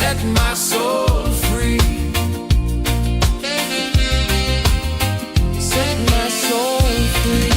set my soul free. Set my soul free.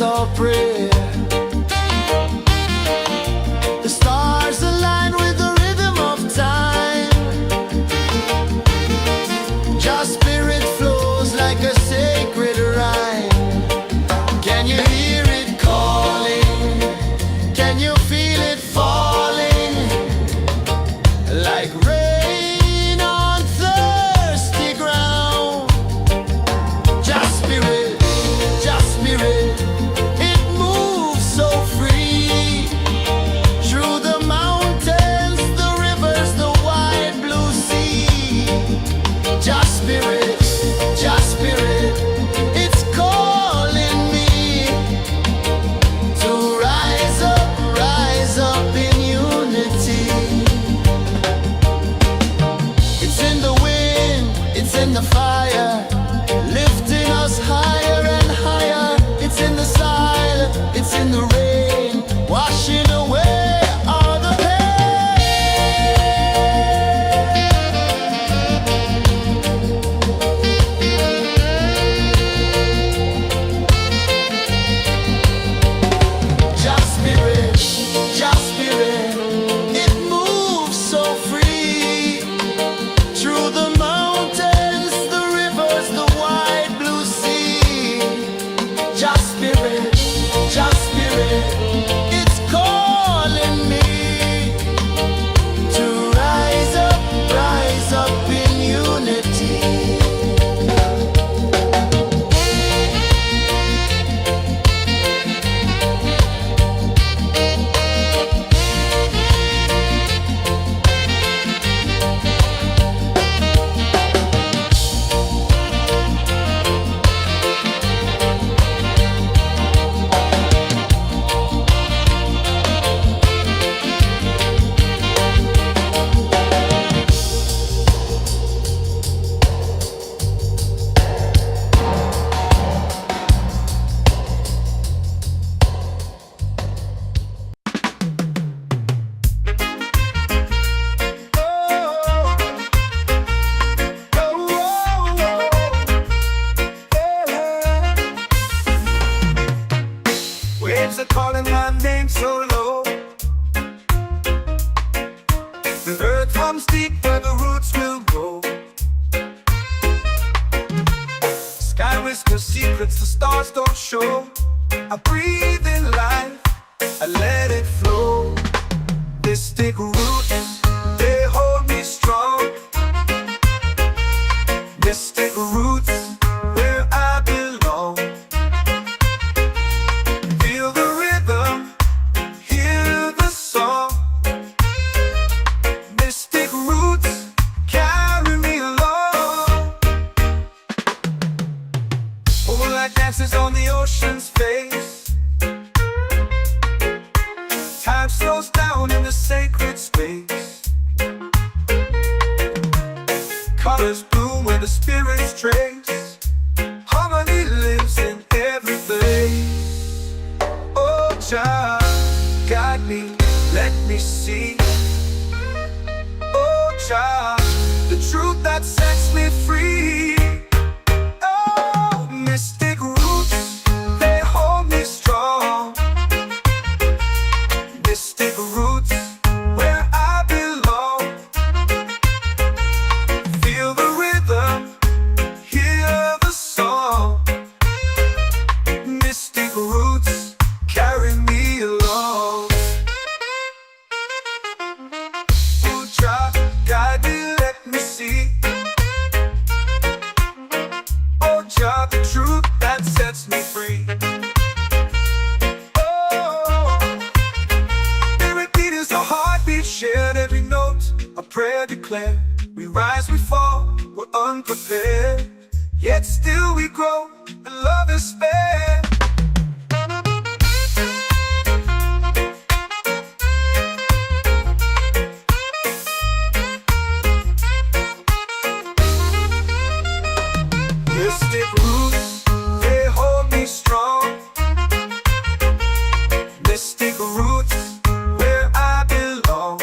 Our prayer. The stars align with the rhythm of time. Your spirit flows like a sacred rhyme. Can you hear it calling? Can you feel it falling? Like rain on thirsty ground. Just spirit, just spirit. The fire, lifting us higher and higher. It's in the silence, it's in the rain, washing away all the pain. Just spirit, just spirit. It moves so free through the mountains. Just spirit, it's calling me to rise up in unity. Waves are calling my name so low. The earth runs deep where the roots will grow. Sky whispers secrets the stars don't show. I breathe in life, I let it flow. Mystic roots, they hold me strong. Mystic roots, where I belong. Feel the rhythm, hear the song. Mystic roots, carry me along. Oh, like dances on the ocean's face. Time slows down in the sacred space. Colors bloom where the spirits trace. Harmony lives in every place. Oh, Jah, guide me, let me see. Oh, Jah, the truth that sets me free. Oh, mystic roots, they hold me strong. Mystic roots, where I belong. Feel the rhythm, hear the song. Mystic roots, carry me along. Oh, Jah, guide me, let me see. Oh, Jah, the truth that sets me free. Shared every note, a prayer declared. We rise, we fall, we're unprepared. Yet still we grow, and love is spared. Mystic roots, they hold me strong. Mystic roots, where I belong.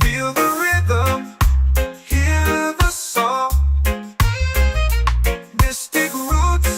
Feel the rhythm, hear the song. Mystic roots,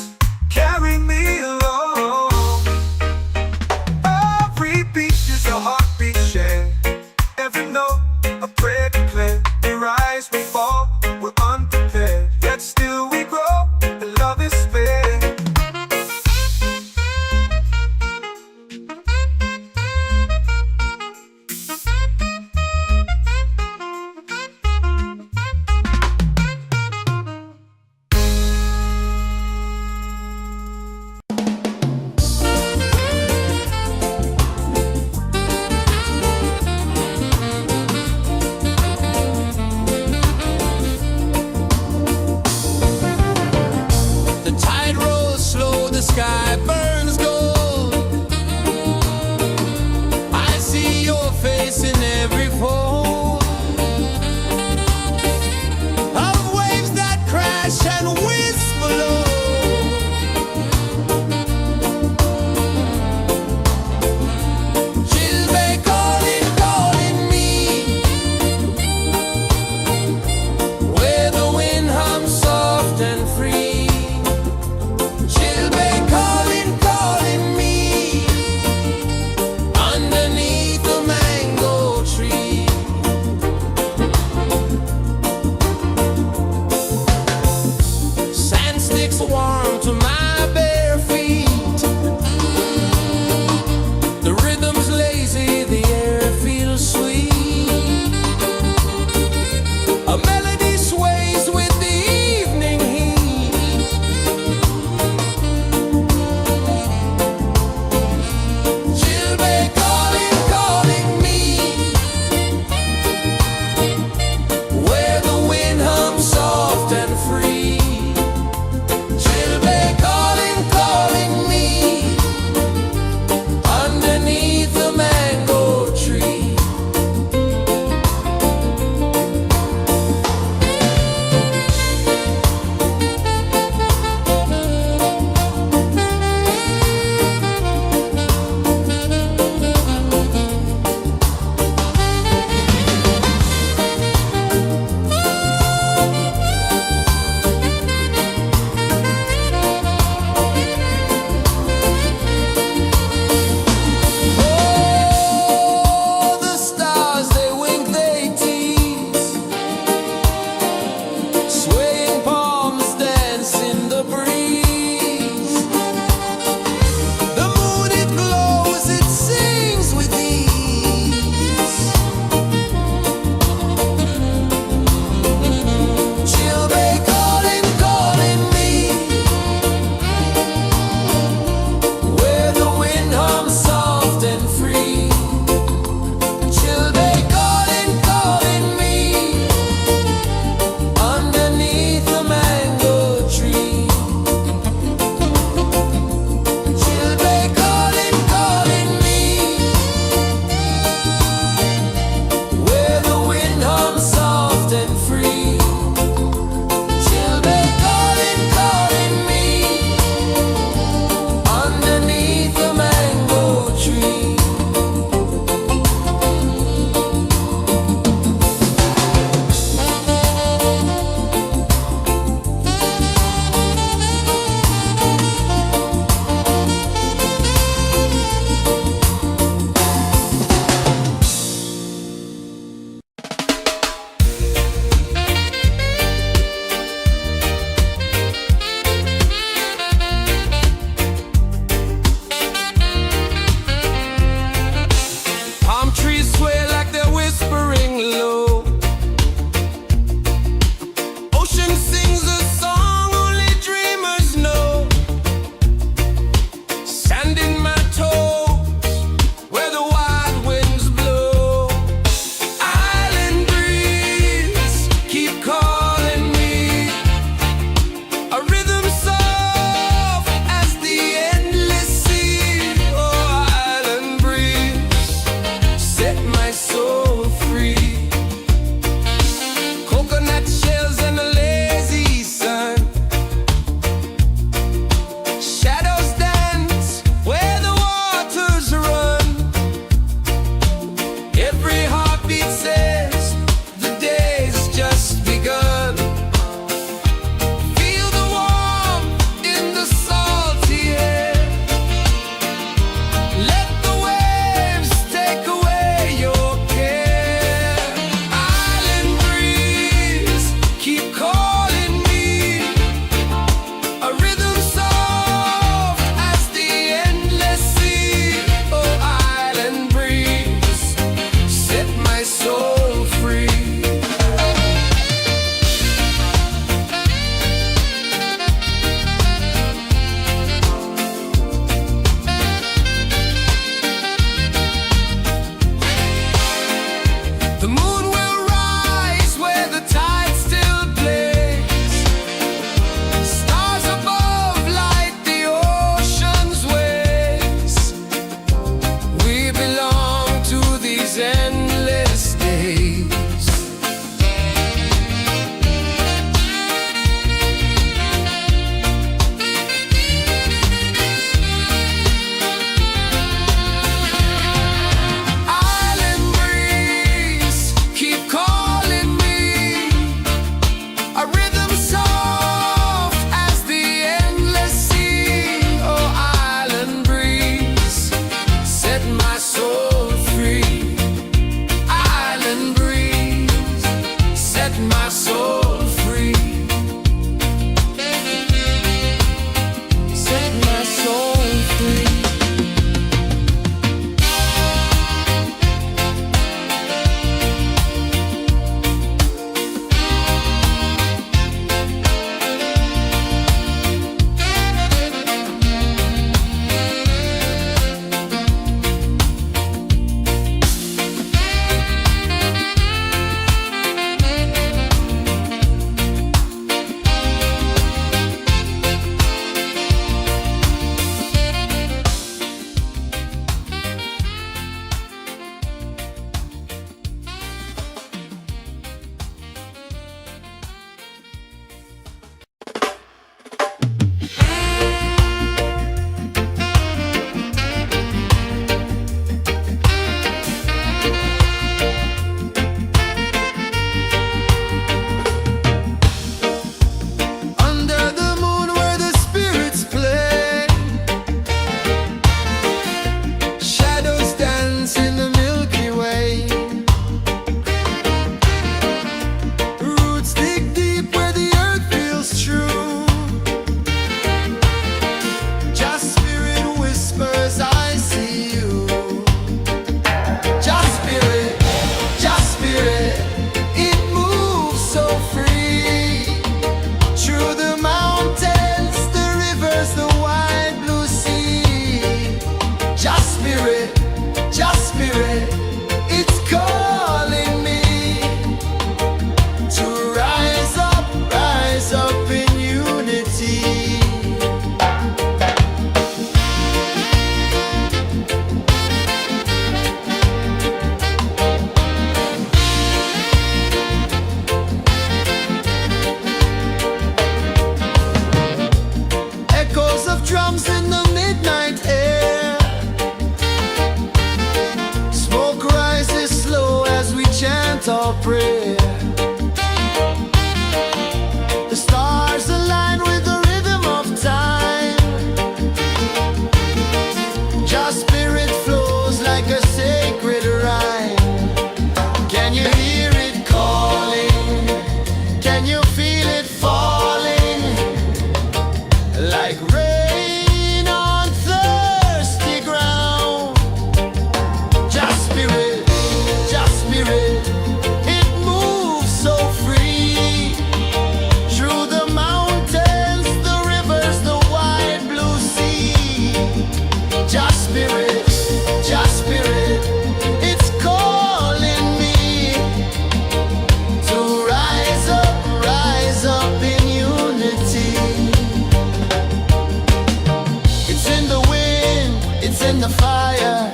in the fire,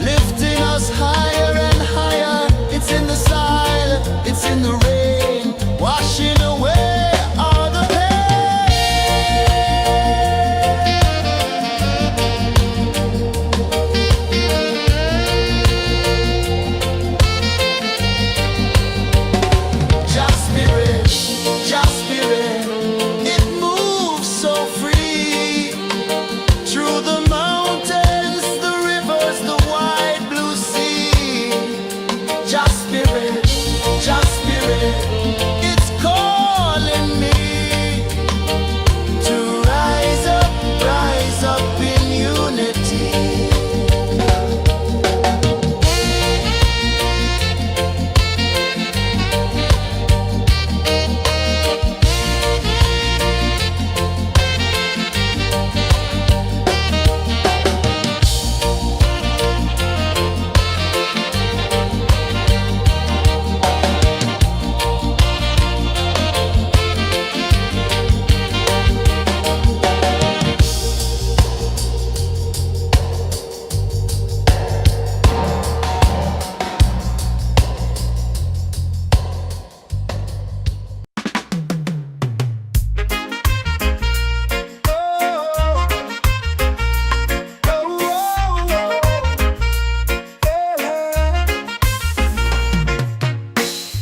lifting us higher and higher. It's in the silence, it's in the rain, washing away all the Just spirit, it moves so free through the mountains, the rivers, the wide blue sea. Just spirit, it's calling me to rise up in unity.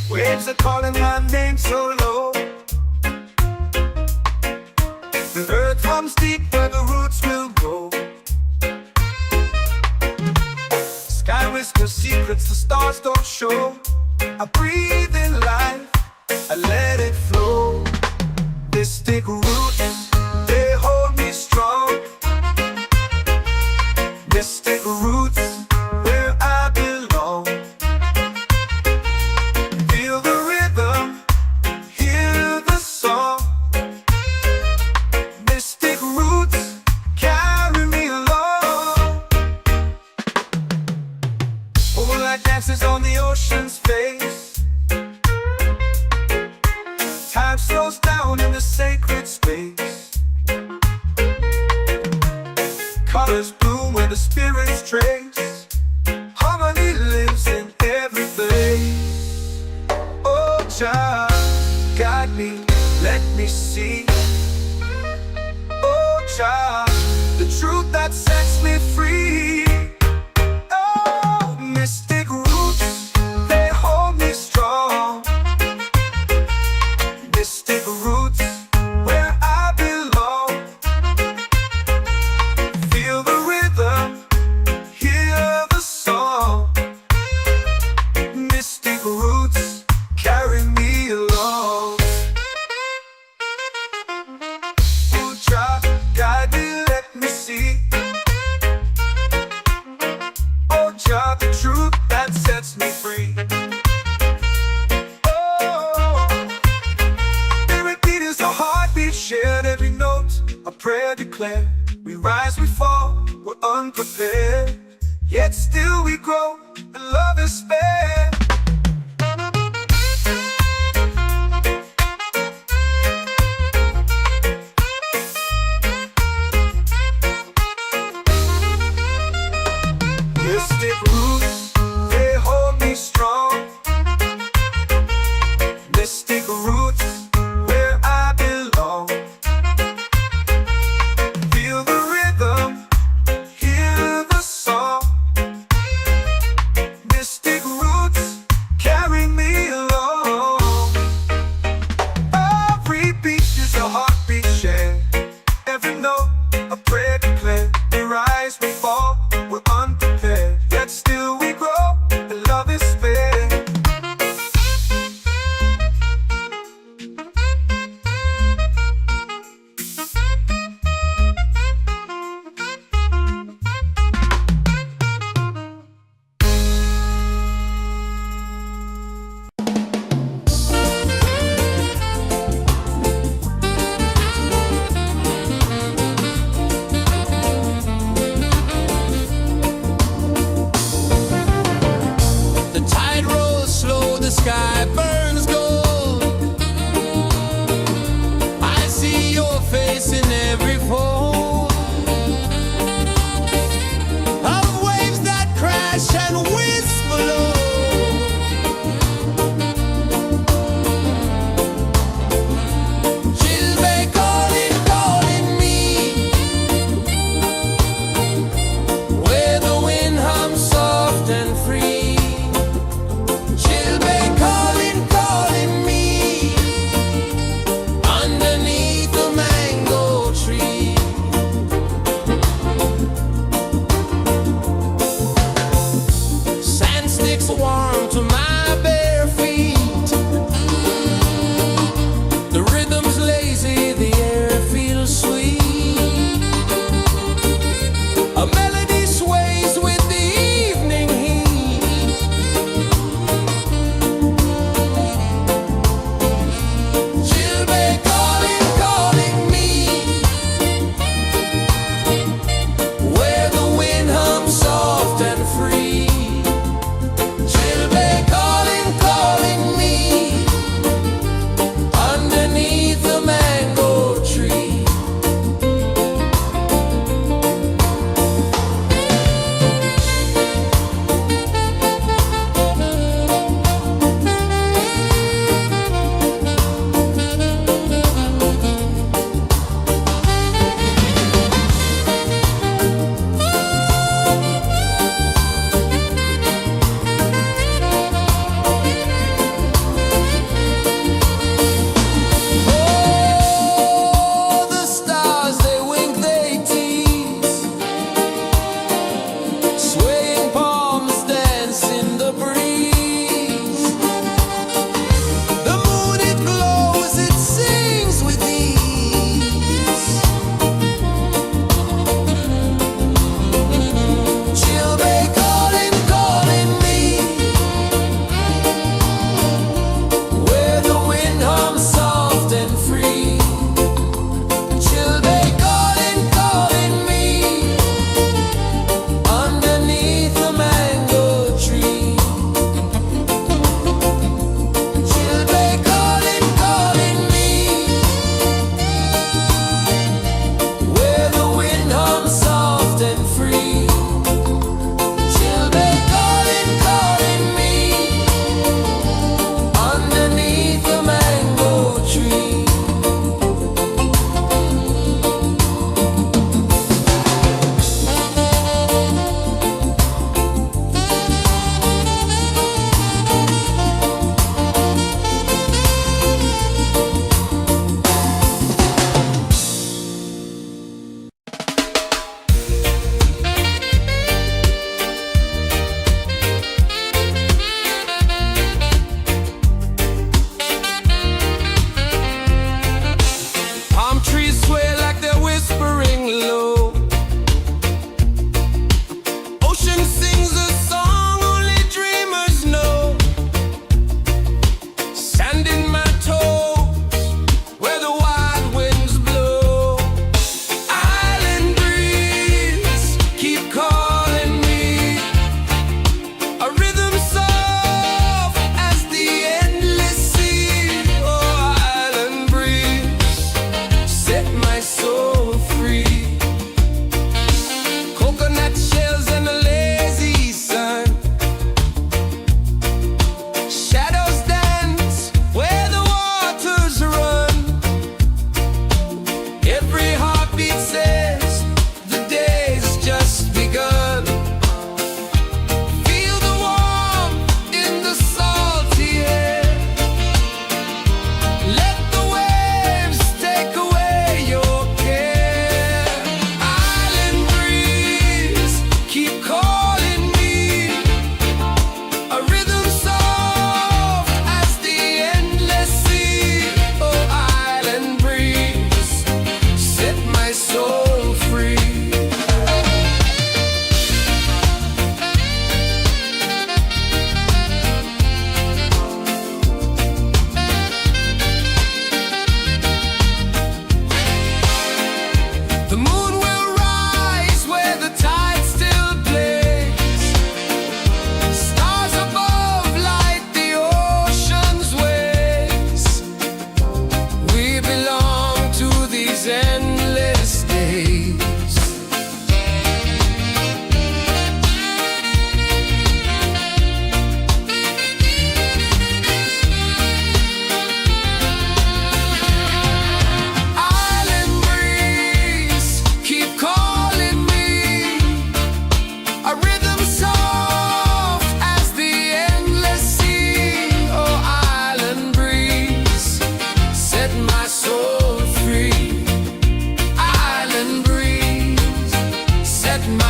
Waves are calling my name so low. The earth runs deep where the roots will grow. Sky whispers secrets the stars don't show. I breathe in life, I let it flow. Mystic roots, they hold me strong. Mystic roots, where I belong. Feel the rhythm, hear the song. Mystic roots, carry me along. Moonlight dances on the ocean's face. Time slows down in the sacred space. Colors bloom where the spirits trace. Harmony lives in every place. Oh, Jah, guide me, let me see. Oh, Jah, the truth that sets me free. Oh, mystic roots, they hold me strong. Mystic roots, where I belong. Feel the rhythm, hear the song. Mystic roots, carry me along. Oh, Jah, guide me, let me see. Oh, Jah, the truth that sets me free. Oh, spirit beat is a heartbeat, shared every note, a prayer declared. We rise, we fall, we're unprepared, yet still we grow, and love is spared. Mystic roots, they hold me strong. Mystic roots, where I belong. Feel the rhythm, hear the song. Mystic roots, carry me along. Every beat is a heartbeat shared. Every note, a prayer declared. We rise, we fall, we're unprepared, yet still we grow, and love is spared.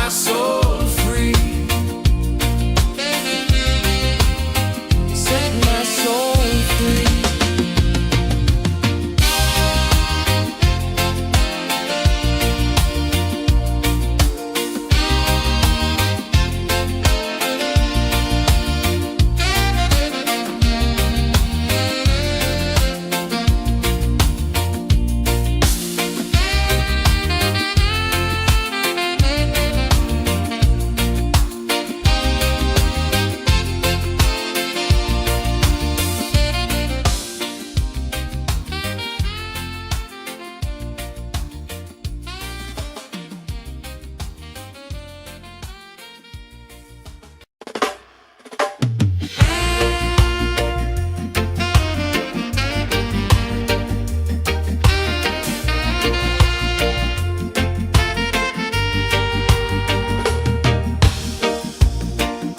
my soul free. Set my soul free.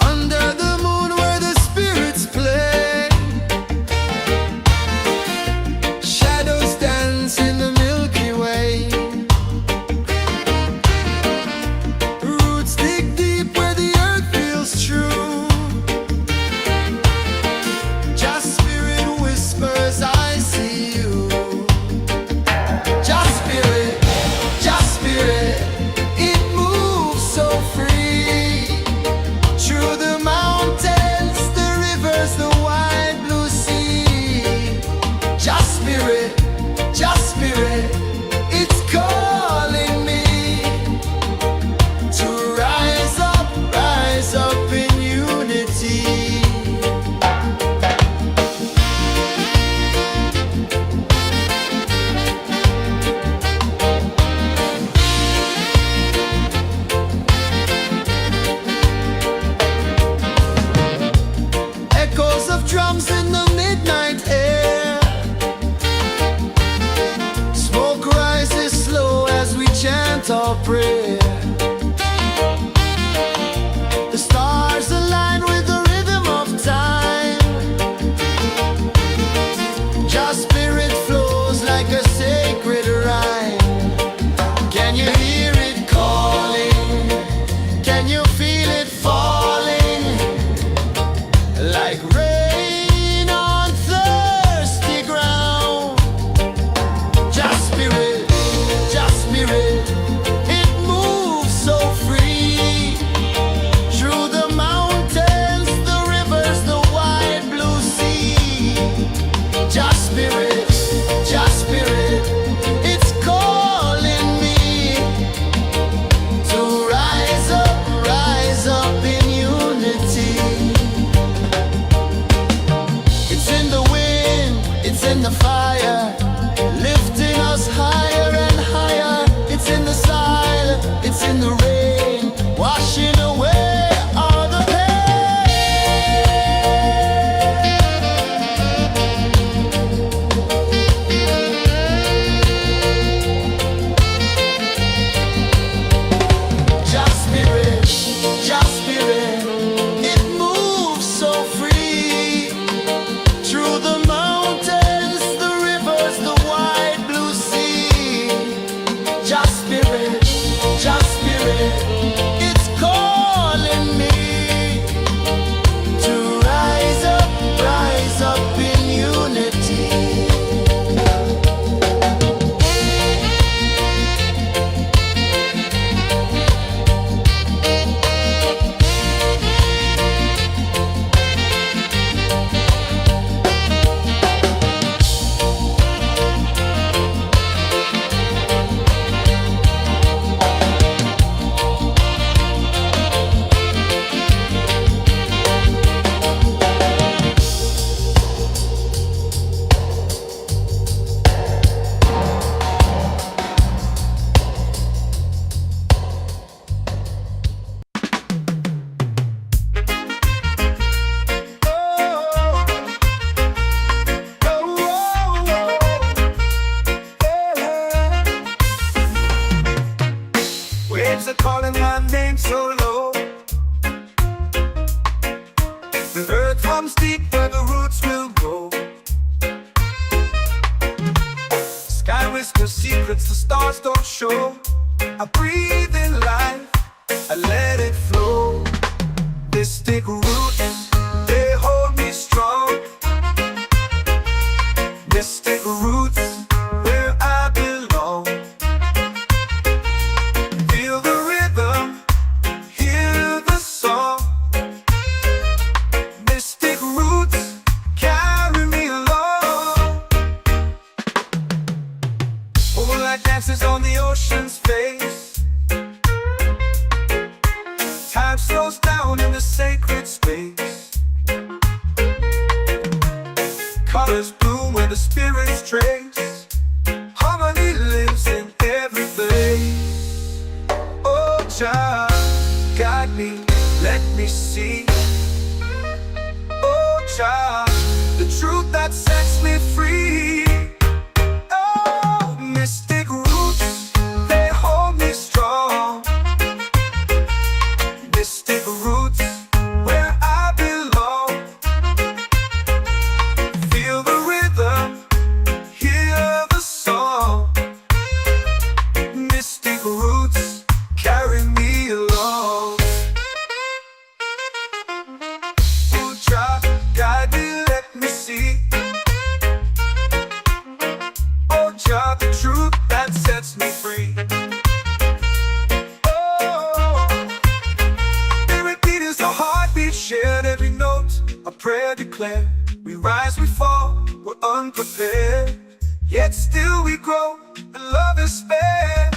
Under the moon where the spirits play, shadows dance in the Milky Way. Roots dig deep where the earth feels true. Just spirit whispers, I see you. Just spirit, it moves so free. Through the mountains, the rivers, the wide blue sea. Just spirit, it's calling me to rise up in unity. Echoes of drums in the midnight air. Smoke rises slow as we chant our prayer. The stars align with the rhythm of time. Just spirit flows like a sacred rhyme. Can you hear it calling? Can you feel it falling? Like rain on thirsty ground. Just spirit, it moves so free. Through the mountains, the rivers, the wide blue sea. Just spirit, it's calling me to rise up in unity. It's in the wind, it's in the fire, lifting us higher and higher. It's in the silence, it's in the rain, washing away all the pain. Just spirit, it moves so free. Through the mountains, the rivers, the wide blue sea. Just spirit, it's calling. flows down in the sacred space. Colors bloom where the spirits trace. Harmony lives in every face. Oh, Jah, guide me, let me see. Oh, Jah, the truth that sets me free. Oh, mystic roots, they hold me strong. Mystic roots, where I belong. Feel the rhythm, hear the song. Mystic roots, carry me along. Oh, Jah, guide me, let me see. Oh, Jah, the truth that sets me free. Oh, spirit beat is a heartbeat shared, every note a prayer declared. We rise, we fall, we're unprepared, yet still we grow, and love is spared.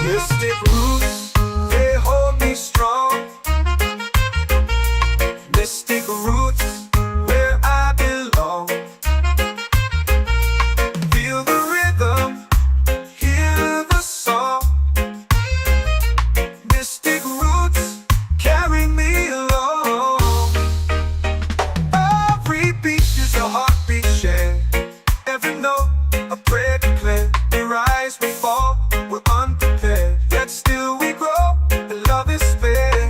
Mystic roots, they hold me strong. Mystic roots, where I belong. Feel the rhythm, hear the song. Mystic roots, carry me along. Every beat is a heartbeat shared, every note a prayer declared. We rise, we fall, we're unprepared, yet still we grow, and love is spared.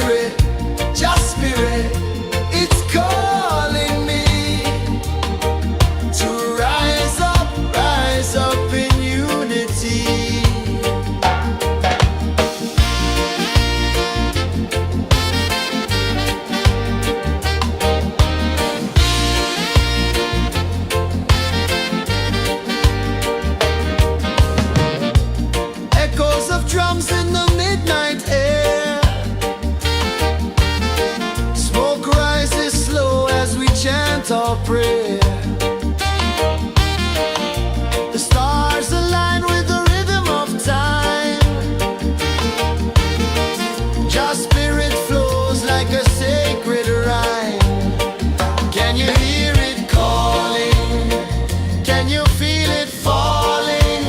spirit, just spirit, it's calling me to rise up in unity. Echoes of drums in the midnight air. Smoke rises slow as we chant our prayer. The stars align with the rhythm of time. Just spirit flows like a sacred rhyme. Can you hear it calling? Can you feel it falling?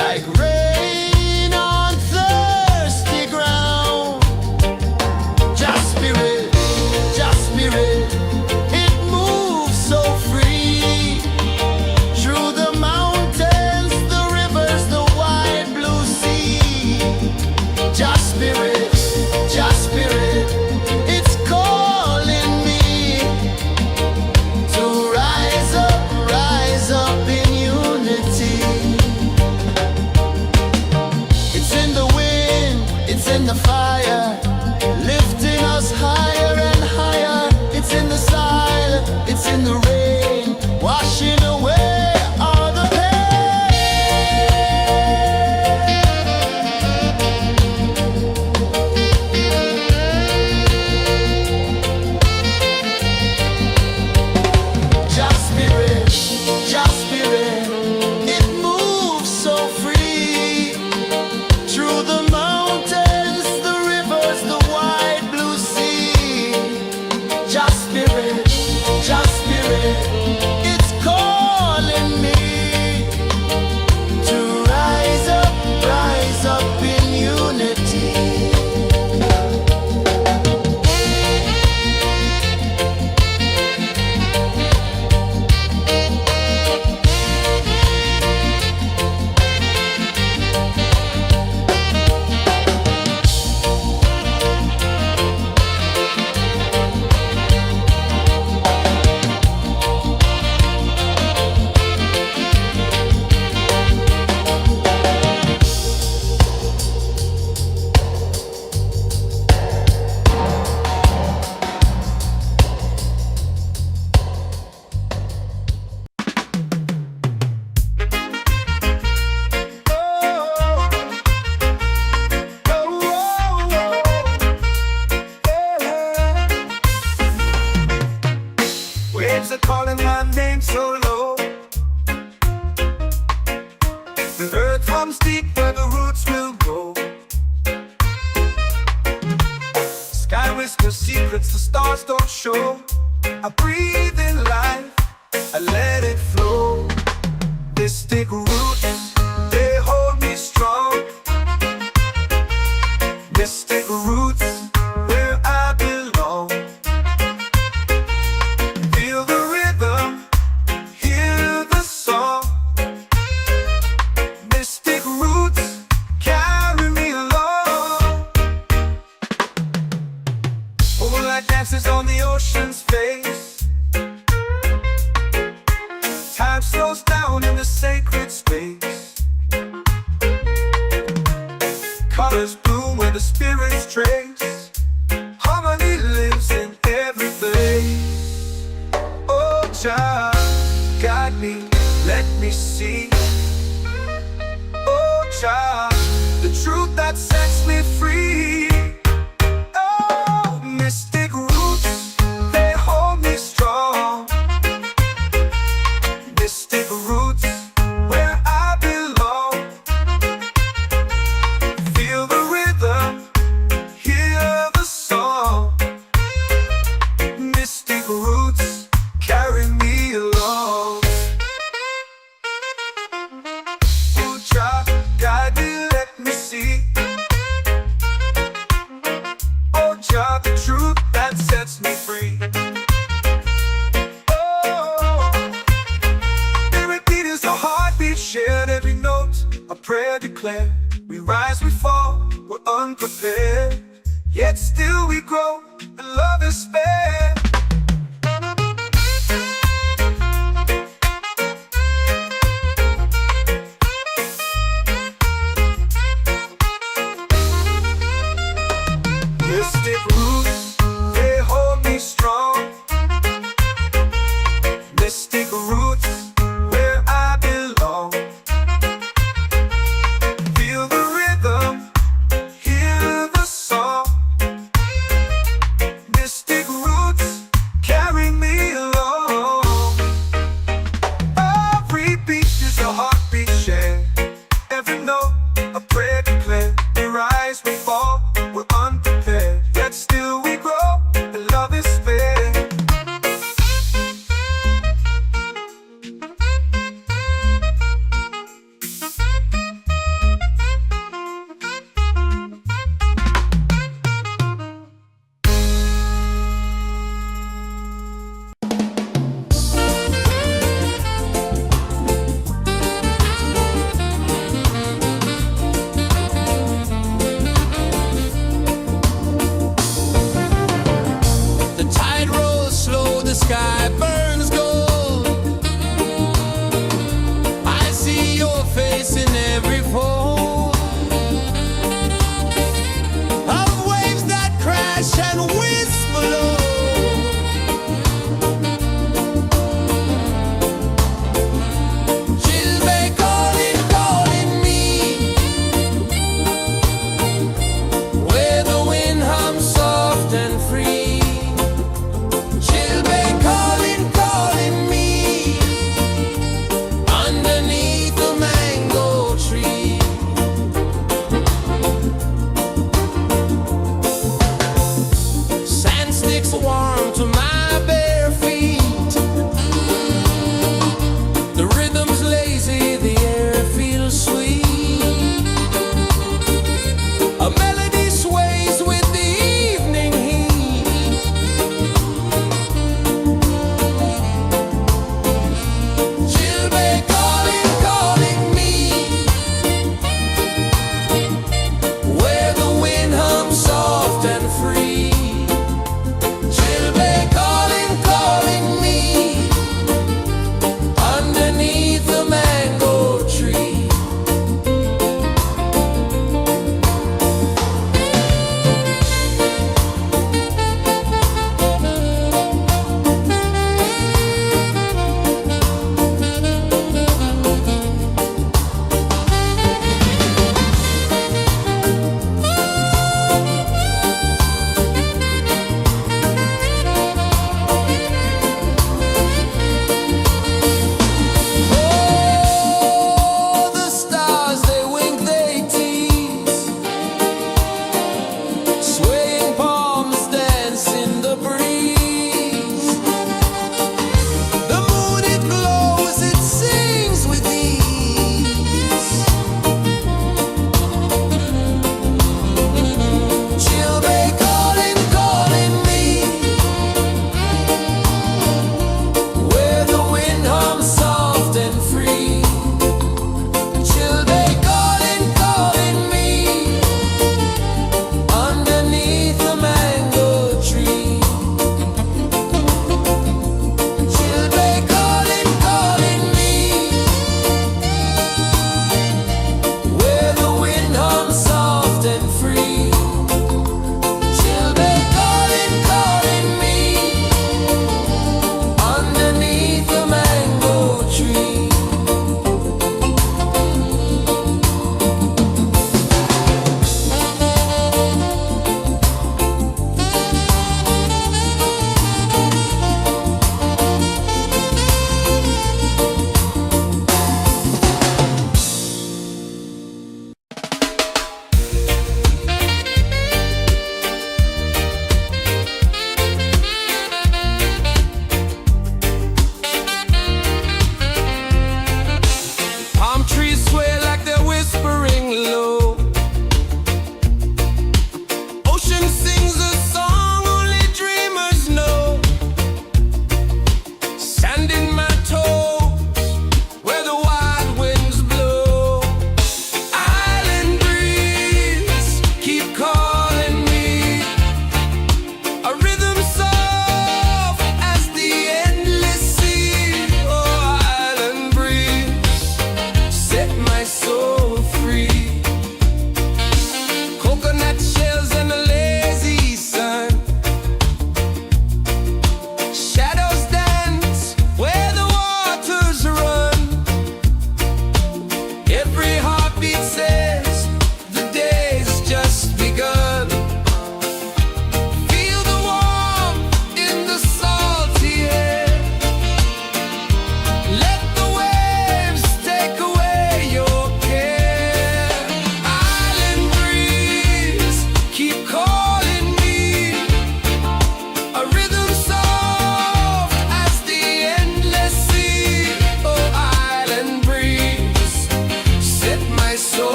Like rain on thirsty ground. Just spirit, it moves so free. Through the mountains, the rivers, the wide blue sea. Just spirit, it's calling me to rise up in unity. It's in the wind, it's in the fire, lifting us higher and higher. It's in the silence, it's in the rain, washing away all the pain. Just spirit, it moves so free. Through the mountains, the rivers, the wide blue sea. Just spirit, it's calling me to rise up in unity. Waves are calling my name so low. The earth hums deep where the roots will go. Sky whispers secrets the stars don't show. I breathe in life, I let it flow. Mystic roots, they hold me strong. Mystic roots, where I belong. Feel the rhythm, hear the song. Mystic roots, carry me along. Moonlight dances on the ocean's face. Time slows down in the sacred space. Colors bloom where the spirits trace. Harmony lives in every place. Oh, child, guide me, let me see. Oh, child, the truth that sets me free. Oh, mystic roots, they hold me strong. Mystic roots, where I belong. Feel the rhythm, hear the song. Mystic roots, carry me along. Oh, child, guide me, let me see. Oh, child, the truth that sets me free. Shared every note, a prayer declared. We rise, we fall, we're unprepared. Yet still we grow, and love is spared. Mystic roots, they hold me strong. Mystic roots, where I belong. Feel the rhythm, hear the song. Mystic roots, carry me along. Every beat is a heartbeat shared. Every note, a prayer declared. We rise, we fall, we're unprepared. Yet still we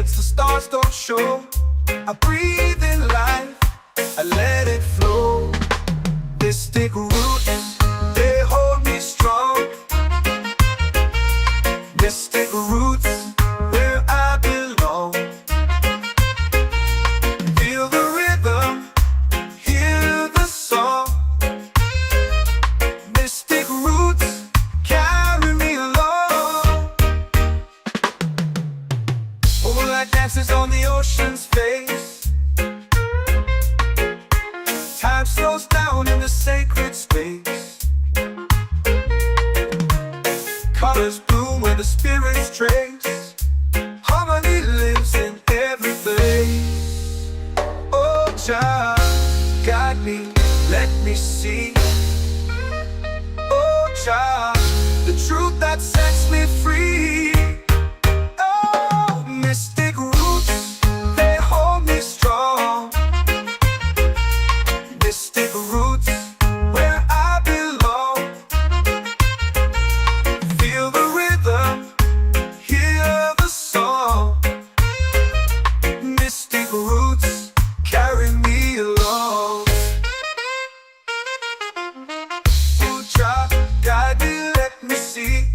secrets the stars don't show. I breathe in life, I let it flow. Mystic roots, they hold me strong. Mystic roots, where I belong. Feel the rhythm, hear the song. Mystic roots carry me along. Moonlight dances on the ocean's face. Time slows down in the sacred space. Colors bloom where the spirits trace. Harmony lives in every place. Oh, child, guide me, let me see. Oh, child, the truth that sets me free. Oh, mystic roots, they hold me strong. Mystic roots, where I belong. Feel the rhythm, hear the song. Mystic roots carry me along. Oh, child, guide me, let me see.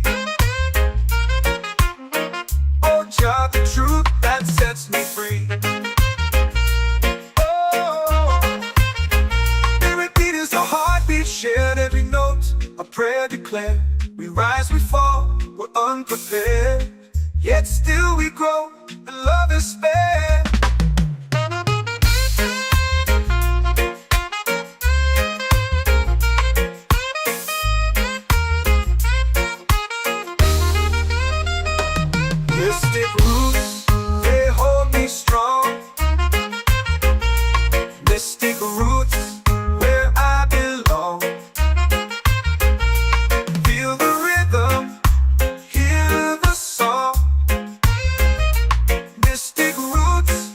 Oh, child, the truth that sets me free. Oh, spirit beat is a heartbeat shared, every note a prayer declared. We rise, we fall, we're unprepared, yet still we grow, and love is spared. Mystic roots, they hold me strong. Mystic roots, where I belong. Feel the rhythm, hear the song. Mystic roots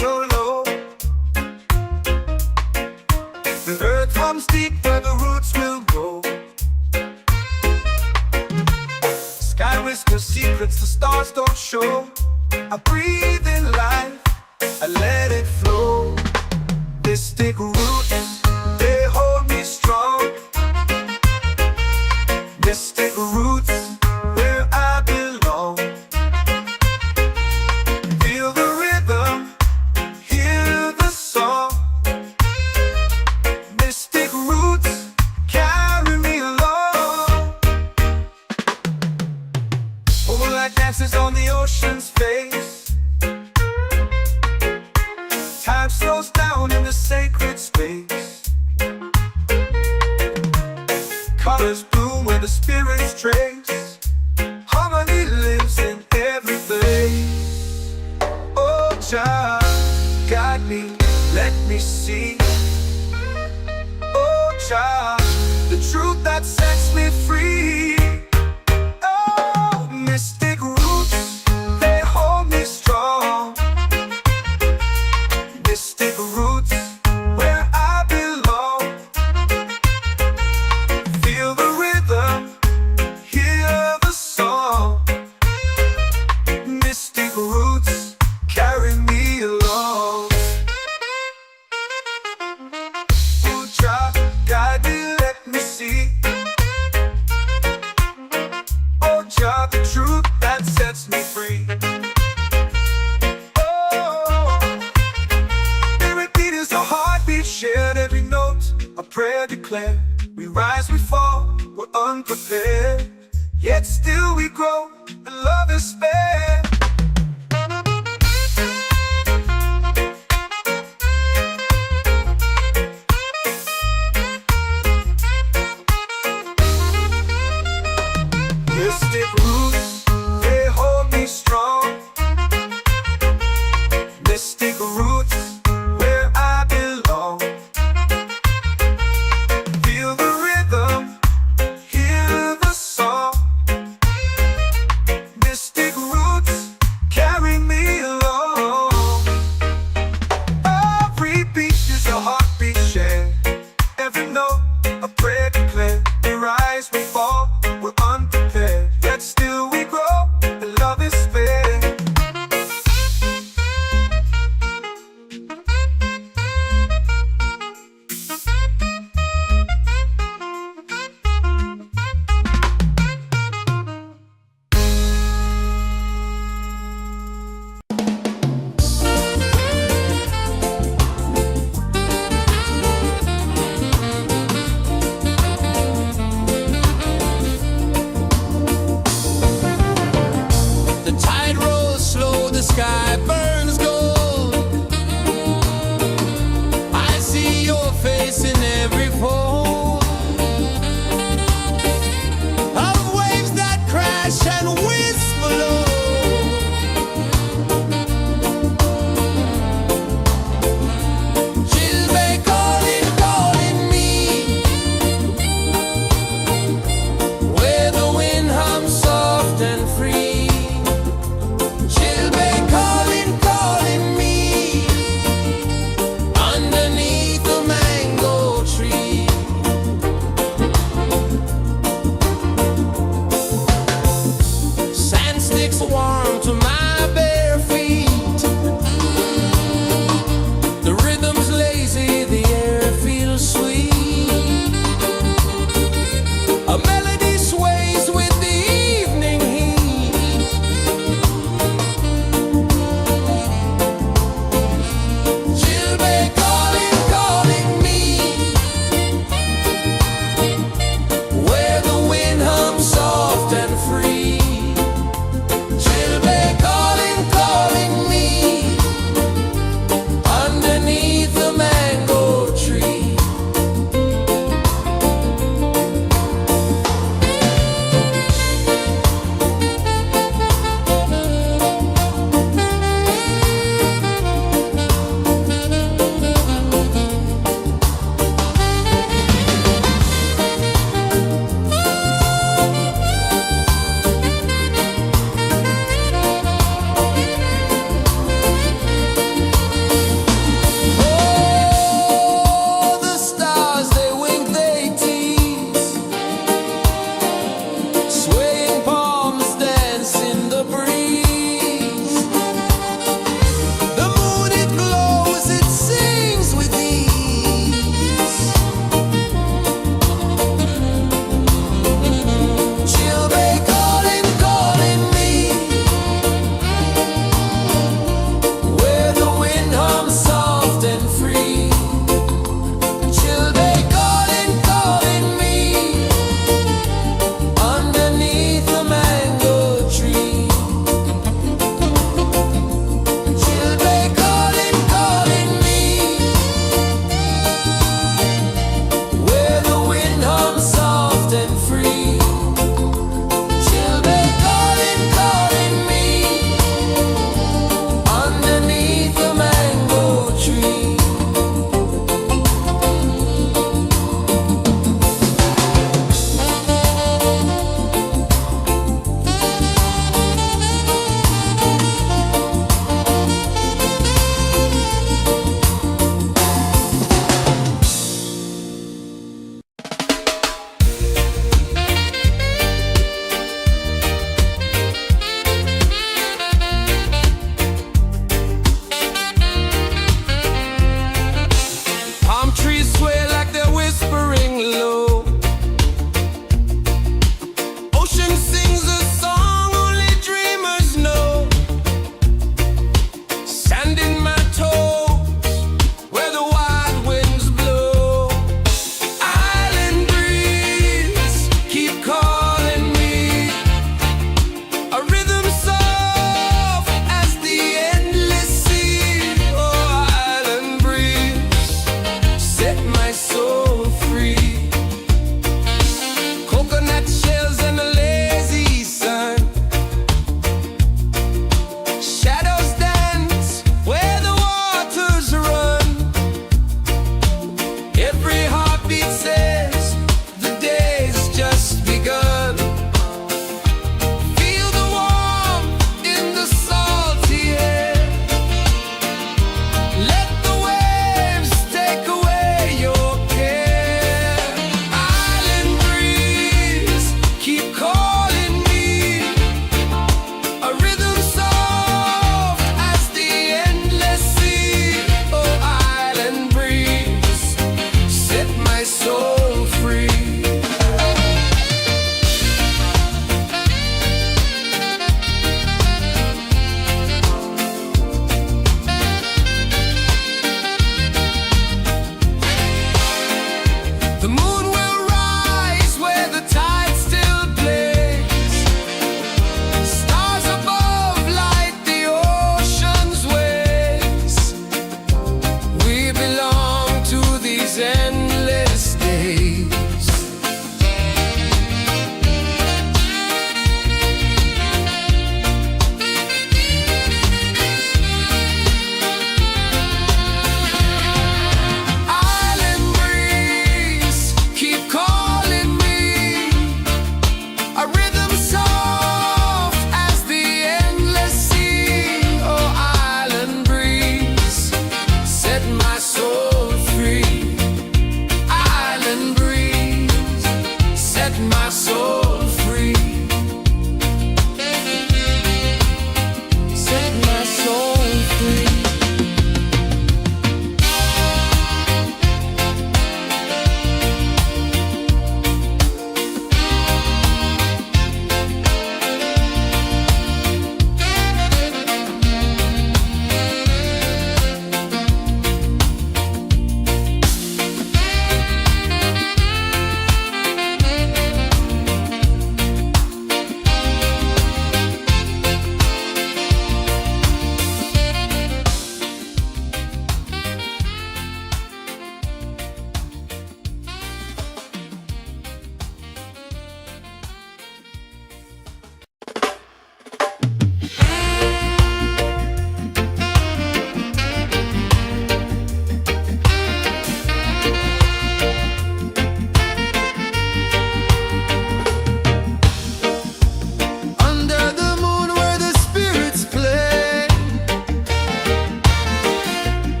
so low. The earth comes deep where the roots will go. Sky whispers secrets the stars don't show. I breathe in life, I let it flow. Mystic roots, they hold me strong. Mystic roots, where I belong. Feel the rhythm, hear the song. Mystic roots, carry me along. Moonlight dances on the ocean's face. Time slows down in the sacred space. Colors bloom where the spirits trace. Harmony lives in every place. Oh, Jah, guide me, let me see. Oh, Jah, the truth that sets me free. Oh, mystic roots, they hold me strong. Mystic roots, where I belong. Feel the rhythm, hear the song. Mystic roots, carry me along. Oh, Jah, guide me, let me see. Oh, Jah, the truth that sets me free. Shared every note, a prayer declared. We rise, we fall, we're unprepared. Yet still we grow, and love is spared. Mystic roots, they hold me strong. Mystic roots, where I belong. Feel the rhythm, hear the song. Mystic roots, carry me along. Every beat is a heartbeat shared. Every note, a prayer declared. We rise, we fall, we're unprepared. Yet still we grow, and love is spared. The tide rolls slow, the sky burns gold. I see your face in every fold of waves that crash and whisper low. She'll be calling, calling me where the wind hums soft and free. She'll be calling, calling me underneath the mango tree.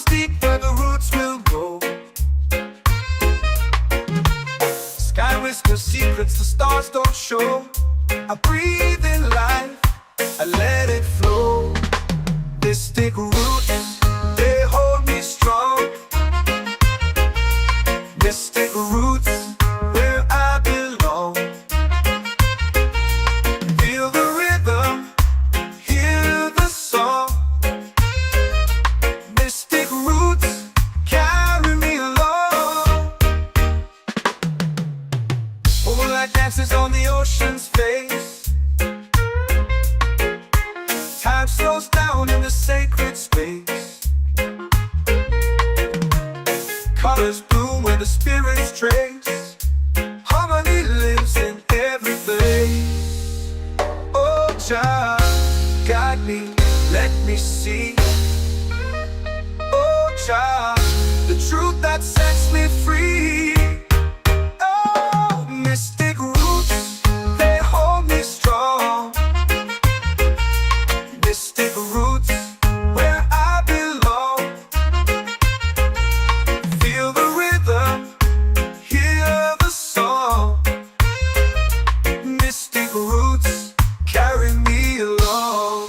arms deep where the roots will go. Sky whispers secrets the stars don't show. I breathe in life, I let it flow. Mystic roots, they hold me strong. Mystic roots, where I belong. Feel the rhythm, hear the song. Mystic roots, carry me along. Moonlight dances on the ocean's face. Time slows down in the sacred space. Colors bloom where the spirits trace. Harmony lives in every place. Oh, child, guide me, let me see. Oh, child, the truth that sets me free. Oh, mystic roots, they hold me strong. Mystic roots, where I belong. Feel the rhythm, hear the song. Mystic roots, carry me along.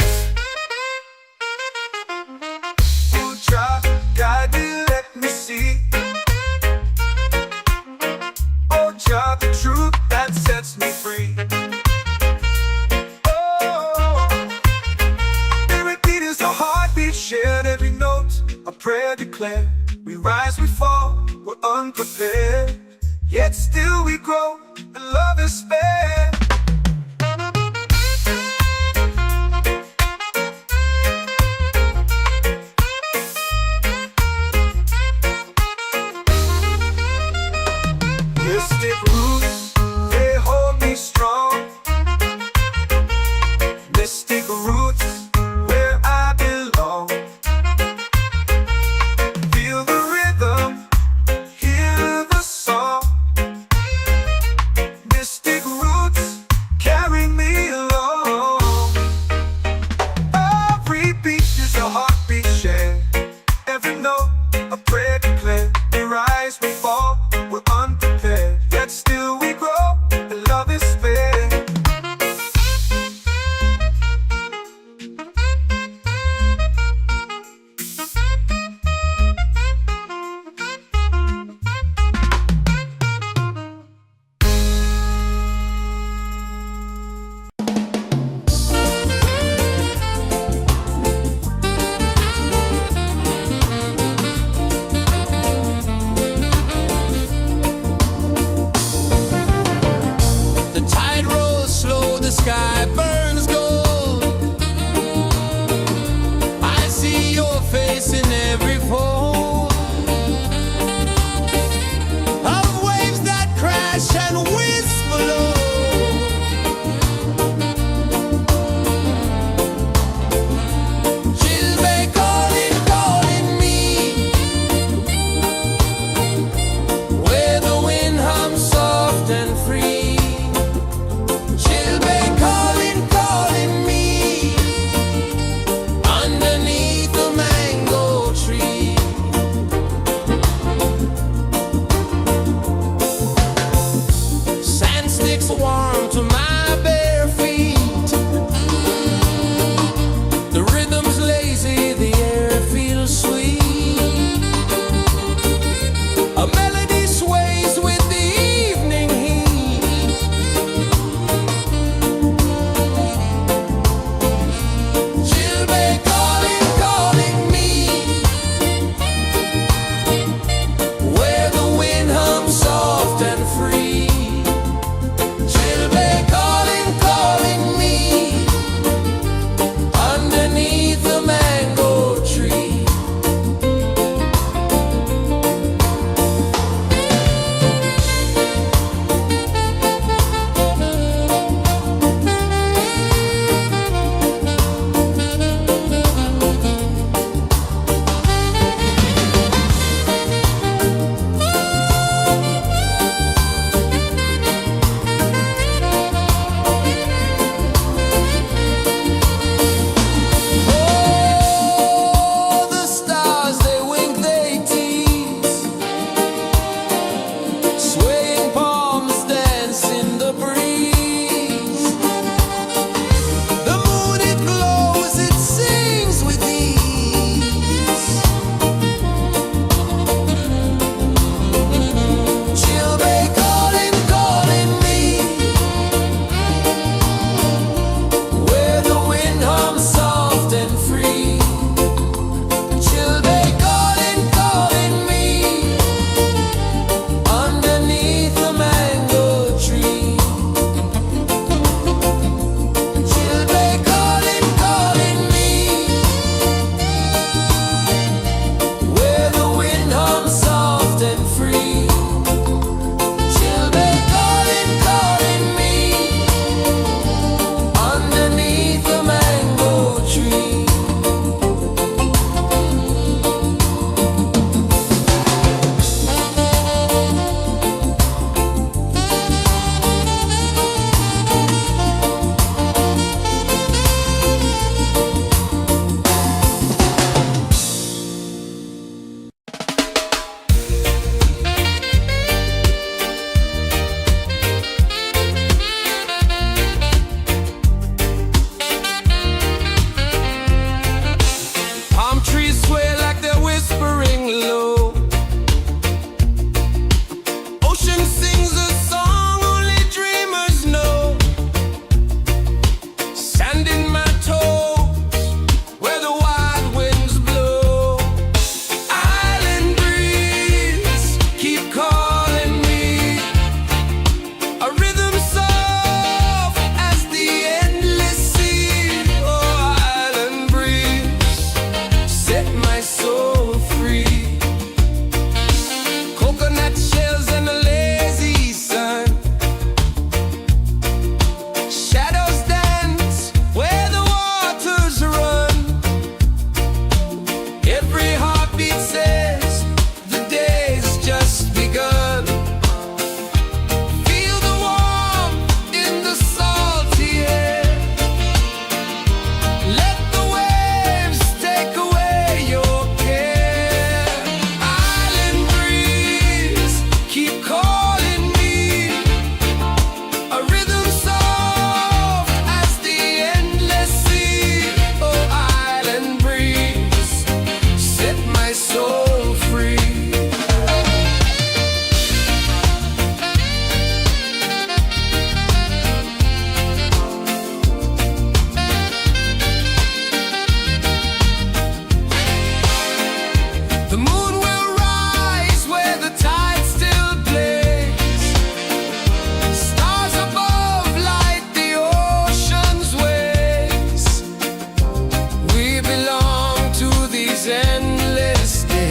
Oh, child, guide me, let me see. Oh, child, the truth that sets me free. Shared every note, a prayer declared. We rise, we fall, we're unprepared. Yet still we grow, and love is spared. Mystic roots, they hold me strong. Mystic roots, where I belong. Feel the rhythm, hear the song.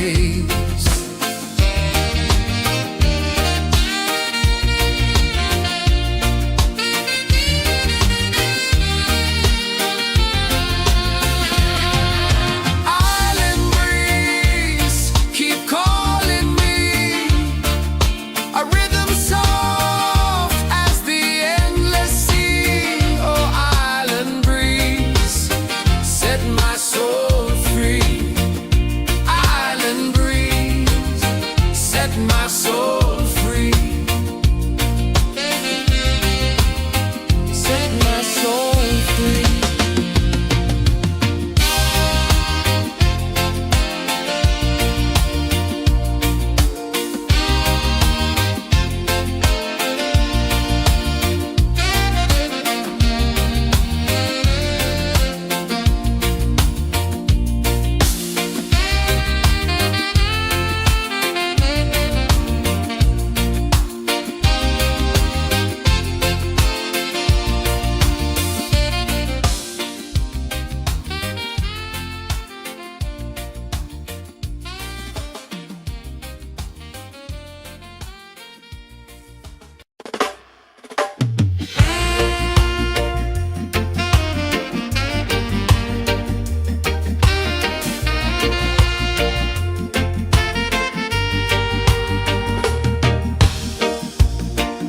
ways. Island breeze, keep calling me, a rhythm soft as the endless sea. Oh, island breeze, set my soul free. Island breeze, set my soul free. Set my soul free.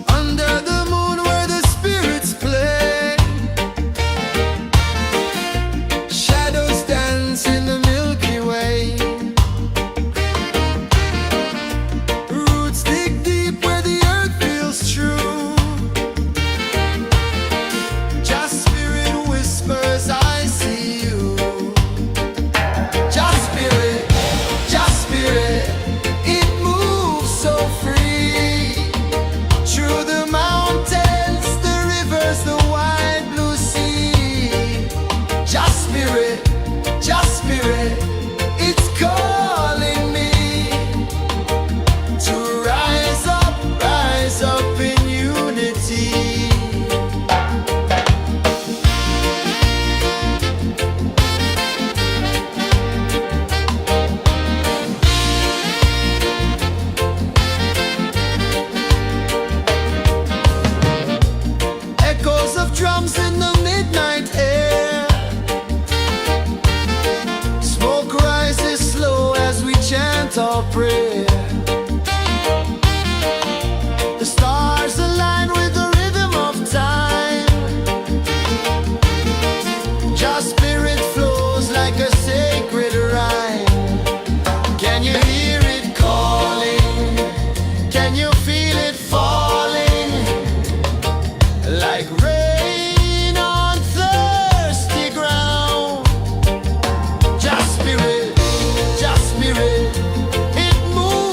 Under the moon where the spirits play, shadows dance in the Milky Way. Roots dig deep where the earth feels true. Just spirit whispers, I see you. Just spirit, it moves so free. Through the mountains, the rivers, the wide blue sea. Just spirit, it's calling me to rise up in unity. Echoes of drums in the midnight air. Smoke rises slow as we chant our prayer. The stars align with the rhythm of time. Just spirit flows like a sacred rhyme. Can you hear it calling? Can you feel it falling? Like rain on thirsty ground. Just spirit, it moves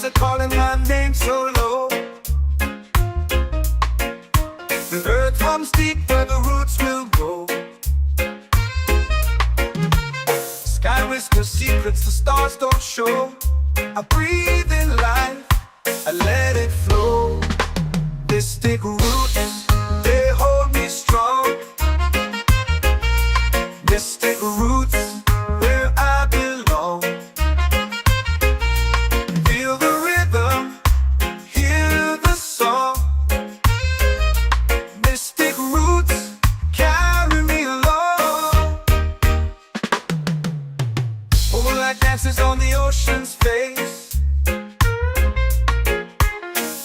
waves are calling my name so low. The earth hums deep where the roots will go. Sky whispers secrets the stars don't show. I breathe in life, I let it flow. Mystic roots, they hold me strong. Mystic roots, where I belong. Feel the rhythm, hear the song. Mystic roots, carry me along. Moonlight dances on the ocean's face.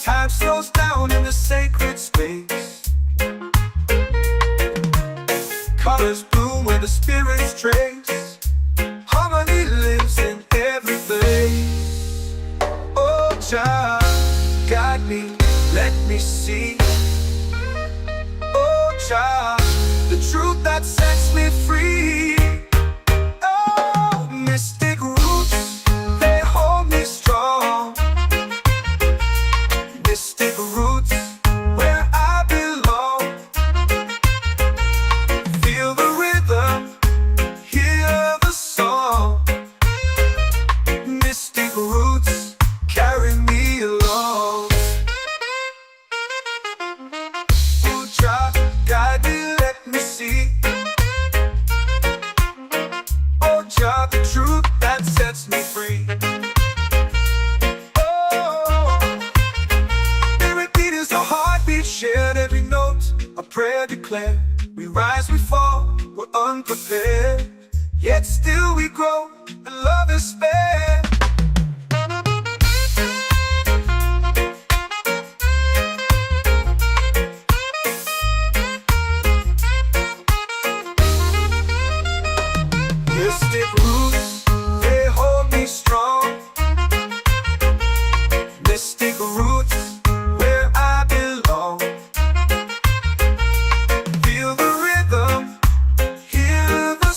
Time slows down in the sacred space. Colors bloom where the spirits trace. Harmony lives in every place. Oh, Jah, guide me, let me see. Oh, Jah, the truth that sets me free. Oh, mystic roots, they hold me strong. Mystic roots, where I belong. Feel the rhythm, hear the song. Mystic roots, carry me along. Oh, Jah, guide me, let me see. Oh, Jah, the truth that sets me free. Shared every note, a prayer declared. We rise, we fall, we're unprepared. Yet still we grow, and love is spared. Mystic roots, they hold me strong. Mystic roots, where I belong. Feel the rhythm, hear the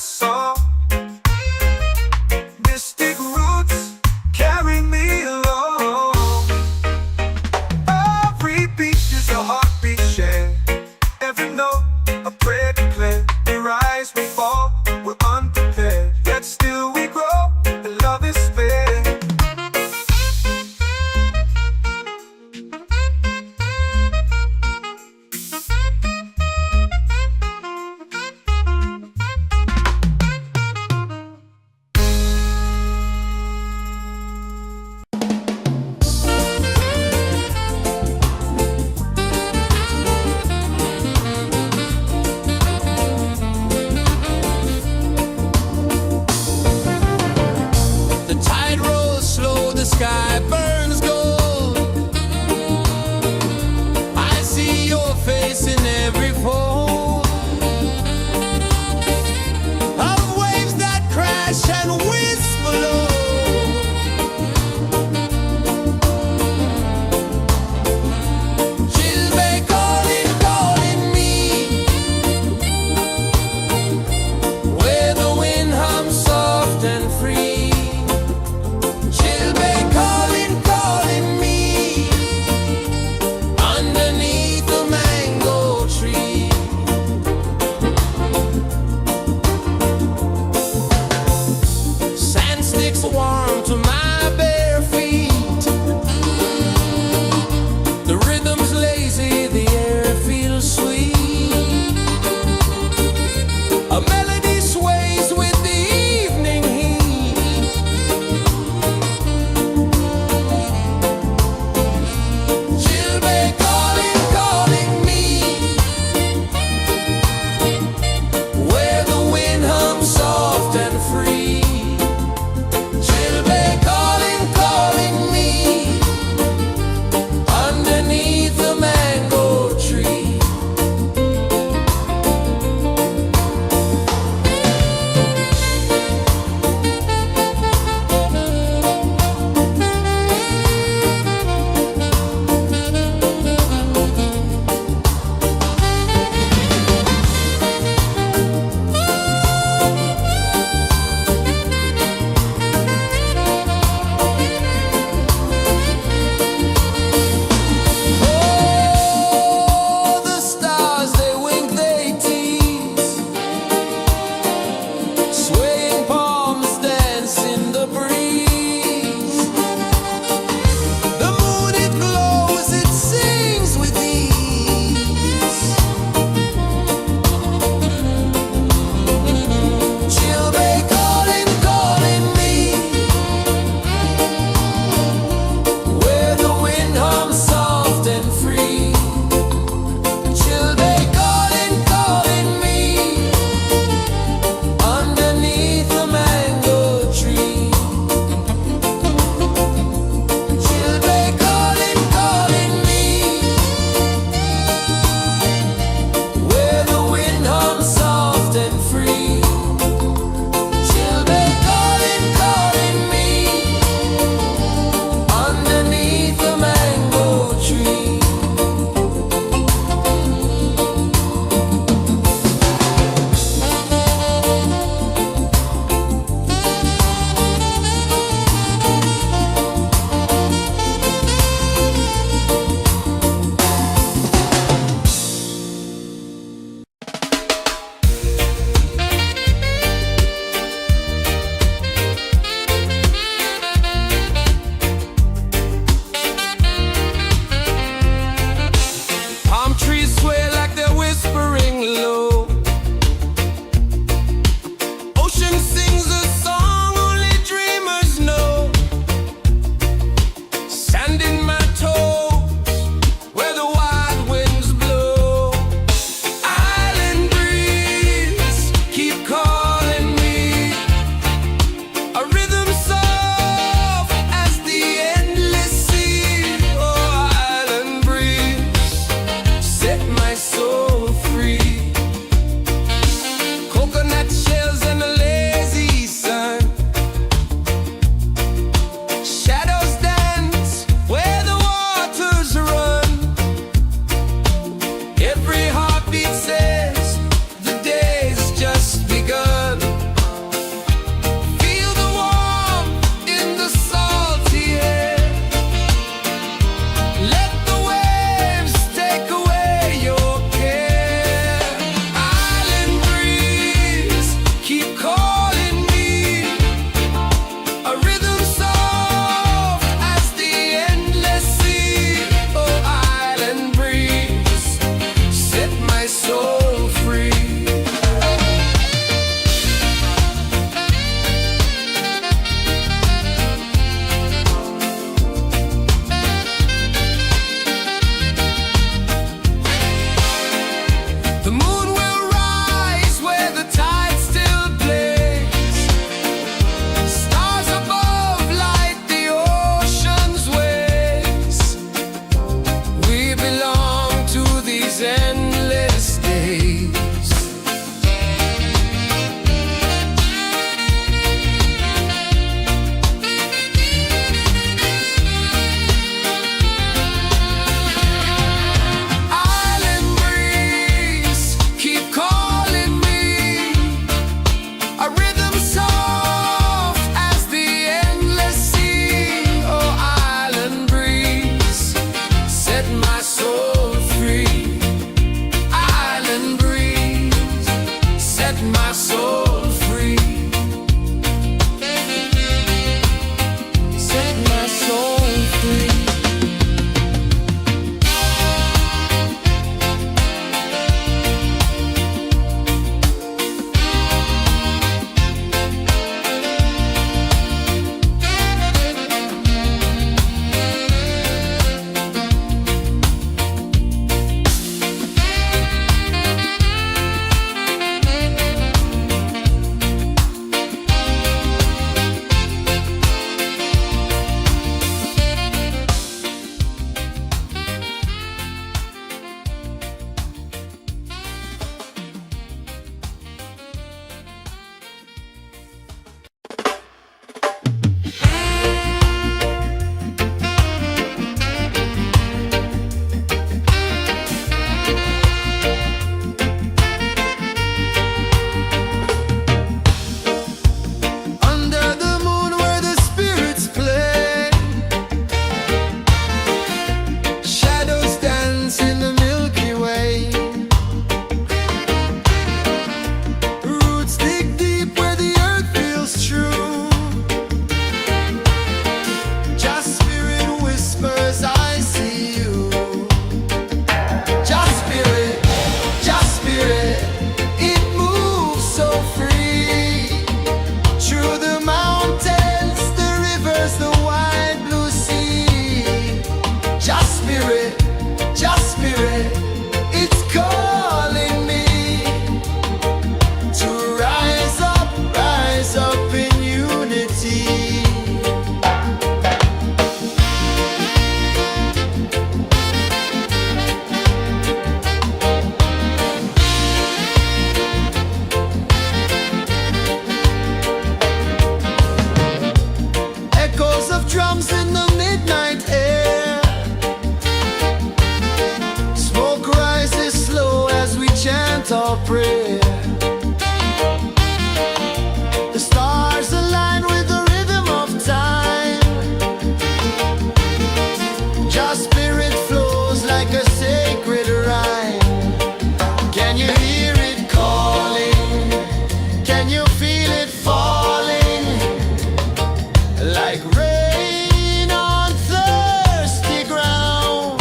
like rain on thirsty ground.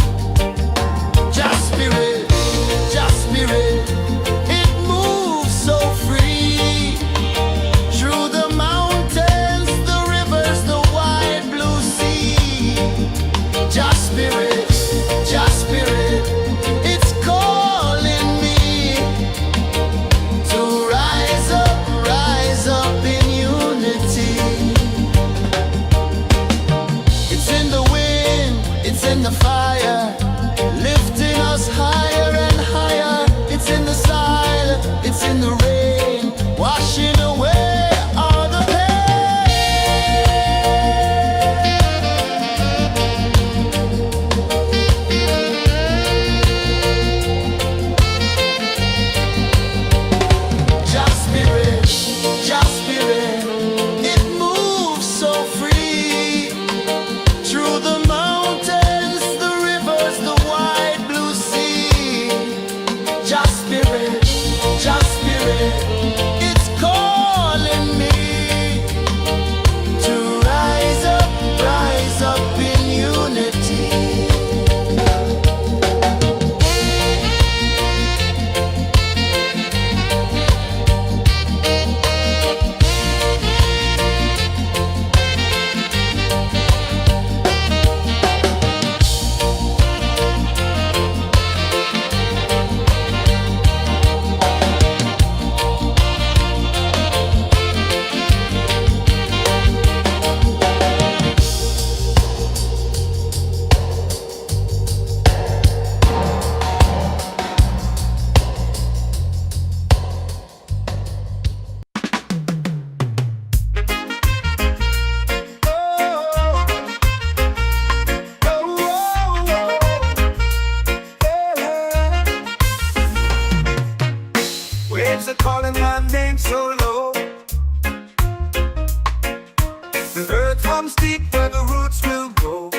Just spirit, it moves so free through the mountains, the rivers, the wide blue sea. Just spirit, it's calling me to rise up in unity. It's in the wind, it's in the fire, lifting us higher and higher. It's in the silence, it's in the rain, washing away all the Just spirit, it moves so free through the mountains, the rivers, the wide blue sea. Just spirit, it's calling me to rise up in unity. Waves are calling my name so low. The earth hums deep where the roots will go.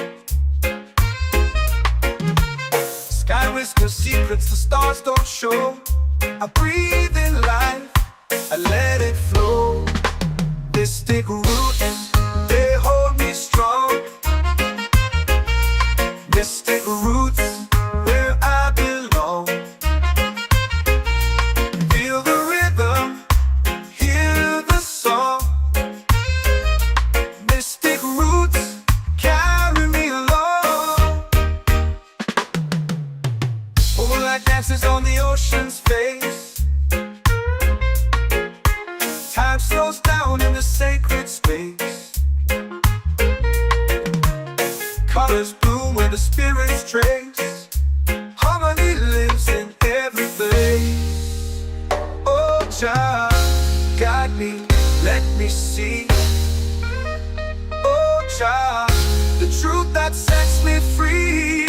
Sky whispers secrets the stars don't show. I breathe in life, I let it flow. They stick roots, they hold me strong. They stick roots where I belong. Feel the rhythm, hear the song. Mystic roots carry me along. Moonlight dances on the ocean's face. Time slows down in the sacred space. Colors bloom where the spirits trace. Harmony lives in every place. Oh, Jah, guide me, let me see. Oh, Jah, the truth that sets me free.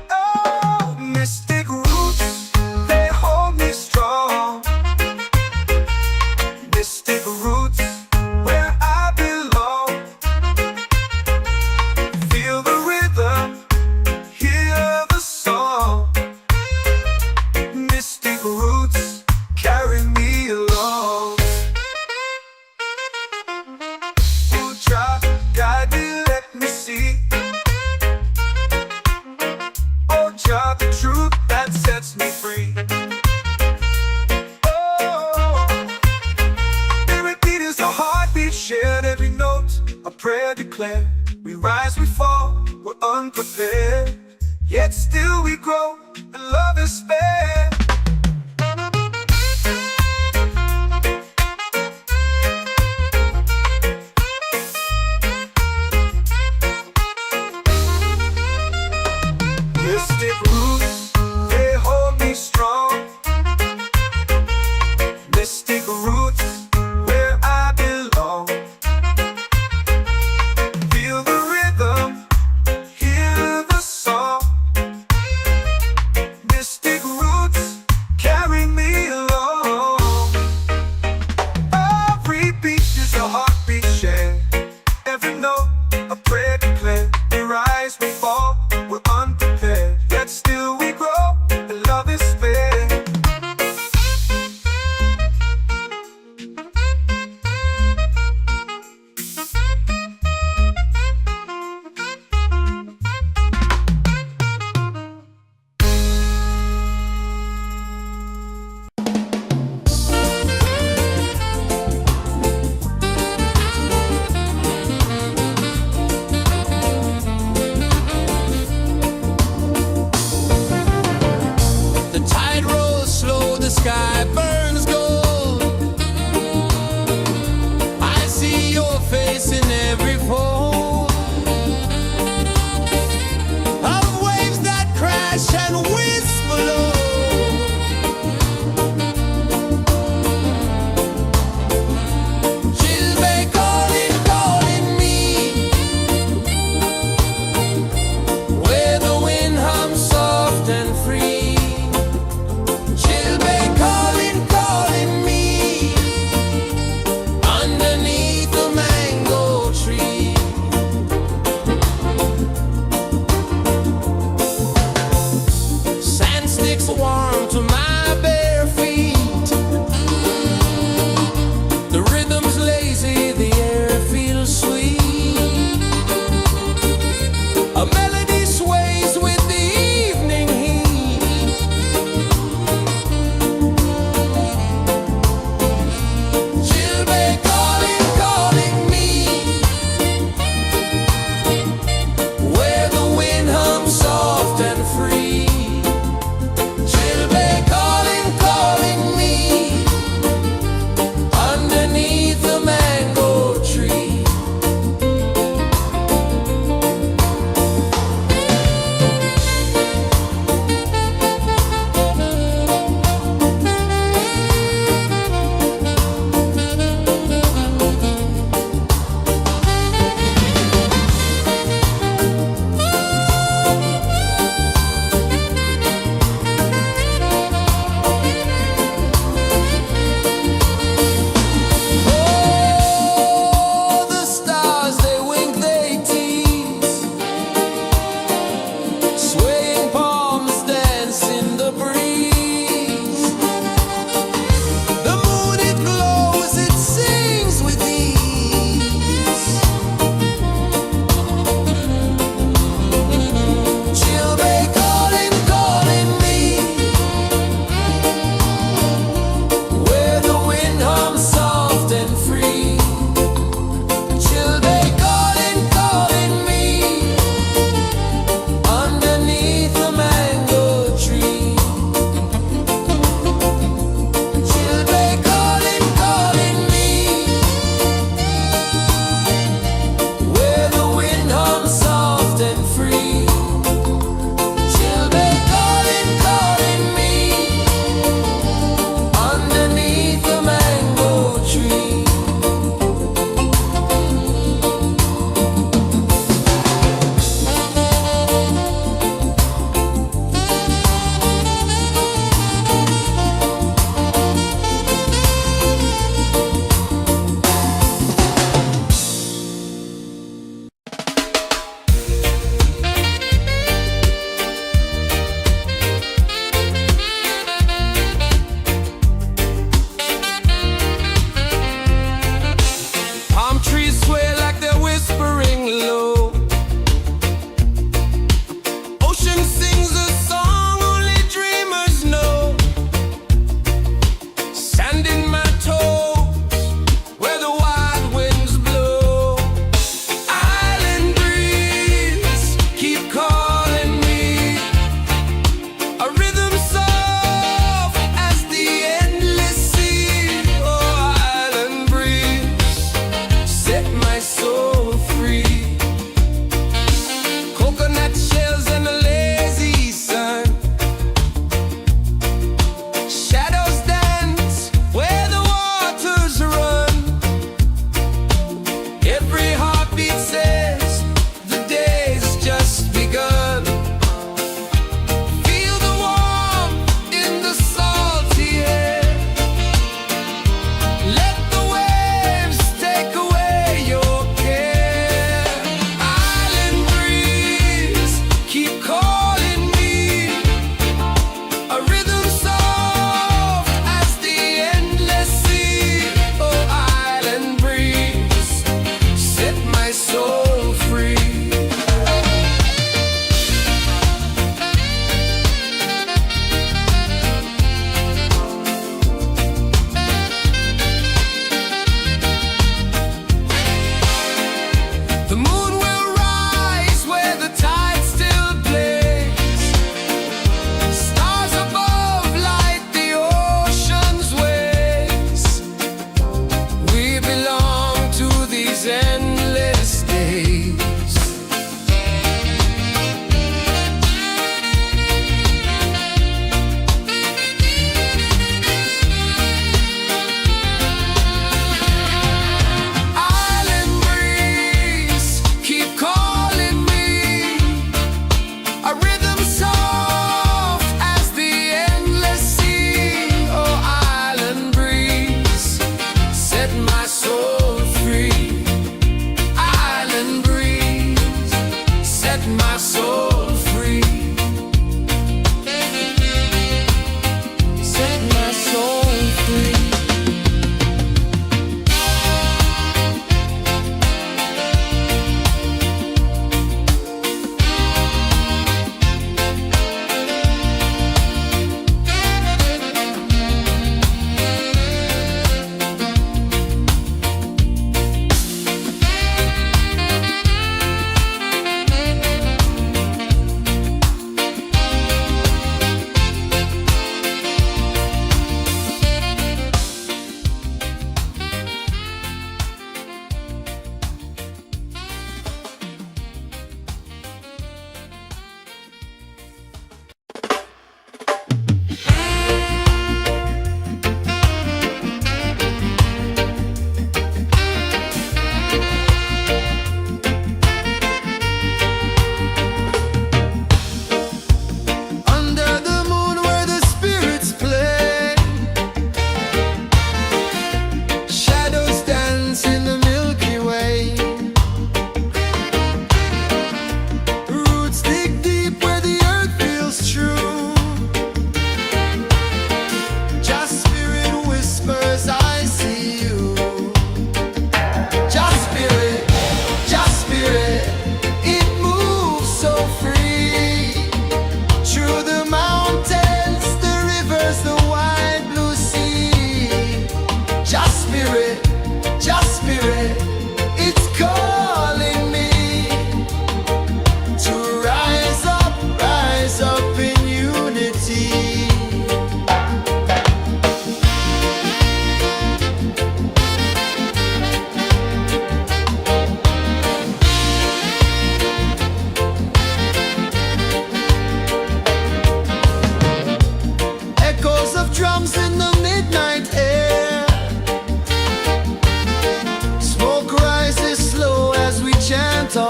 Oh, mystic roots, they hold me strong. Mystic roots, where I belong. Feel the rhythm, hear the song. Mystic roots carry me along. Oh, Jah, guide me, let me see. Oh, Jah, the truth that sets me free. Oh, spirit beat is a heartbeat shared, every note a prayer declared. We rise, we fall, we're unprepared, yet still we grow, and love is spared. Mystic roots, they hold me strong. Mystic roots, where I belong. Feel the rhythm, hear the song. Mystic roots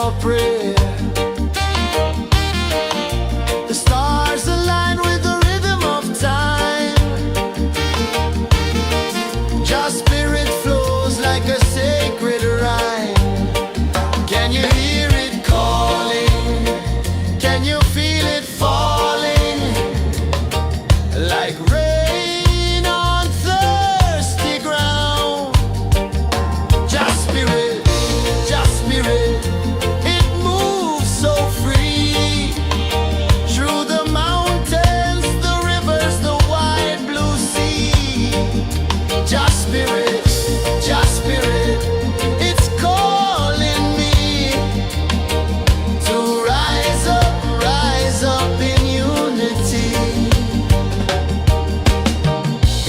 our prayer. The stars align with the rhythm of time. Your spirit flows like a sacred rhyme. Can you hear it calling? Can you feel it falling? Like rain on thirsty ground. Just spirit, it moves so free. Through the mountains, the rivers, the wide blue sea. Just spirit, it's calling me to rise up in unity.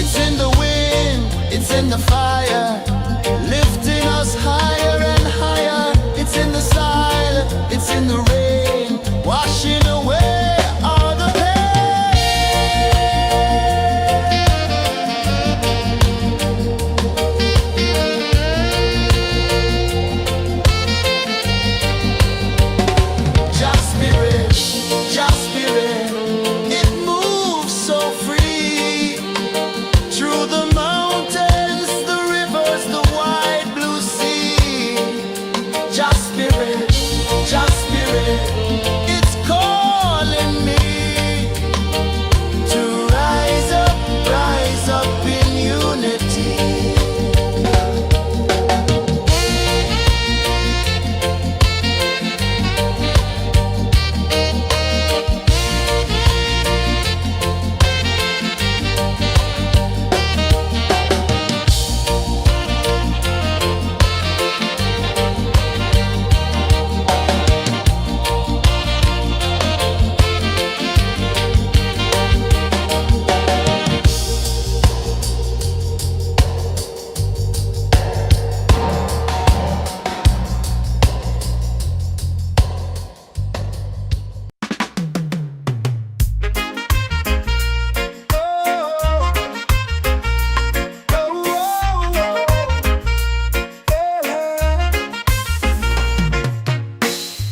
It's in the wind, it's in the fire, lifting us higher and higher. It's in the silence, it's in the rain, washing away all the pain. Just spirit, it moves so free. Through the mountains, the rivers, the wide blue sea. Just spirit, it's calling me to rise up in unity.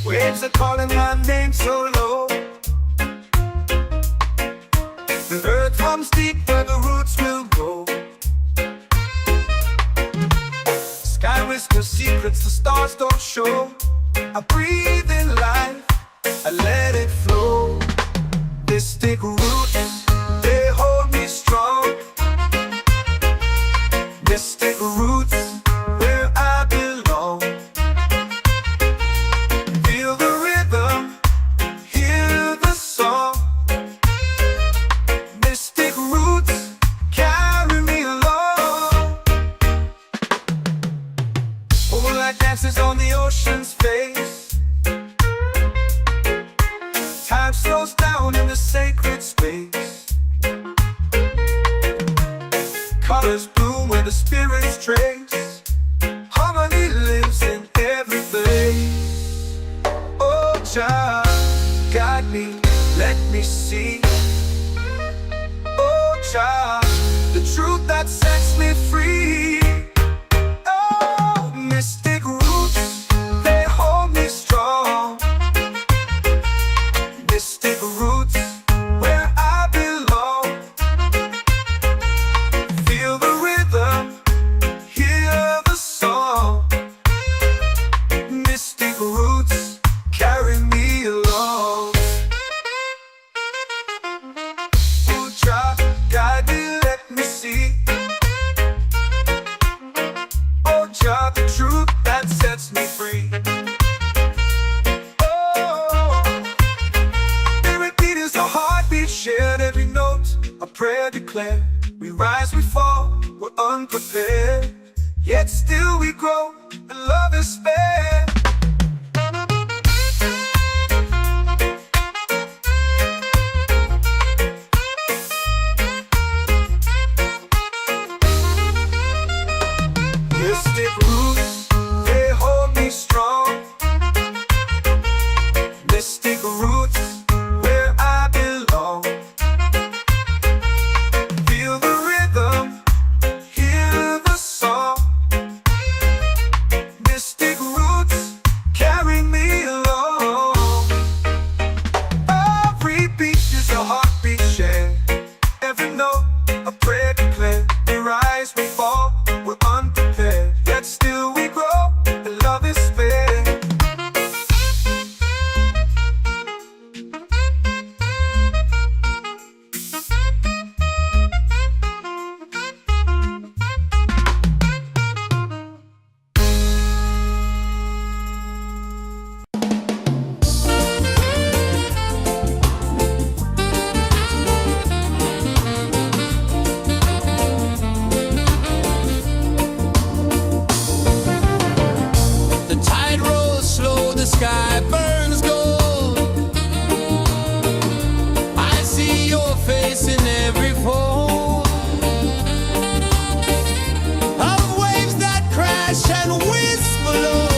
Waves are calling my name so low. The earth hums deep where the roots will go. Sky whispers secrets the stars don't show. I breathe in life, I let it flow. Mystic roots, they hold me strong. Mystic roots, where I belong. Feel the rhythm, hear the song. Mystic roots, carry me along. Moonlight dances on the ocean's face. Time slows down in the sacred space. Colors bloom where the spirits trace. Harmony lives in every place. Oh, child, guide me, let me see. Oh, child, the truth that sets me free. Oh, mystic roots, they hold me strong. Mystic roots, where I belong. Feel the rhythm, hear the song. Mystic roots, carry me along. Oh, child, guide me, let me see. Oh, child, the truth that sets me free. Oh, every beat is a heartbeat shared, every note a prayer declared. We rise, we fall, we're unprepared, yet still we grow, and love is spared. Mystic roots, they hold me strong. Mystic roots, where I belong. Feel the rhythm, hear the song. Mystic roots, sky burns gold. I see your face in every fold of waves that crash and whisper low.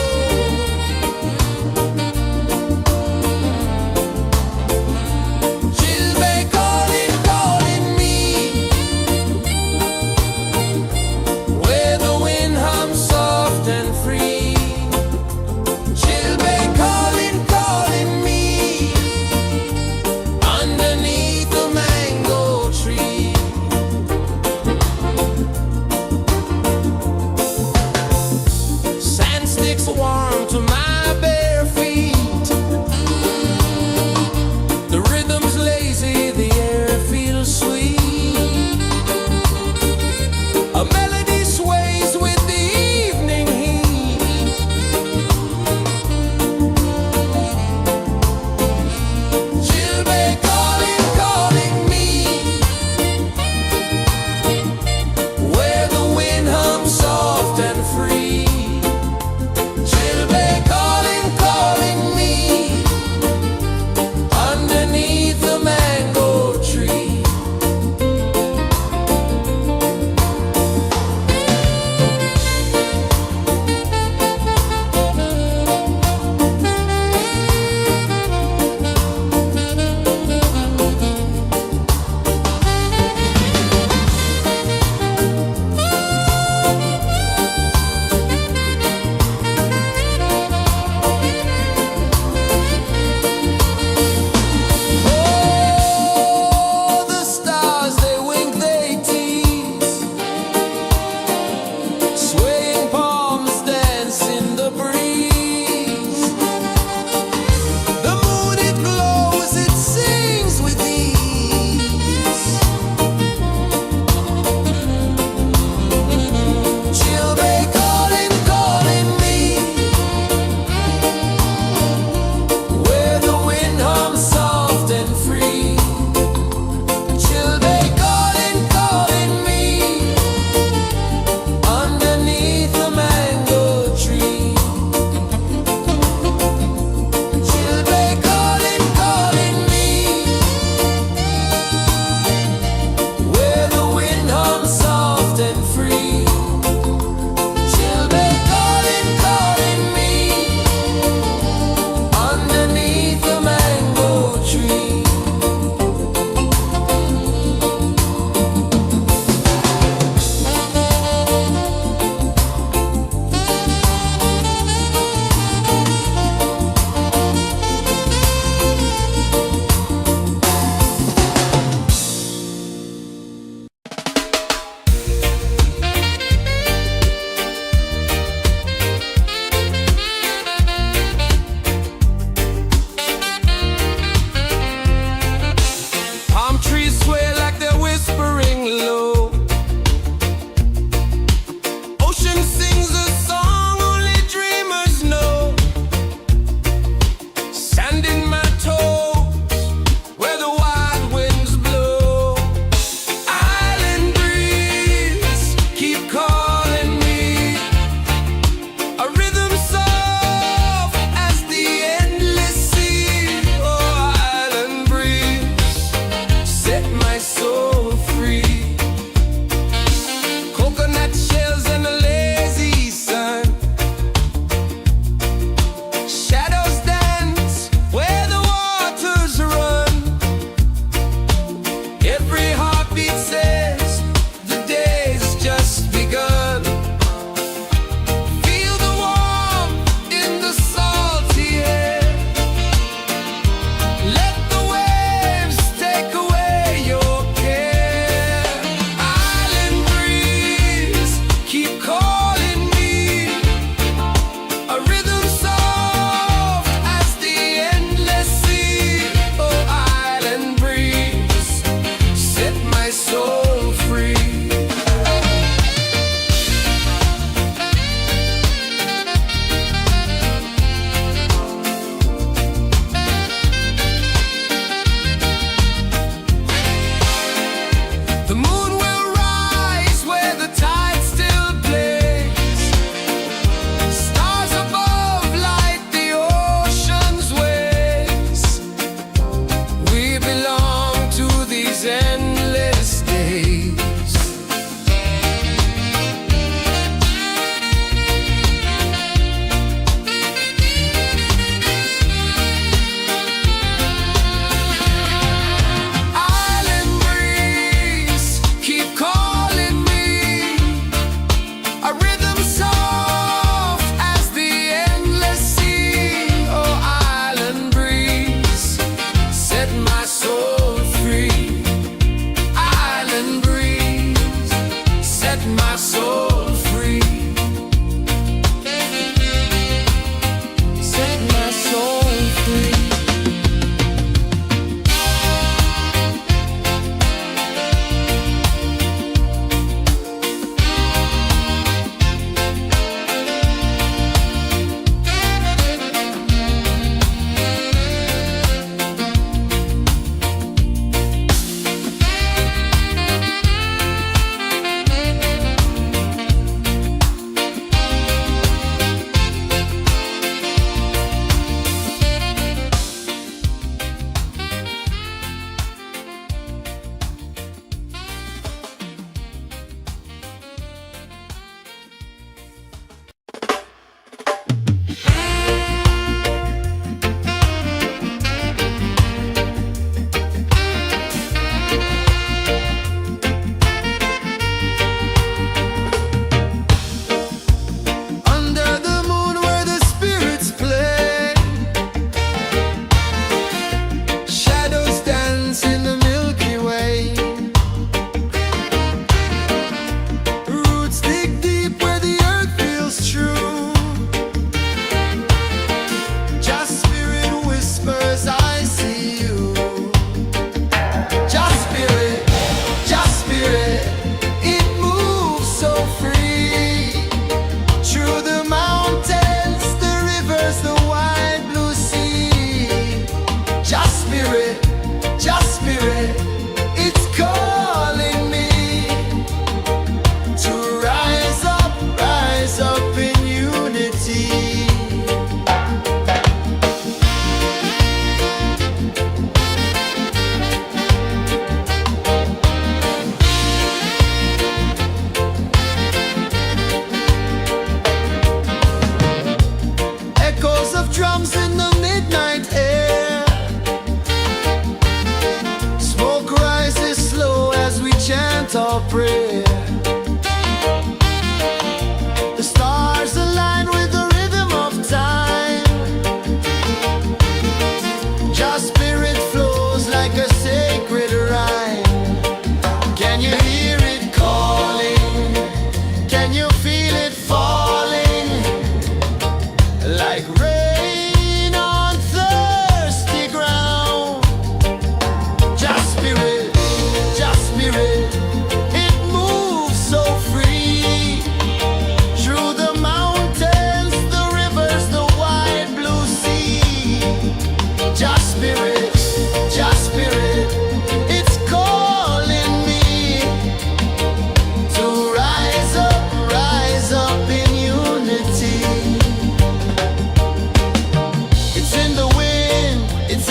Chilbay calling, calling me, where the wind hums soft and free. Chilbay calling,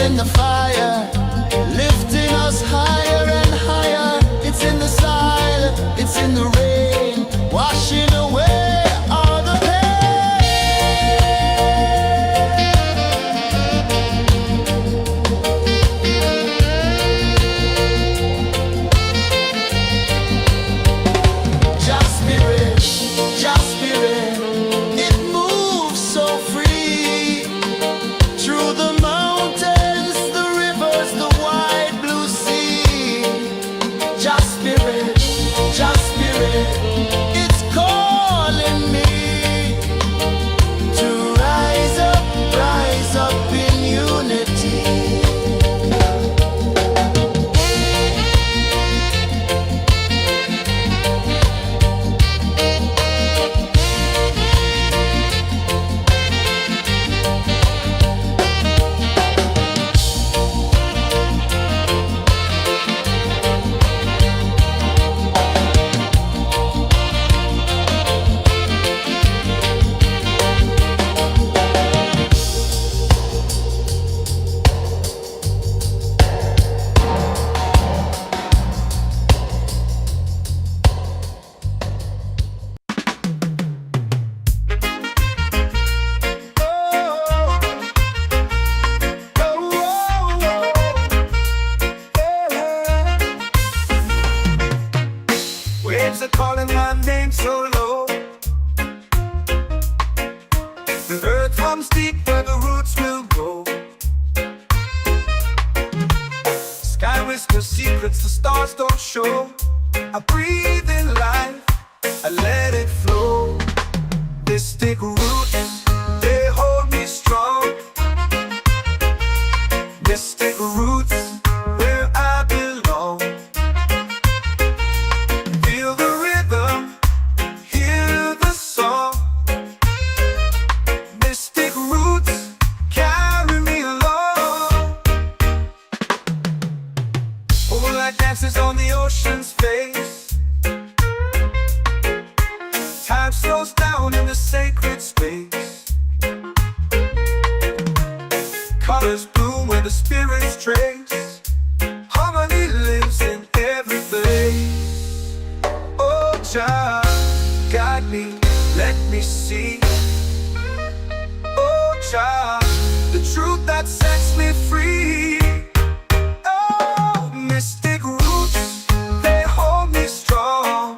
in the fire, lifting us higher and higher. It's in the silence, it's in the rain, washing away all the Just spirit, it moves so free through the mountains, the rivers, the wide blue sea. Just spirit, it's calling me to rise up in unity. Waves are calling my name so low. The earth hums deep where the roots will go. Sky whispers secrets the stars don't show. I breathe in life, I let it flow. Mystic roots, they hold me strong. Mystic roots, where I belong. Feel the rhythm, hear the song. Mystic roots, carry me along. Moonlight dances on the ocean's face. Time slows down in the sacred space. Colors bloom where the spirits trace. Harmony lives in every place. Oh, Jah, guide me, let me see. Oh, Jah, the truth that sets me free. Oh, mystic roots, they hold me strong.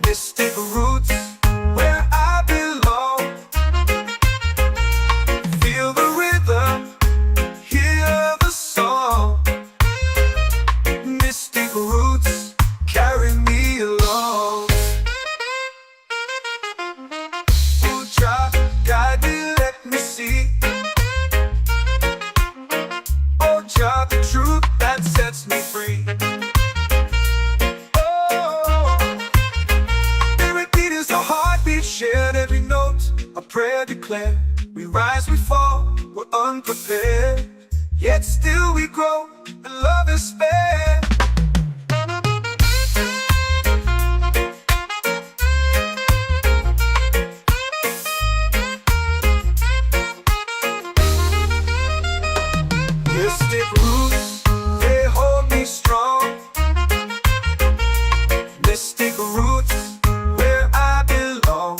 Mystic roots, where I belong. Feel the rhythm, hear the song. Mystic roots, carry me along. Oh, Jah, guide me, let me see. Oh, Jah, the truth that sets me free. Oh, every beat is a heartbeat shared, every note a prayer declared. We rise, we fall, we're unprepared, yet still we grow, and love is spared. Mystic roots, they hold me strong. Mystic roots, where I belong.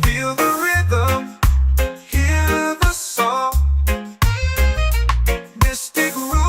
Feel the rhythm, hear the song. Mystic roots.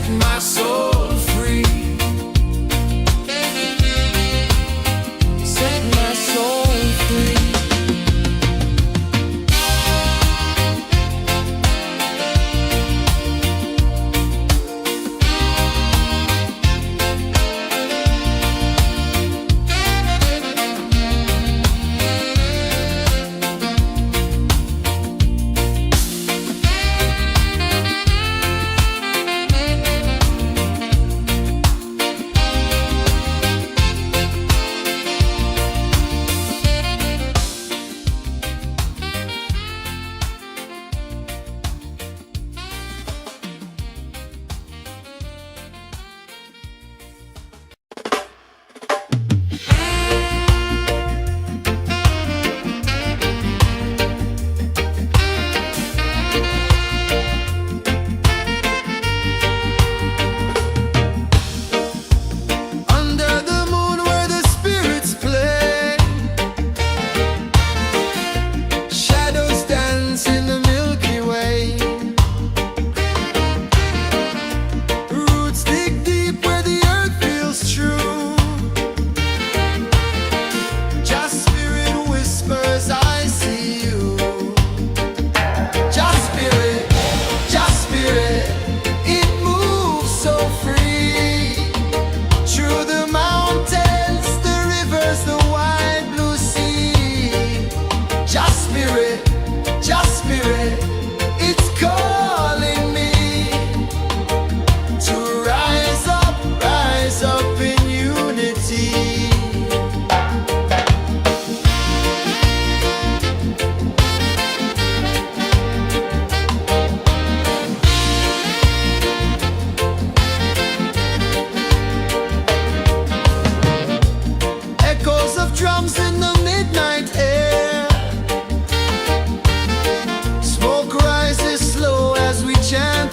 set my soul free. Set my soul free.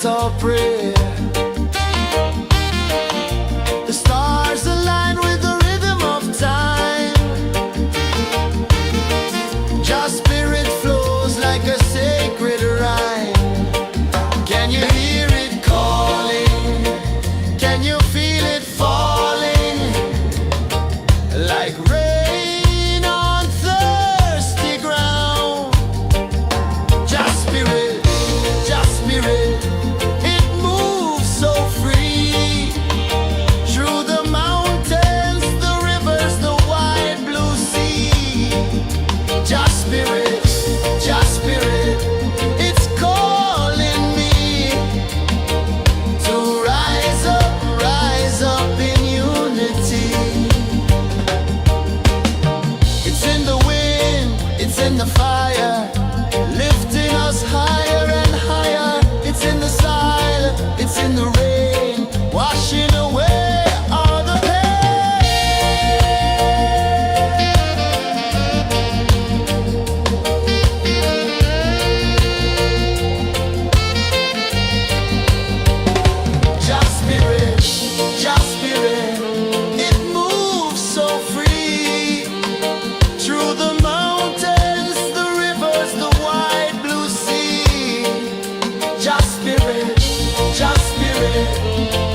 Our prayer. The stars align with the rhythm of time. Just spirit flows like a sacred rhyme. Can you hear it calling? Can you feel it falling? Like rain on thirsty ground. Just spirit, just spirit. In the fire, lifting us higher and higher. It's in the silence, it's in the rain, washing away all the Just spirit, just spirit. It moves so free through the mountains, the rivers, the wide blue sea. Just spirit,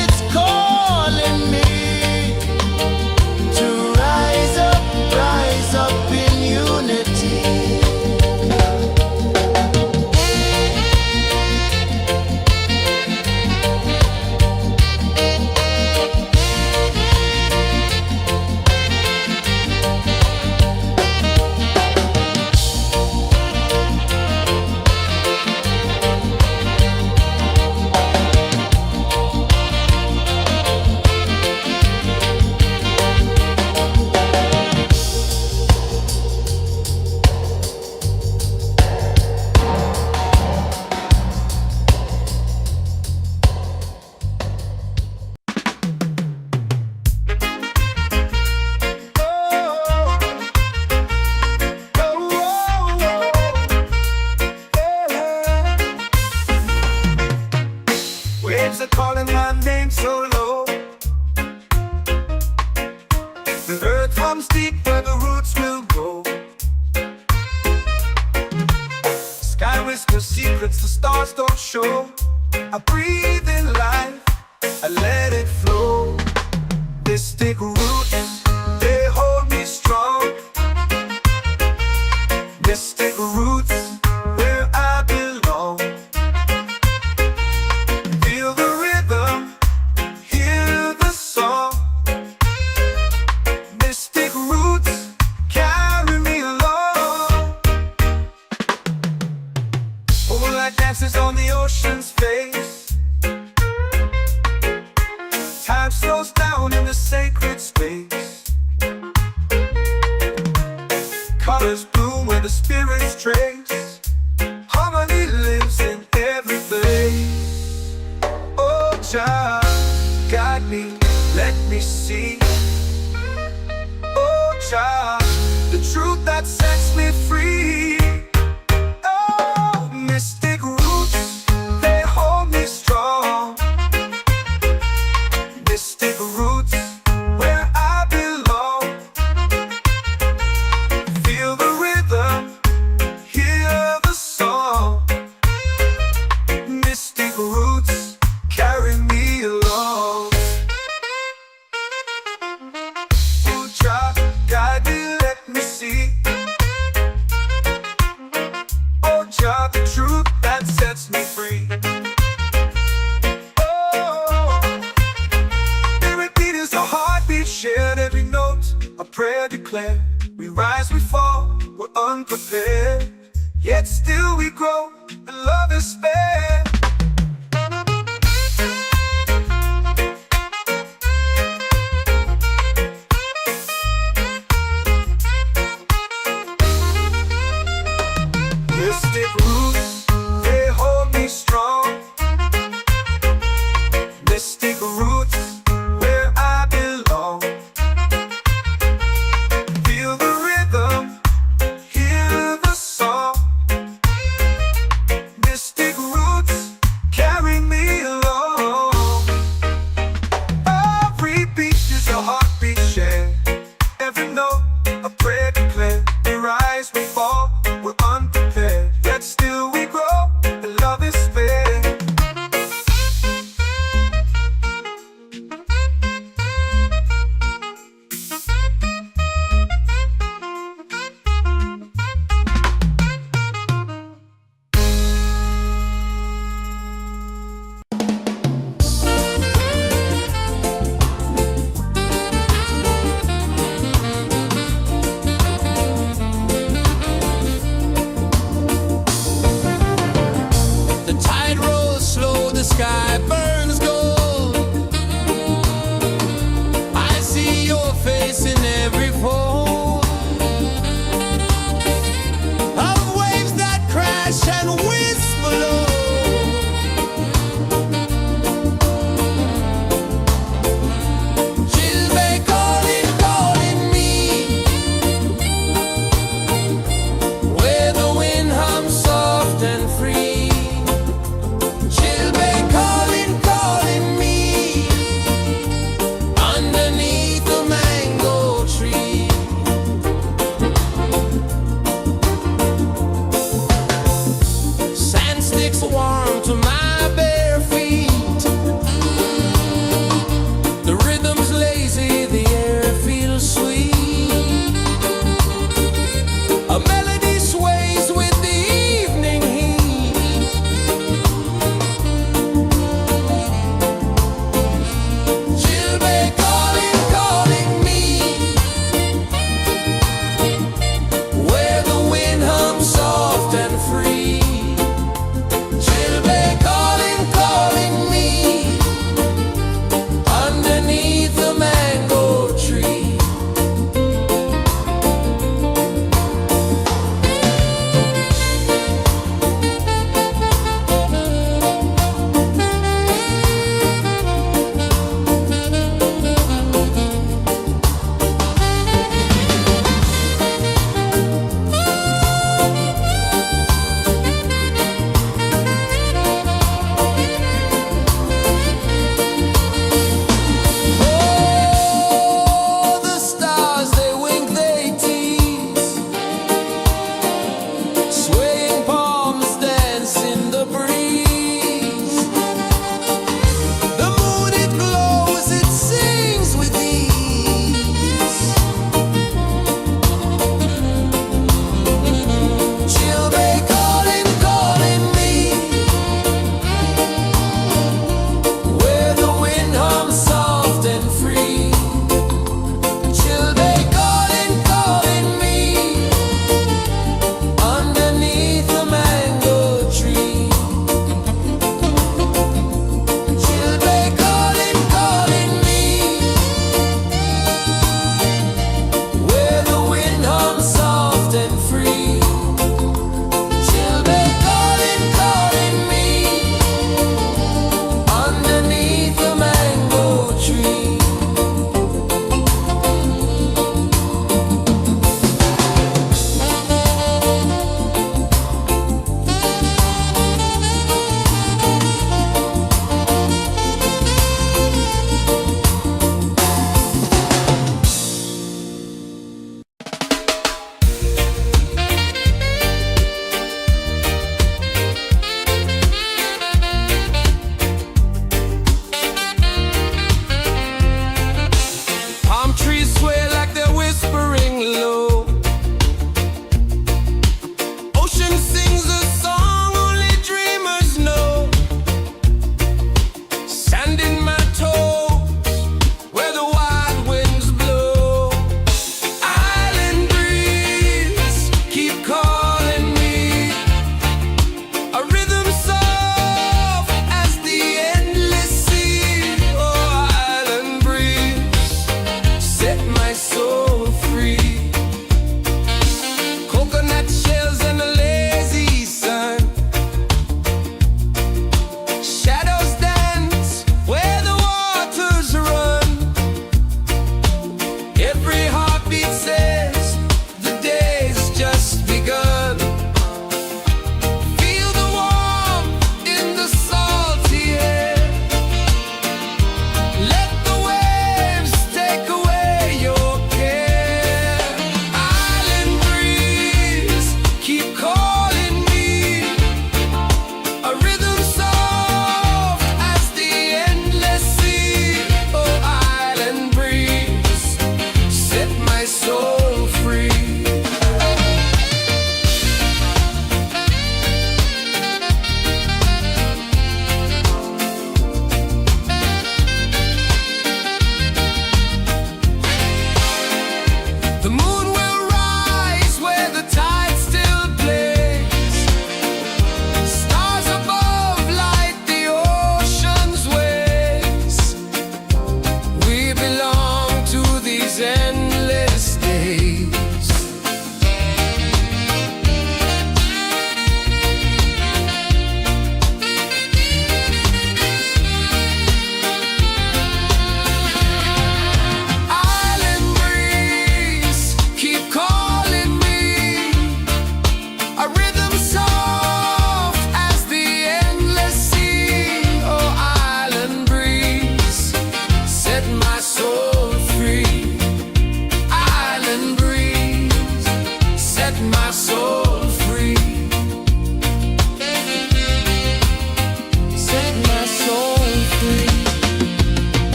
it's calling me to rise up in unity. Waves are calling my name so low. The earth runs deep where the roots will go. Sky whispers secrets the stars don't show. I breathe in life, Mystic roots, they hold me strong. Mystic roots, where I belong. Feel the rhythm, hear the song. Mystic roots, carry me along. Moonlight dances on the ocean's face. Time slows down in the sacred space. Colors bloom where the spirits trace. Harmony lives in every place. Oh, Jah, guide me, let me see. Oh, Jah, the truth that sets me free. Oh, mystic roots, they hold me strong. Mystic roots, where I belong. Feel the rhythm, hear the song. Mystic roots, carry me along. Oh, Jah, guide me, let me see. Oh, Jah, the truth that sets me free. Shared every note, a prayer declared. We rise, we fall, we're unprepared. Yet still we grow, and love is spared. Mystic roots, they hold me strong. Mystic roots, where I belong. Feel the rhythm, hear the song. Mystic roots,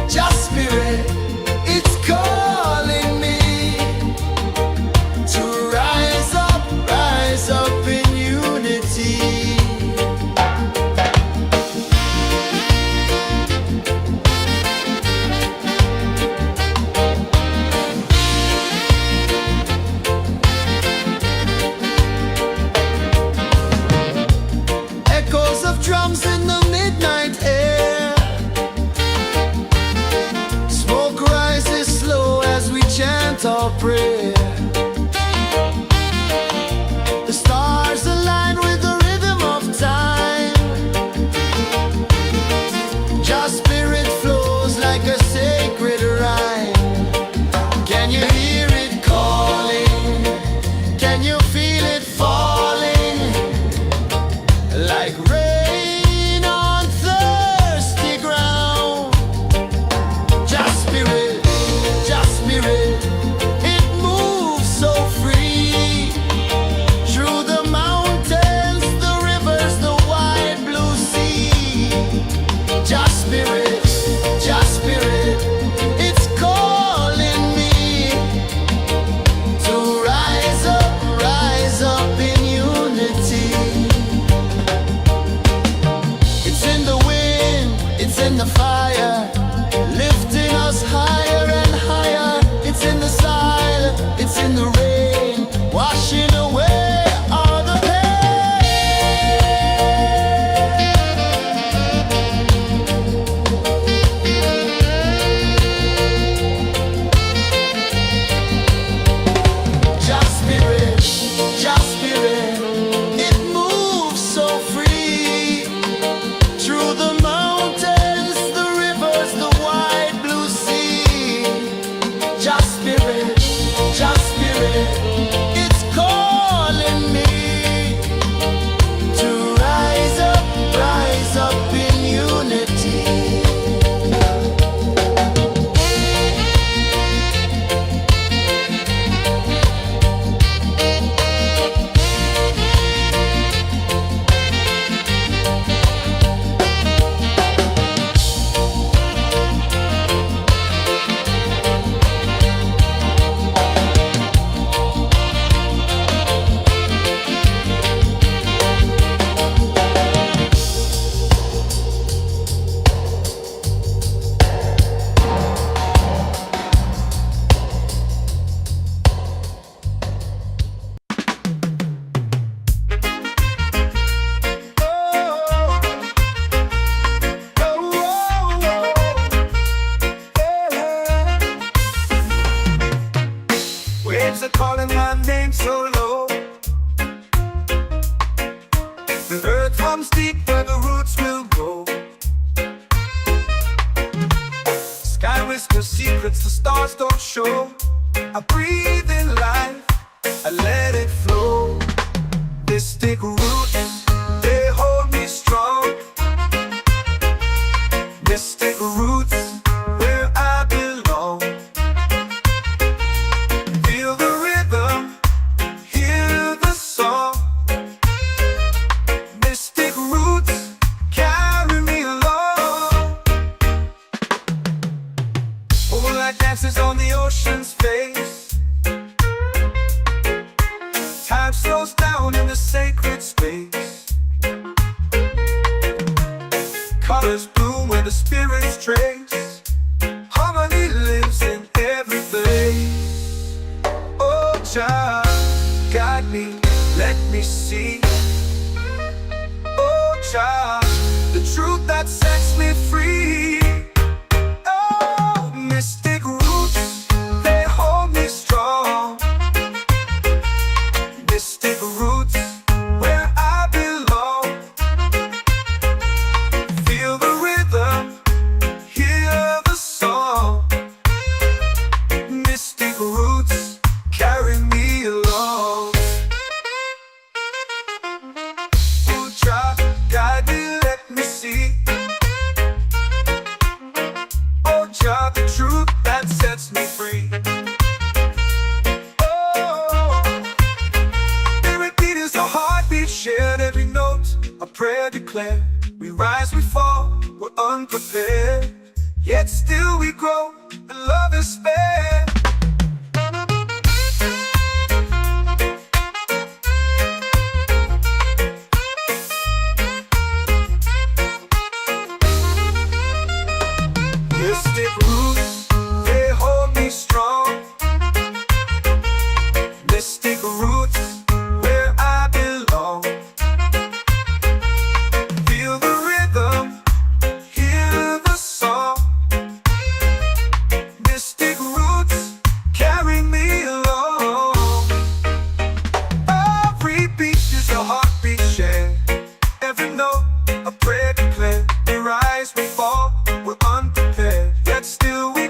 just spirit, it's calling me to rise up in unity. Echoes of drums in the midnight air. Smoke rises slow as we chant our prayer. The stars align with the rhythm of time. Just spirit flows like a sacred rhyme. Can you hear it calling? Can you feel it falling? Like rain on thirsty ground. Just spirit, it moves so free. Through the mountains, the rivers, the wide blue sea. Just spirit, it's calling me to rise up in unity. It's in the wind, it's in the fire, lifting us higher and higher. It's in the silence, it's in the rain, washing away all the Just spirit, it moves so free. Through the mountains, the rivers, the wide blue sea. Just spirit, it's calling me to rise up in unity. Waves are calling my name so low. The earth hums deep where the roots will grow. Sky whispers secrets the stars don't show. I breathe in life, I let it flow. Mystic roots, they hold me strong. Mystic roots, where I belong. Feel the rhythm, hear the song. Mystic roots, carry me along. Moonlight dances on the ocean's face. Time slows down in the sacred space. Colors bloom where the spirits trace. Harmony lives in every face. Oh, child, guide me, let me see. Oh, child, the truth that sets me free. Oh, mystic roots, they hold me strong. Mystic roots, where I belong. Feel the rhythm, hear the song. Mystic roots, carry me along. Yet still we grow, and love is spared. Mystic roots, they hold me strong. Mystic roots, where I belong. Feel the rhythm, hear the song. Mystic roots, carry me along. Every beat is a heartbeat shared. Every note, a prayer declared. We rise, we fall, we're unprepared. Yet still we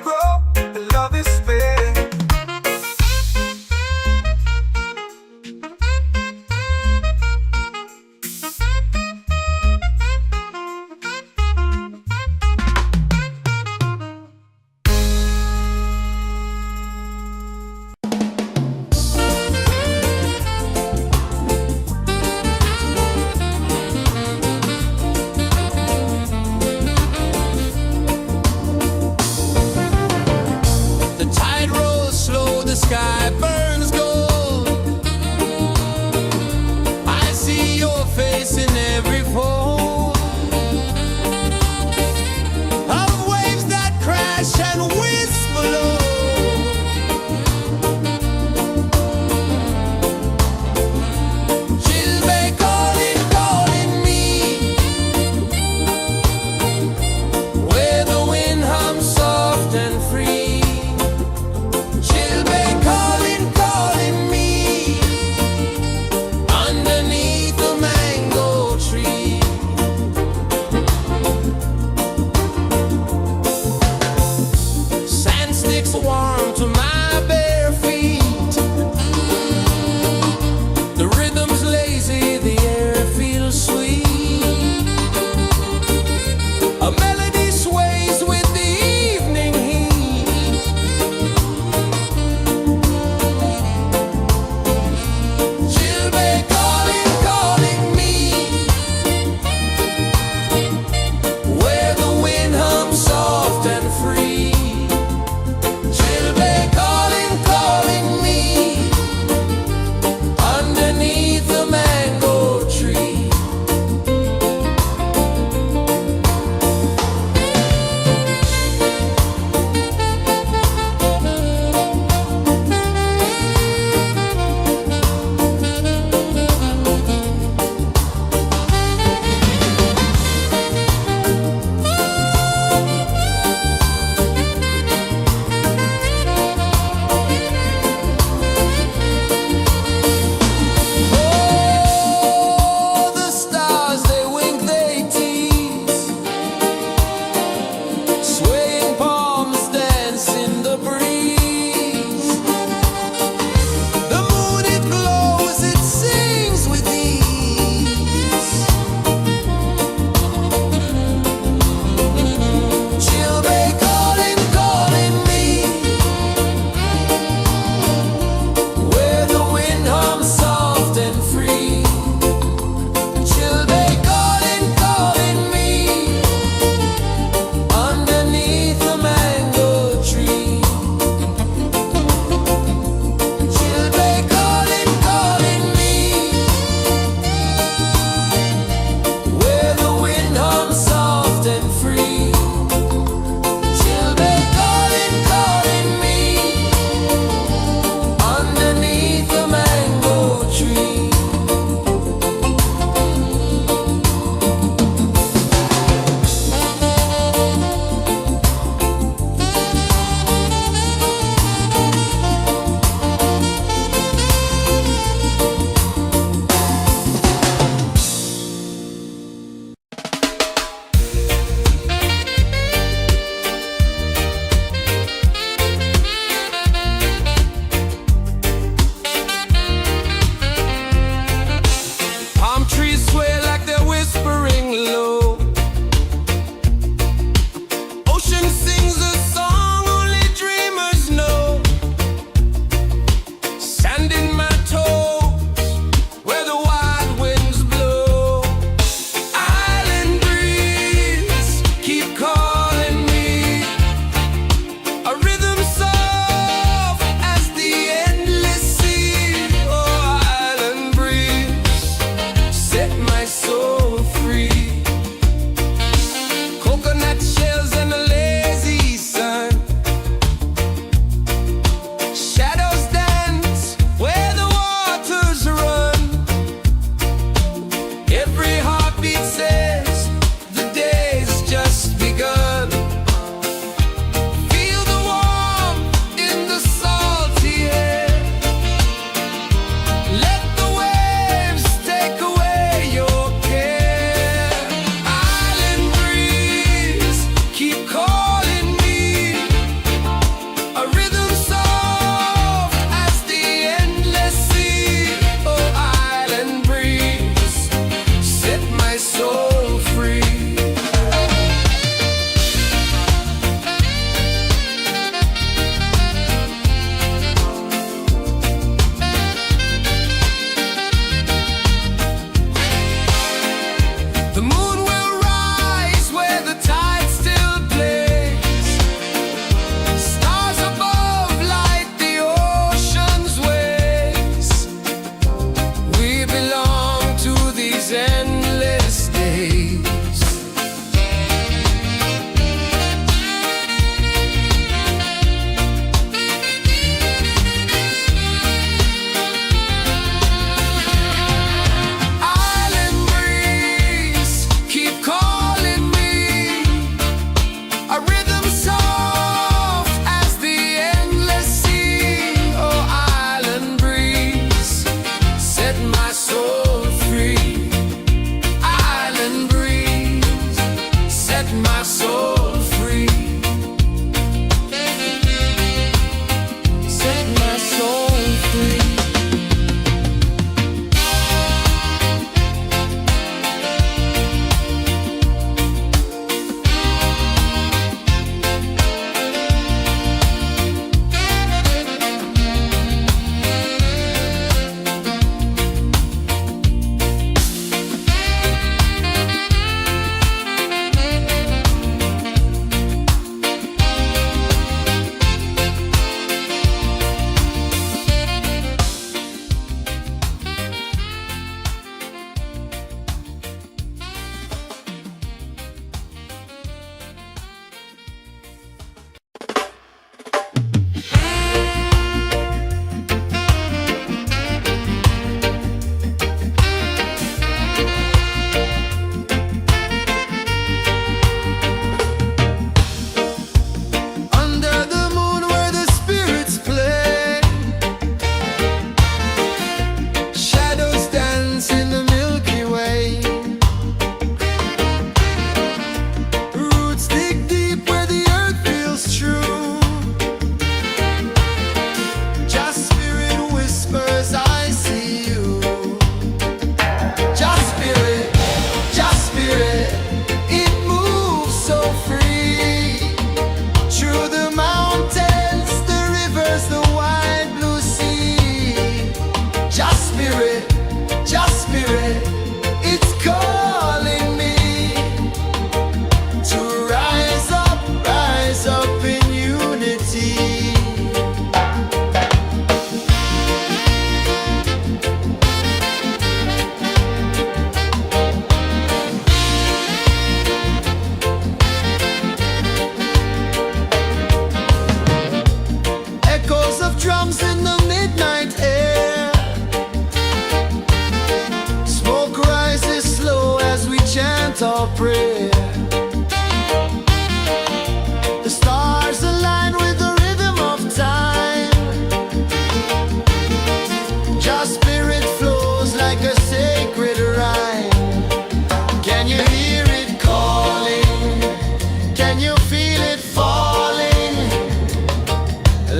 feel it falling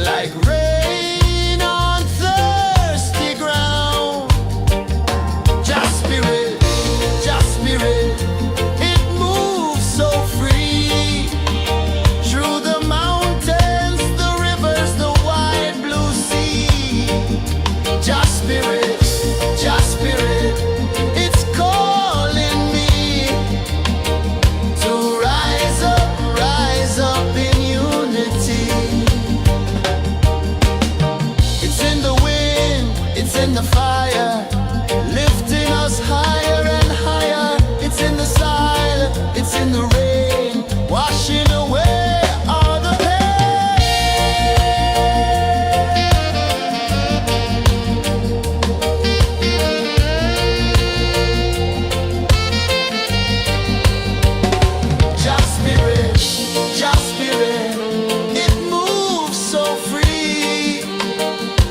like rain on thirsty ground. Just spirit, it moves so free through the mountains, the rivers, the wide blue sea. Just spirit, it's calling me to rise up in unity. It's in the wind, it's in the fire, lifting us higher and higher. It's in the silence, it's in the rain, washing away all the Just spirit, it moves so free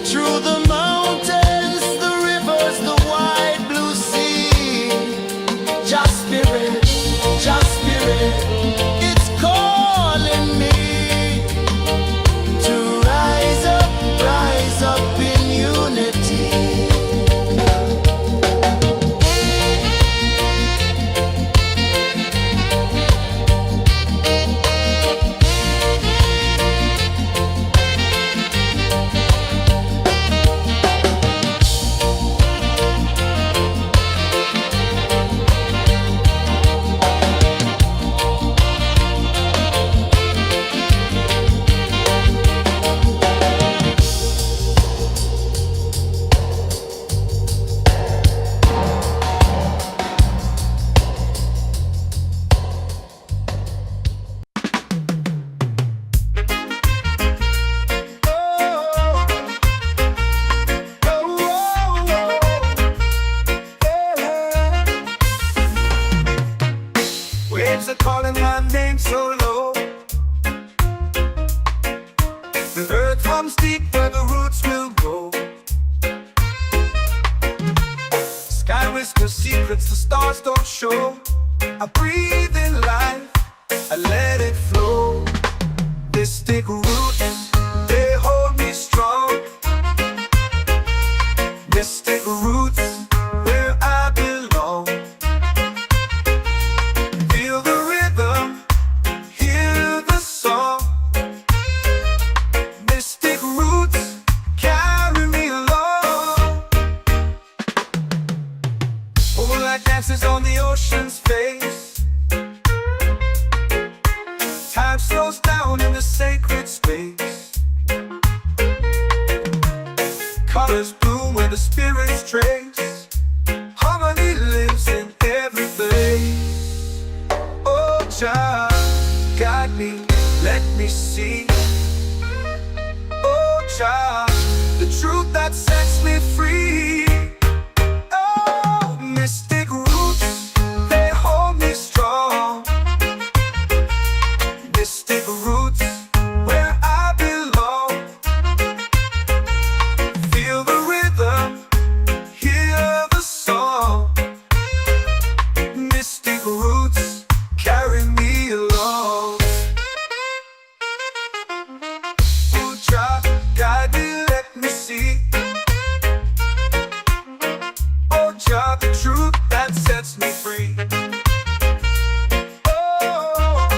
through the mountains, the rivers, the wide blue sea. Just spirit, it's calling me to rise up in unity. Waves are calling my name so low. The earth comes deep where the roots will go. Sky whispers secrets the stars don't show. I breathe in life, I let it flow. Mystic roots, they hold me strong. Mystic roots, where I belong. Feel the rhythm, hear the song. Mystic roots, carry me along. Moonlight dances on the ocean's face. Time slows down in the sacred space. Colors bloom where the spirits trace. Harmony lives in every place. Oh, child, guide me, let me see. Oh, child, the truth that sets me free. Oh, mystic roots, they hold me strong. Mystic roots, where I belong. Feel the rhythm, hear the song. Mystic roots, carry me along. Oh, child, guide me, let me see. Oh, child, the truth that sets me free. Oh,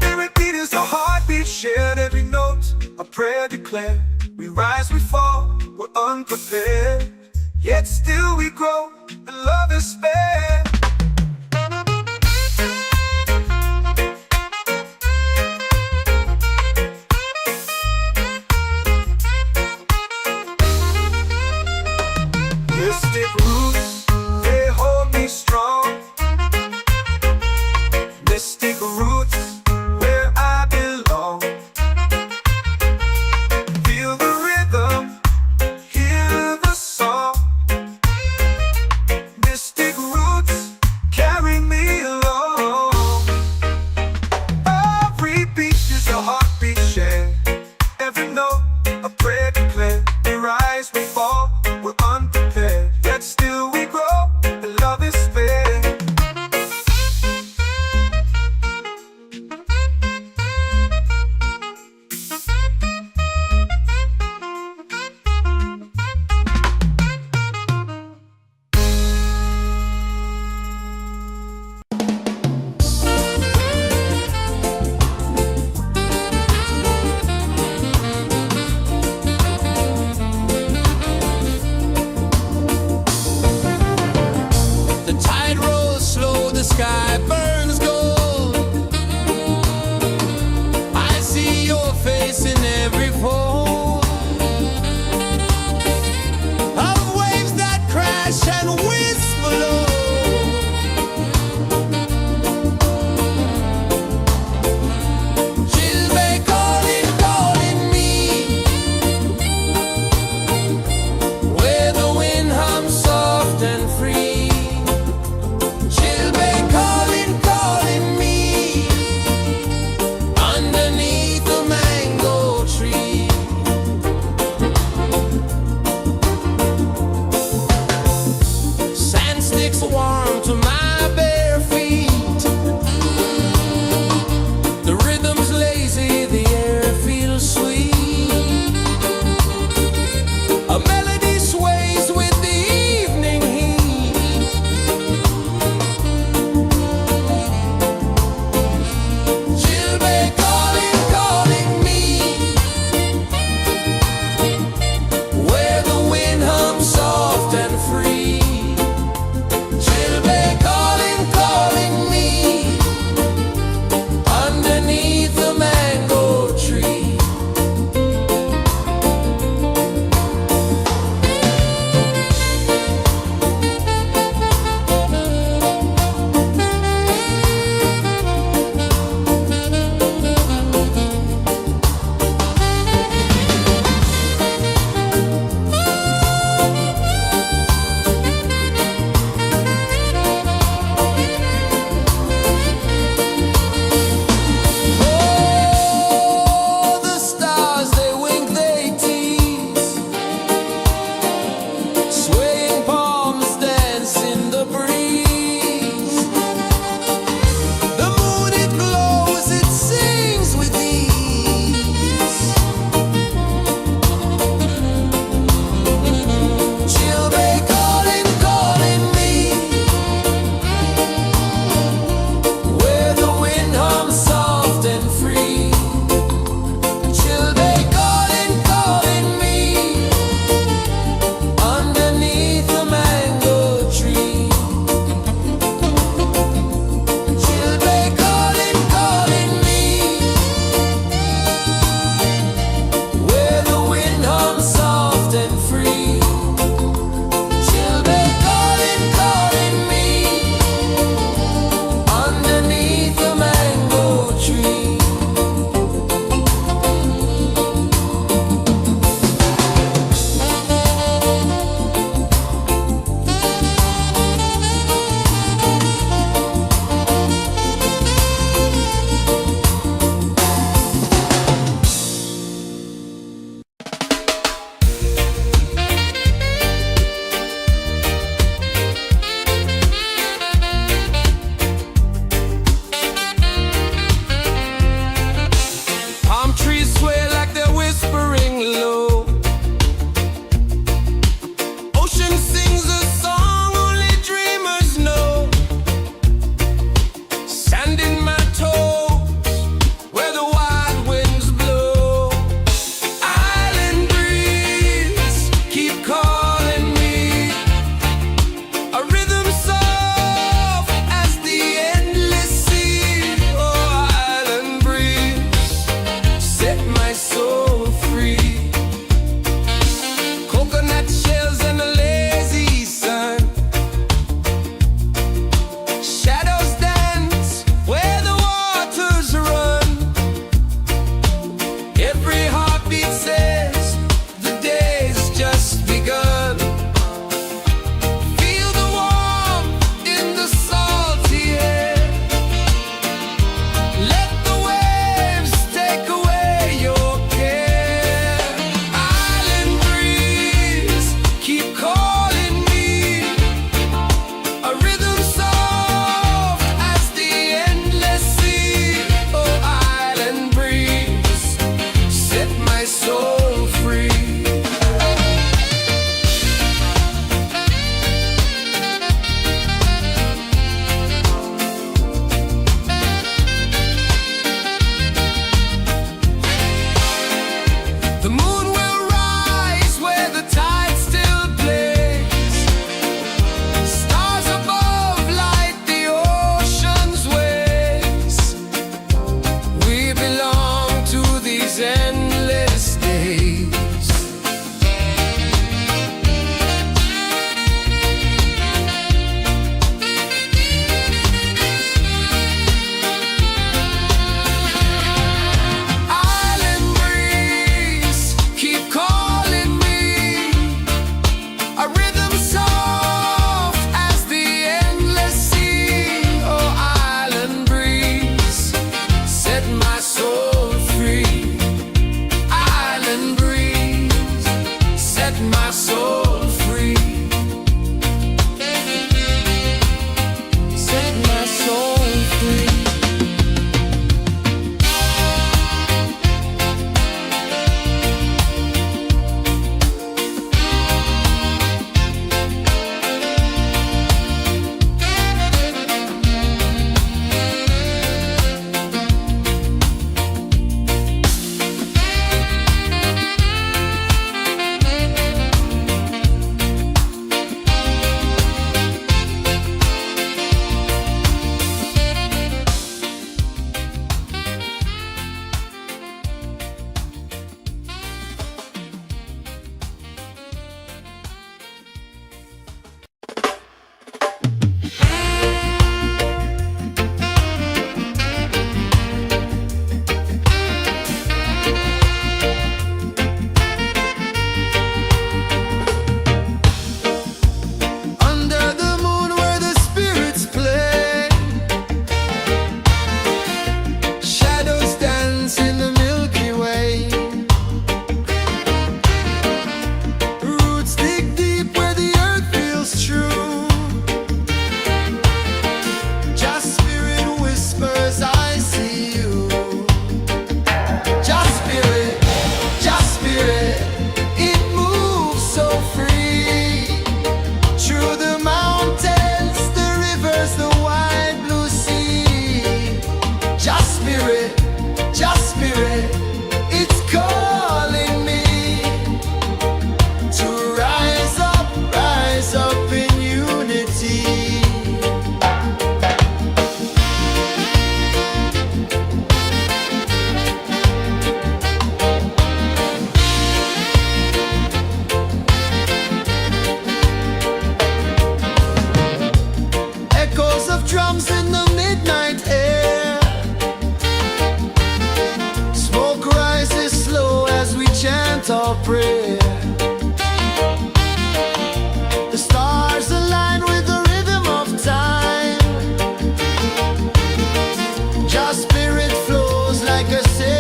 every beat is a heartbeat shared, every note a prayer declared. We rise, we fall, we're unprepared, yet still we grow, and love is spared. Mystic roots, they hold me strong. Mystic roots, where I belong. Feel the rhythm, hear the song. Mystic roots,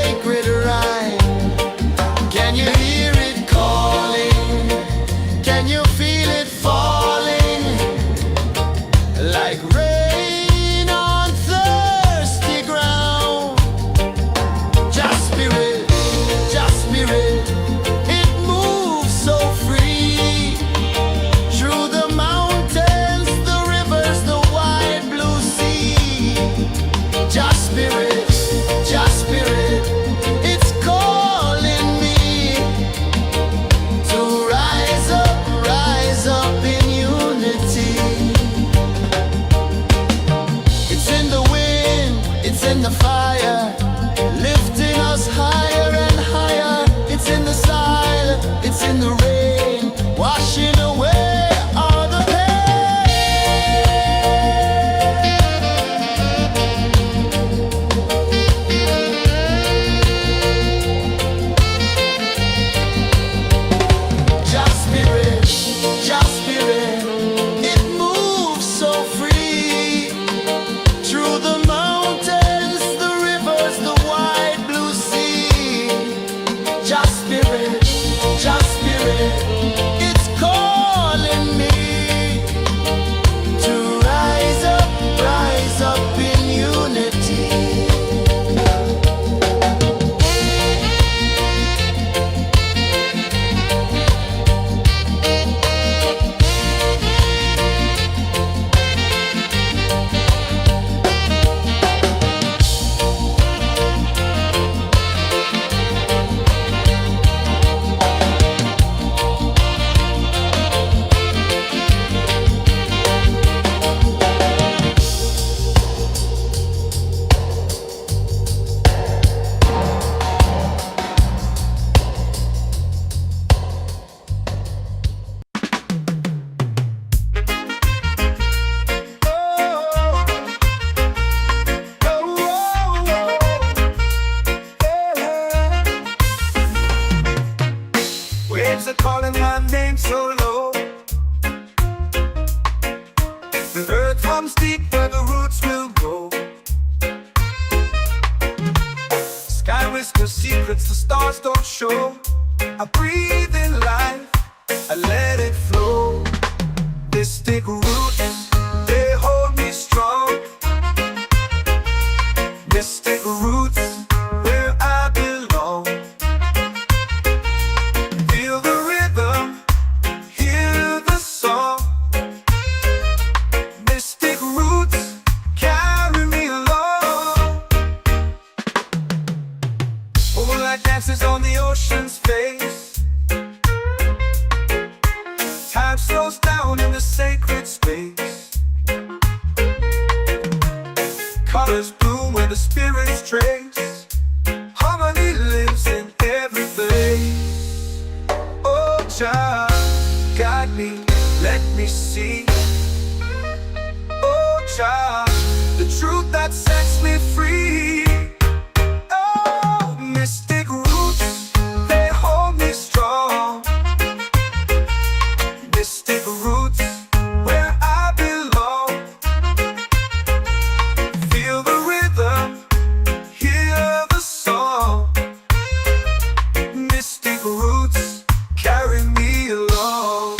sacred rhyme. Can you hear it calling? Can you feel it falling? Like rain on thirsty ground. Just spirit, it moves so free. Through the mountains, the rivers, the wide blue sea. Just spirit, it's calling me to rise up in unity. It's in the wind, it's in the fire, lifting us higher and higher. It's in the silence, it's in the rain, washing away all the Just spirit, it moves so free. Through the mountains, the rivers, the wide blue sea. Just spirit, it's calling me to rise up in unity. Waves are calling my name so low. The earth hums deep where the roots will go. Sky whispers secrets the stars don't show. I breathe in life, I let it flow. Mystic roots, they hold me strong. Mystic roots, where I belong. Feel the rhythm, hear the song. Mystic roots, carry me along. Moonlight dances on the ocean's face. Time slows down in the sacred space. Colors bloom where the spirits trace. Harmony lives in every place. Oh, child, guide me, let me see. Oh, child, the truth that sets me free. Oh, mystic roots, they hold me strong. Mystic roots, where I belong. Feel the rhythm, hear the song. Mystic roots, carry me along.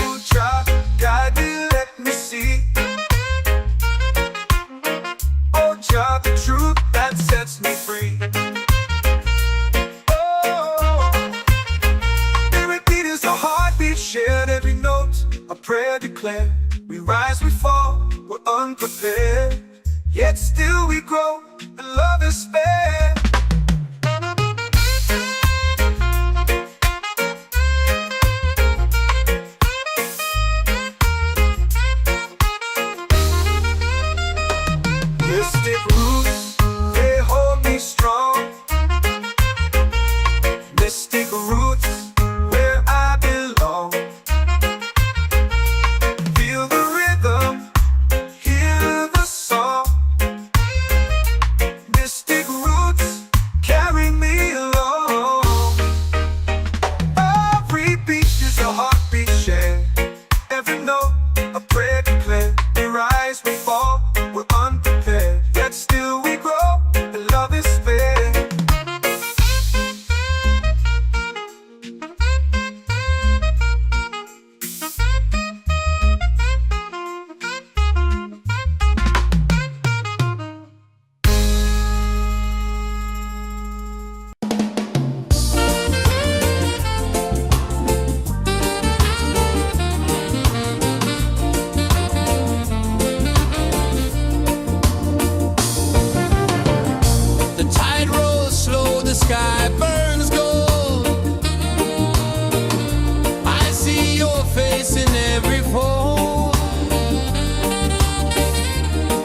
Oh, child, guide me, let me see. Oh, child, the truth that sets me free. Oh, spirit beat is a heartbeat shared, every note a prayer declared. We rise, we fall, we're unprepared, yet still we grow, and love is spared. Mystic roots, they hold me strong. Mystic roots, where I belong. Feel the rhythm, hear the song. Mystic roots, carry me along. Every beat is a heartbeat shared, every note a prayer declared. We rise, we fall, we're unprepared, yet still we grow. sky burns gold. I see your face in every fold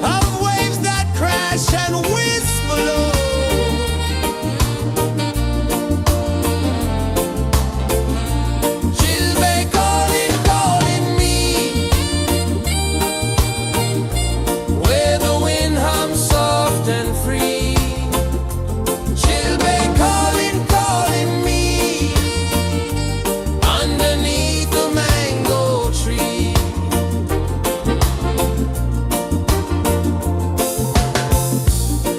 of waves that crash and whisper low. Chilbay calling, calling me, where the wind hums soft and free. Chilbay calling, calling me, underneath the mango tree.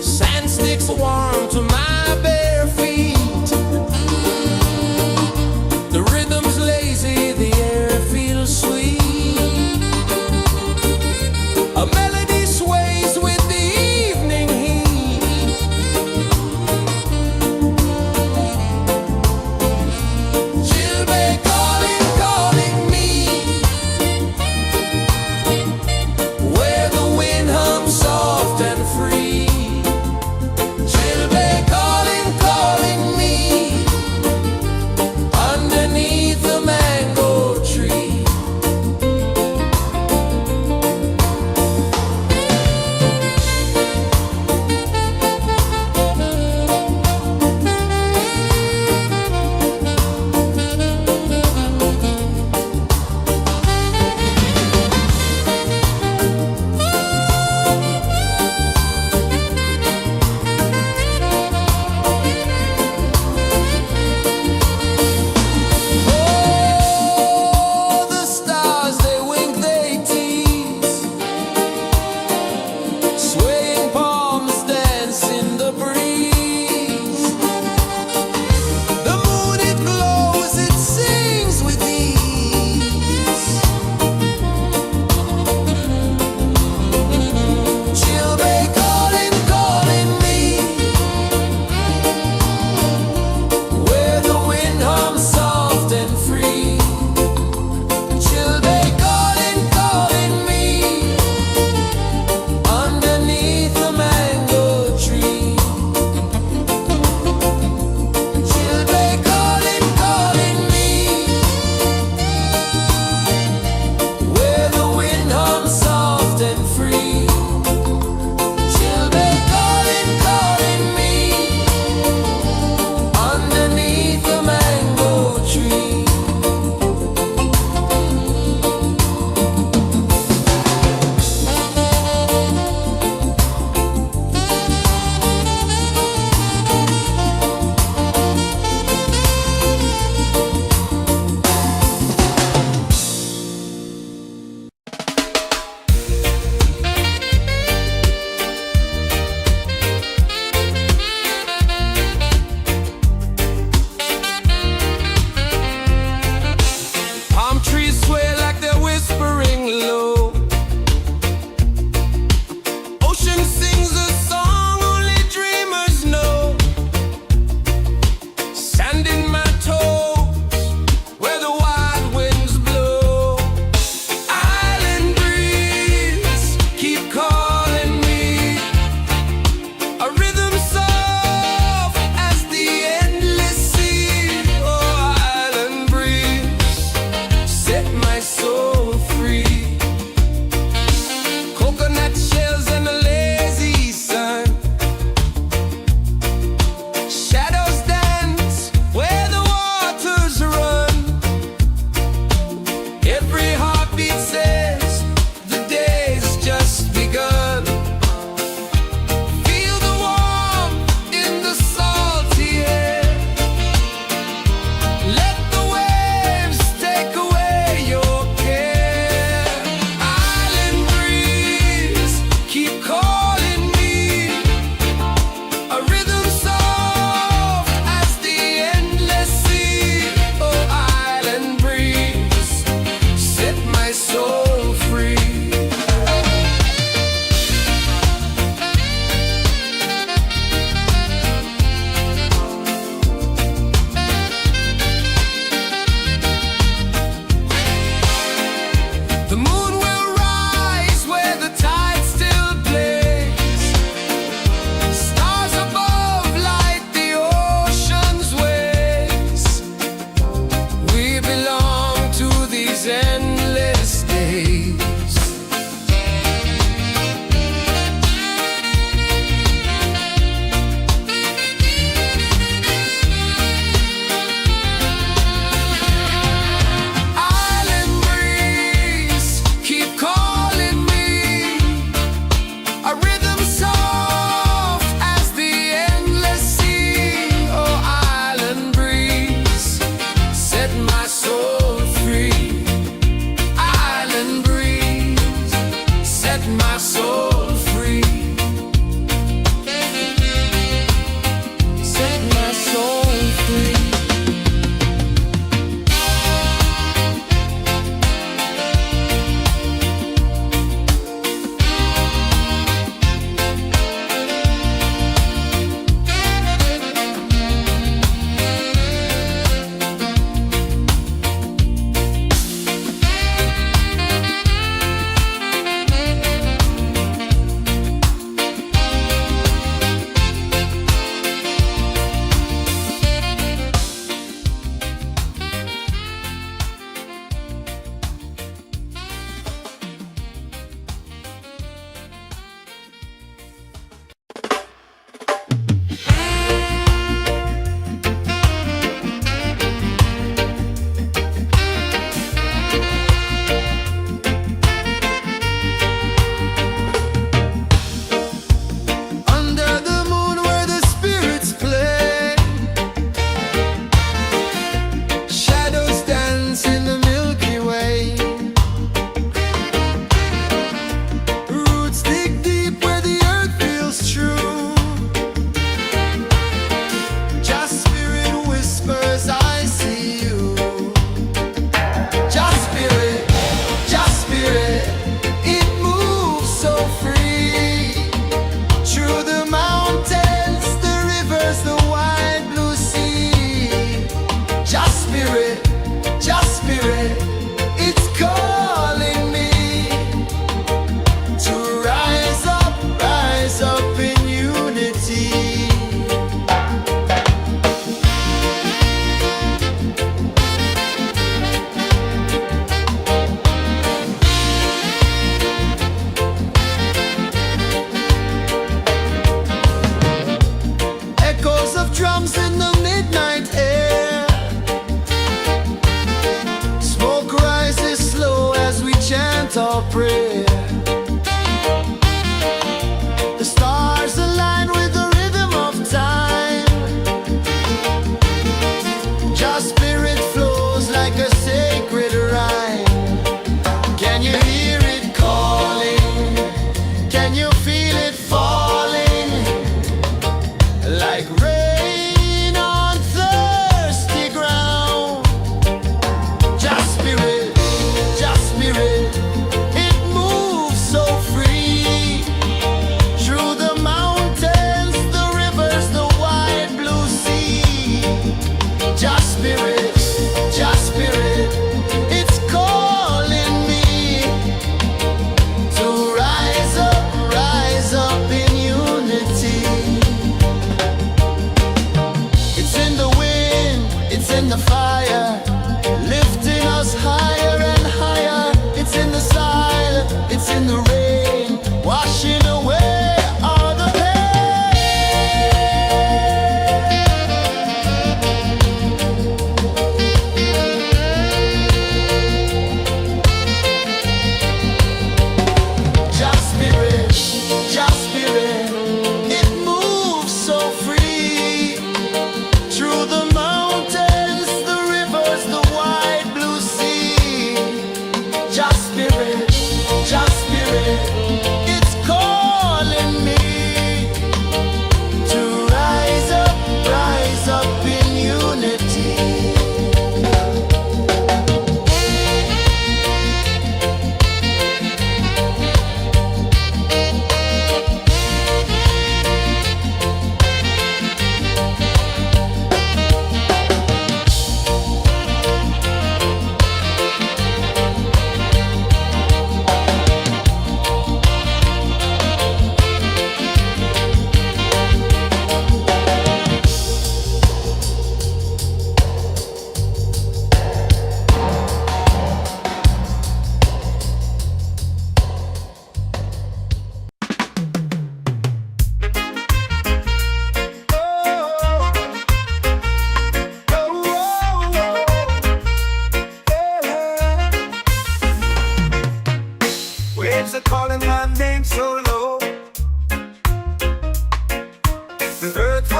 Sand sticks warm to my bare feet. The rhythm's lazy, the air feels sweet. A melody sways with the evening heat.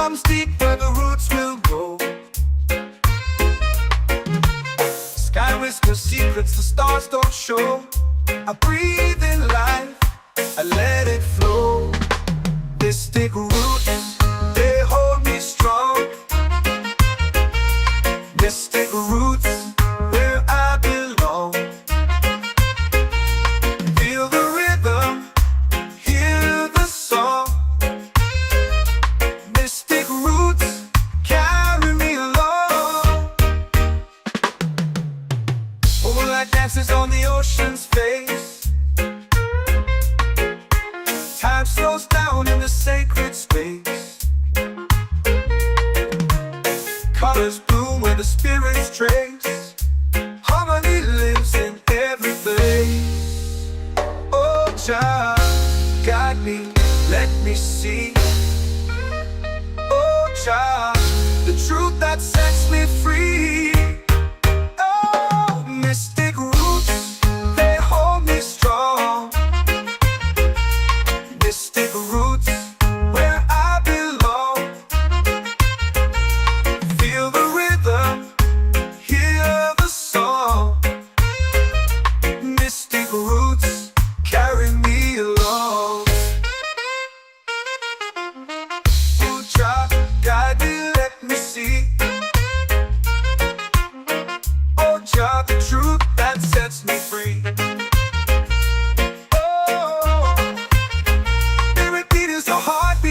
comes deep where the roots will grow. Sky whispers secrets the stars don't show. I breathe in life, I let it flow. Mystic roots, they hold me strong. Mystic roots, where I belong. Feel the rhythm, hear the song. Mystic roots, carry me along. Moonlight dances on the ocean's face. Time slows down in the sacred space. Colors bloom where the spirits trace. Harmony lives in every place. Oh, child, guide me, let me see. Oh, child, the truth that sets me free. Oh, mystic roots, they hold me strong. Mystic roots, where I belong. Feel the rhythm, hear the song. Mystic roots, carry me along. Oh, child, guide me, let me see. Oh, child, the truth that sets me free.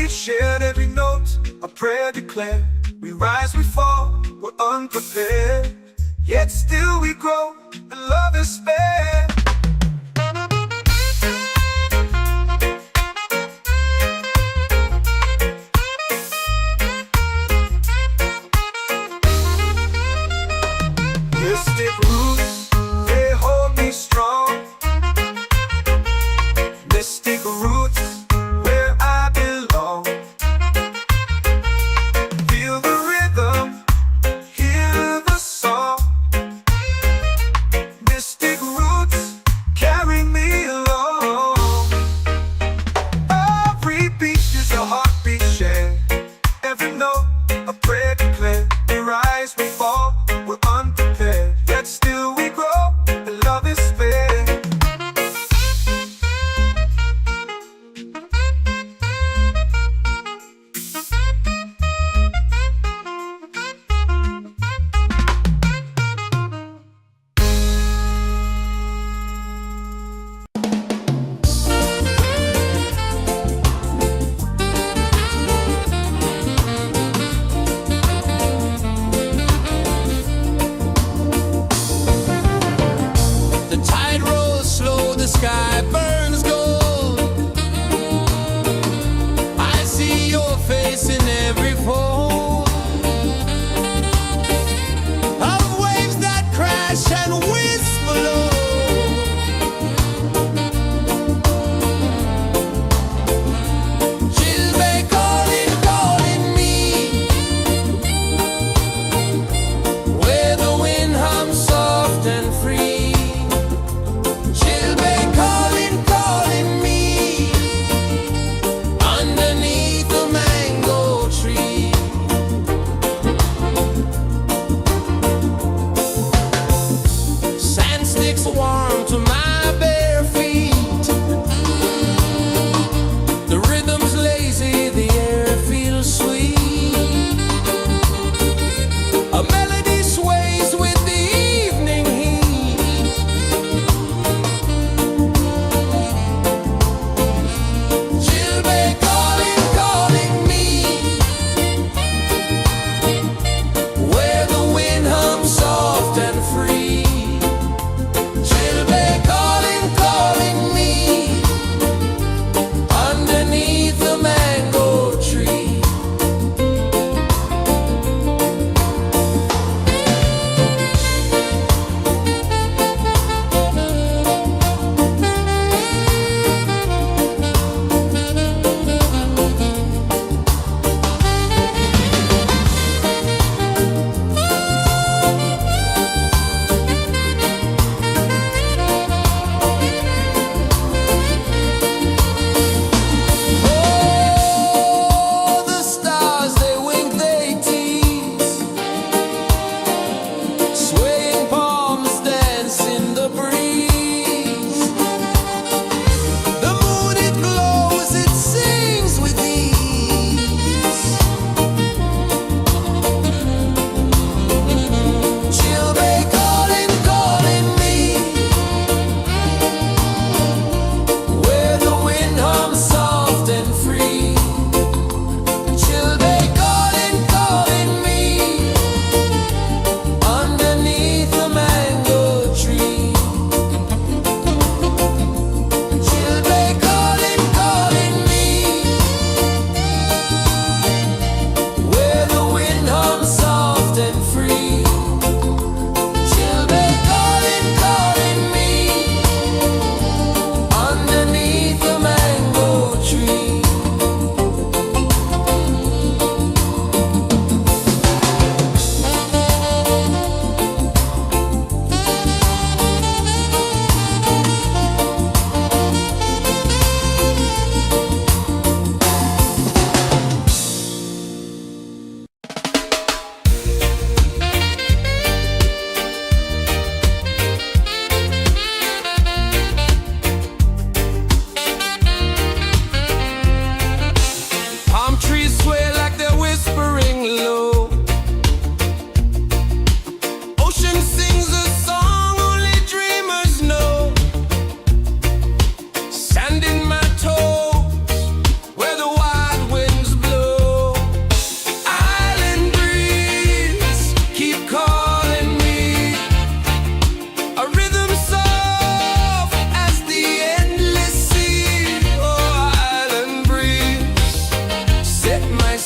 Shared every note, a prayer declared. We rise, we fall, we're unprepared. Yet still we grow, and love is spared. Mystic roots, they hold me strong. Mystic roots, where I belong. Feel the rhythm, hear the song. Mystic roots, carry me along. Every beat is a heartbeat shared. Every note, a prayer declared. We rise, we fall, we're unprepared. Yet still we grow, and love is spared.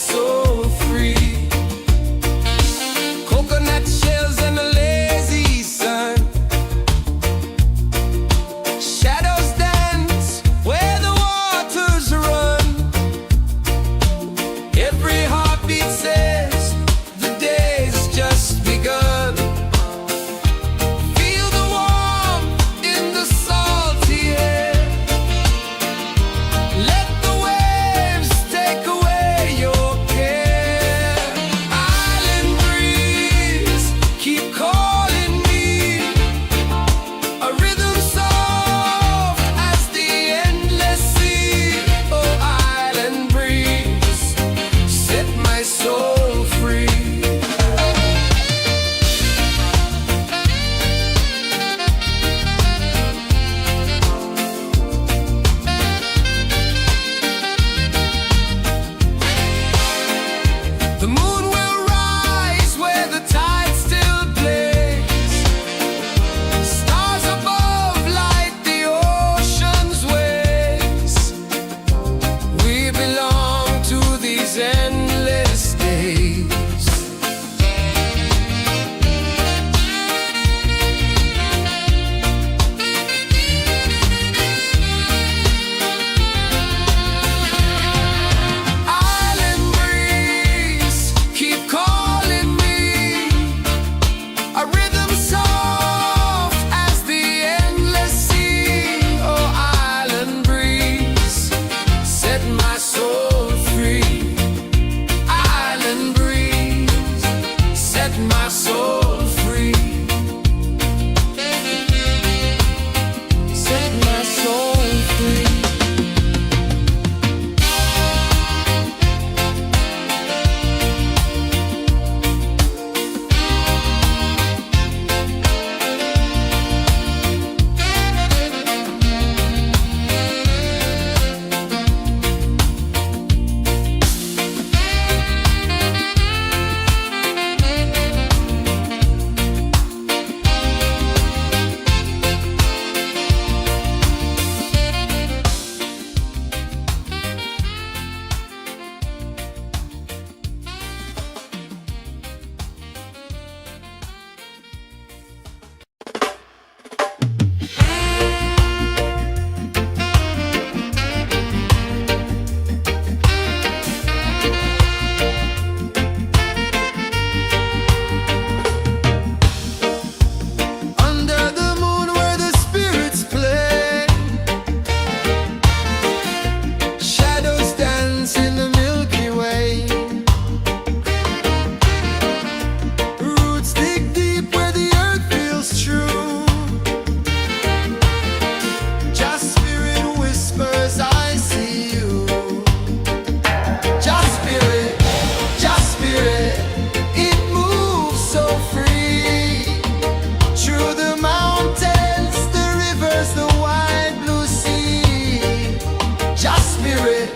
soul free. Coconut shells and a lazy sun. Shadows dance where the waters run. Every heartbeat says the day's just begun. Feel the warmth in the salty air. Let the waves take away your care. Island breeze, keep calling me. A rhythm soft as the endless sea. Oh, island breeze, set my soul free. The moon will rise where the tide still plays. Stars above light the ocean's waves. We belong to these endless days. Island breeze, keep calling me. A rhythm soft as the endless sea. Oh, island breeze, set my soul free. Island breeze, set my soul free. Set my soul free. Under the moon where the spirits play. Shadows dance in the Milky Way. Roots dig deep where the earth feels true. Just spirit whispers, I see you. Just spirit, it moves so free. Through the mountains, the rivers, the wide blue sea. Just spirit,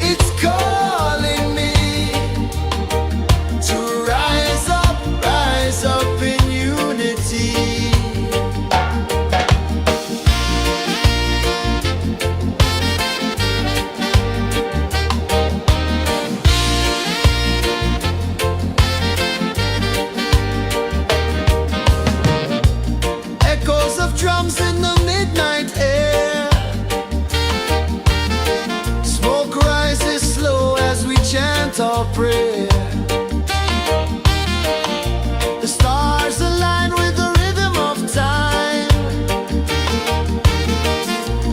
it's calling me to rise up in unity. Echoes of drums in the midnight air. Smoke rises slow as we chant our prayer. The stars align with the rhythm of time.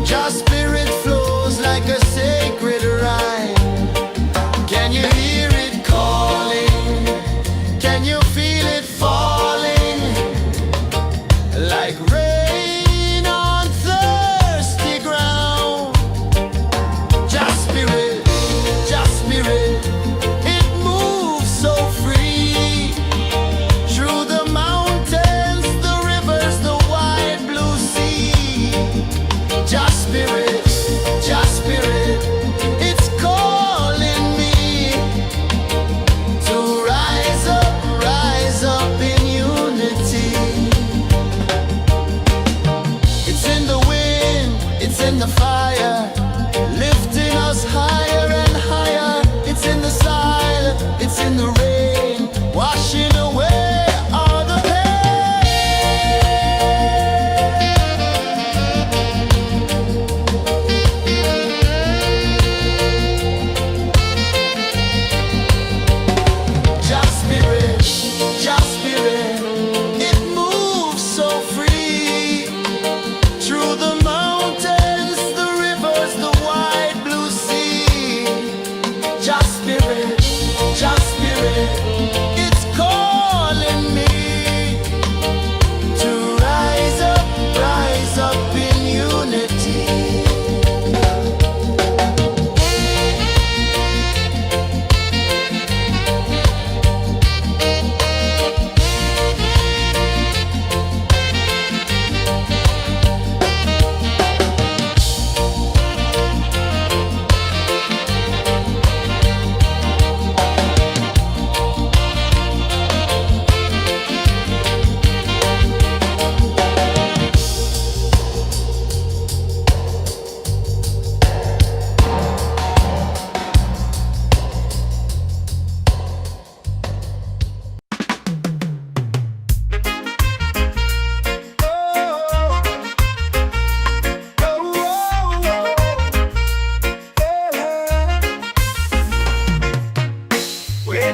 Just spirit flows like a sacred rhyme. Can you hear it calling? Can you feel it falling? Like rain on thirsty ground. Just spirit, it moves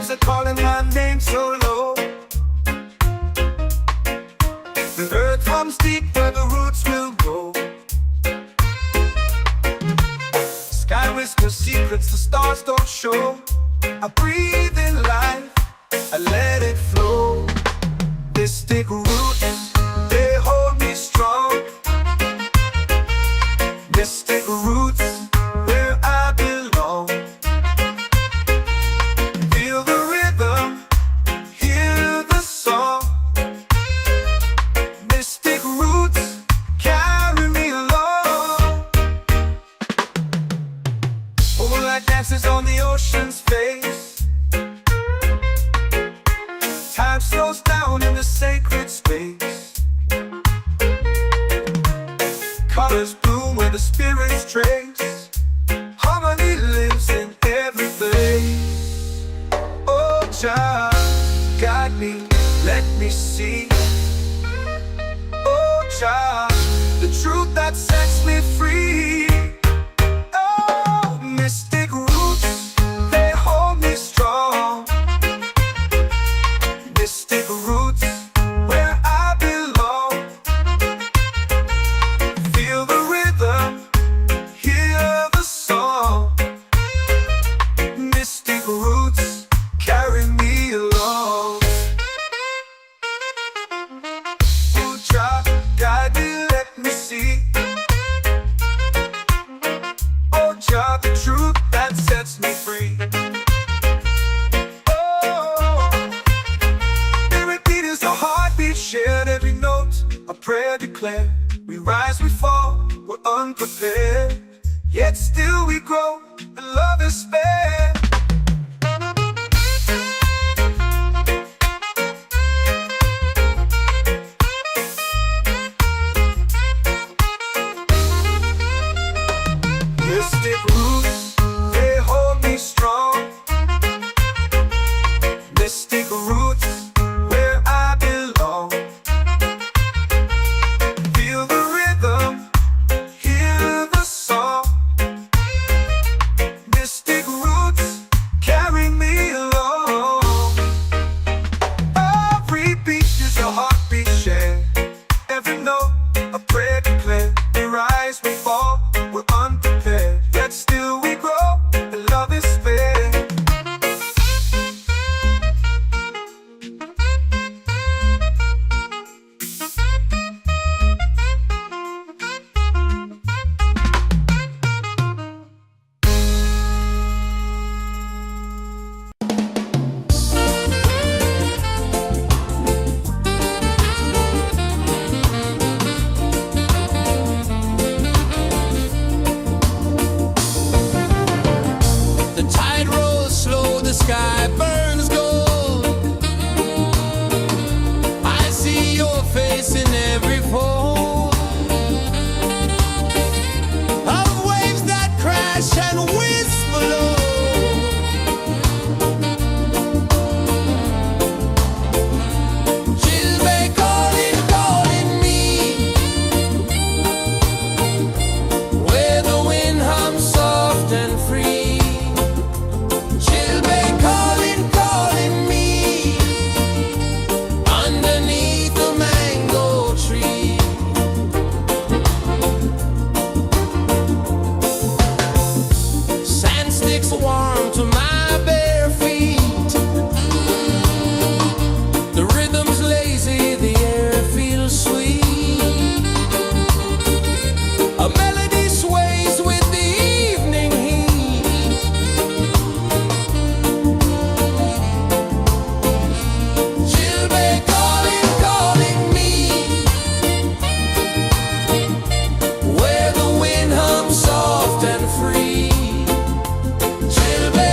waves are calling my name so low. The earth hums deep where the roots will go. Sky whispers secrets the stars don't show. I breathe in life, I let it flow. Mystic roots, they hold me strong. Mystic roots, where I belong. Feel the rhythm, hear the song. Mystic roots, carry me along. Moonlight dances on the ocean's face. Time slows down in the sacred space. Colors bloom where the spirits trace. Harmony lives in every place. Oh, Jah, guide me, let me see. Oh, Jah, the truth that sets me free. Oh, mystic roots, they hold me strong. Mystic roots, where I belong. Feel the rhythm, hear the song. Mystic roots, carry me along. Oh, Jah, guide me, let me see. Oh, Jah, the truth that sets me free. Shared every note, a prayer declared. We rise, we fall, we're unprepared. Yet still we grow, and love is spared. Mystic roots, they hold me strong. Mystic roots, where I belong. Feel the rhythm, hear the song. Mystic roots, carry me along. Every beat is a heartbeat shared. Every note, a prayer declared. We rise, we fall, we're unprepared. Yet still we grow, and love is spared. The tide rolls slow, the sky burns gold. I see your face in every fold of waves that crash and whisper low. She'll be calling, calling me, where the wind hums soft and free. She'll be calling, calling me, underneath the mango tree. Sand sticks warm to my bare feet. The rhythm's lazy, the air feels sweet. A melody sways with the evening heat. She'll be calling, calling me, where the wind hums soft and free. She'll be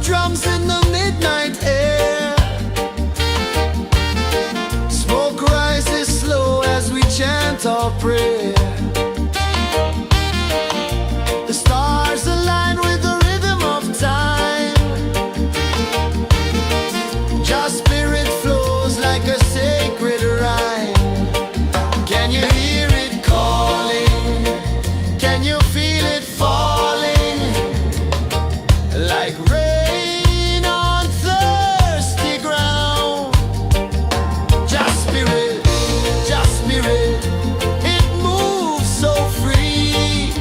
drums in the midnight air. Smoke rises slow as we chant our prayer. The stars align with the rhythm of time. Just spirit flows like a sacred rhyme. Can you hear it calling? Can you feel it falling? Like rain on thirsty ground. Just spirit, it moves so free.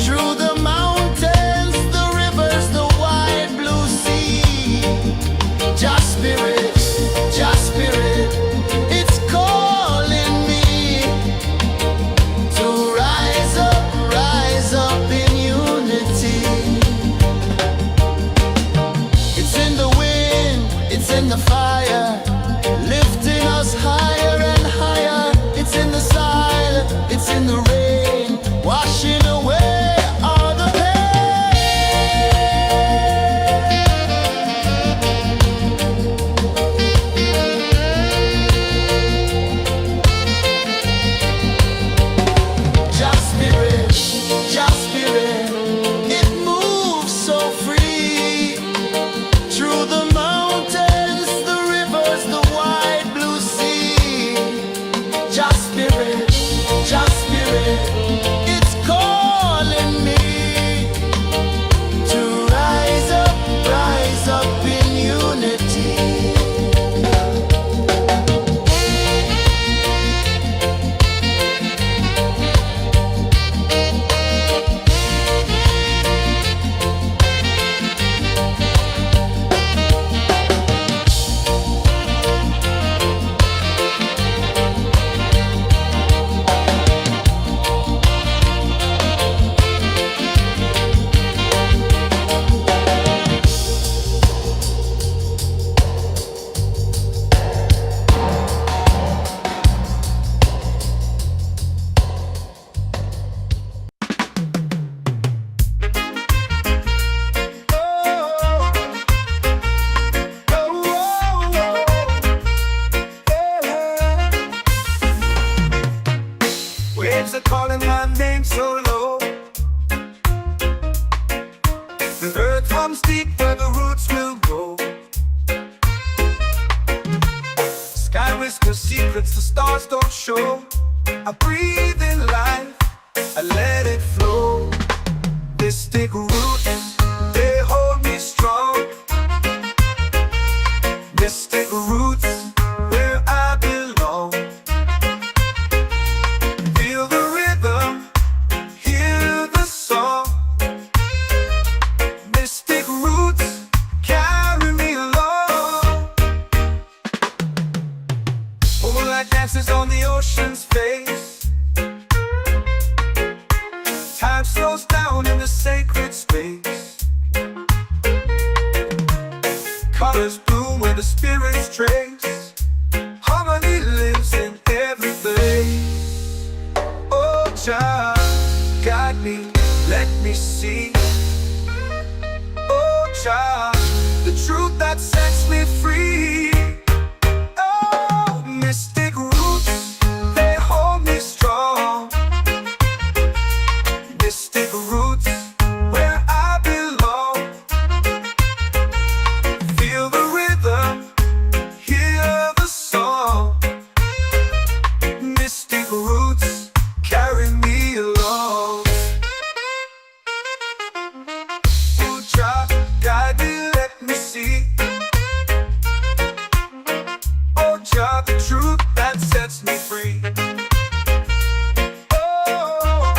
Through the mountains, the rivers, the wide blue sea. Just spirit, it's calling me to rise up in unity. It's in the wind, it's in the fire, lifting us higher and higher. It's in the silence, it's in the rain, washing away all the Just spirit, it moves so free. Through the mountains, the rivers, the wide blue sea. Just spirit, it's calling me to rise up in unity. Waves are calling my name so low. The earth hums deep where the roots will go. Sky whispers secrets the stars don't show. I breathe in life, I let it flow. Mystic roots, they hold me strong. Mystic roots, where I belong. Feel the rhythm, hear the song. Mystic roots, carry me along. Moonlight dances on the ocean's face. Time slows down in the sacred space. Colors bloom where the spirits trace. Harmony lives in every place. Oh, child, guide me, let me see. Oh, child, the truth that sets me free. Oh, mystic roots, they hold me strong. Mystic roots, where I belong. Feel the rhythm, hear the song. Mystic roots, carry me along. Oh, child, guide me, let me see. Oh, child, the truth that sets me free. Oh,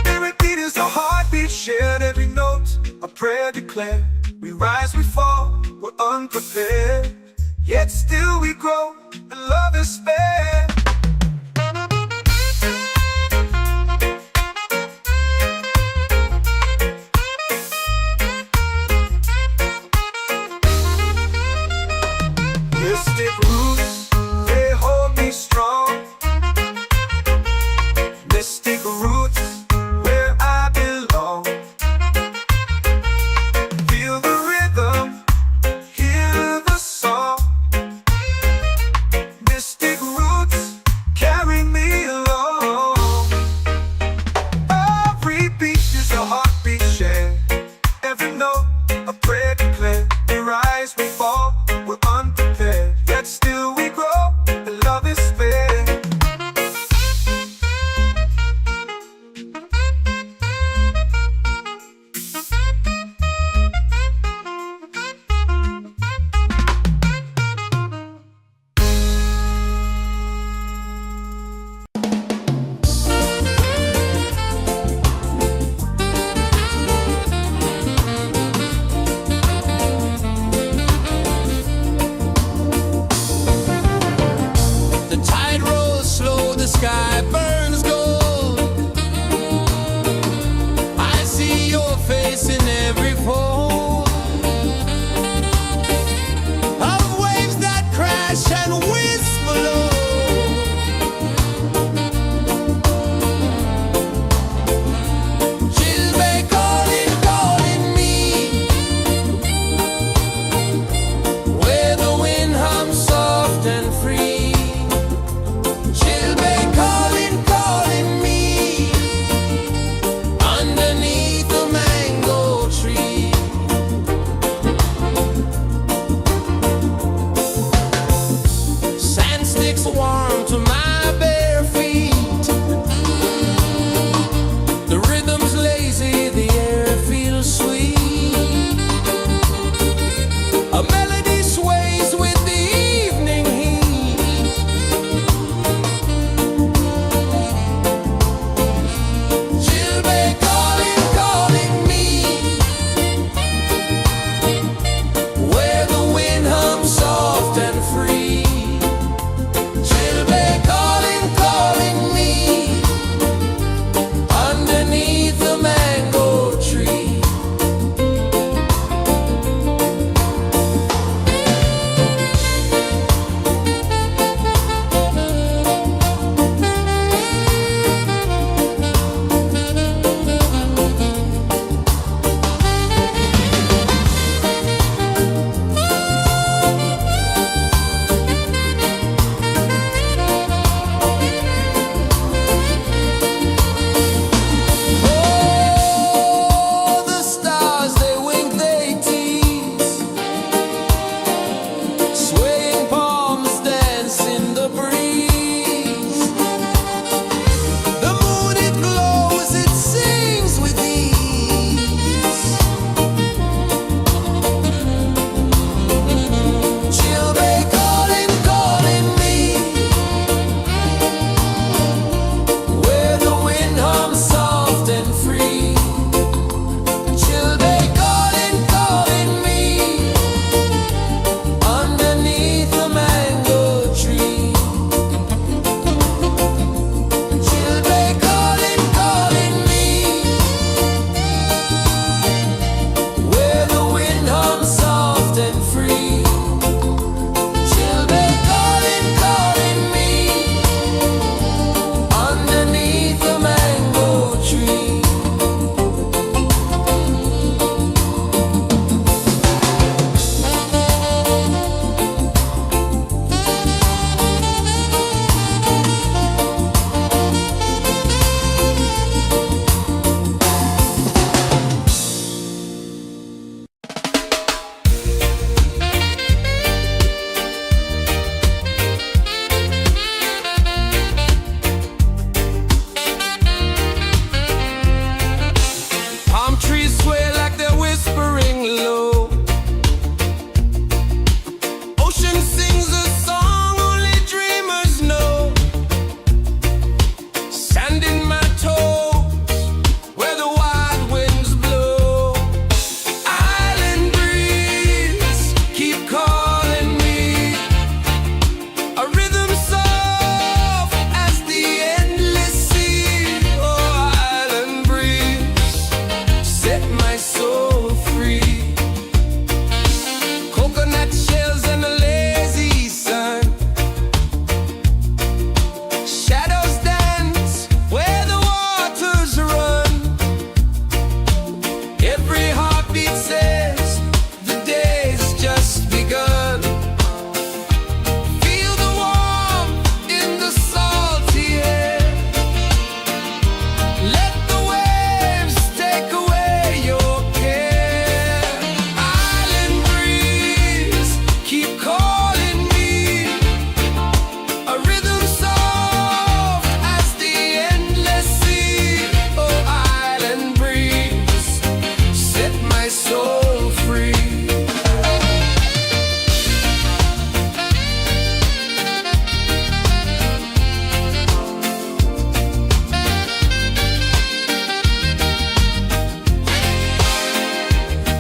spirit beat is a heartbeat, shared every note, a prayer declared. We rise, we fall, we're unprepared, yet still we grow, and love is spared. Mystic roots, they hold me strong. Mystic roots, where I belong. Feel A prayer declared, we rise, we fall, we're unprepared, yet still we grow, and love is spared.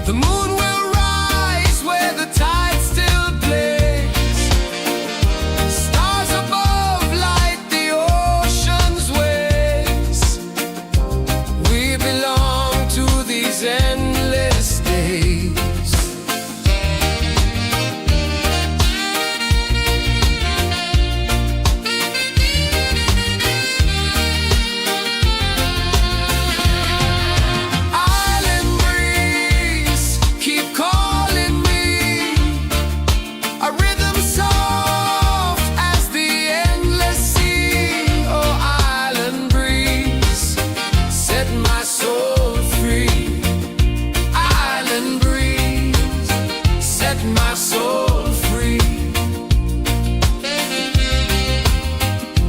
The moon will rise where the tide still plays. Stars above light the ocean's waves. We belong to these endless days. My soul free.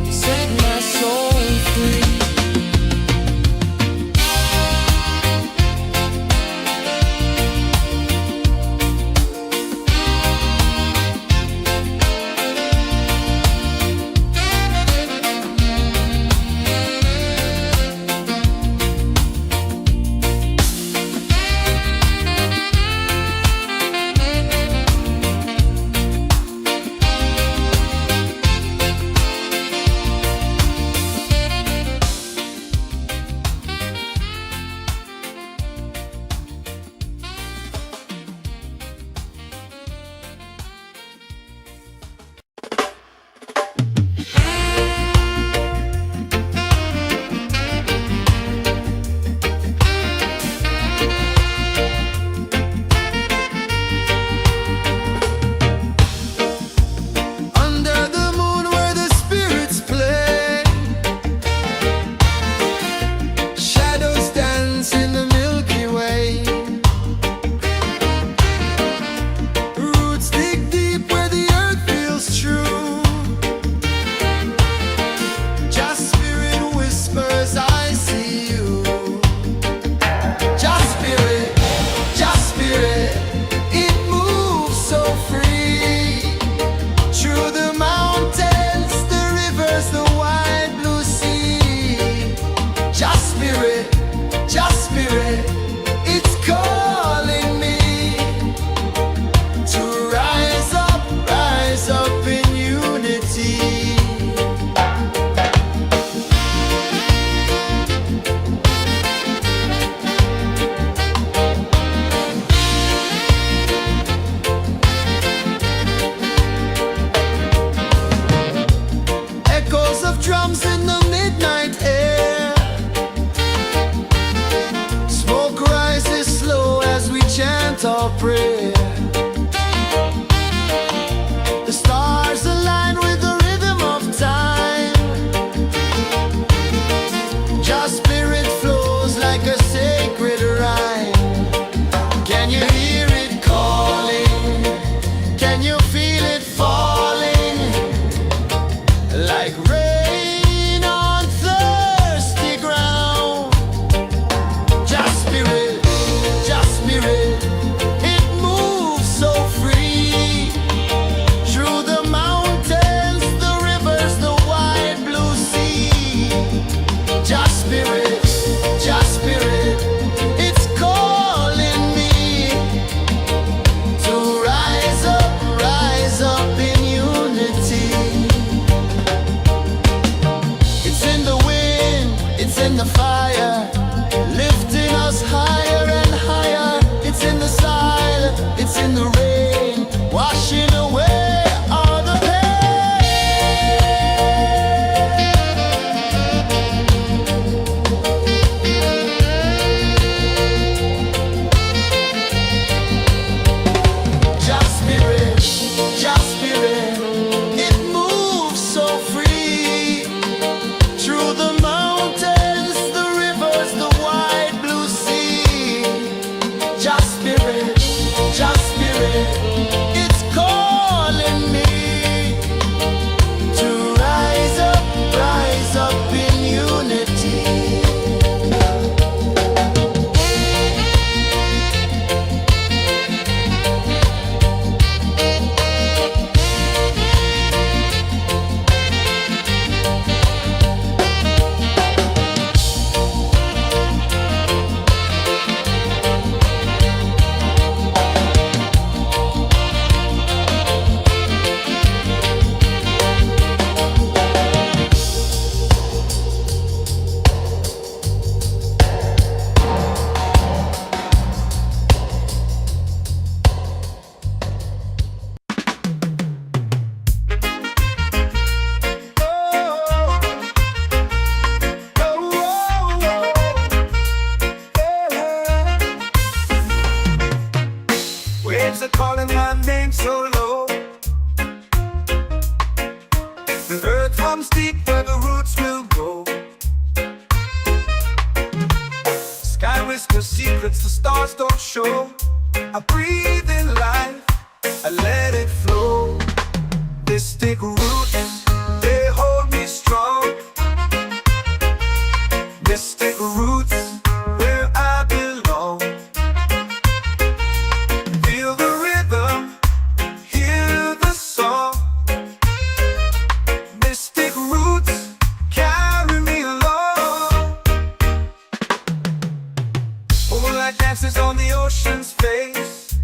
Set my soul free. Drums in the midnight air. Smoke rises slow as we chant our prayer. The stars align with the rhythm of time. Just spirit flows like a sacred rhyme. Can you hear it calling? Can you feel it falling? Like rain in the fire, lifting us higher and higher. It's in the silence, it's in the rain, washing away all the Just spirit, it moves so free through the mountains, the rivers, the wide blue sea. Just spirit, it's calling me to rise up in unity. lips are calling my name so low. The earth hums deep where the roots will go. Sky whispers secrets the stars don't show. I breathe in life, I let it flow. Mystic roots, they hold me strong. Mystic roots, where I belong. Feel the rhythm, hear the song. Mystic roots, carry me along. Moonlight dances on the ocean's face.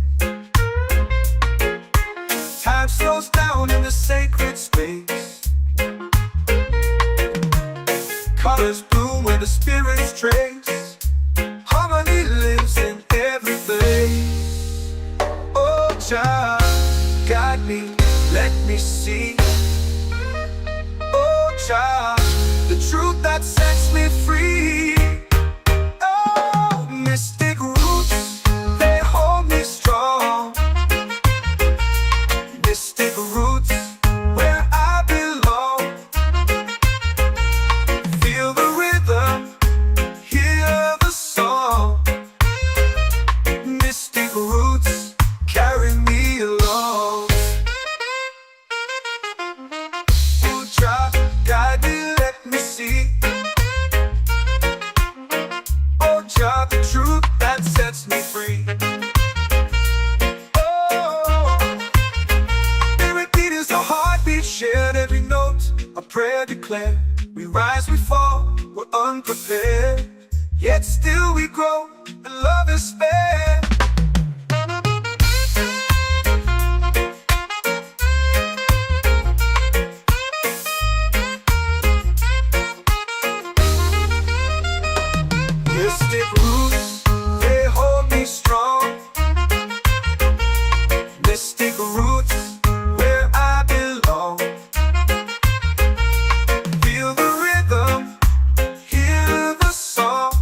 Time slows down in the sacred space. Colors bloom where the spirits trace. Harmony lives in every place. Oh, Jah, guide me, let me see. Oh, Jah, the truth that sets me free. Oh, mystic roots, they hold me strong. Mystic roots, where I belong. Feel the rhythm, hear the song. Mystic roots, carry me along. Oh, Jah, guide me, let me see. Oh, Jah, the truth that sets me free. Shared every note, a prayer declared. We rise, we fall, we're unprepared. Yet still we grow, and love is spared. Mystic roots, they hold me strong. Mystic roots, where I belong. Feel the rhythm, hear the song.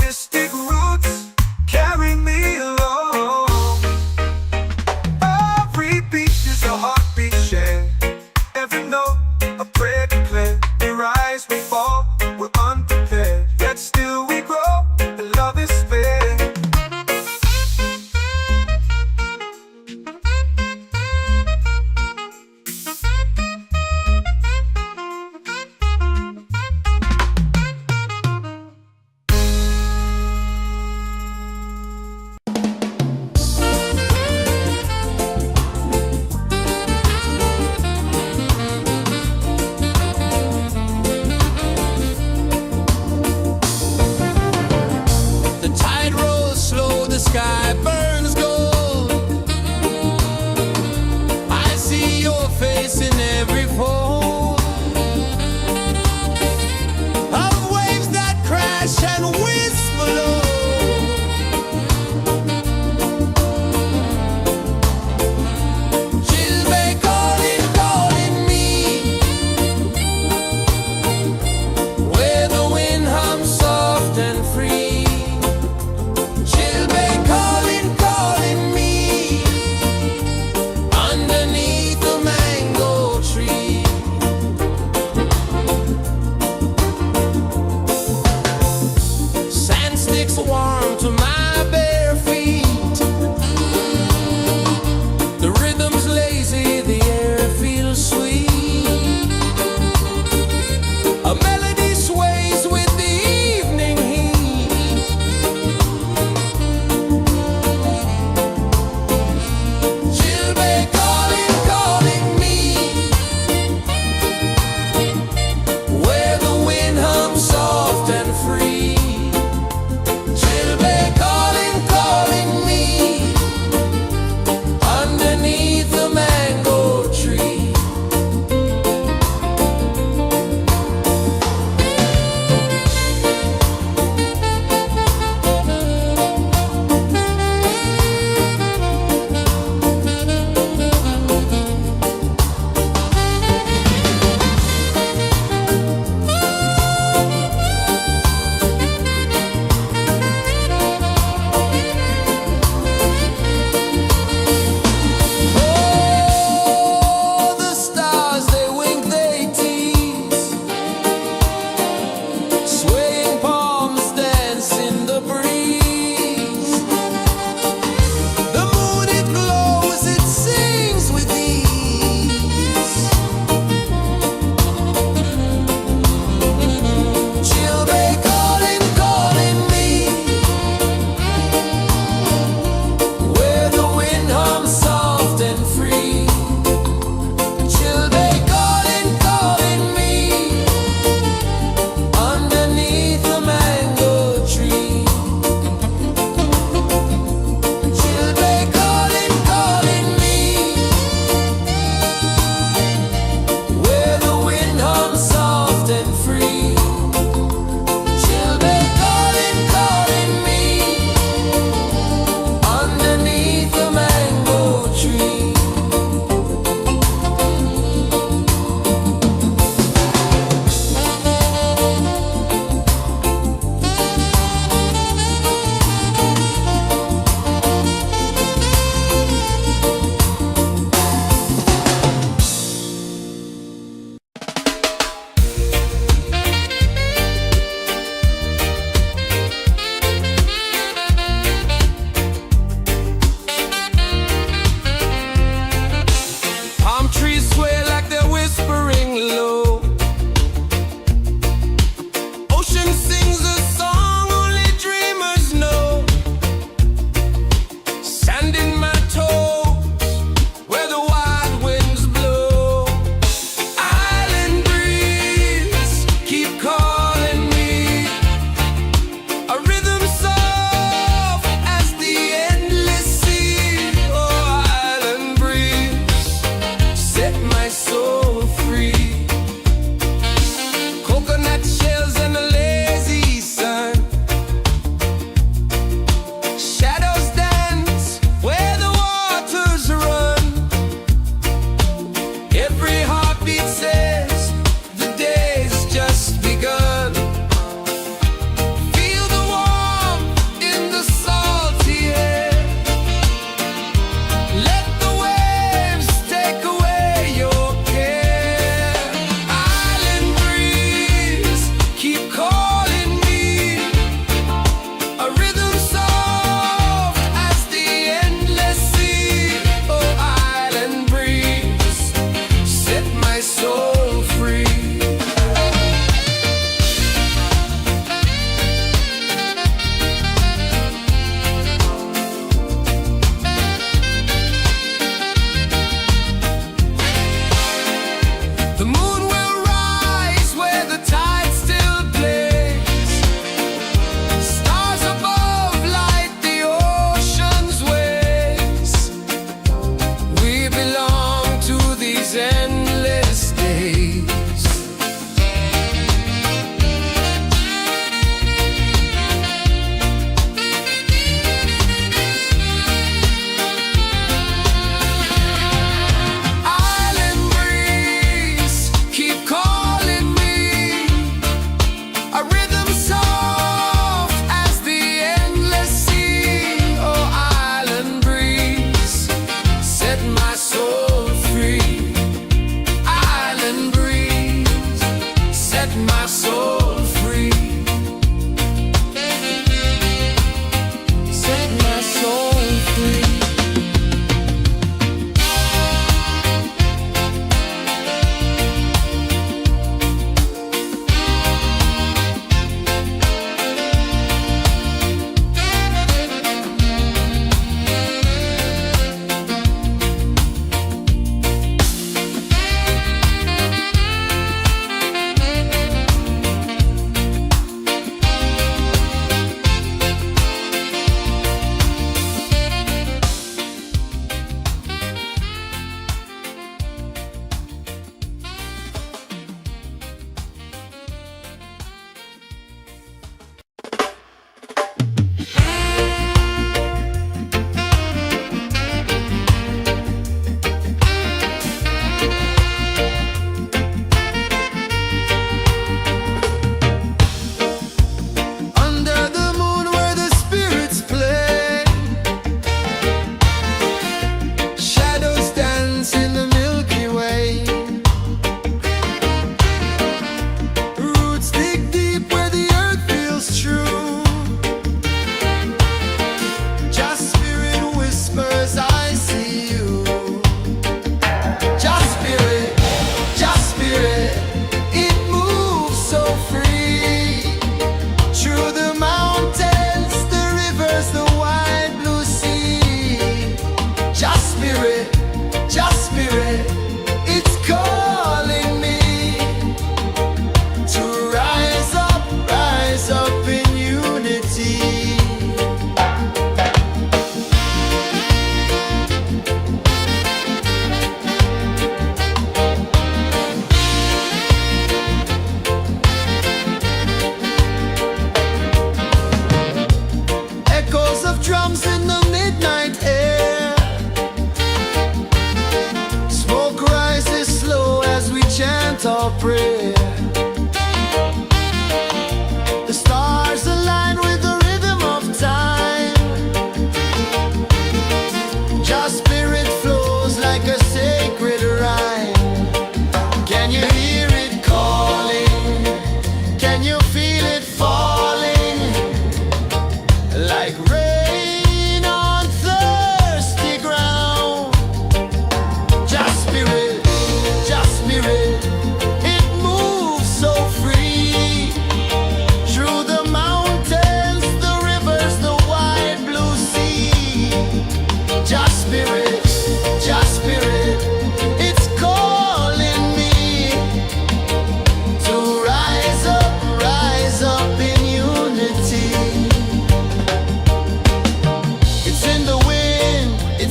Mystic roots.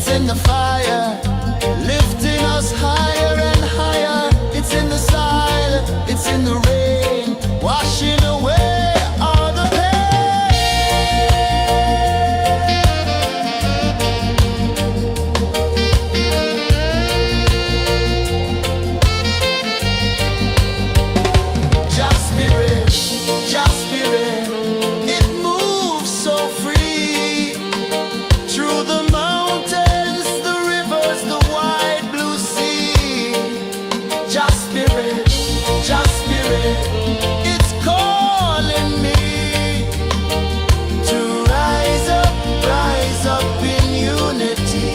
it's in the fire, lifting us higher and higher. It's in the soil, it's in the rain, washing away all the pain. Just spirit, just spirit, it moves so free through the mountains, the rivers, the wide blue sea. Just spirit, it's calling me to rise up in unity.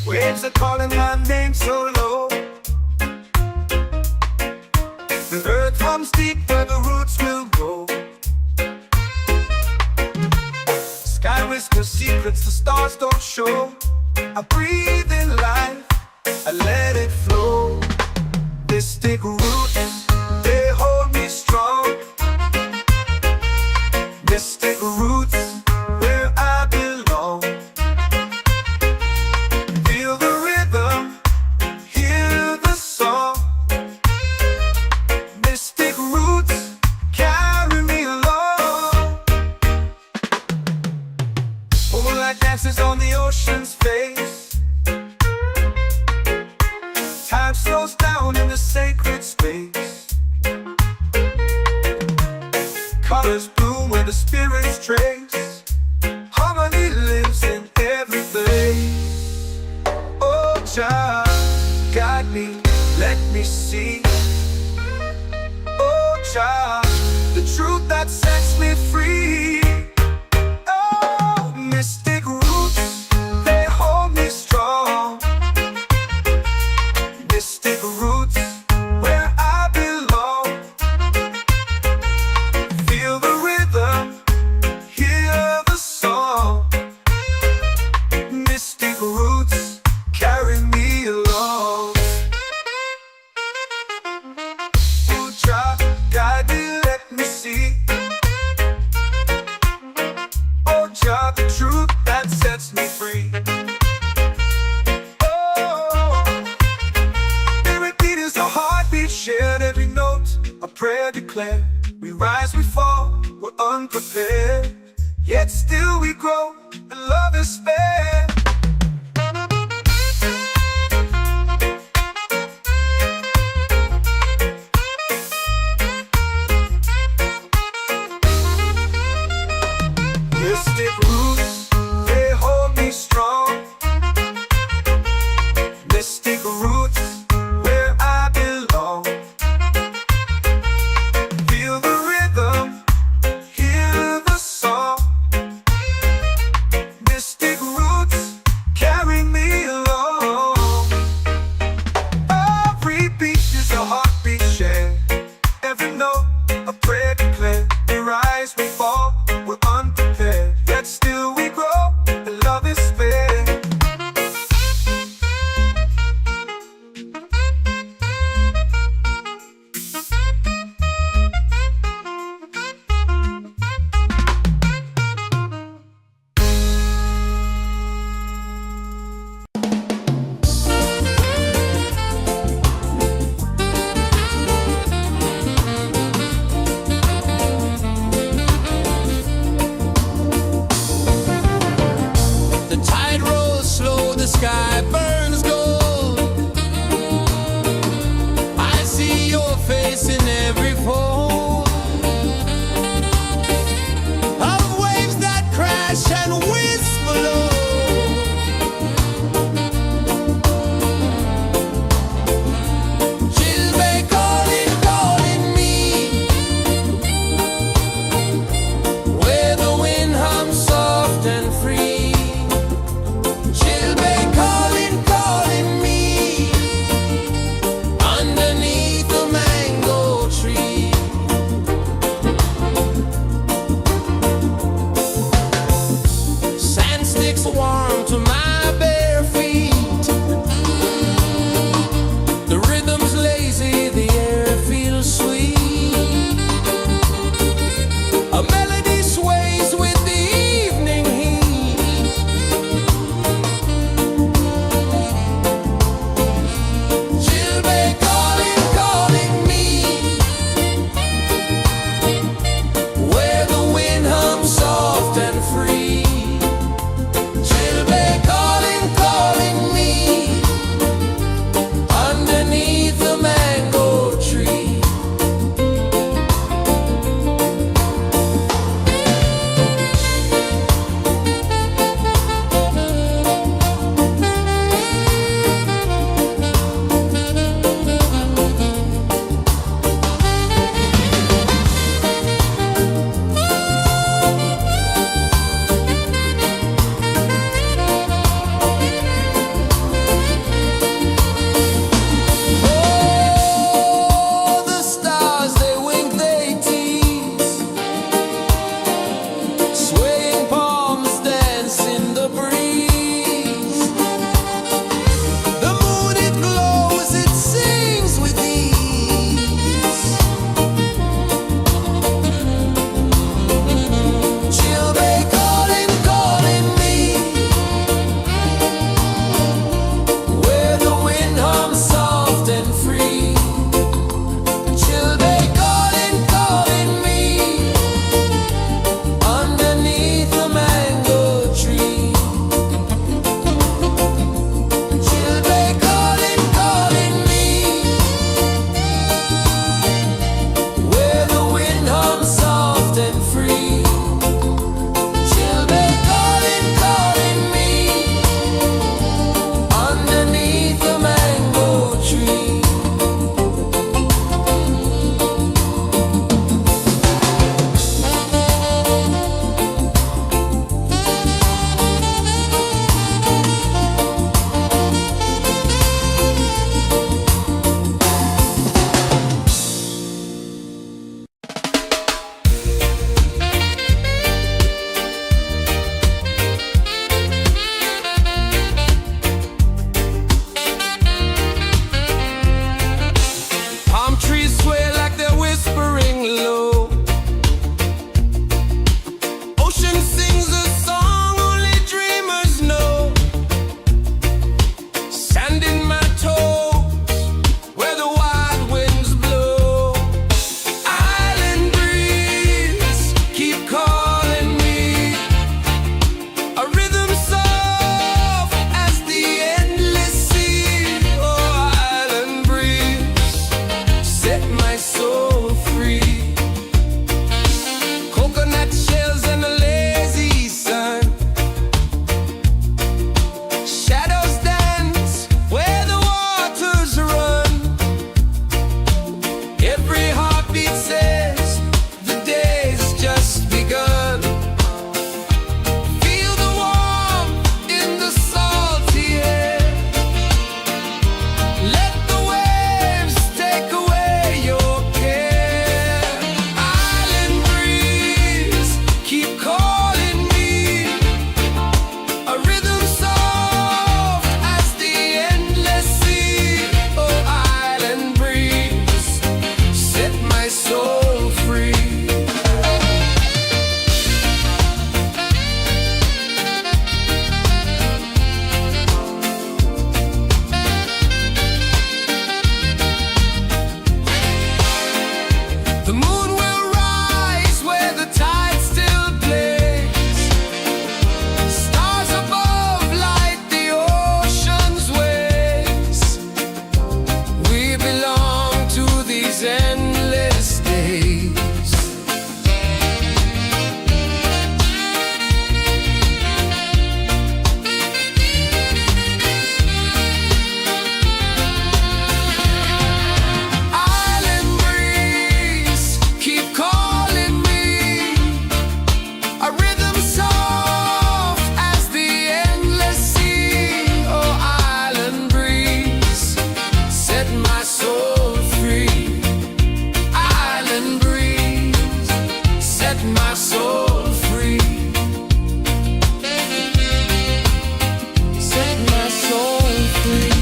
Waves are calling my name so low. The earth hums deep where the roots will go. Sky whispers secrets the stars don't show. I breathe in life, I let it flow. Mystic roots, they hold me strong. Mystic roots, where I belong. Feel the rhythm, hear the song. Mystic roots, carry me along. Moonlight dances on the ocean's face. Time slows down in the sacred space. Colors bloom where the spirits trace. Harmony lives in every place. Oh, child, guide me, let me see. Oh, child, the truth that sets me free. Oh, mystic roots, they hold me strong. Mystic roots, where I belong. Feel the rhythm, hear the song. Mystic roots, carry me along. Oh, child, guide me, let me see. Oh, child, the truth that sets me free. Oh, every beat is a heartbeat shared, every note a prayer declared. We rise, we fall, we're unprepared, yet still we grow, and love is spared. Mystic roots, they hold me strong. Mystic roots, where I belong. Feel the rhythm, hear the song. Mystic roots, set my soul free. Set my soul free.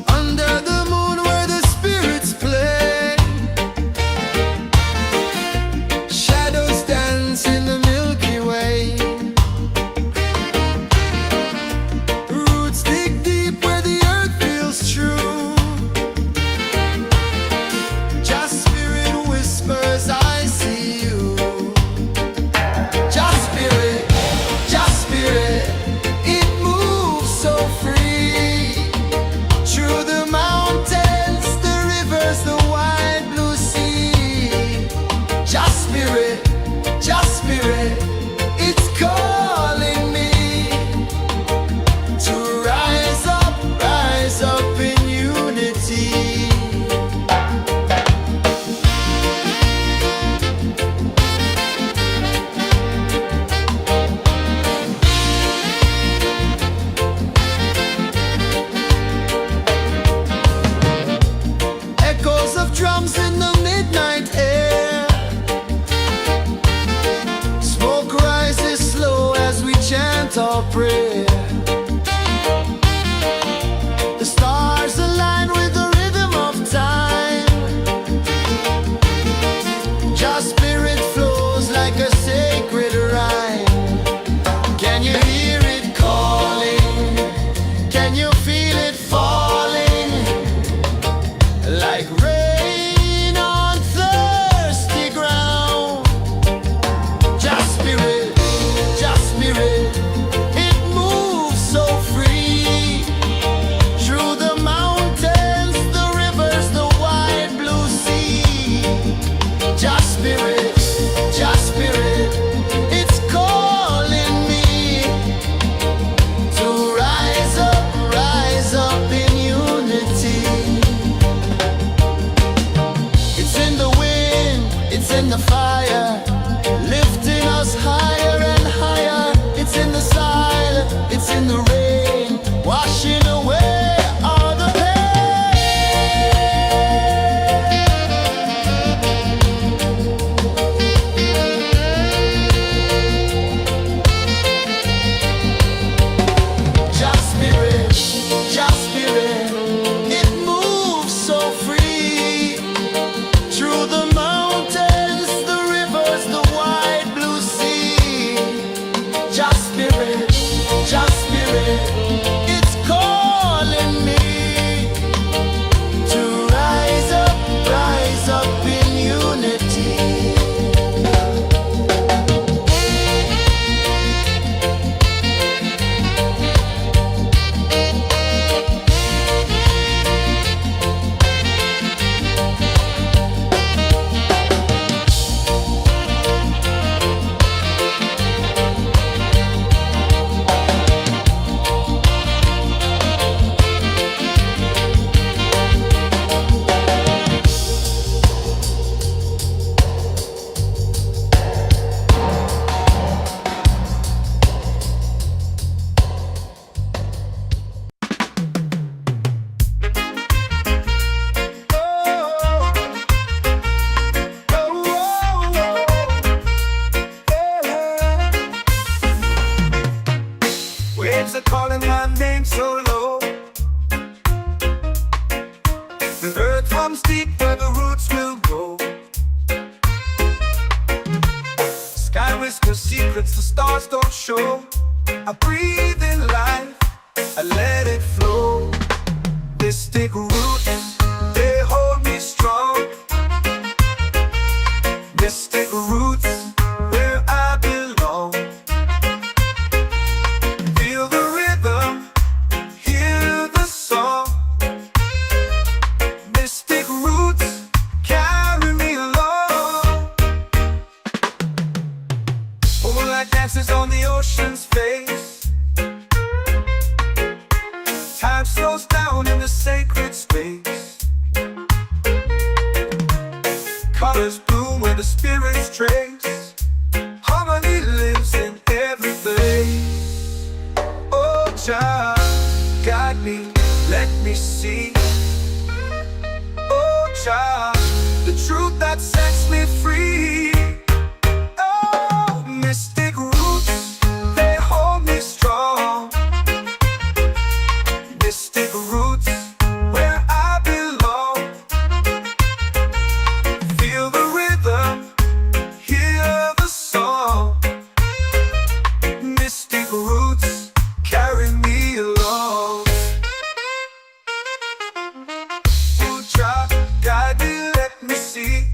Under the moon where the spirits play, shadows dance in the Milky Way. Roots dig deep where the earth feels true. Just spirit whispers, I see you. Just spirit, it moves so free. Through the mountains, the rivers, the wide blue sea. Just spirit, it's calling me to rise up in unity. Echoes of drums in the midnight air. Smoke rises slow as we chant our prayer. The stars align with the rhythm of time. Just spirit flows like a sacred rhyme. Can you hear it calling? Can you feel it falling? Like rain on thirsty ground. Just spirit, it moves so free. Through the mountains, the rivers, the wide blue sea. Just spirit, it's calling me to rise up in unity. It's in the wind, it's in the fire, lifting us higher and higher. It's in the silence, it's in the rain, washing away all the pain. Just spirit, it moves so free. Through the mountains, the rivers, the wide blue sea. Just spirit, it's calling me to rise up in unity. Waves are calling my name so low. The earth runs deep where the roots will go. Sky whispers secrets the stars don't show. I breathe in life, me, let me see. Oh, child, the truth that sets me free. Oh, mystic roots, they hold me strong. Mystic roots, where I belong. Feel the rhythm, hear the song. Mystic roots carry me along. Oh, child, guide me, let me see.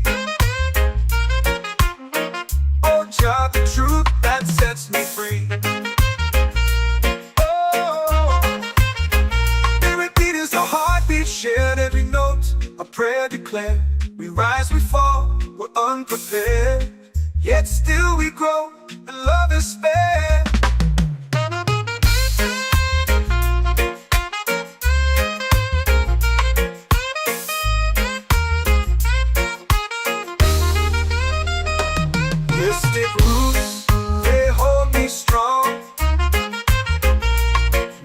Oh, child, the truth that sets me free. Oh, spirit beat is a heartbeat shared, every note a prayer declared. We rise, we fall, we're unprepared, yet still we grow, and love is spared. Mystic roots, they hold me strong.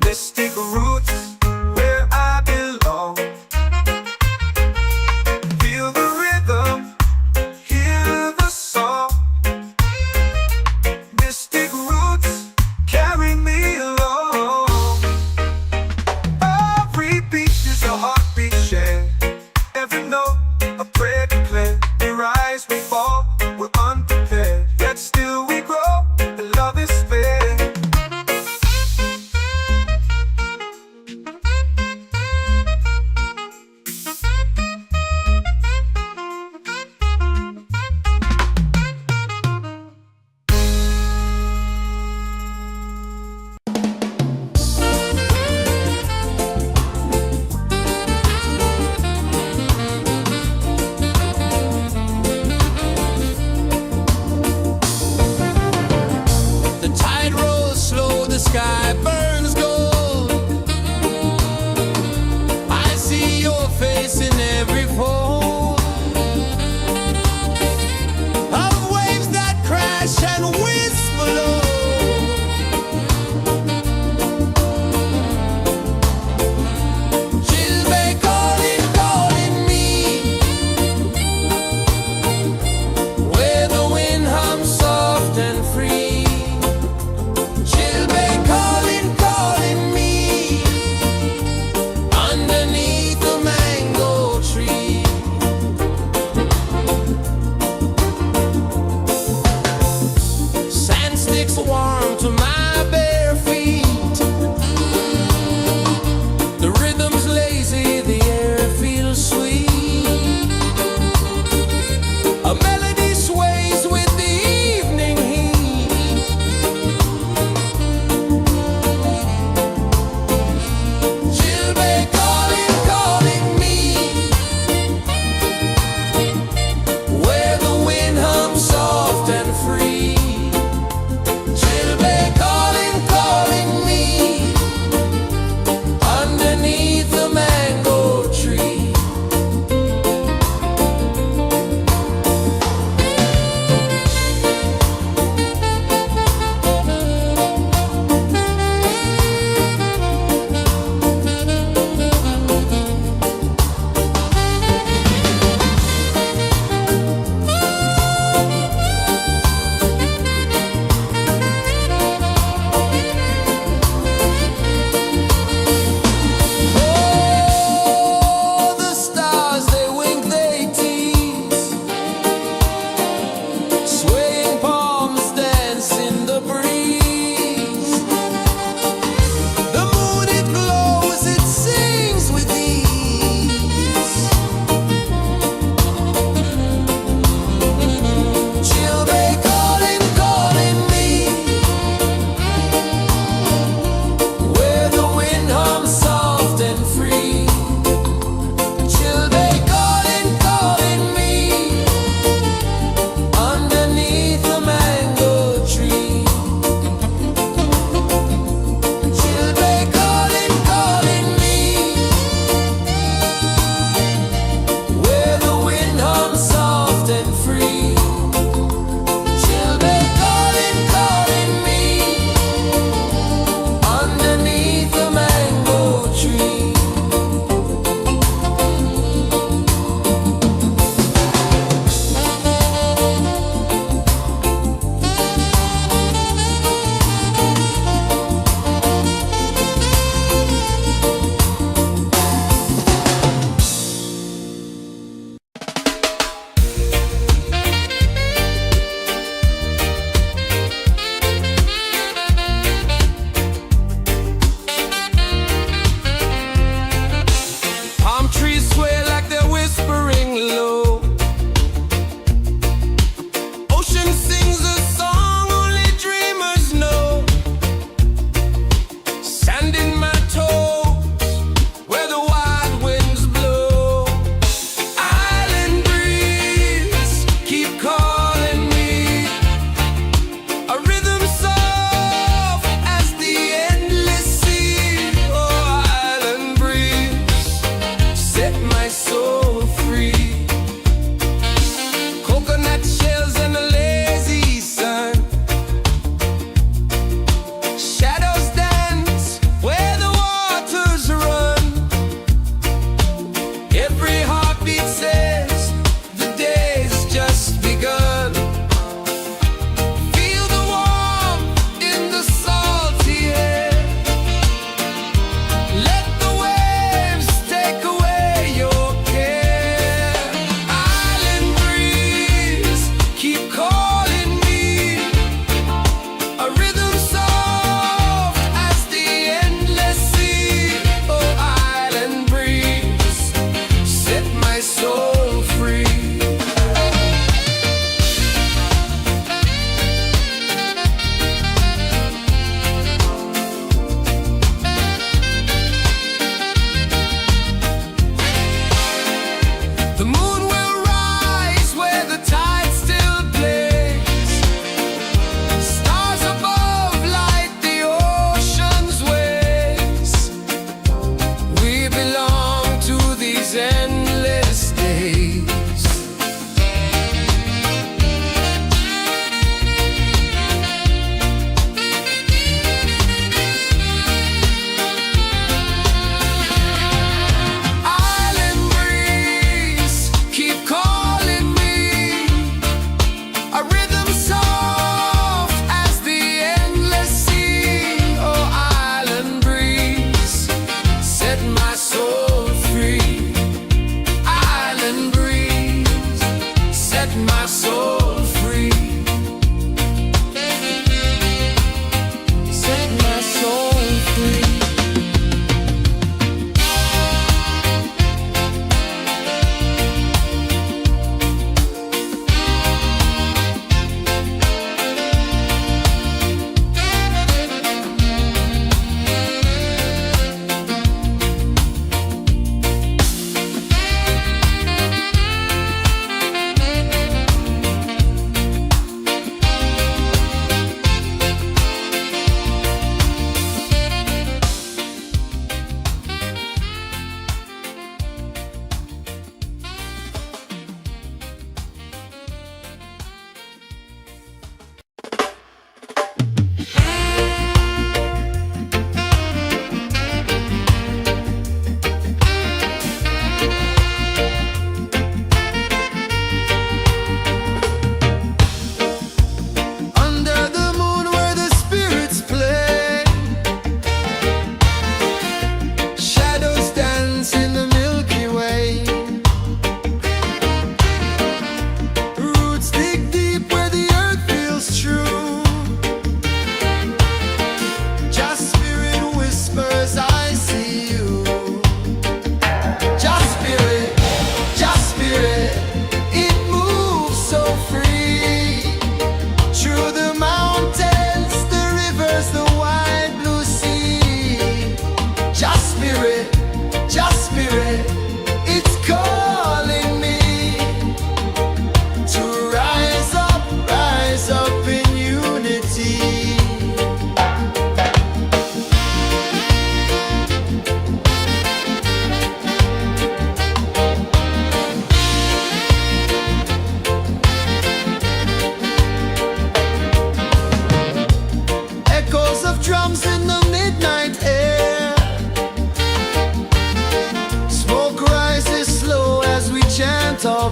Mystic roots, where I belong. Feel the rhythm, hear the song. Mystic roots carry me along. Every beat is a heartbeat shared, every note a prayer declared. We rise, we fall, we're unprepared, yet still we grow, and love is fair.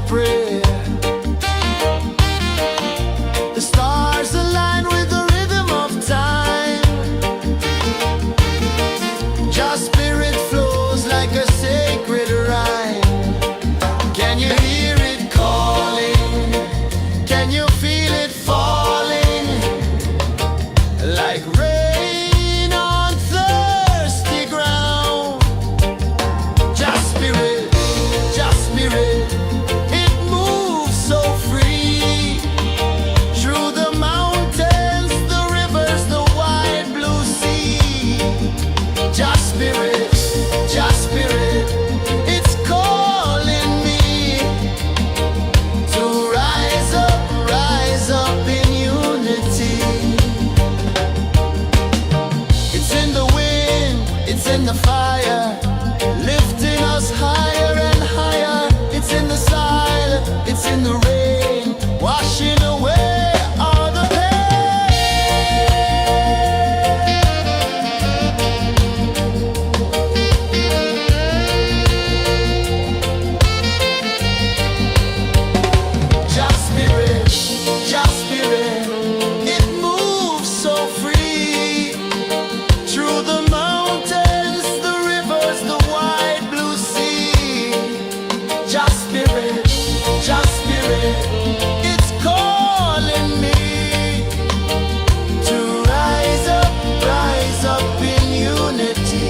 prayer. The stars align with the rhythm of time. Your spirit flows like a sacred rhyme. Can you hear it calling? Can you feel it falling? Like rain on thirsty ground. Just spirit, it moves so free. Through the mountains, the rivers, the wide blue sea. Just spirit, it's calling me to rise up in unity. It's in the wind, it's in the fire, lifting us higher and higher. It's in the silence, it's in the rain, washing away all the Just spirit, it moves so free. Through the mountains, the rivers, the wide blue sea. Just spirit, it's calling me to rise up in unity.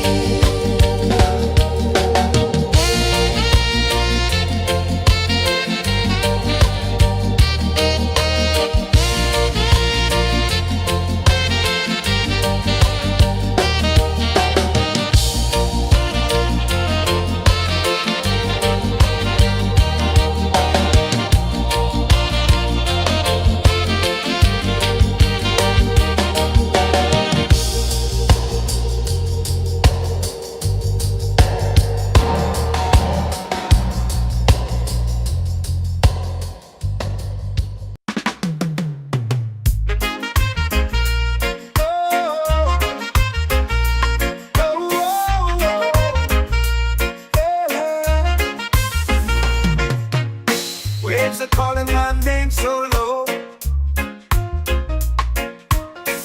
Waves are calling my name so low.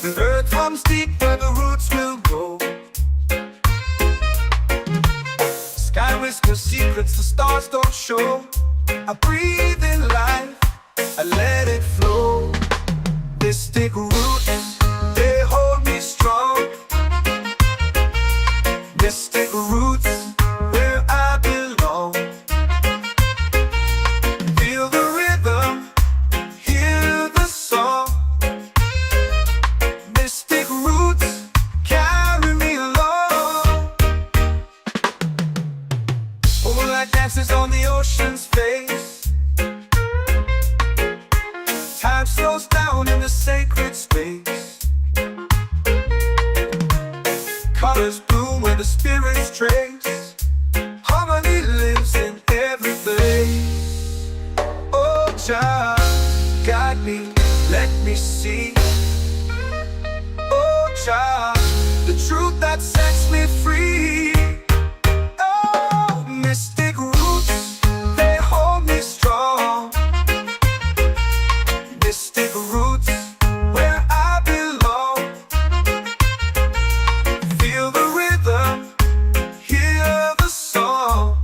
The earth runs deep where the roots will go. Sky whispers secrets the stars don't show. I breathe in life, I let it flow. Mystic roots, they hold me strong. Mystic roots, where I belong. Feel the rhythm, hear the song. Mystic roots, carry me along. Moonlight dances on the ocean's face. Time slows down in the sacred space. Colors bloom where the spirits trace. Harmony lives in every place. Oh, Jah, guide me, let me see. Oh, Jah, the truth that sets me free. Oh, mystic roots, they hold me strong. Mystic roots, where I belong. Feel the rhythm, hear the song.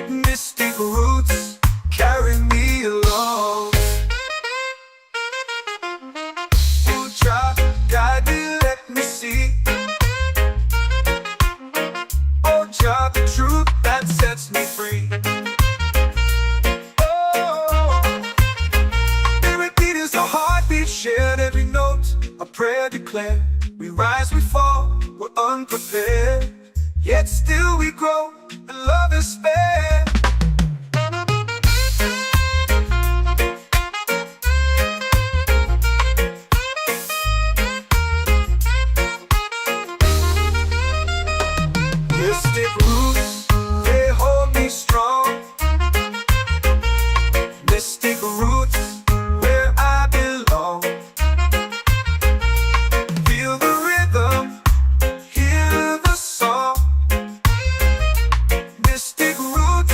Mystic roots, carry me along. Oh, Jah, guide me, let me see. Oh, Jah, the truth that sets me free. Shared every note, a prayer declared. We rise, we fall, we're unprepared. Yet still we grow, and love is spared. Mystic roots, they hold me strong. Mystic roots, where I belong. Feel the rhythm, hear the song. Mystic roots,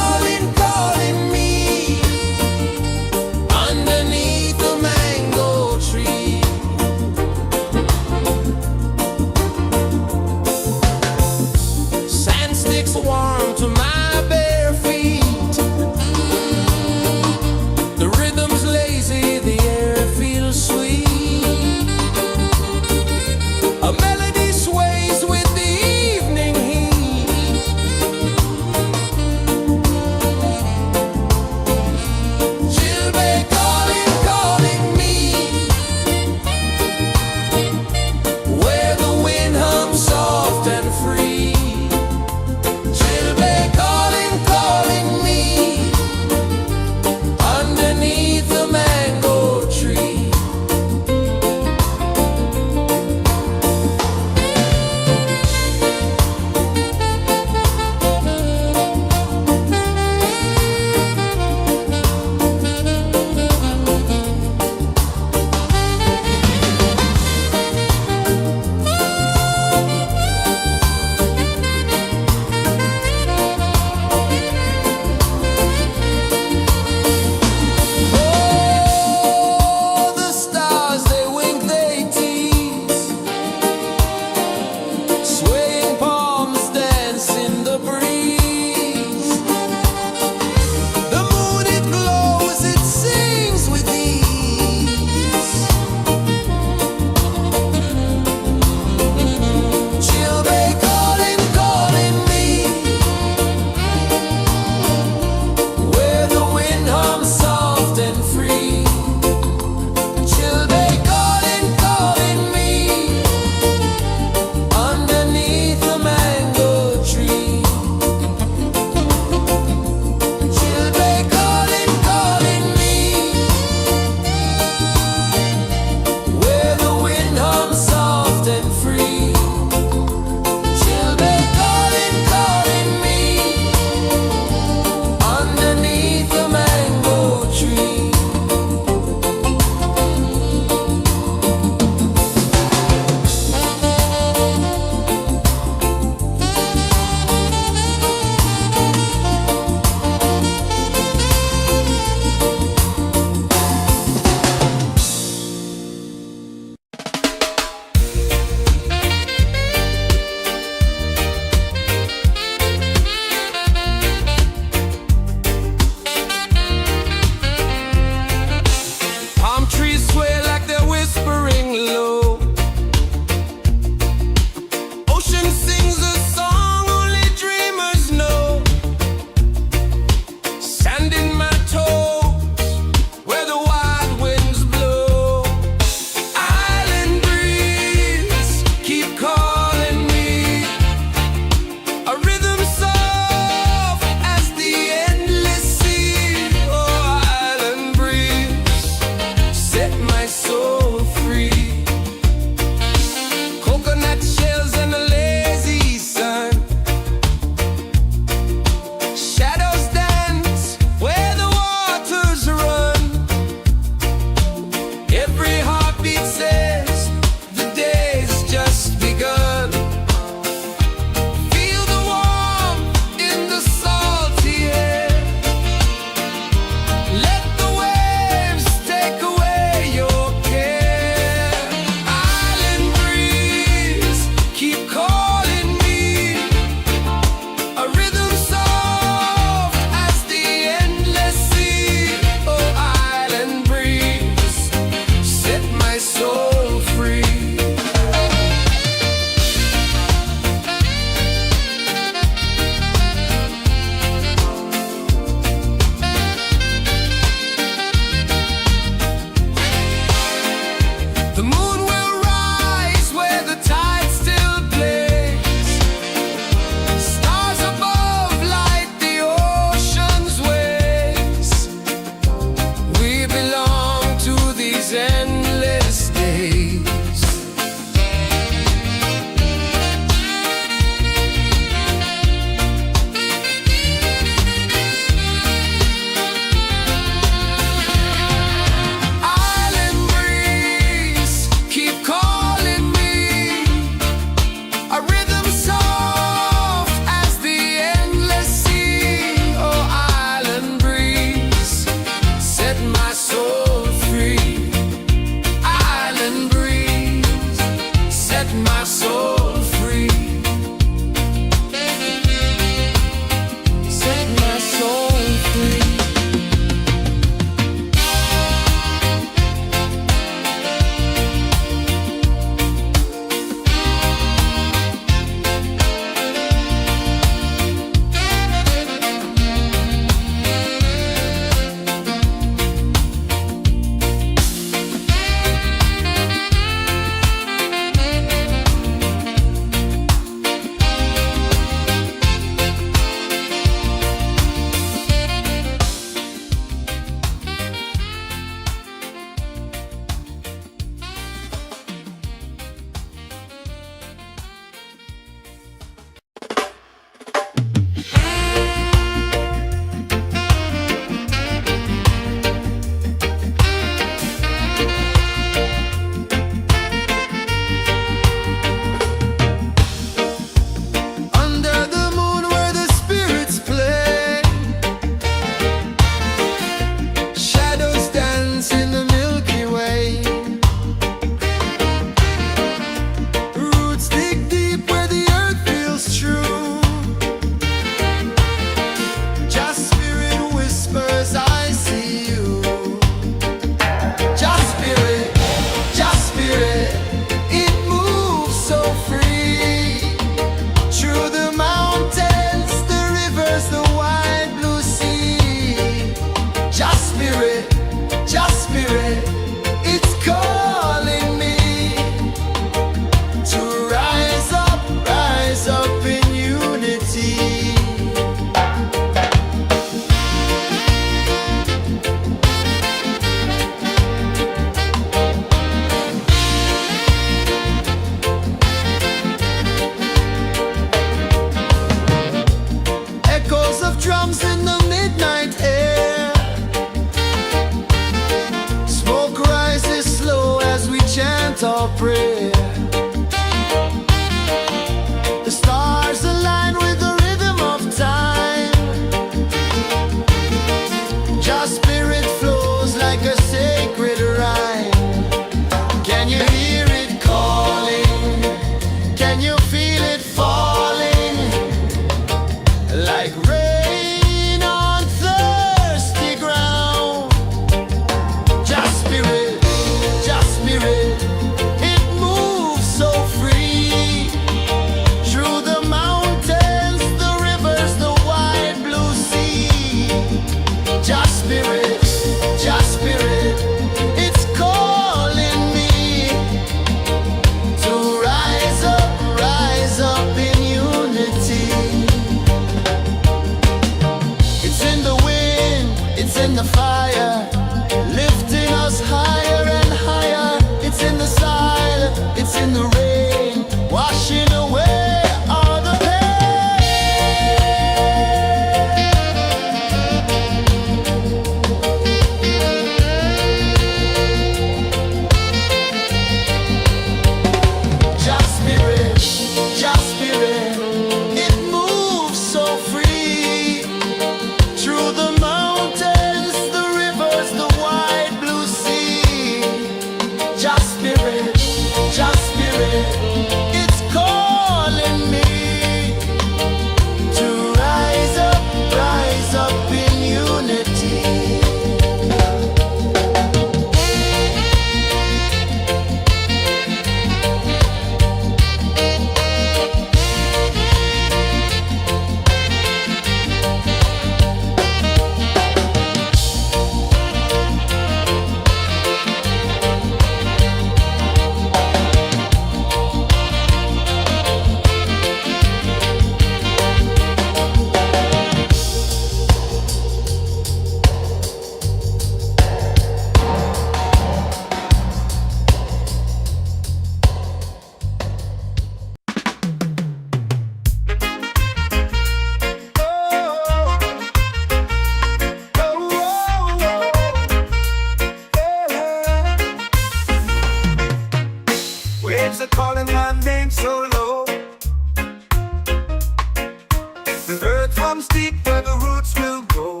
comes deep where the roots will grow.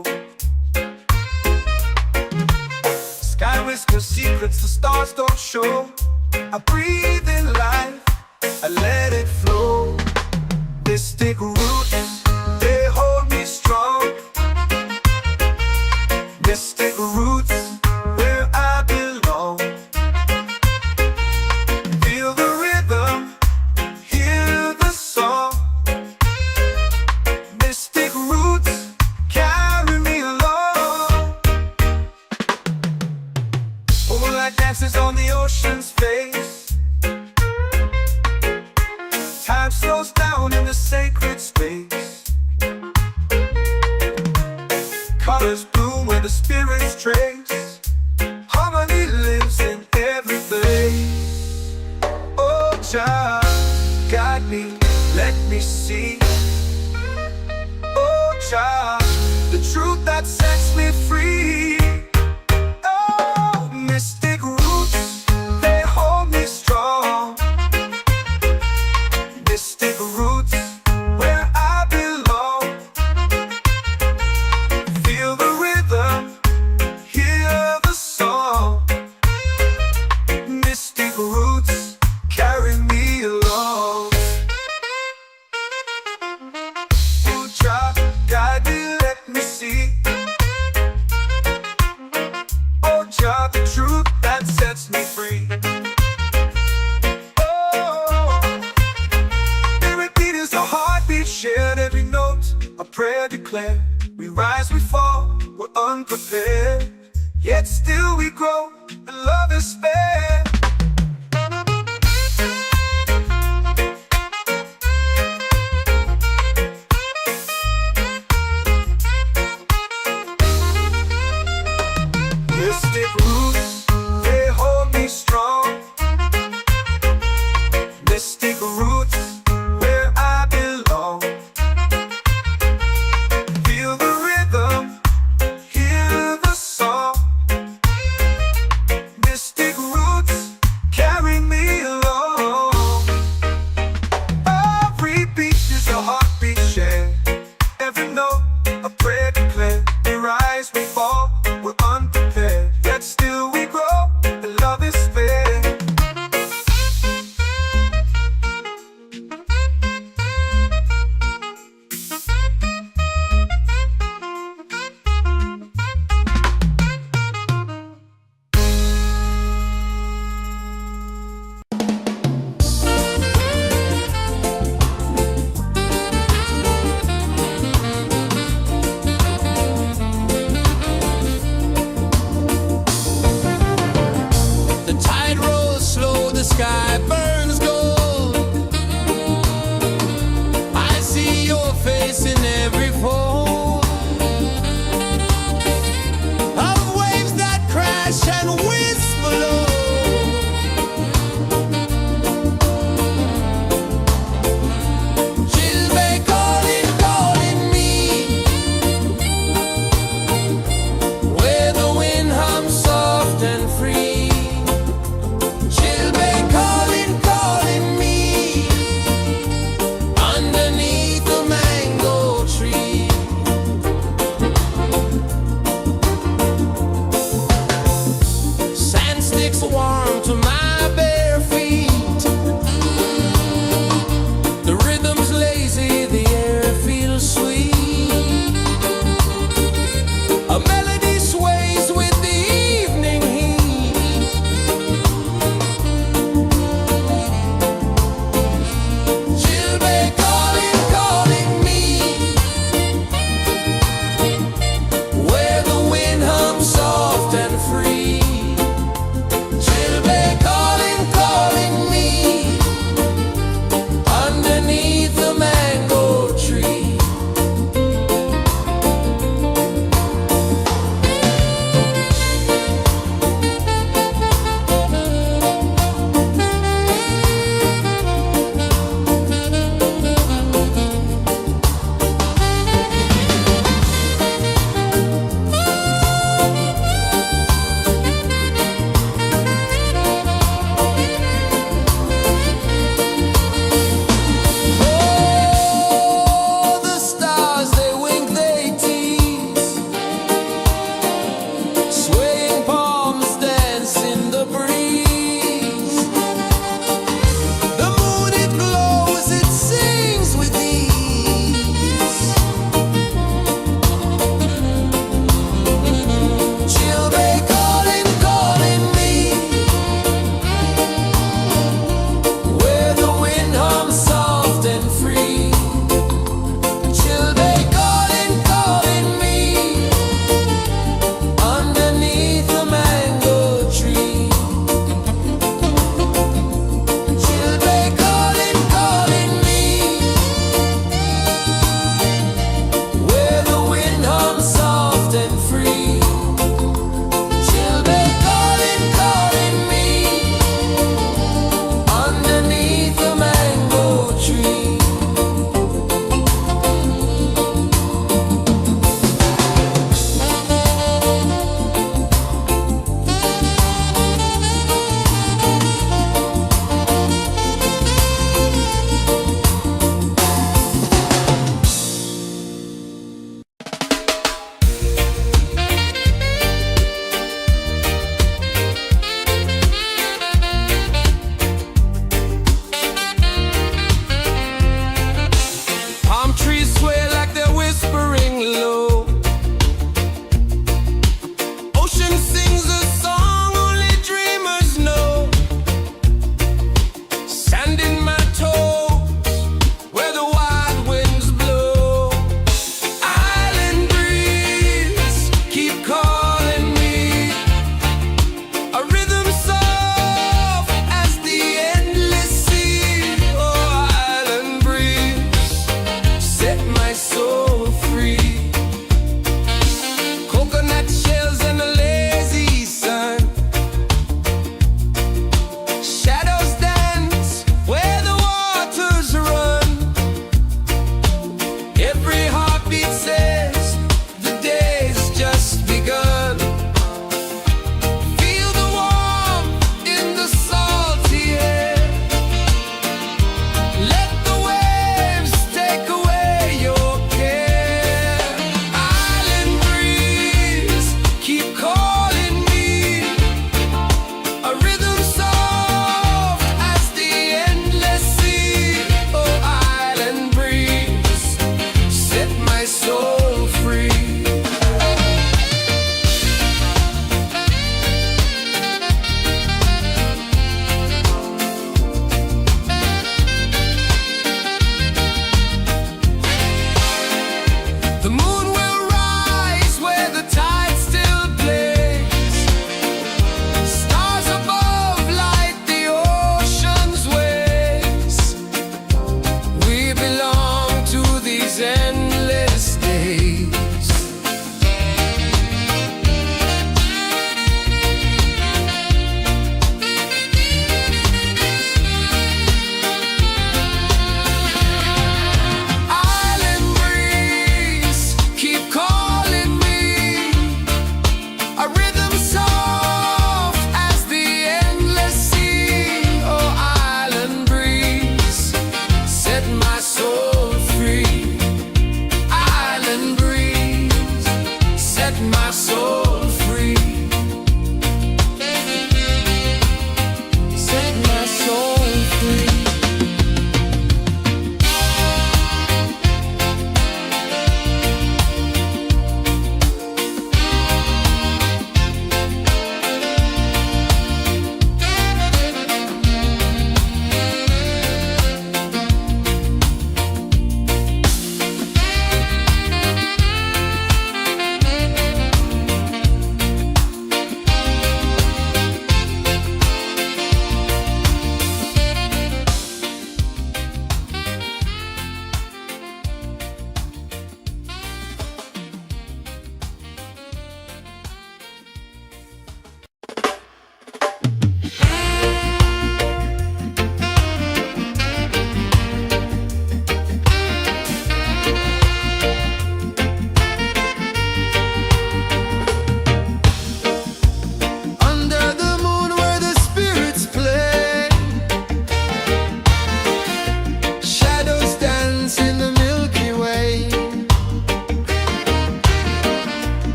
Sky whispers secrets the stars don't show. I breathe in life, I let it flow. Mystic roots, they hold me strong. Mystic roots, where I belong. Feel the rhythm, hear the song. Mystic roots, carry me along. Moonlight dances on the ocean's face. Time slows down in the sacred space. Colors bloom where the spirits trace. Harmony lives in every place. Oh, Jah, guide me, let me see. Oh, Jah, the truth that sets me free. Oh, mystic roots, they hold me strong. Mystic roots, where I belong. Feel the rhythm, hear the song. Mystic roots, carry me along. Oh, Jah, guide me, let me see. Oh, Jah, the truth that sets me free. Shared every note, a prayer declared. We rise, we fall, we're unprepared. Yet still we grow, and love is spared. Mystic roots, they hold me strong. Mystic roots, where I belong. Feel the rhythm, hear the song. Mystic roots,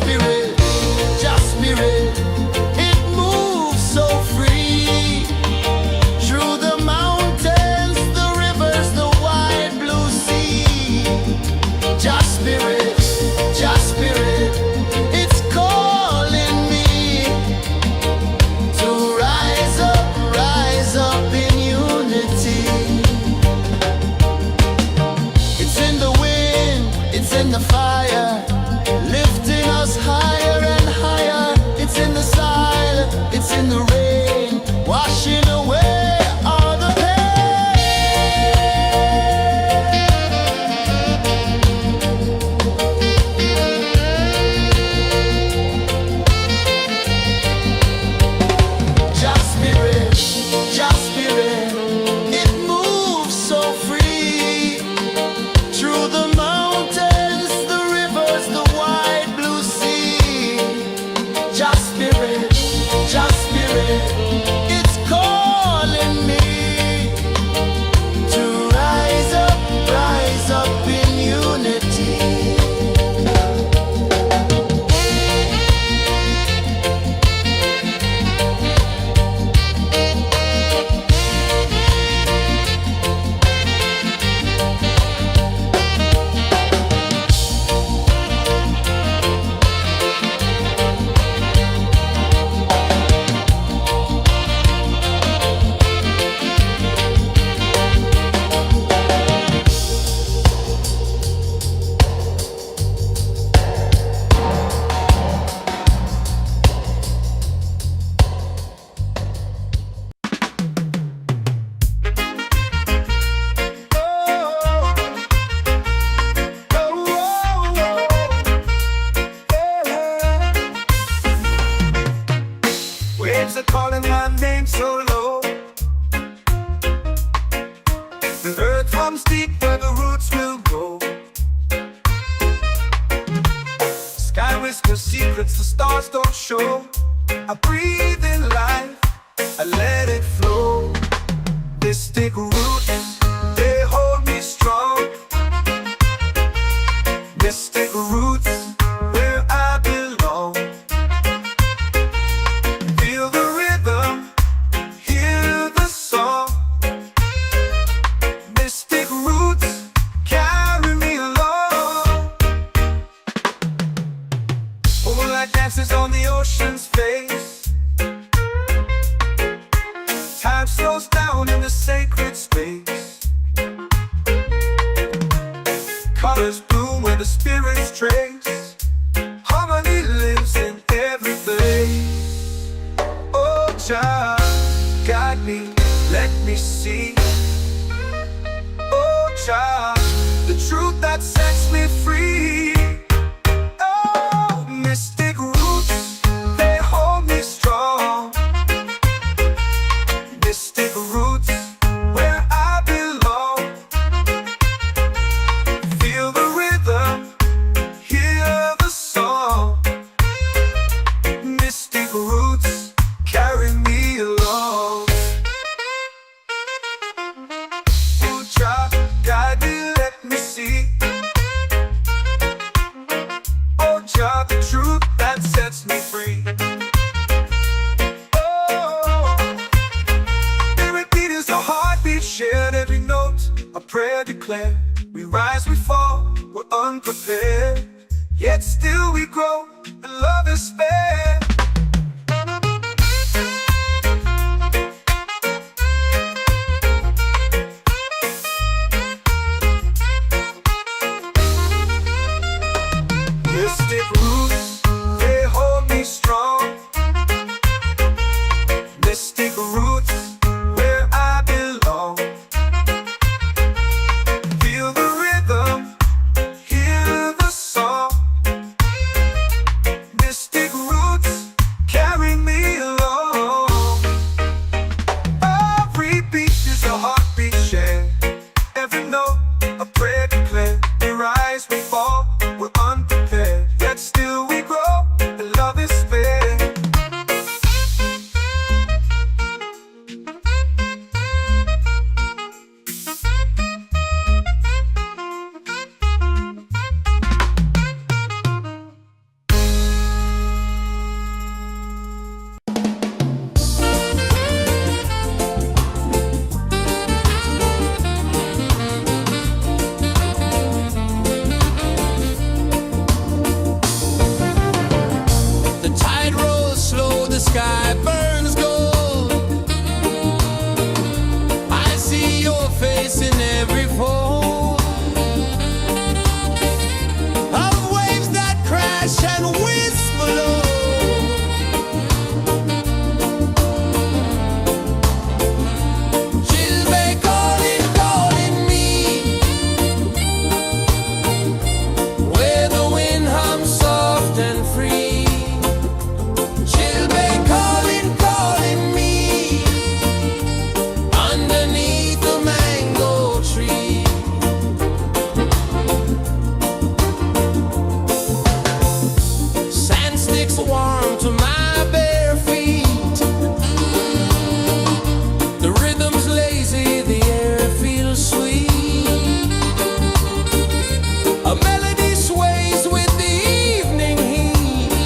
spirit, just spirit. It moves so free through the mountains, the rivers, the wide blue sea. Just spirit, just spirit. It's calling me to rise up in unity. It's in the wind, it's in the fire, lifting us higher and higher. It's in the silence, it's in the rain, washing away all the just spirit, it moves so free through the mountains, the rivers, the wide blue sea. Just spirit, it's calling me to rise up in unity. Waves are calling my name so low. The earth runs deep where the roots will go. Sky whispers secrets the stars don't show. I breathe in life, I let it flow. Mystic roots, they hold me strong. Mystic roots, where I belong. Feel the rhythm, hear the song. Mystic roots, carry me along. Moonlight dances on the ocean's face. Time slows down in the sacred space. Colors bloom where the spirits trace. Harmony lives in every place. Oh, child, guide me, let me see. Oh, child, the truth that sets me free. Oh, mystic roots, they hold me strong. Mystic roots, where I belong. Feel the rhythm, hear the song. Mystic roots, carry me along. splash and whisper low. Chilbay calling, calling me, where the wind hums soft and free. Chilbay calling, calling me, underneath the mango tree. Sand sticks warm to my bare feet. The rhythm's lazy, the air feels sweet. A melody sways with the evening heat.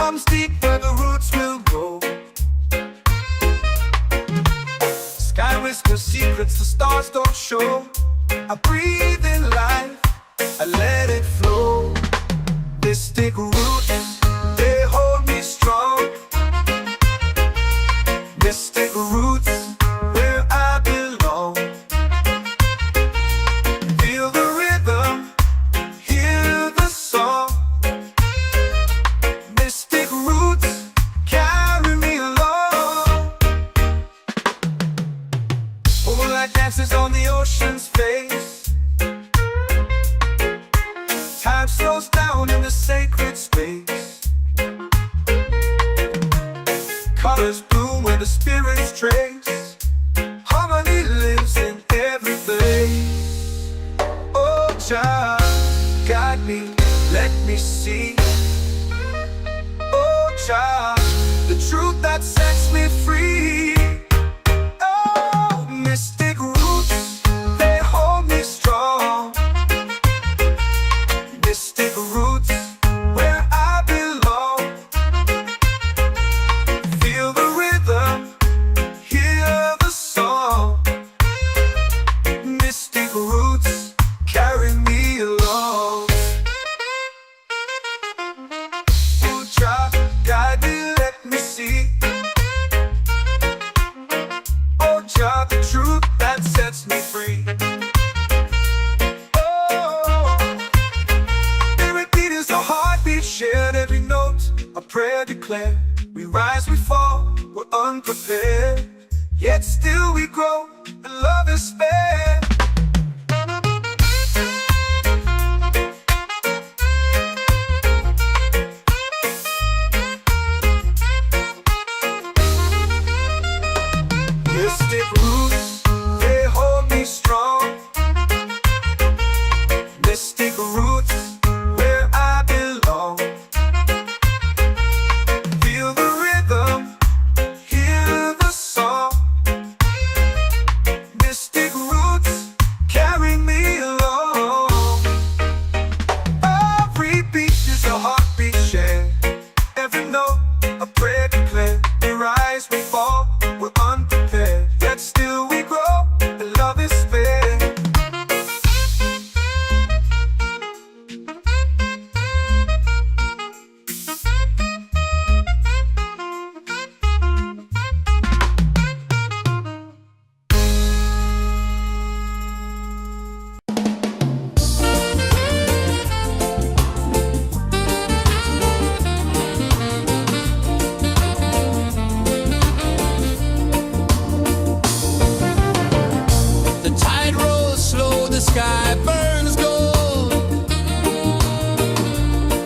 comes deep where the roots will go. Sky whispers secrets the stars don't show. I breathe in life, I let it flow. Mystic roots, they hold me strong. Mystic roots, where I belong. Feel the rhythm, hear the song. Mystic roots, carry me along. Moonlight dances on the ocean's face. Time slows down in the sacred space. Colors bloom where the spirits trace. Harmony lives in every place. Oh, child, guide me, let me see. Oh, child, the truth that sets me free. Oh, mystic roots, they hold me strong. Mystic roots, where I belong. Feel the rhythm, hear the song. Mystic roots, carry me along. Oh, child, guide me, let me see. Oh, child, the truth that sets me free. Oh, spirit beat is a heartbeat shared, every note a prayer declared. We rise, we fall, we're unprepared, yet still we grow, and love is spared. Mystic roots, they hold me strong. Mystic roots, where I belong. Feel the rhythm, hear the song. Mystic roots, carry me along. Every beat is a heartbeat shared, every note a prayer declared. We rise, we fall, we're unprepared, yet still we grow, and love is spared. The tide rolls slow, the sky burns gold.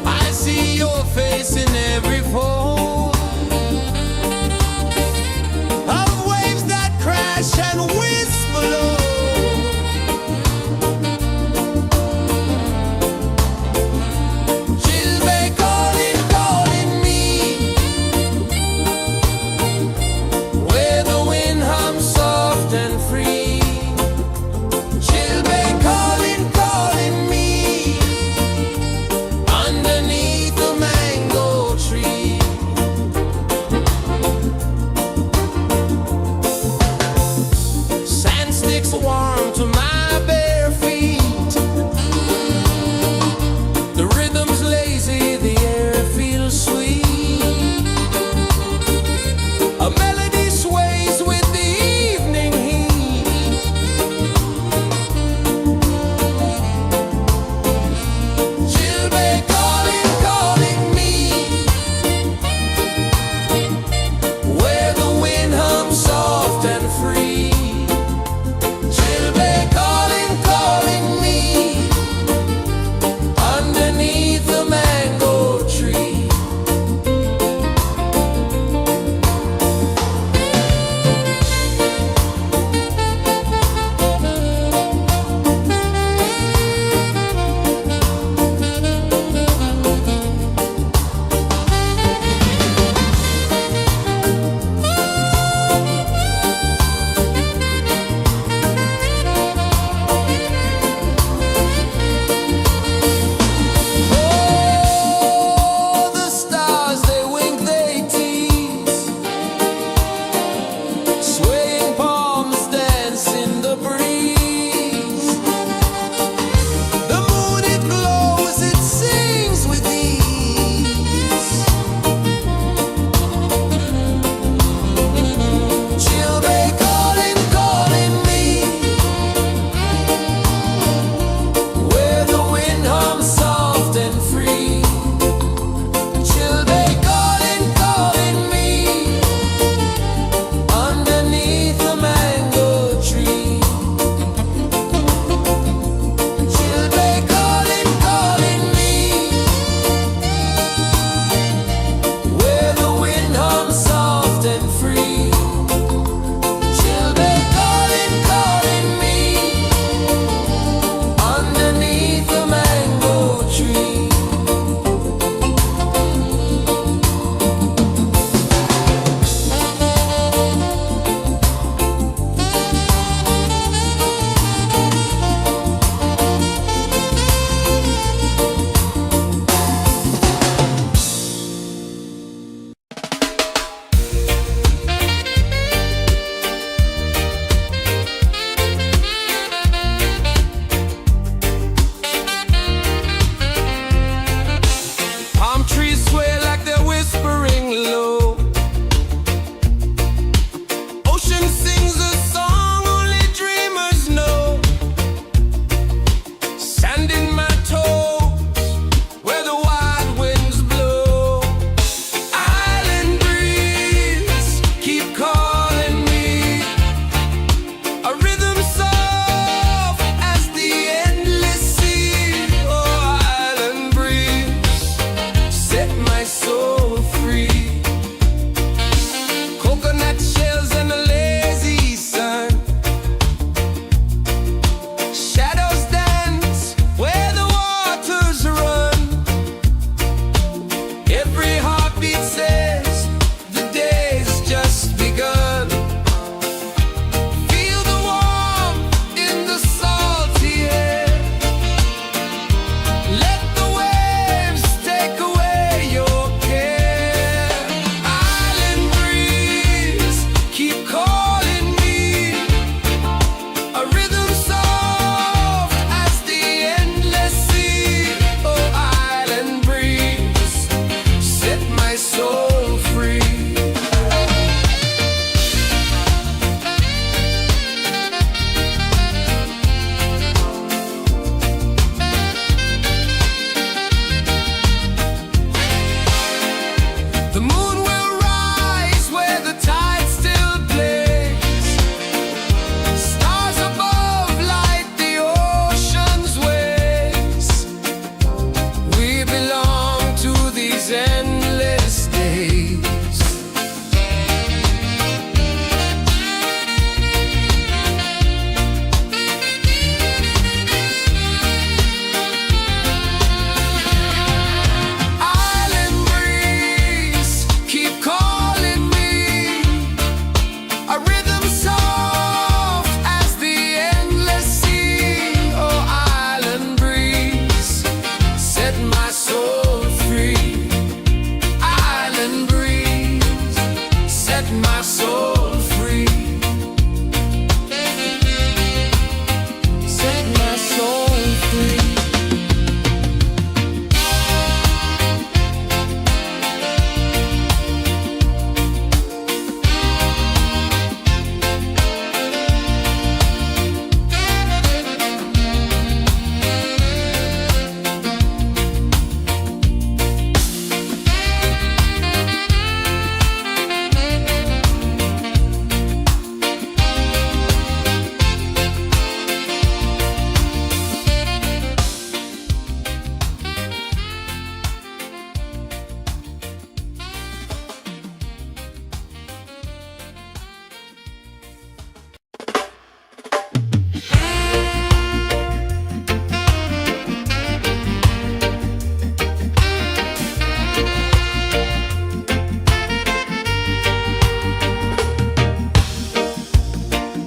I see your face in every fold of waves that crash and whisper low. Chilbay calling, calling me, where the wind hums soft and free. Chilbay calling, calling me, underneath the mango Every heartbeat says the day's just begun. Feel the warmth in the salty air. Let the waves take away your care. Island breeze, keep calling me. A rhythm soft as the endless sea. Oh, island breeze, set my soul free. The moon will rise where the tide still plays. Stars above light the ocean's waves. We belong to these endless days. Island breeze, keep calling me. A rhythm soft as the endless sea. Oh, island breeze, set my soul free. Island breeze, set my soul free. Set my soul free.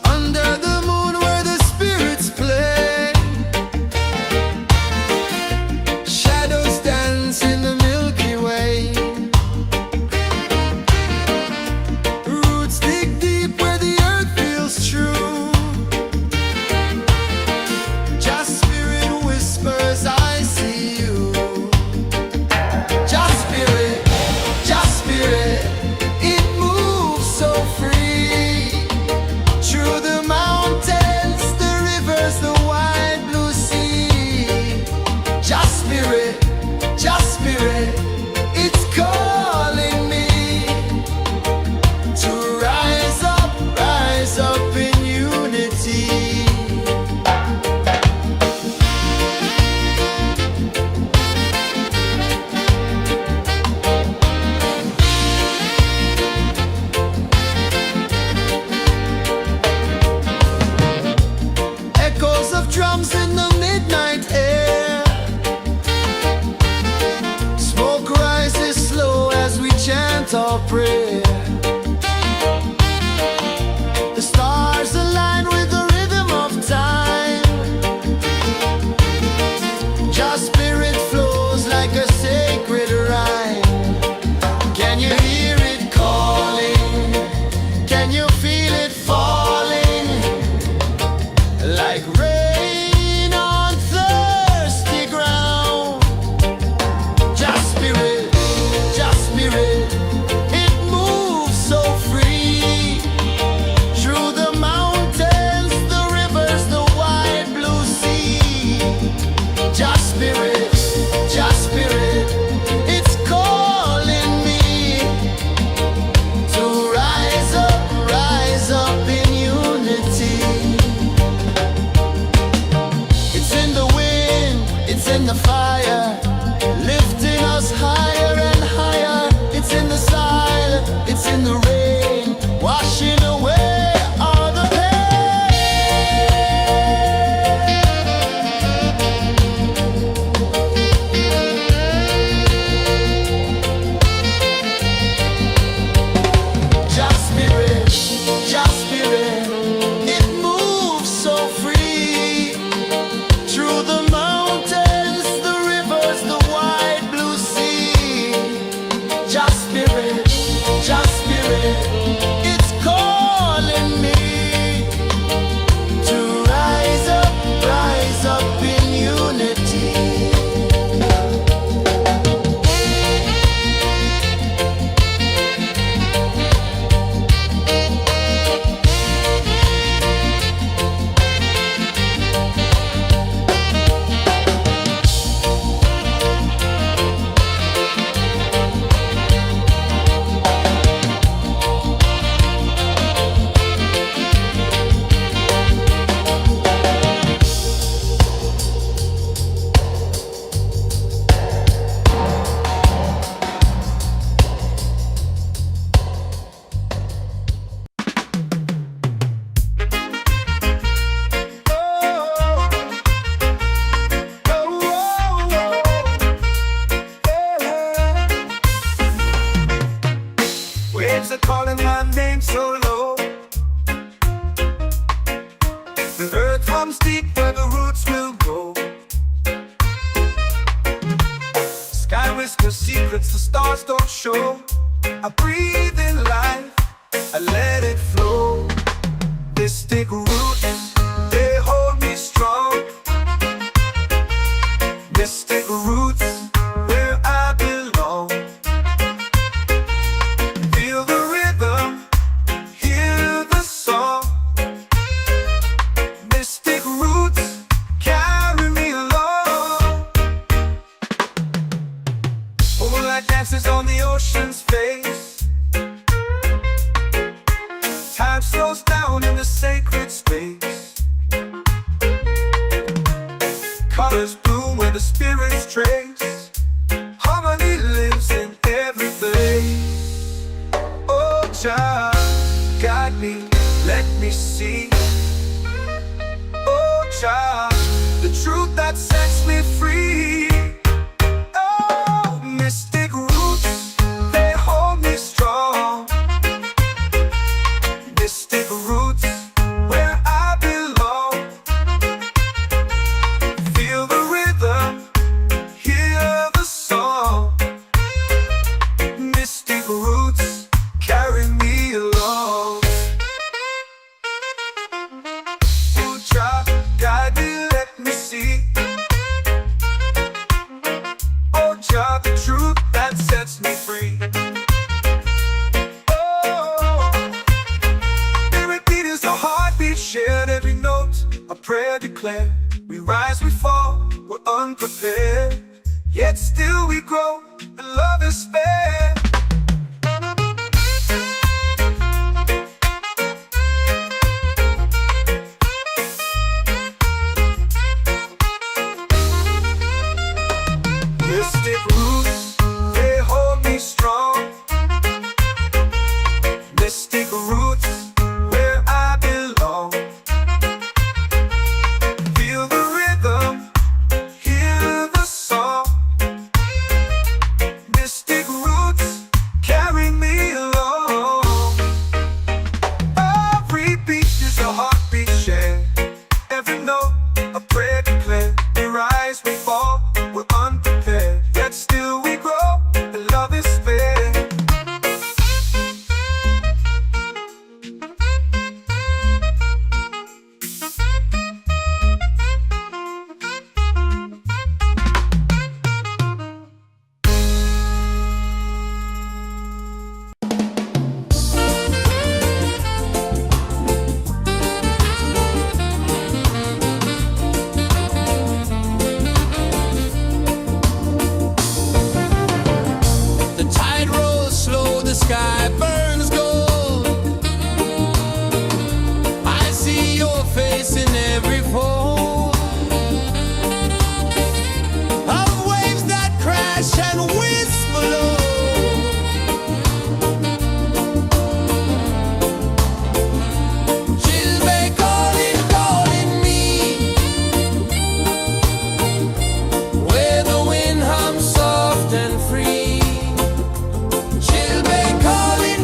Under the moon where the spirits play, shadows dance in the Milky Way. Roots dig deep where the earth feels true. Just spirit whispers, I see you. Just spirit, it moves so free. Through the mountains, the rivers, the wide blue sea. Just spirit, it's calling me to rise up in unity. Echoes of drums in the midnight air. Smoke rises slow as we chant our prayer. The stars align with the rhythm of time. Just spirit flows like a sacred rhyme. Can you hear it calling? Can you feel it falling? Like rain on thirsty ground. Just spirit, it moves Just spirit, it's calling me to rise up in unity. Waves are calling my name so low. The earth hums deep where the roots will go. Sky whispers secrets the stars don't show. I breathe in life, I let it flow. Mystic roots, they hold me strong. Mystic roots, where I belong. Feel the rhythm, hear the song. Mystic roots, carry me along. Moonlight dances on the ocean's face. Time slows down in the sacred space. Colors bloom where the spirits trace. Harmony lives in every place. Oh, child, guide me, let me see. Oh, child, the truth that sets me free. Oh, mystic roots, they hold me strong. Mystic roots, where I belong. Feel the rhythm, hear the song. Mystic roots, carry me along. Oh, child, guide me, let me see. Oh, child, the truth that sets me free. Oh, every beat is a heartbeat shared, every note a prayer declared. We rise, we fall, we're unprepared, yet still we grow, and love is spared. Mystic roots, they hold me strong. Mystic roots, where I belong. Feel the rhythm, hear the song. Mystic roots, carry me along. Every beat is a heartbeat shared, every note a prayer declared. We rise, we fall, we're unprepared, yet still we grow, and love is spared. The tide rolls slow, the sky burns gold. I see your face in every fold of waves that crash and whisper low. She'll be calling me where the wind hums soft and free. She'll be calling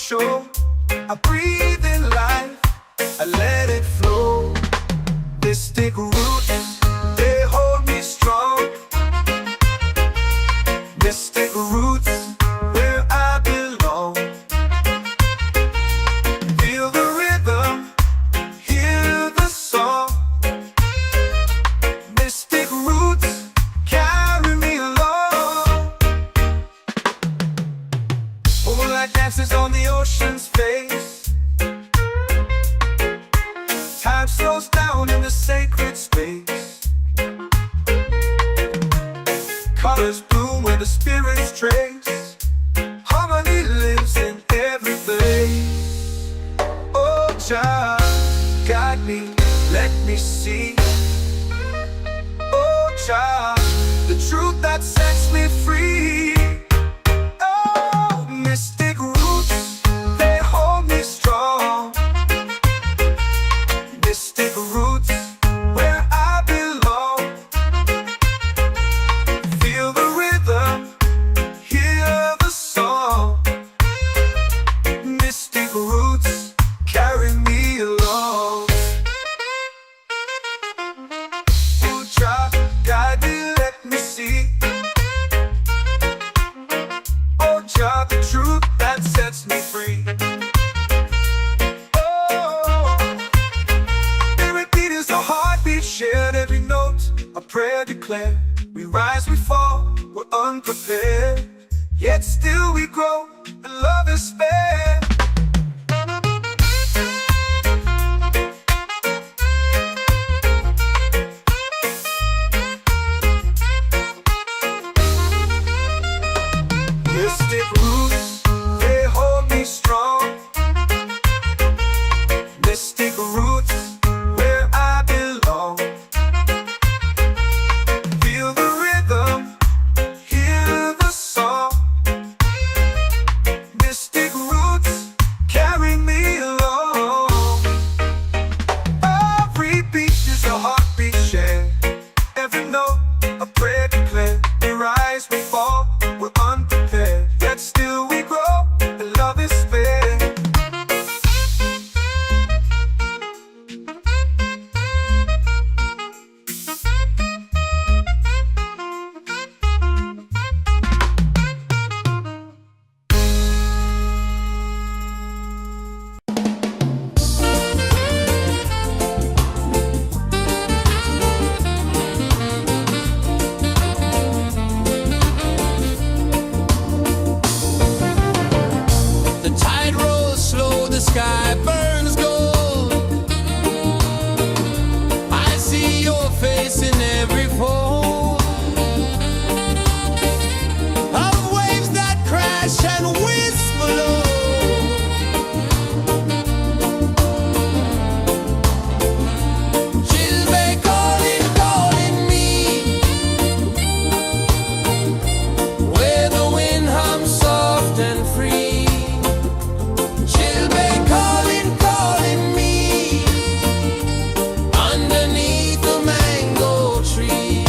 show. I breathe in life, I let it flow. Mystic roots, they hold me strong. Mystic roots, where I belong. Feel the rhythm, hear the song. Mystic roots, carry me along. Moonlight dances on the ocean's face. Time slows down in the sacred space. Colors bloom where the spirits trace. Harmony lives in every place. Oh, child, guide me, let me see. Oh, child, the truth that sets me free. Oh, mystic roots, they hold me strong. Mystic roots, where I belong. Feel the rhythm, hear the song. Mystic roots, carry me along. Oh, child, guide me, let me see. Oh, child, the truth that sets me free. A heartbeat shared, every note a prayer declared. We rise, we fall, we're unprepared, yet still we grow, and love is spared. Mystic roots, they hold me strong. Mystic roots, where I belong. Feel the rhythm, hear the song. Mystic roots, carry me along. Every beat is a heartbeat shared, every note a prayer declared. We rise, we fall, we're unprepared, yet still we grow, and love is spared. The tide rolls slow, the sky burns gold. I see your face in every fold of waves that crash and whisper low. She'll be calling, calling me, where the wind hums soft and free. She'll be calling, calling me, underneath the mango tree.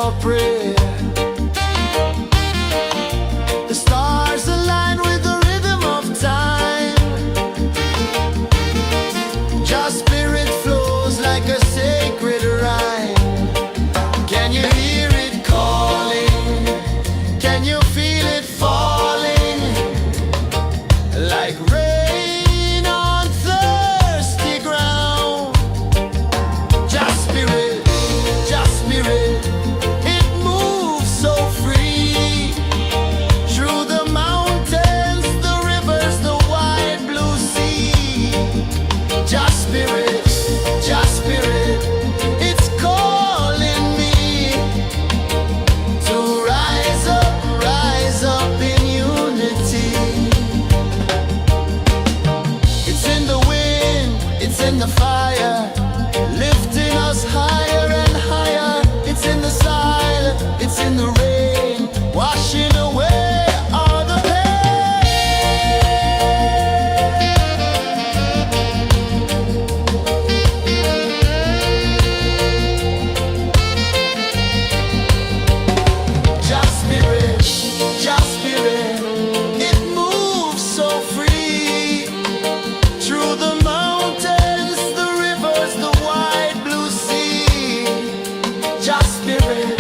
your prayer. The stars align with the rhythm of time. Your spirit flows like a sacred rhyme. Can you hear it calling? Can you feel it falling? Like rain on thirsty ground. Just spirit, it moves so free. Through the mountains, the rivers, the wide blue sea. Just spirit, it's calling me to rise up in unity. It's in the wind, it's in the fire, lifting us higher and higher. It's in the silence, it's in the rain, washing away all the Just spirit, it moves so free. Through the mountains, the rivers, the wide blue sea. Just spirit,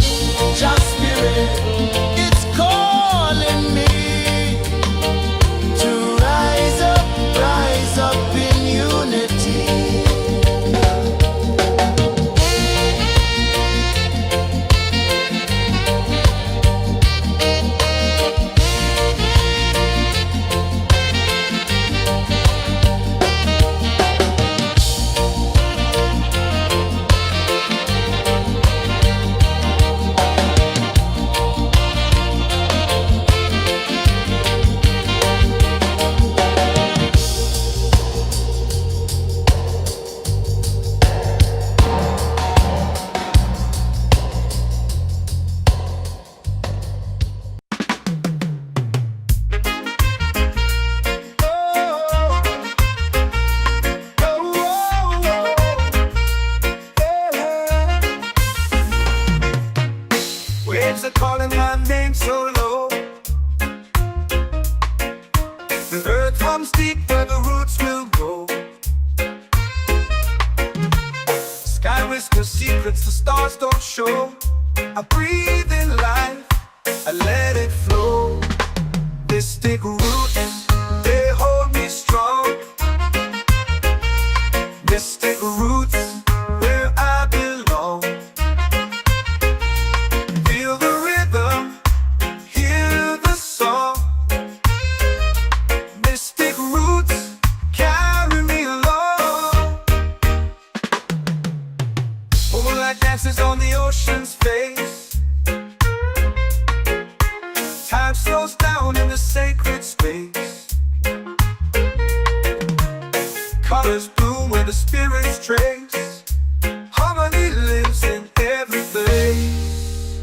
it's calling me to rise up in unity. Waves are calling my name so low. The earth hums deep where the roots will go. Sky whispers secrets the stars don't show. I breathe in life, I let it flow. This take root and they hold me strong. This take roots where I belong. Feel the rhythm, hear the song. Mystic roots carry me along. Moonlight dances on the ocean's face. Time slows down in the sacred space. Colors bloom where the spirits trace. Harmony lives in every place.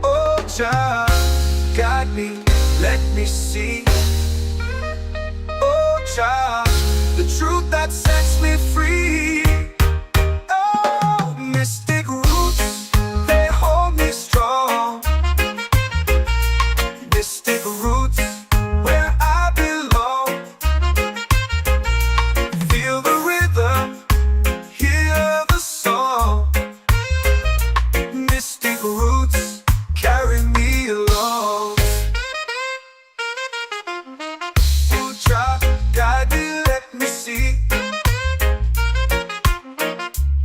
Oh, Jah, guide me, let me see. Oh, Jah, the truth that sets me free. Oh, mystic roots, they hold me strong. Mystic roots, where I belong. Feel the rhythm, hear the song. Mystic roots carry me along. Oh, Jah, guide me, let me see.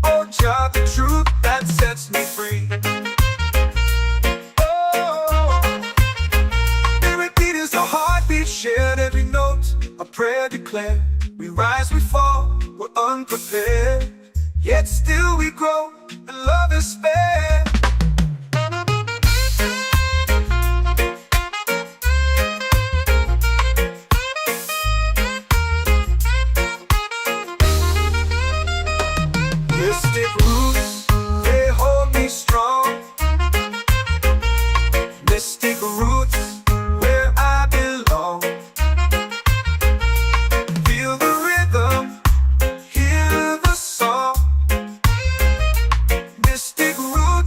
Oh, Jah, the truth that sets me free. Oh, spirit beat is a heartbeat shared, every note a prayer declared. We rise, we fall, we're unprepared, yet still we grow, and love is spared. Mystic roots, they hold me strong. Mystic roots, where I belong. Feel the rhythm, hear the song. Mystic roots.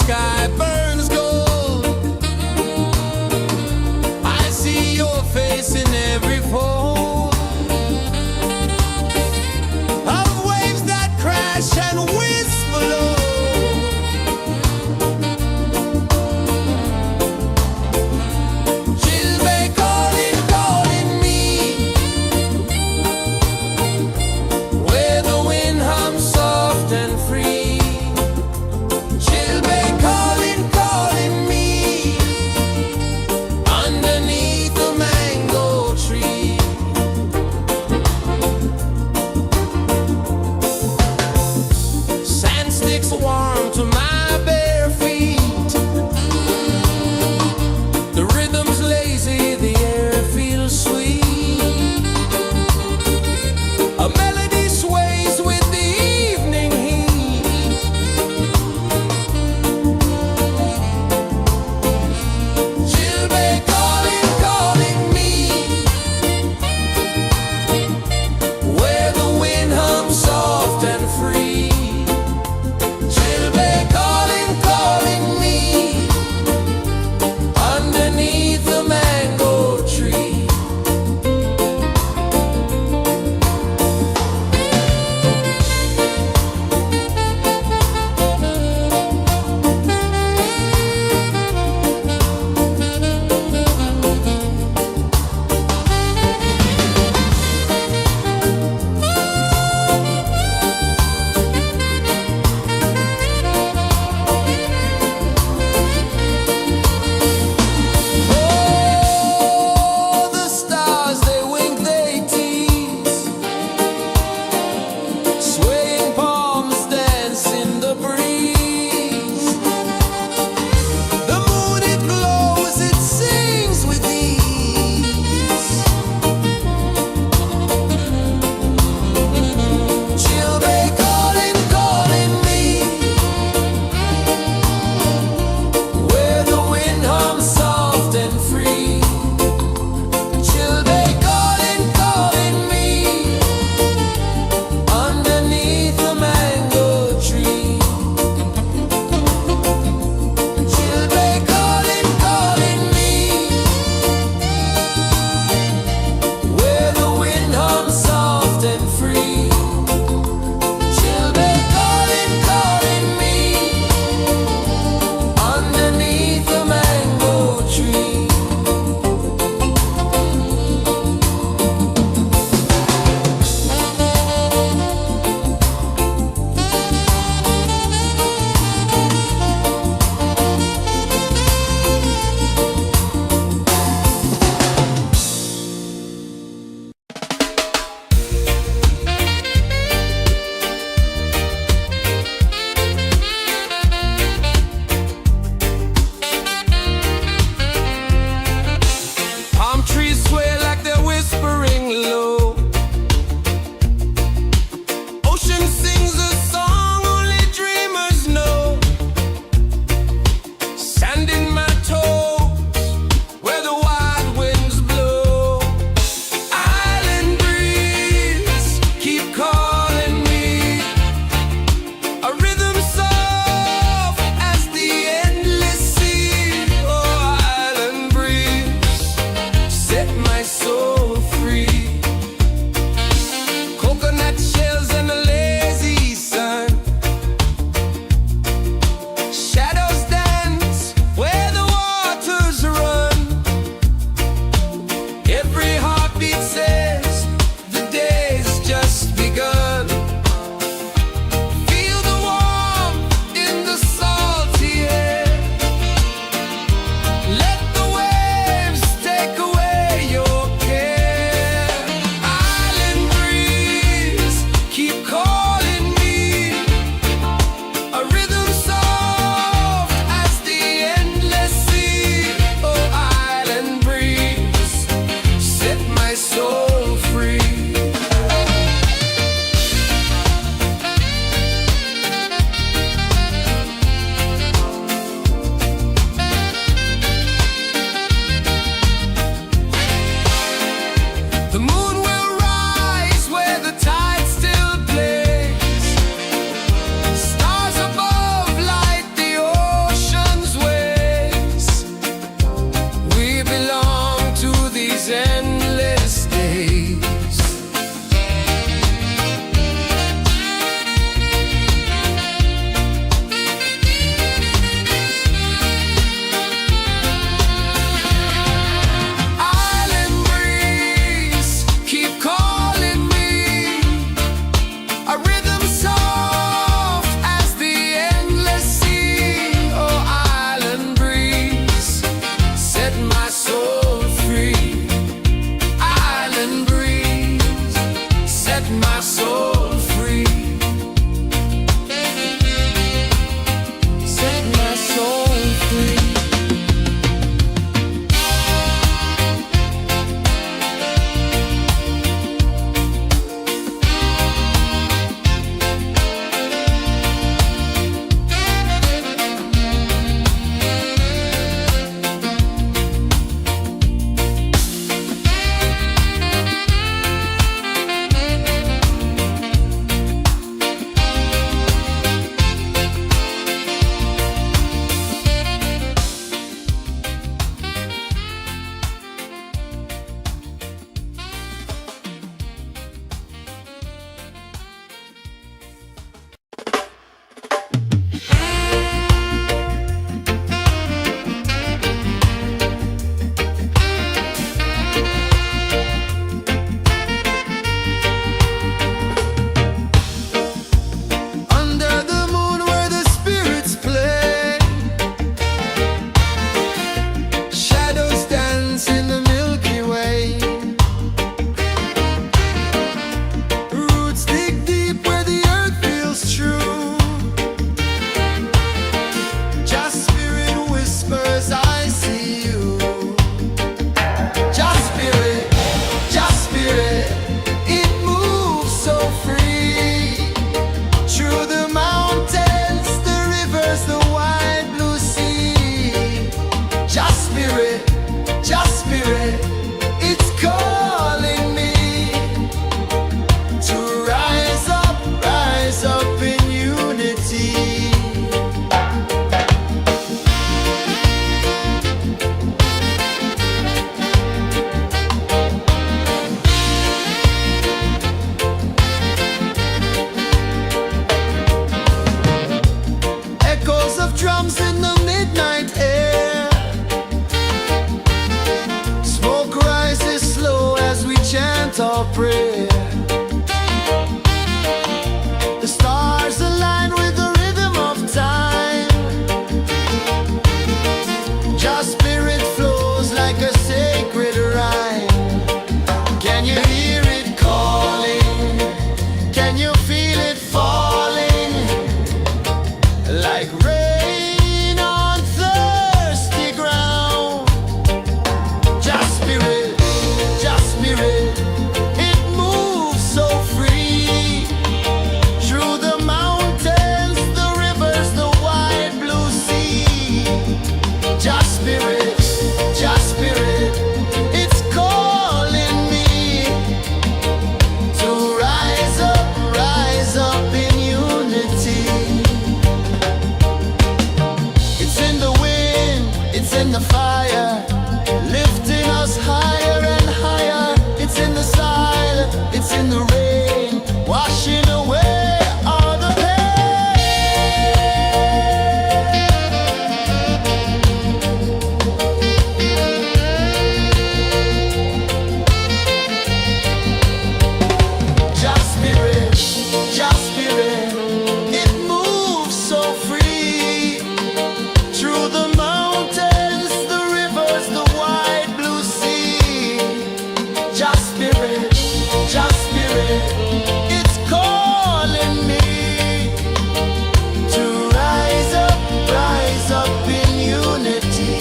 sky burns gold. I see your face in every fold of waves that crash and whisper low. Chilbay calling, calling me, where the wind hums soft and free. Chilbay calling, calling Jah spirit, Jah spirit, it's calling me to rise up in unity. It's in the wind, it's in the fire, lifting us higher and higher. It's in the silence, it's in the rain, washing away all the Jah spirit, it moves so free through the mountains, the rivers, the wide blue sea. Jah spirit, it's calling me to rise up in unity.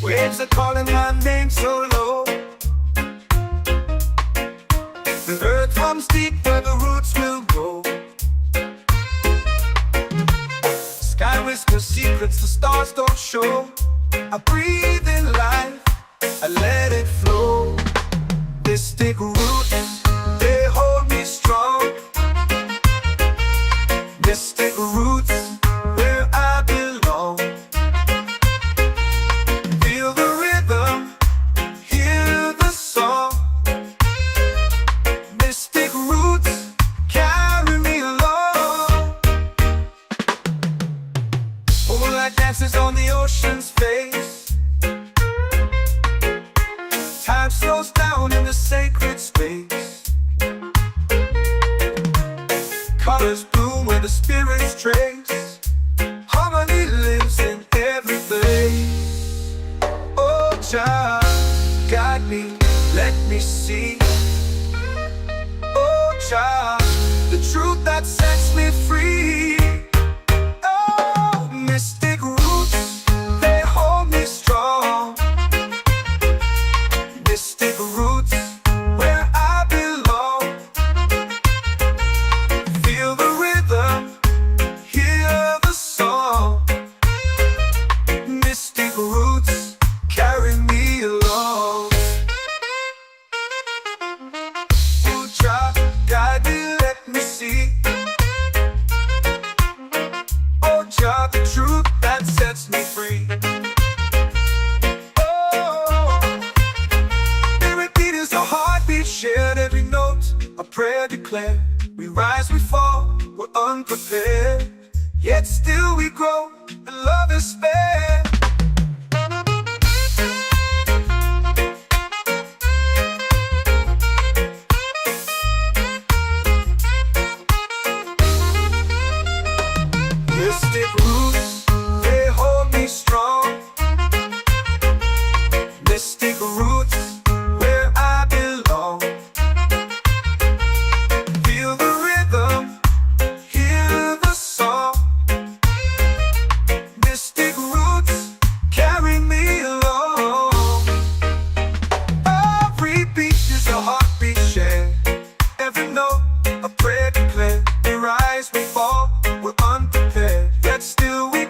Waves are calling my name so low. The earth hums deep where the roots will go. Sky whispers secrets the stars don't show. I breathe in life, I let it flow. Mystic roots, they hold me strong. Mystic roots, where I belong. Feel the rhythm, hear the song. Mystic roots, carry me along. Moonlight dances on the ocean's face. Time slows down in the sacred space. Colors bloom where the spirits trace. Harmony lives in every place. Oh Jah, guide me, let me see. Oh Jah, the truth that sets me free. Oh, mystic roots, they hold me strong. Mystic roots, where I belong. Feel the rhythm, hear the song. Mystic roots, carry me along. Oh Jah, guide me, let me see. Oh Jah, the truth that sets me free. Oh, spirit beat is a heartbeat shared, every note a prayer declared. We rise, we fall, we're unprepared, yet still we grow, and love is spared. Mystic roots, they hold me strong. Mystic roots, where I belong. Feel the rhythm, hear the song. Mystic roots, carry me along. Every beat is a heartbeat shared, every note a prayer declared. We rise, we fall, we're unprepared, yet still we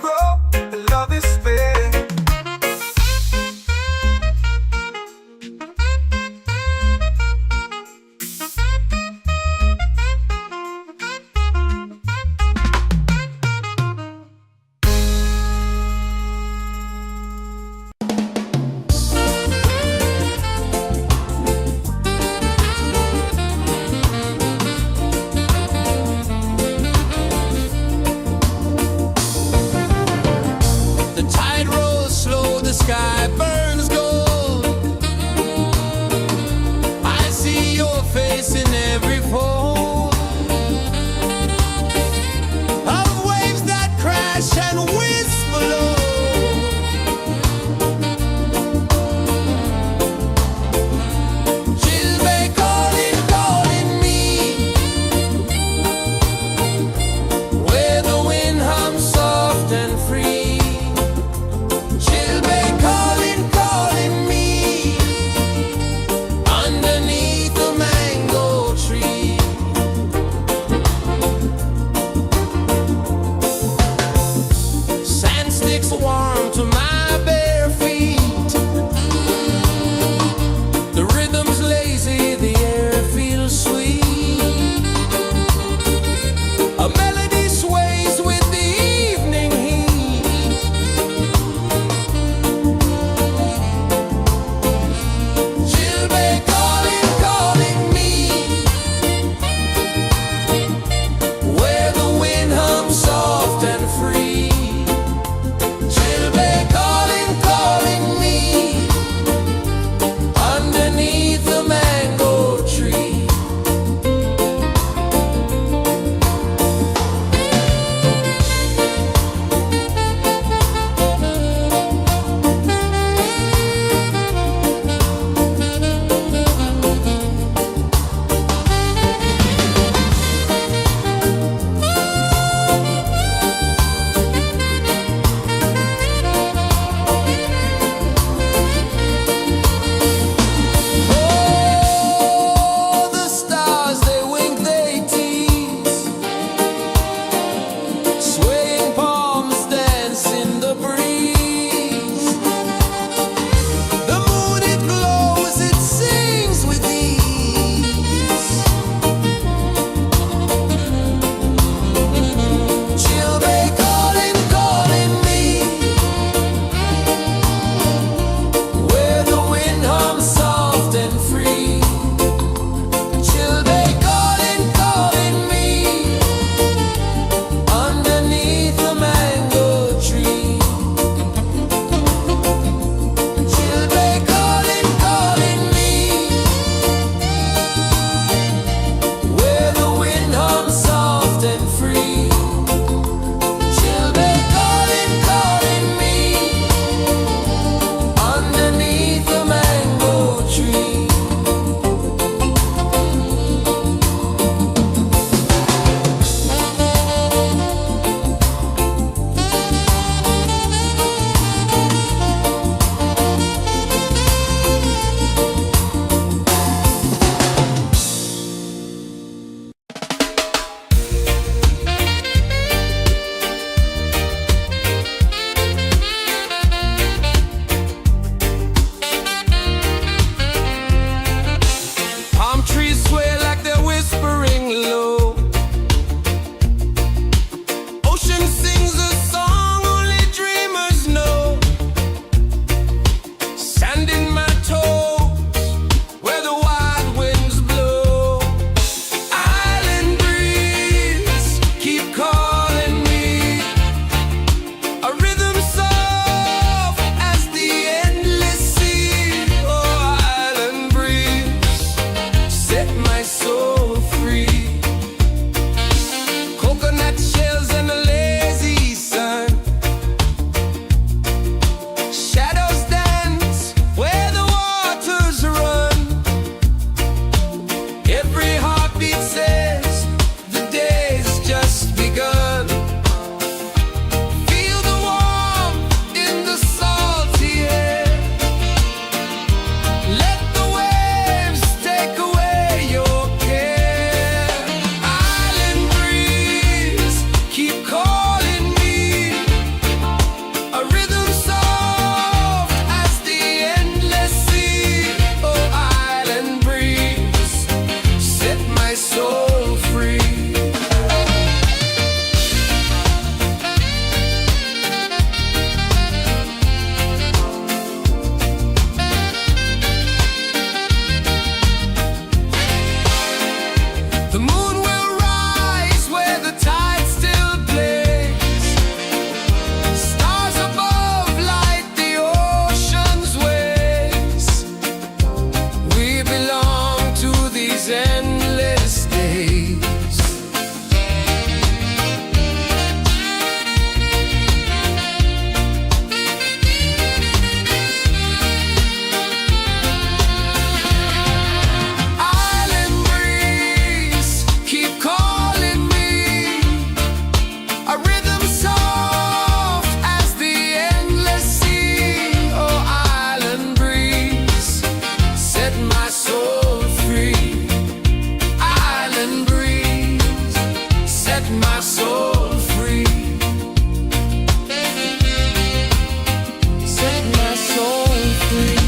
soft and free. Children calling, calling me underneath the mango tree. Palm trees sway like they're whispering low. Ocean sings a song only dreamers know. Sand in my toes where the wild winds blow. Island breeze keep calling me. A rhythm soft as the endless sea. Oh, island breeze, set my soul free. Coconut shells and a lazy sun. Shadows dance where the waters run. Every heartbeat says the day's just begun. Feel the warmth in the salty air. Let the waves take away your care. Island breeze keep calling me. A rhythm soft as the endless sea. Oh, island breeze, set my soul free. The moon will rise where the tide still plays. Stars above light the ocean's waves. We belong to these endless days. Island breeze keep calling me. A rhythm soft as the endless sea. Oh, island breeze, set my soul free. Island breeze, set my soul free. Set my soul free.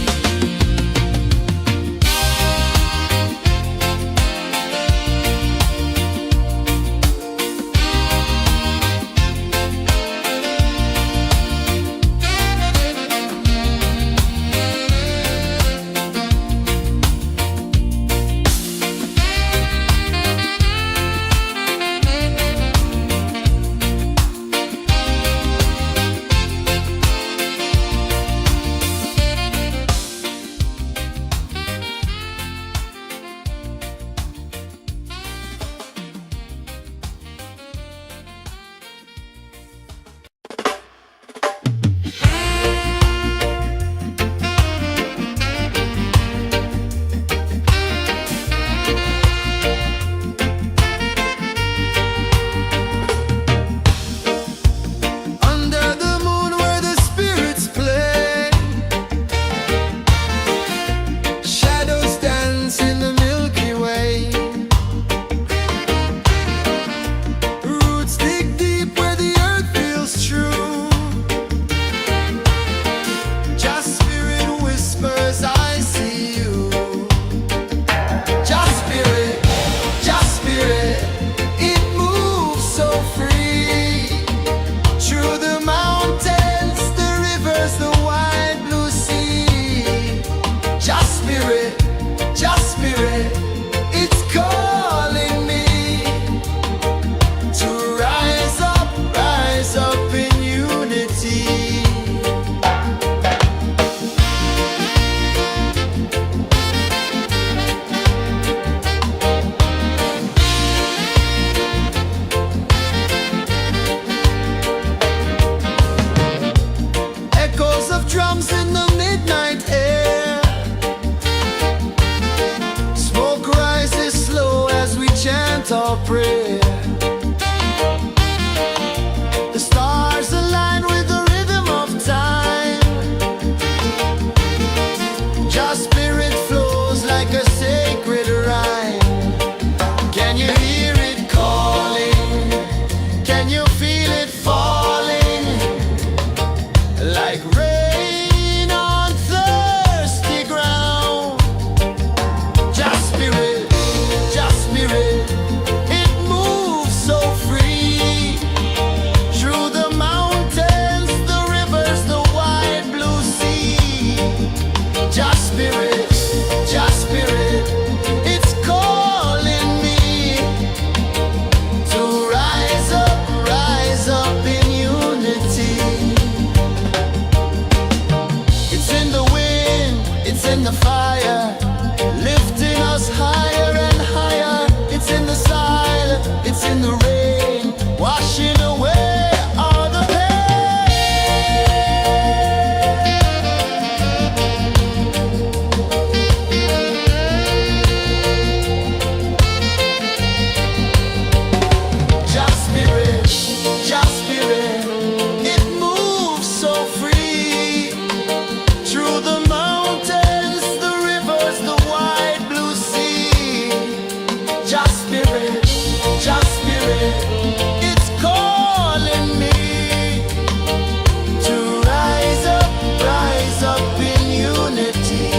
Can you feel it falling like rain on thirsty ground? Just spirit, it moves so free through the mountains, the rivers, the wide blue sea. Just spirit, it's calling me to rise up in unity. It's in the wind, it's in the fire, lifting us higher and higher. It's in the silence, it's in the rain, washing away all the Just spirit, it moves so free through the mountains, the rivers, the wide blue sea. Just spirit, it's calling me to rise up in unity.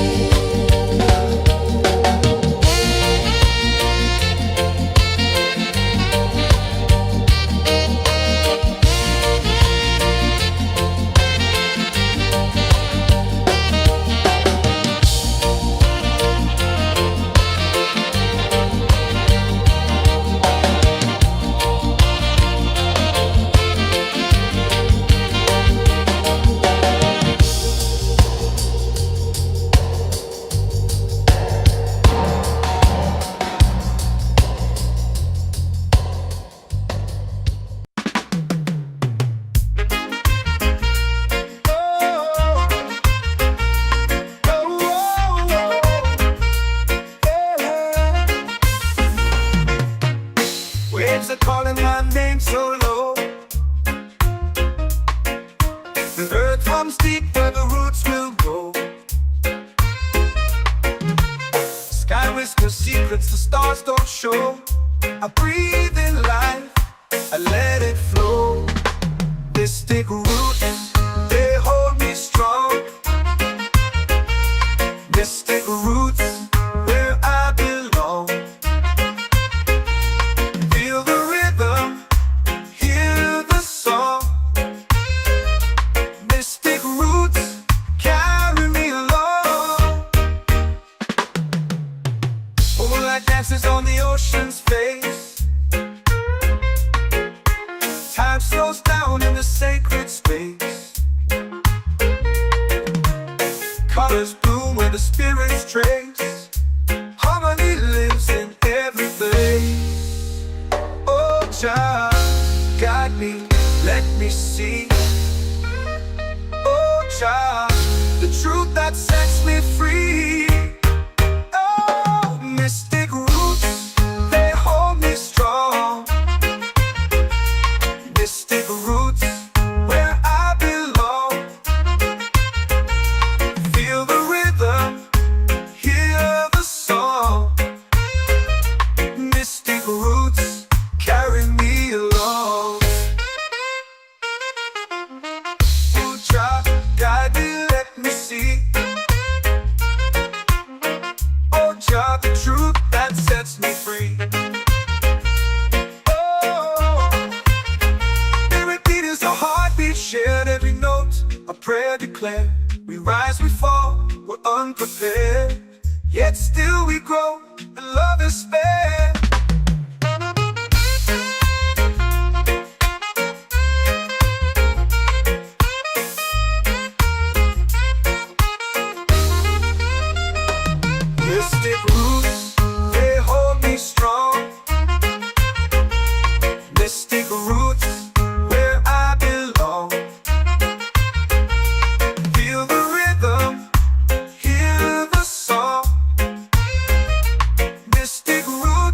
Waves are calling my name so low. The earth hums deep where the roots will go. Sky whispers secrets the stars don't show. I breathe in life, I let it flow. Mystic roots, they hold me strong. Mystic roots, where I belong. Feel the rhythm, hear the song. Mystic roots, carry me along. Moonlight dances on the ocean's face. Time slows down in the sacred space. Colors bloom where the spirits trace. Harmony lives in every place. Oh, Jah, guide me, let me see. Oh, Jah, the truth that sets me free. Oh, mystic roots, they hold me strong. Mystic roots, where I belong. Feel the rhythm, hear the song. Mystic roots, carry me along. Oh, Jah, guide me, let me see. Oh, Jah, the truth that sets me free. Oh, every beat is a heartbeat shared, every note a prayer declared. We rise, we fall, we're unprepared, yet still we grow, and love is spared. Mystic roots, they hold me strong. Mystic roots, where I belong. Feel the rhythm, hear the song. Mystic roots.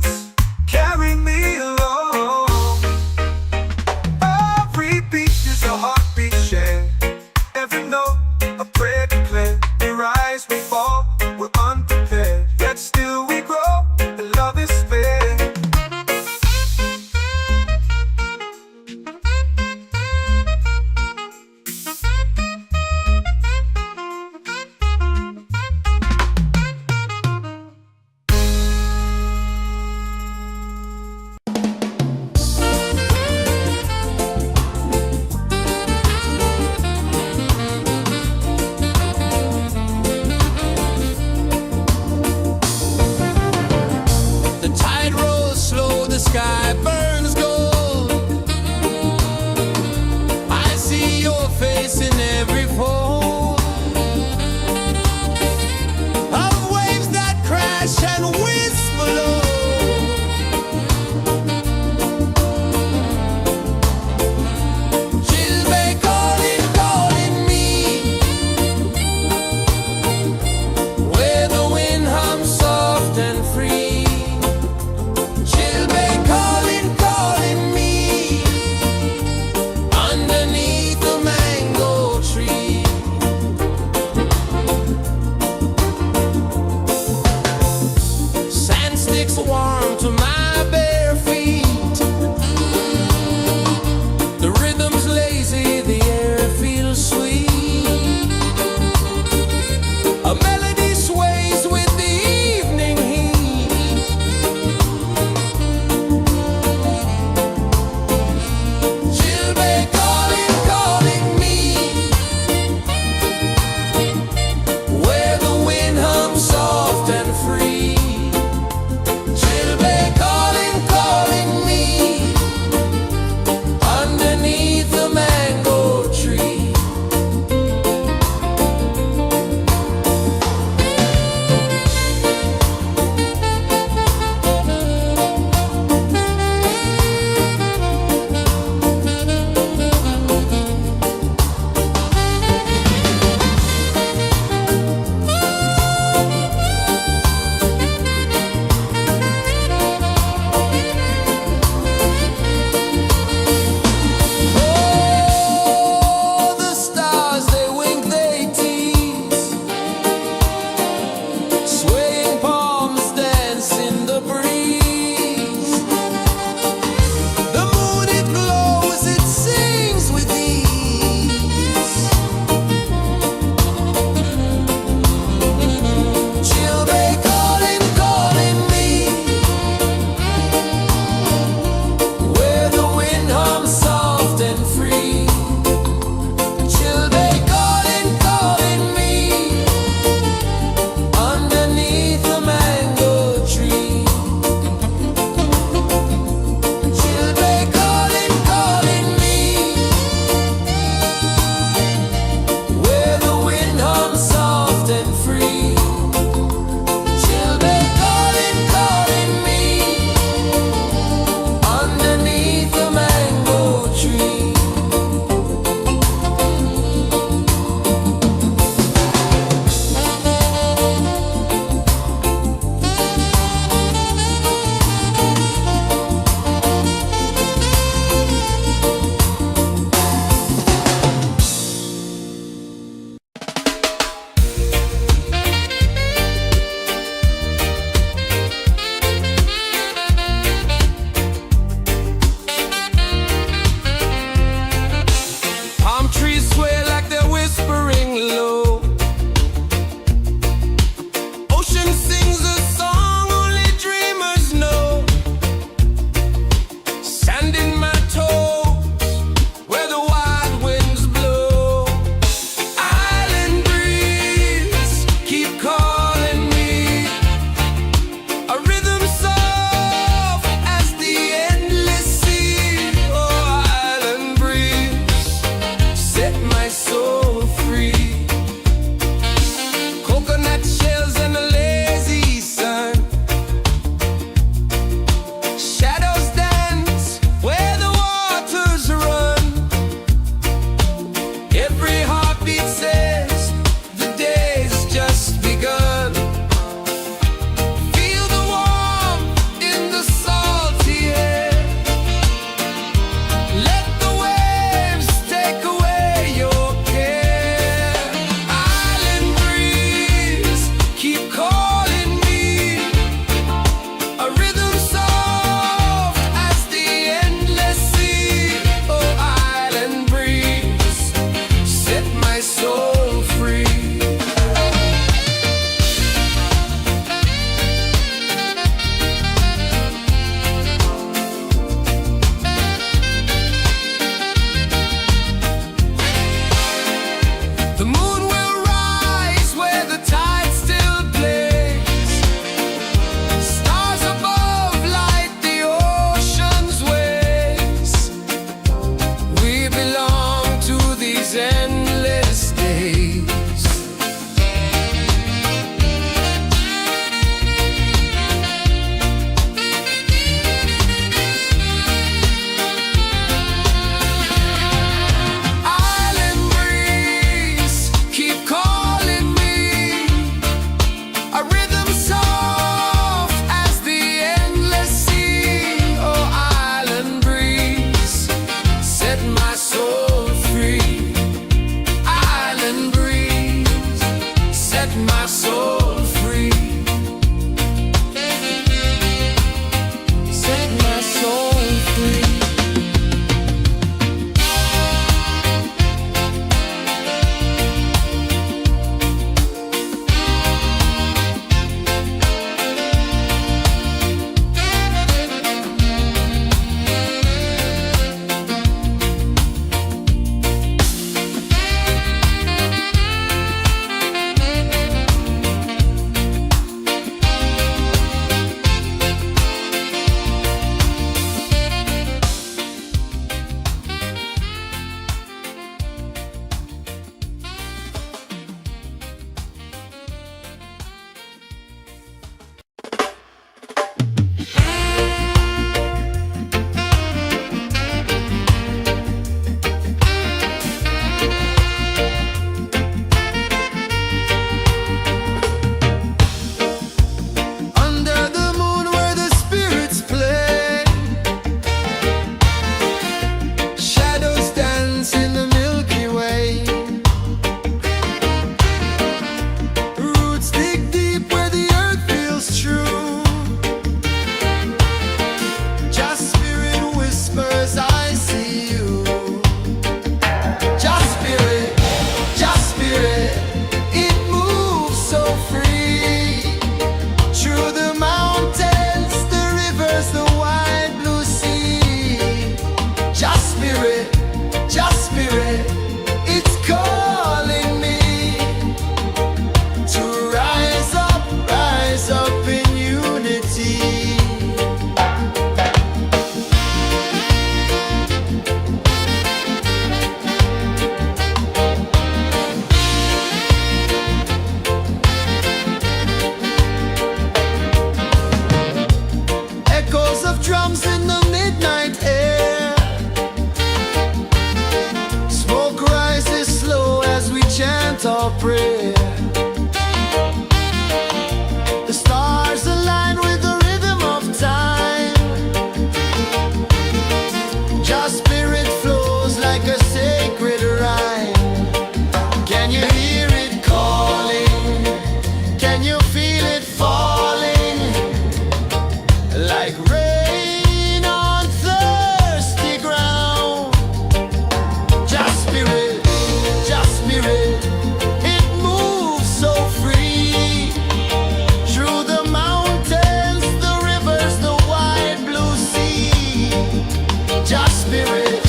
spirit,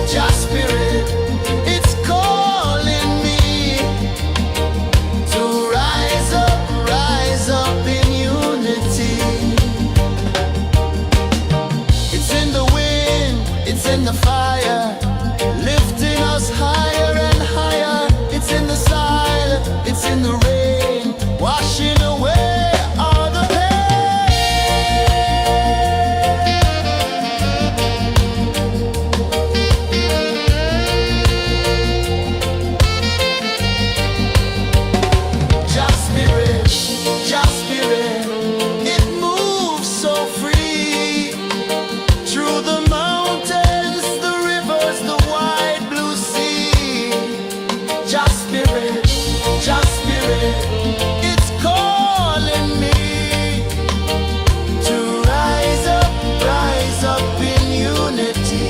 just spirit, it's calling me to rise up in unity. It's in the wind, it's in the fire, lifting us higher and higher. It's in the silence, it's in the rain, washing away all the just spirit, it moves so free through the mountains, the rivers, the wide blue sea. Just spirit, it's calling me to rise up in unity.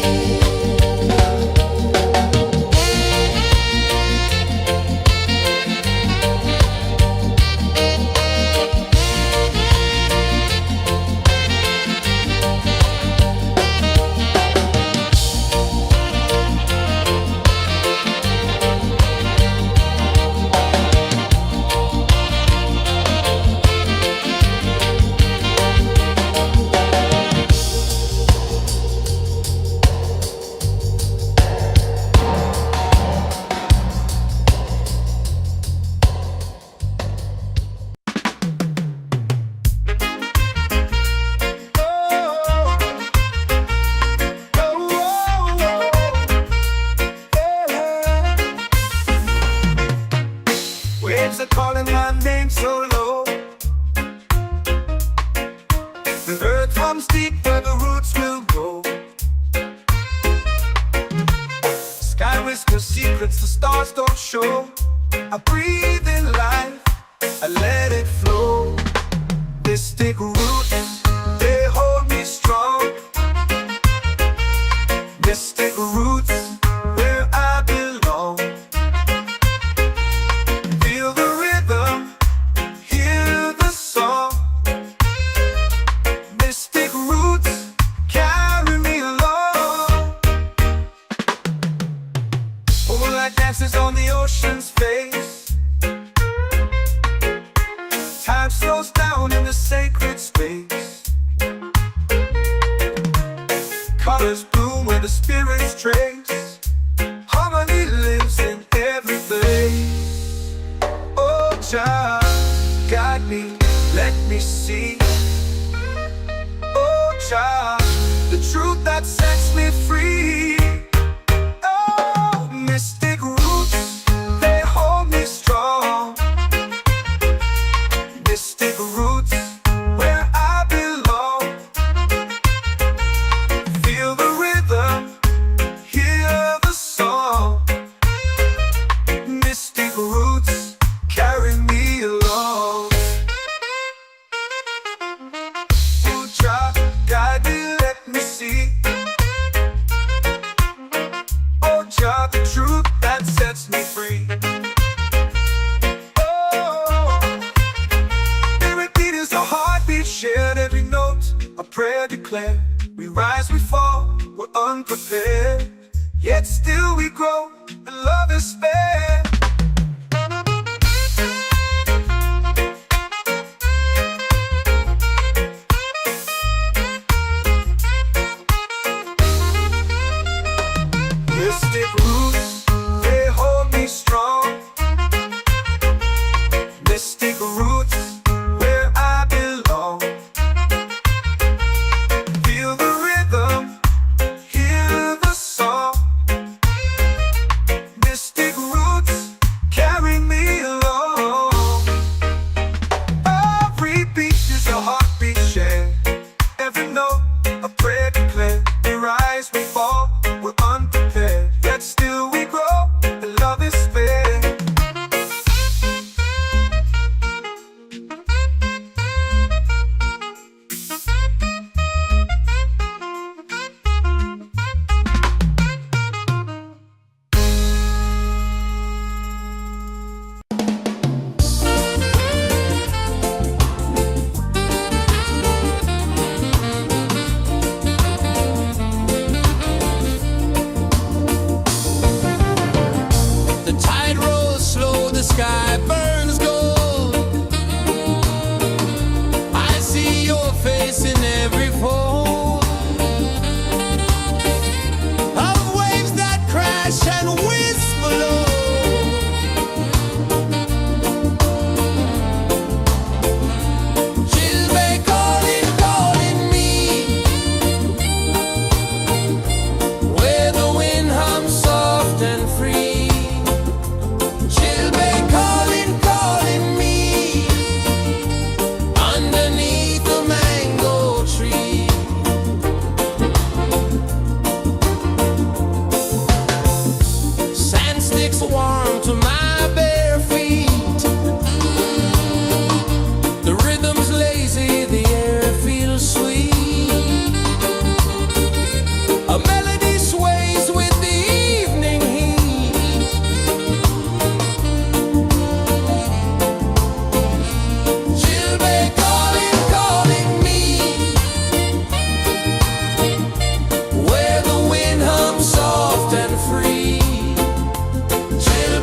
Waves are calling my name so low. The earth runs deep where the roots will go. Sky whispers secrets the stars don't show. I breathe in life, I let it flow. Mystic roots, they hold me strong. Mystic roots, where I belong. Feel the rhythm, hear the song. Mystic roots, carry me along. Moonlight dances on the ocean's face. Time slows down in the sacred space. Colors bloom where the spirits trace. Harmony lives in every place. Oh, Jah, guide me, let me see. Oh, Jah, the truth that sets me free. Oh, mystic roots, they hold me strong. Mystic roots, where I belong. Feel the rhythm, hear the song. Mystic roots, carry me along. Oh, Jah, guide me, let me see. Oh, Jah, the truth that sets me free. Oh, spirit beat is a heartbeat shared, every note a prayer declared. We rise, we fall, we're unprepared, yet still we grow, and love is spared. Mystic roots, they hold me strong. Mystic roots, where I belong. Feel the rhythm, hear the song. Mystic roots, carry me along. Every beat is a heartbeat shared, every note a prayer declared. We rise, we fall, we're unprepared, yet still it's warm to my bare feet. The rhythm's lazy, the air feels sweet. A melody sways with the evening heat. Chilbay calling, calling me, where the wind hums soft and free. Chilbay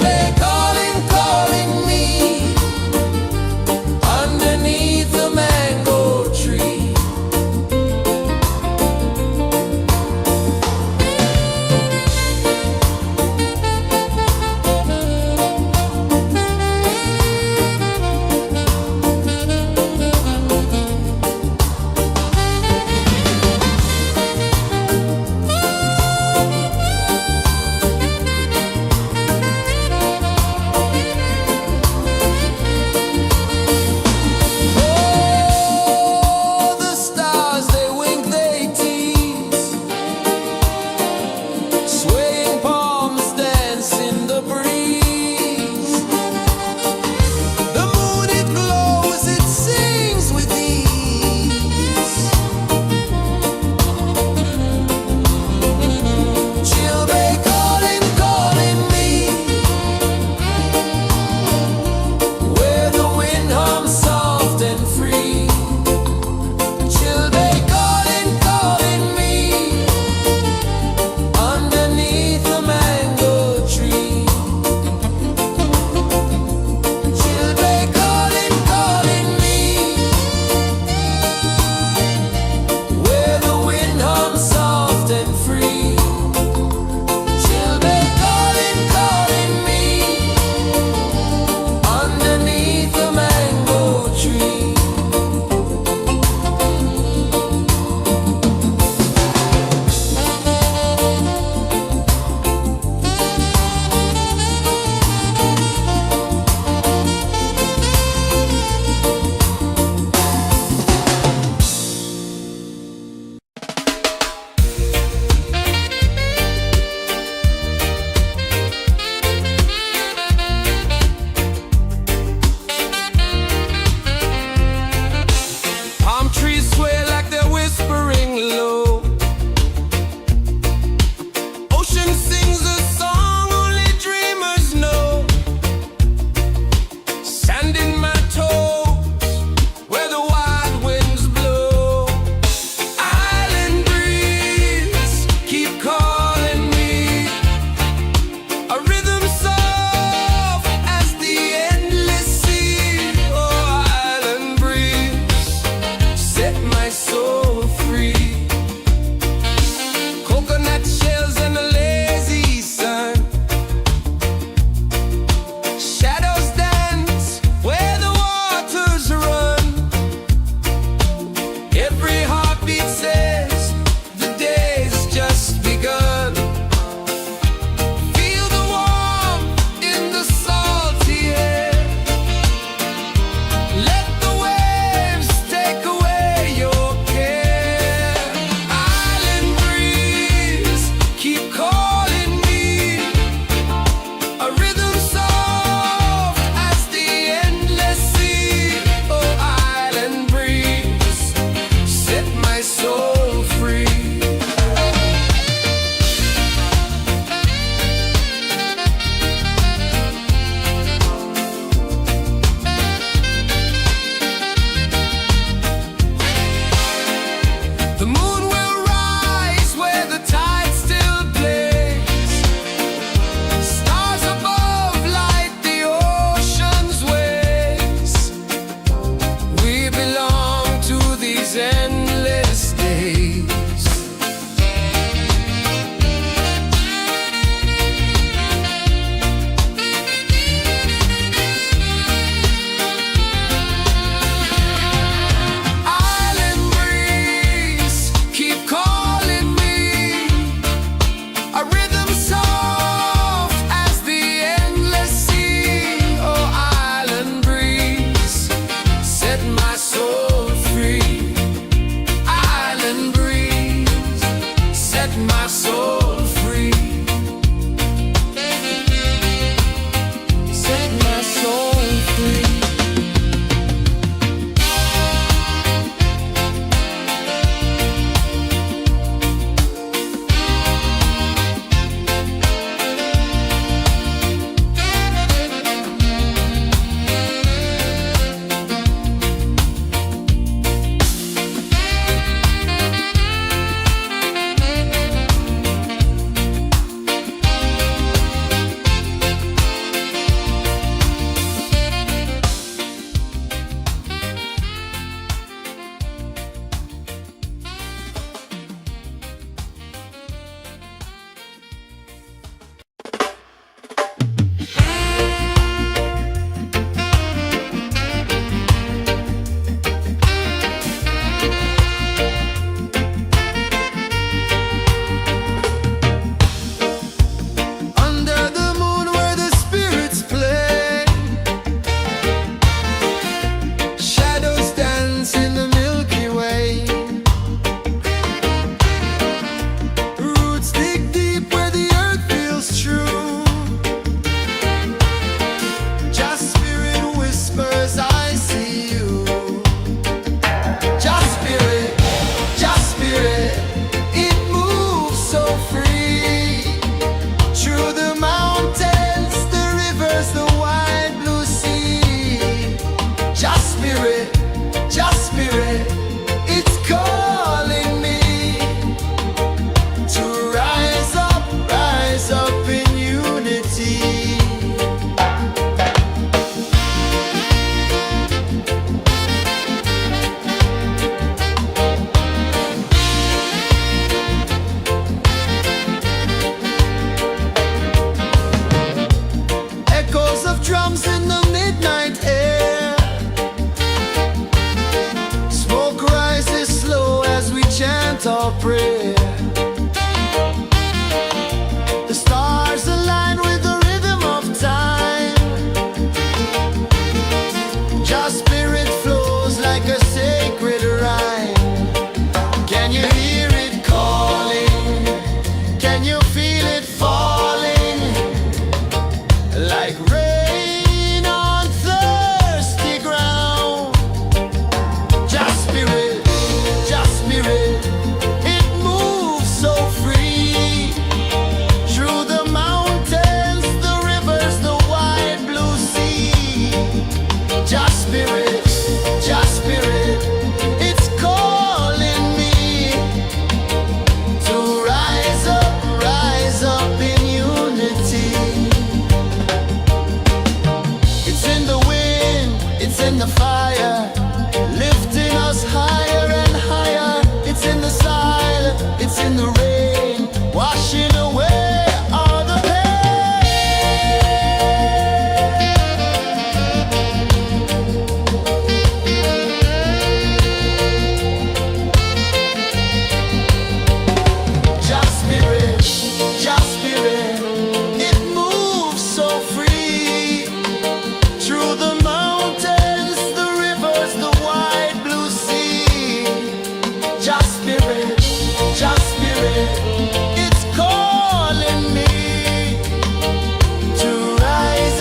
feel it falling like rain on thirsty ground. Just spirit, it moves so free through the mountains, the rivers, the wide blue sea. Just spirit, it's calling me to rise up in unity. It's in the wind, it's in the fire, lifting us higher and higher. It's in the silence, it's in the rain, washing away all the Just spirit, it moves so free through the mountains, the rivers, the wide blue sea. Just spirit, it's calling me to rise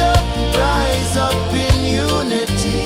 up in unity.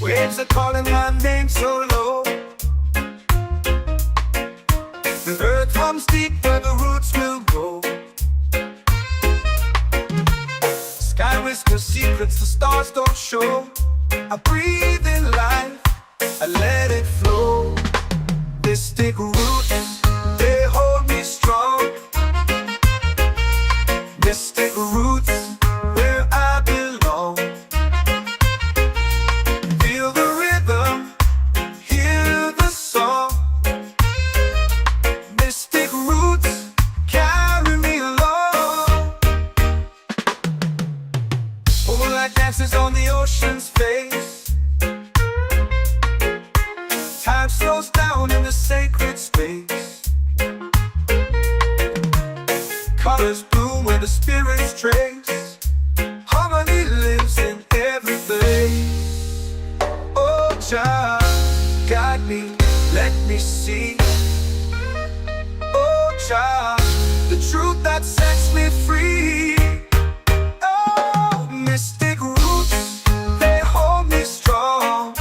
Waves are calling my name so low. The earth hums deep where the roots will go. Sky whispers secrets the stars don't show. I breathe in life, I let it flow. Mystic roots, they hold me strong. Mystic roots, where I belong. Feel the rhythm, hear the song. Mystic roots, carry me along. Moonlight dances on the ocean's face. Time slows down in the sacred space. Colors bloom where the spirits trace. Harmony lives in every face. Oh, Jah, guide me, let me see. Oh, Jah, the truth that sets me free. Oh, mystic roots, they hold me strong.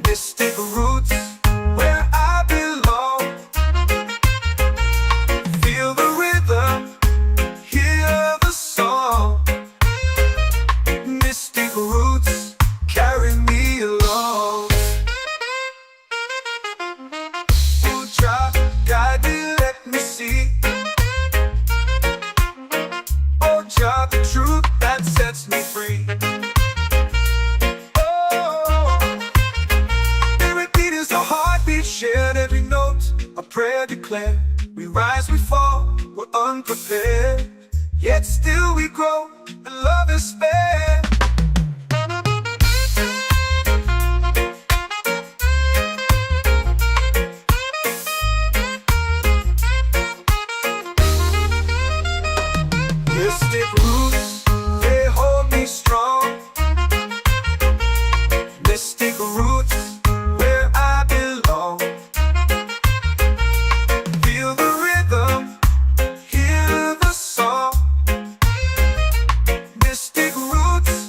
Mystic roots, where I belong. Feel the rhythm, hear the song. Mystic roots, carry me along. Oh, Jah, guide me, let me see. Oh, Jah, the truth that sets me free. Oh, spirit beat is a heartbeat, shared every note, a prayer declared. We rise, we fall, we're unprepared, yet still we grow, and love is spared. Mystic roots, they hold me strong. Mystic roots, where I belong. Feel the rhythm, hear the song. Mystic roots,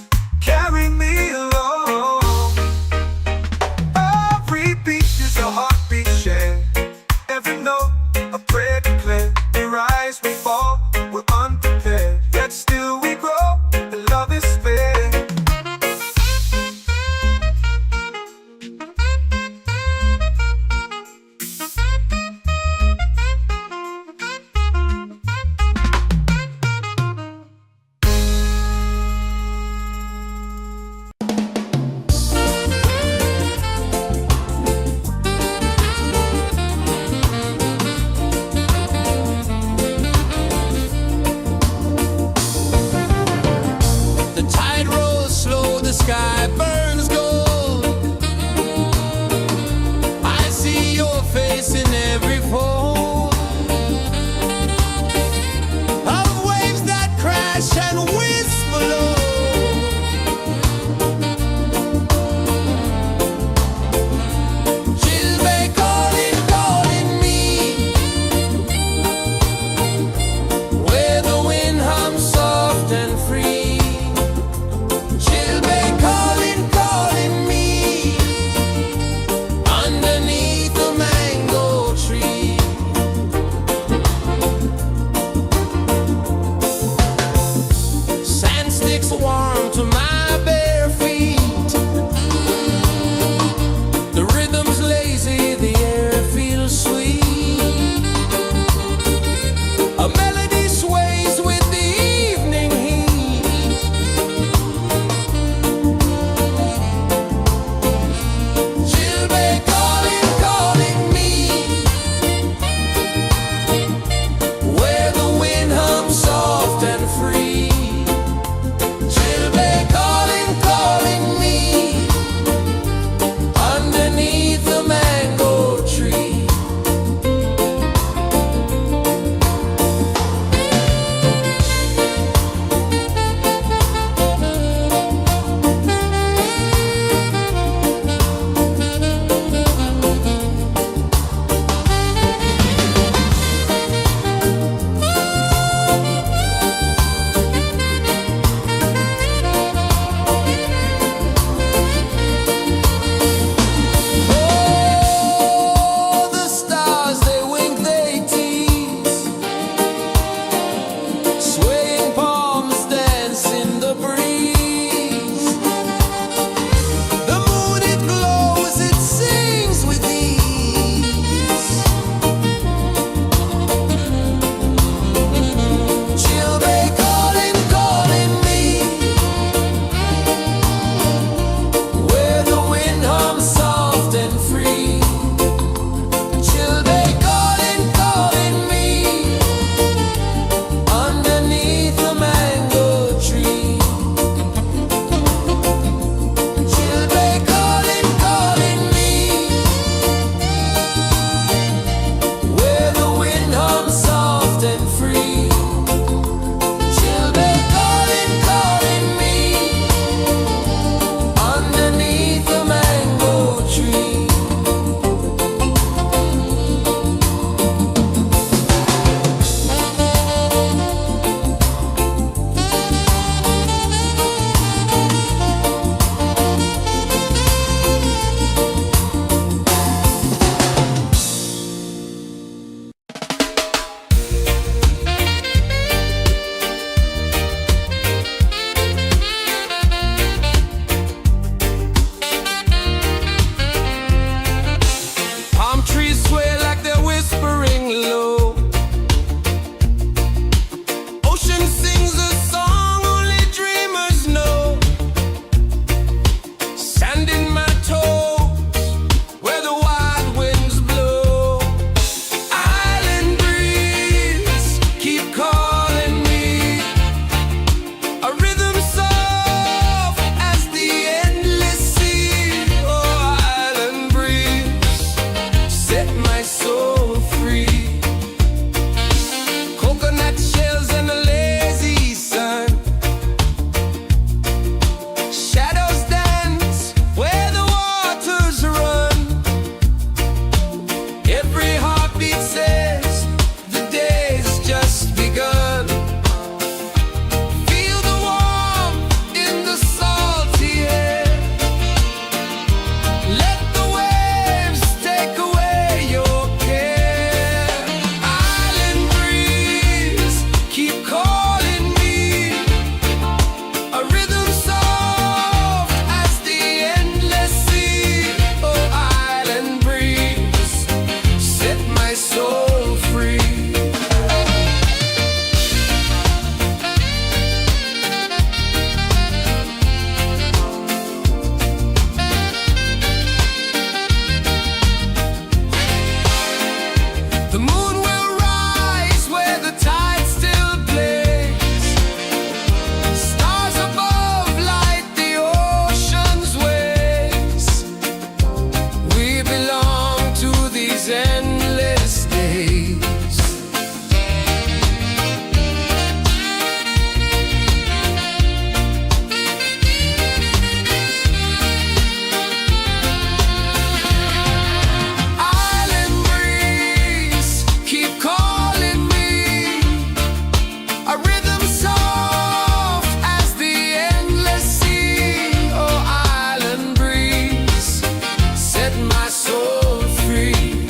soul free.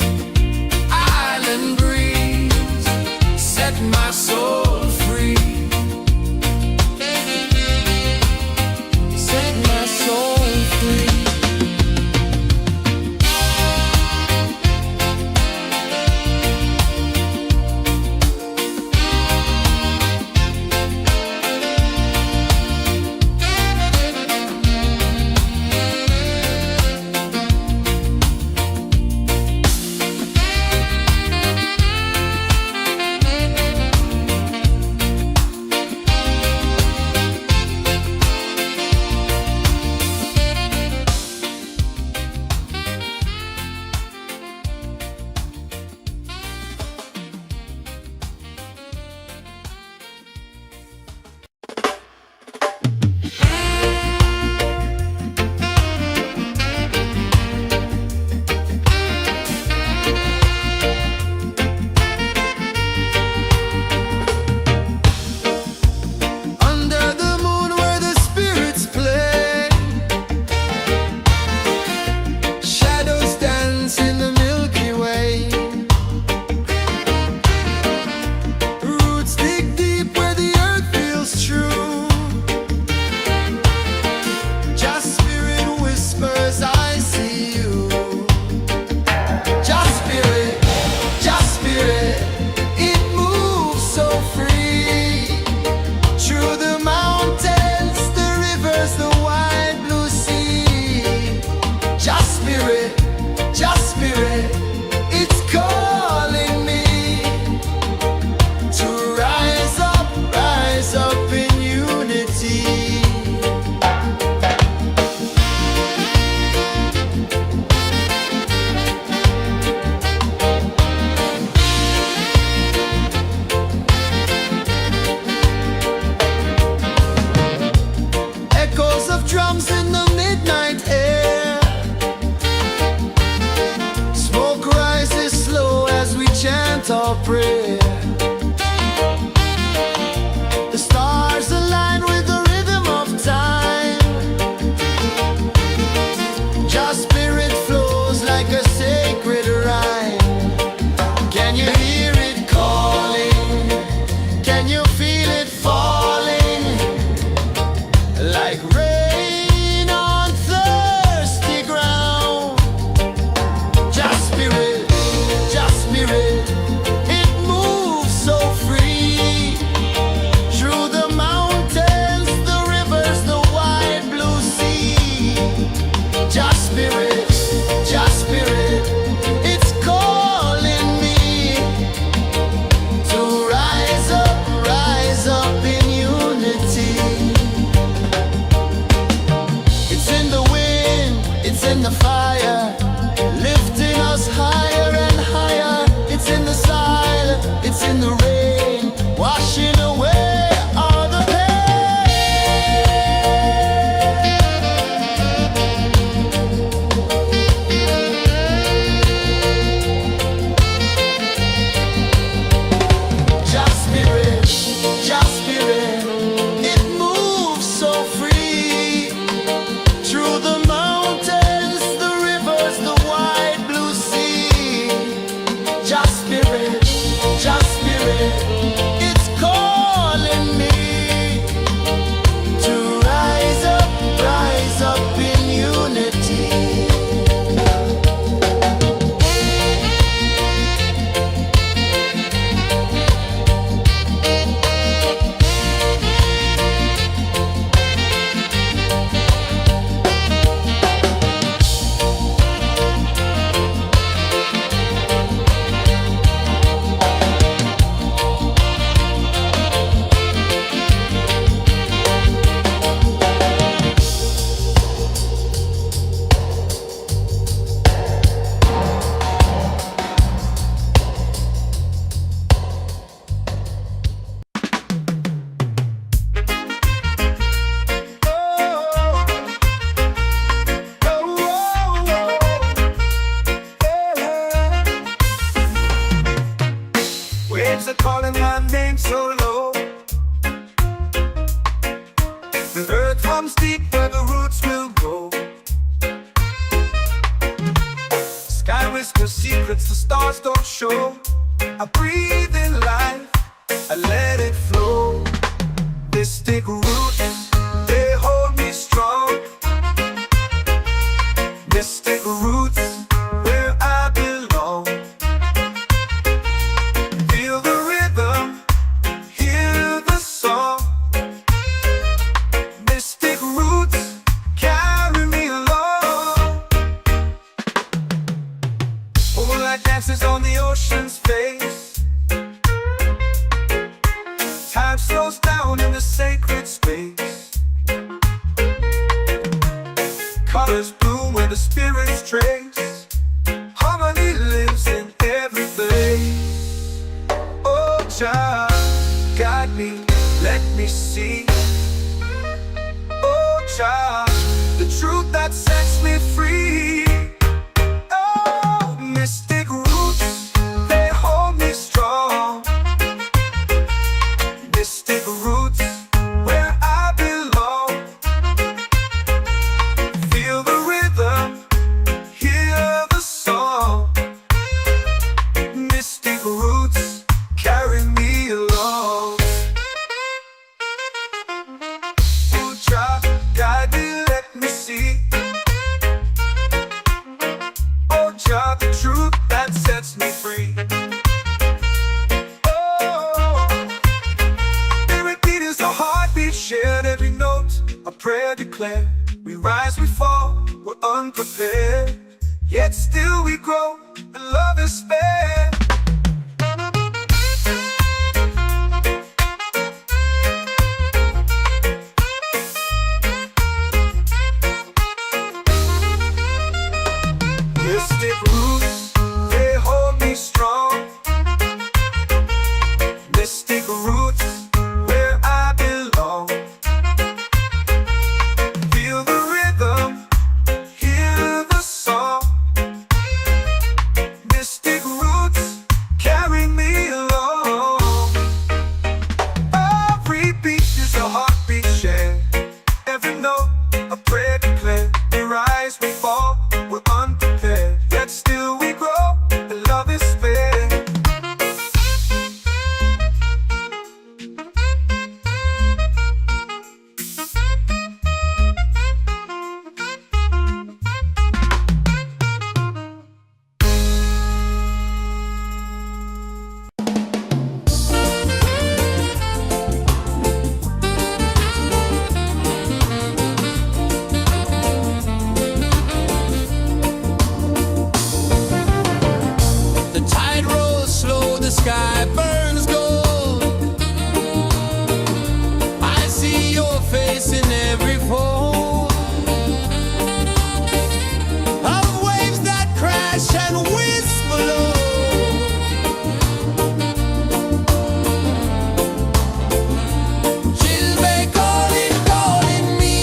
Island breeze, set my soul free. Set my soul free. Under the moon where the spirits play, shadows dance in the Milky Way. Roots dig deep where the earth feels true. Just spirit whispers, I see you. Just spirit, it moves so free. Through the mountains, the rivers, the wide blue sea. Just spirit, it's calling me to rise up in unity. Echoes of drums in the midnight air. Smoke rises slow as we chant our prayer. The stars align with the rhythm of time. Just spirit flows like a sacred rhyme. Can you hear it calling? Can you feel it falling? Like rain on thirsty ground. Just spirit, it moves whisper secrets the stars don't show. I breathe in life, I let it flow. Mystic roots, they hold me strong. Mystic roots, where I belong. Feel the rhythm, hear the song. Mystic roots, carry me along. Moonlight dances on the ocean's face. Time slows down in the sacred space. Colors bloom where the spirits trace. Harmony lives in every place. Oh, child, guide me, let me see. Oh, child, the truth that sets me free. Oh, mystic roots, they hold me strong. Mystic roots, where I belong. Feel the rhythm, hear the song. Mystic roots, carry me along. Oh, child, guide me, let me see. Oh, child, the truth that sets me free. Shared every note, a prayer declared. We rise, we fall, we're unprepared. Yet still we grow, and love is spared. Mystic roots, they hold me strong. Mystic roots, where I belong. Feel the rhythm, hear the song. Mystic roots, carry me along. Every beat is a heartbeat shared. Every note, a prayer declared. We rise, we fall, we're unprepared. Yet still we grow, and love is fair. The tide rolls slow, the sky burns gold. I see your face in every fold of waves that crash and whisk below. She'll be calling me,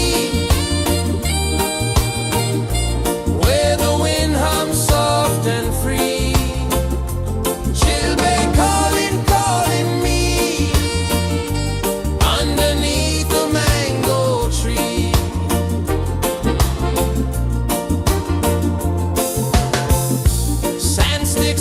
where the wind hums soft and free. She'll be calling me, underneath the mango tree. Sand sticks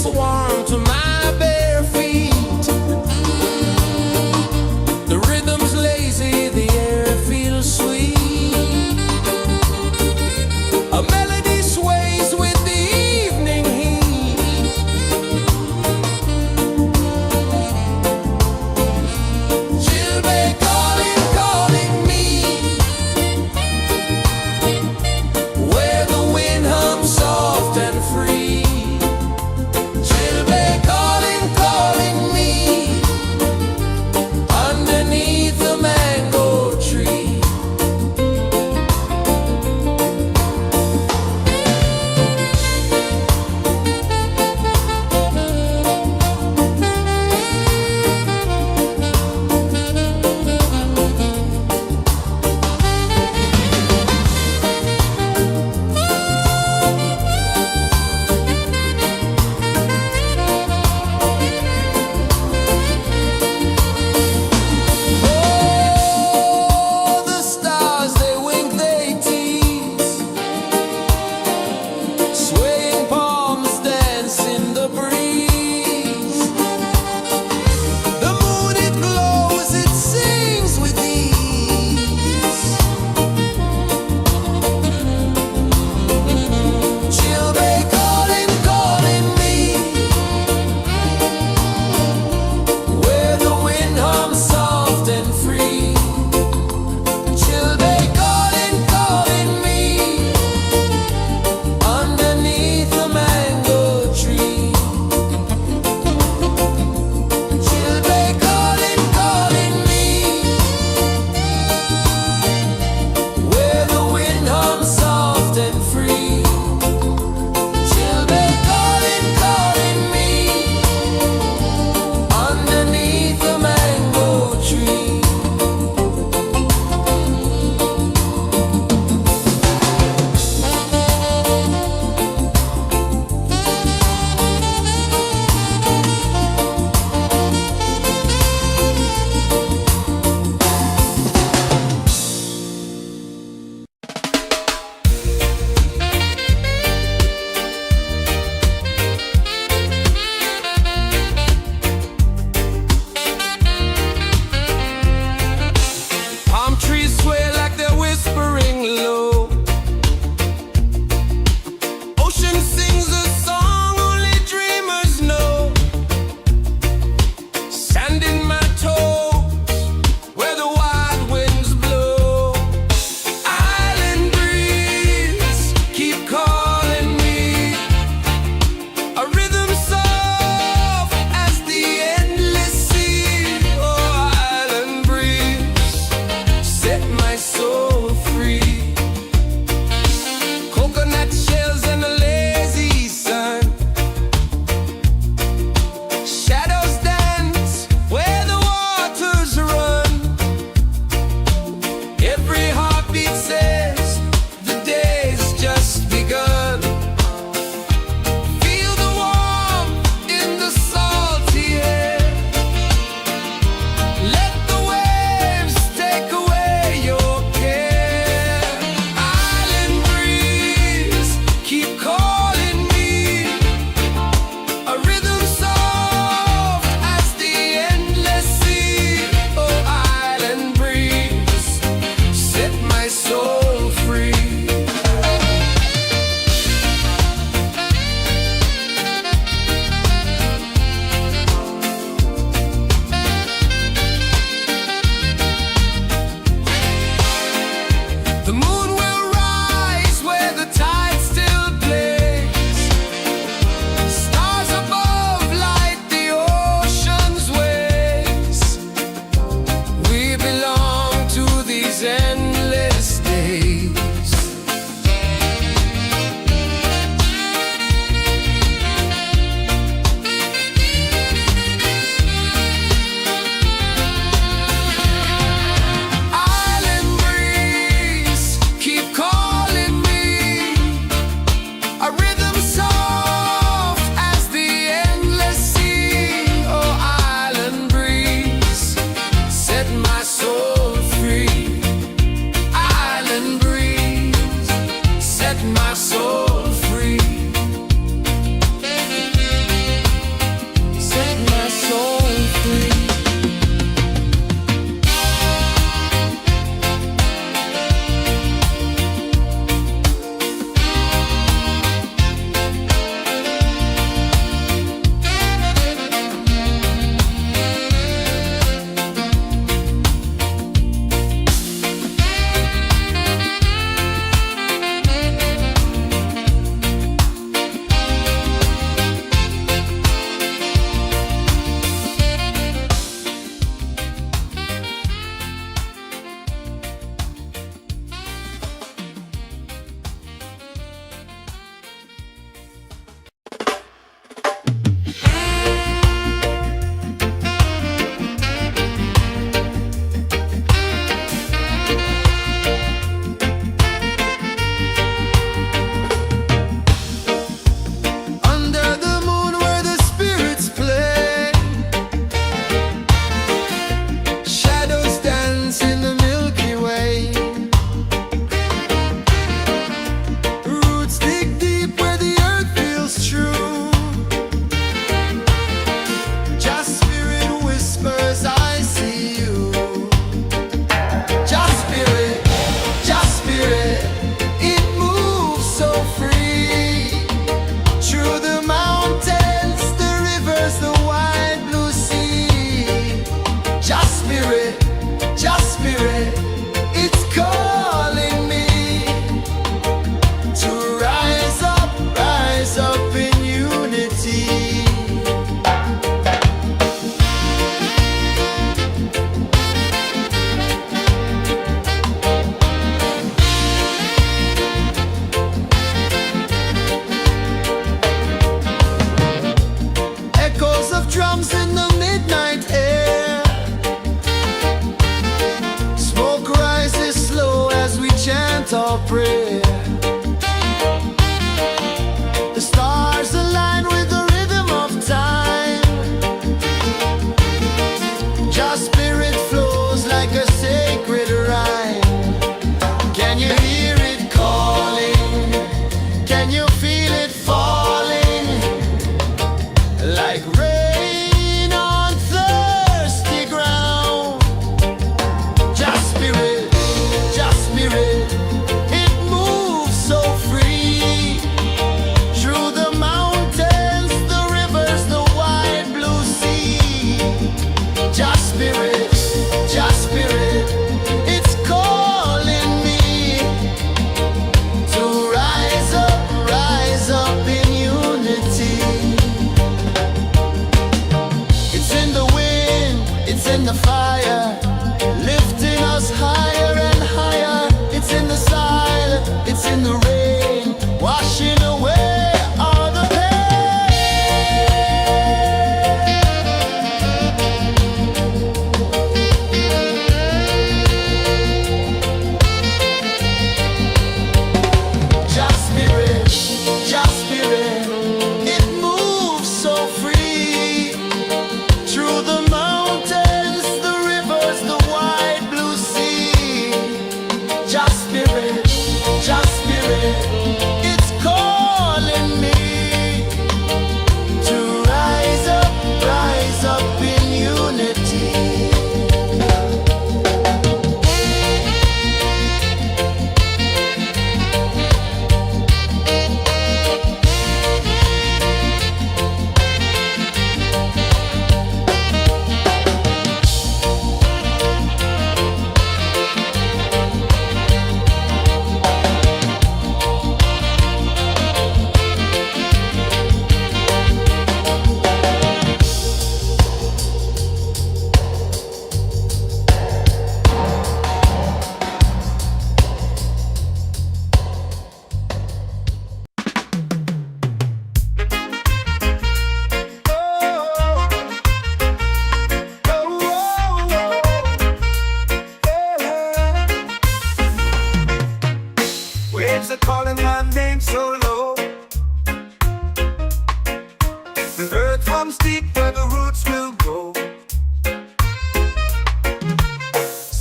comes deep where the roots will grow.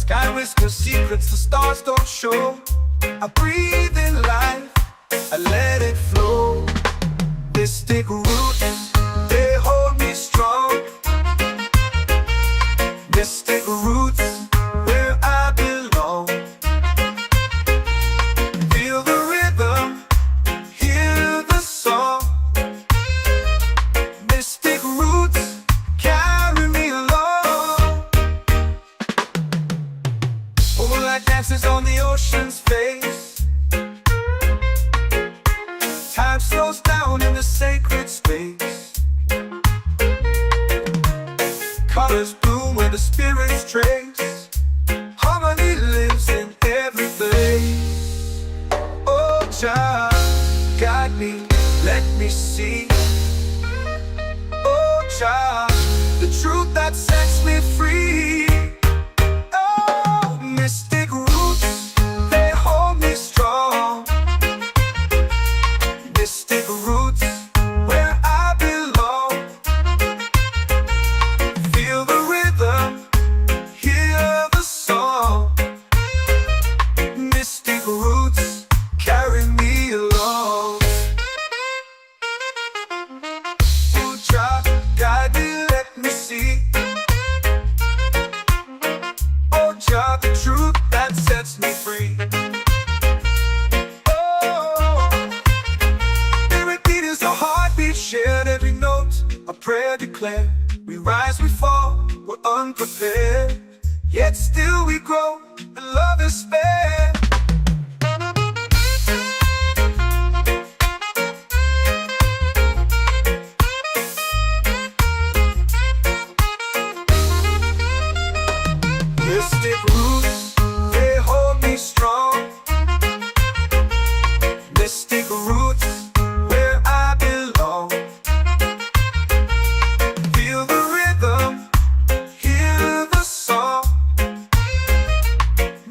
Sky whispers secrets the stars don't show. I breathe in life, I let it flow. Mystic roots, they hold me strong. Mystic roots, where I belong. Feel the rhythm, hear the song. Mystic roots, carry me along. Moonlight dances on the ocean's face. Time slows down in the sacred space. Colors bloom where the spirits trace. Harmony lives in every place. Oh, child, guide me, let me see. Oh, child, the truth that sets me free. Oh, mystic roots, they hold me strong. Mystic roots, where I belong. Feel the rhythm, hear the song. Mystic roots, carry me along. Oh, child, guide me, let me see. Oh, child, the truth that sets me free. Oh, spirit beat is a heartbeat shared, every note a prayer declared. We rise, we fall, we're unprepared, yet still we grow, and love is spared. Mystic roots, they hold me strong. Mystic roots, where I belong. Feel the rhythm, hear the song.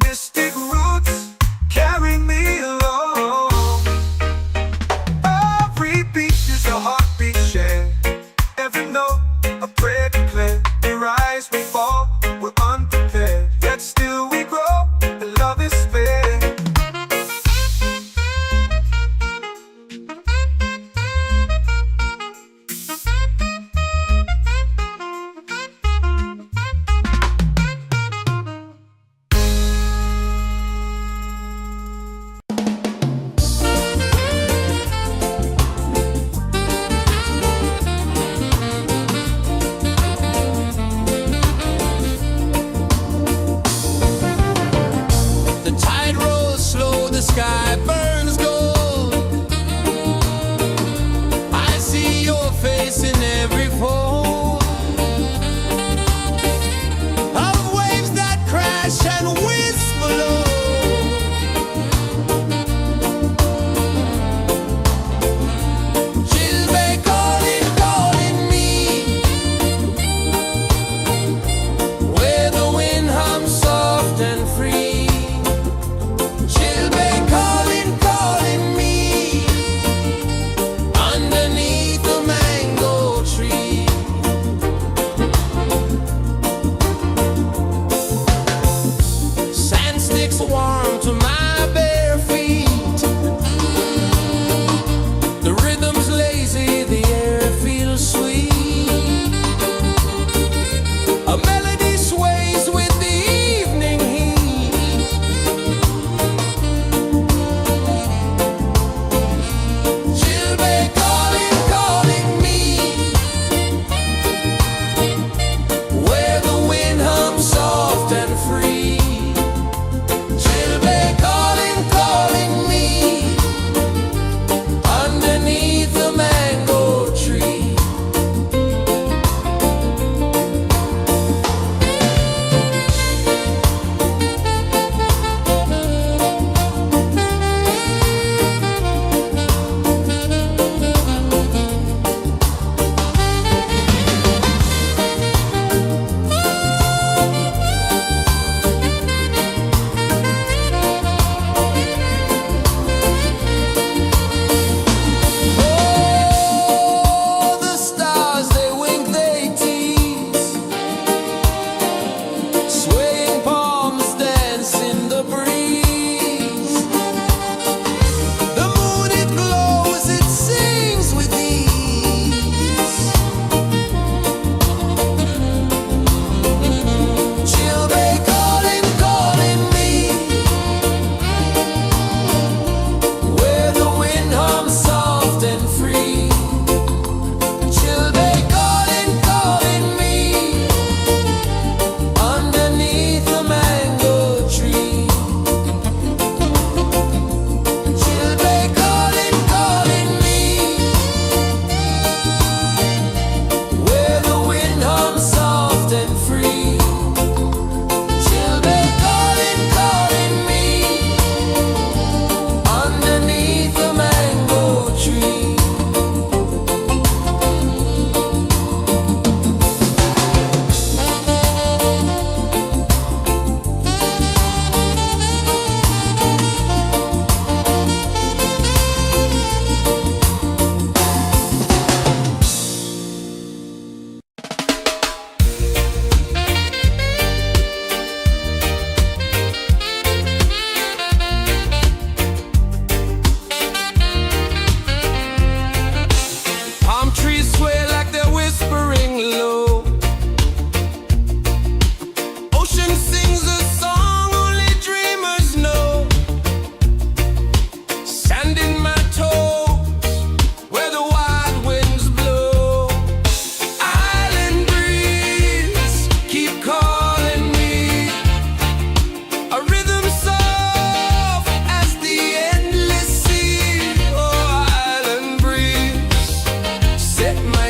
Mystic roots, carry me along. Every beat is a heartbeat shared, every note a prayer declared. We rise, we fall, we're unprepared, yet still we grow, and love is spared. The tide rolls slow, the sky burns gold. I see your face in every fold of waves that crash and whisper low. She'll be calling, calling me, where the wind hums soft and free. She'll be calling, calling me, underneath the mango tree.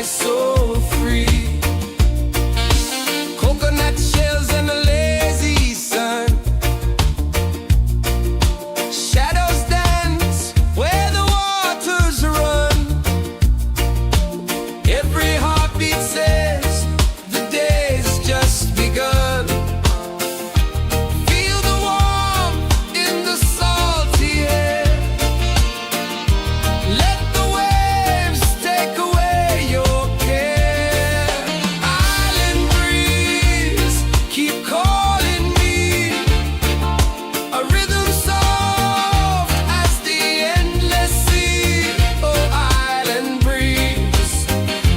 soul free. Coconut shells and a lazy sun. Shadows dance where the waters run. Every heartbeat says the day's just begun. Feel the warmth in the salty air. Let the waves take away your care. Island breeze, keep calling me. A rhythm soft as the endless sea. Oh, island breeze,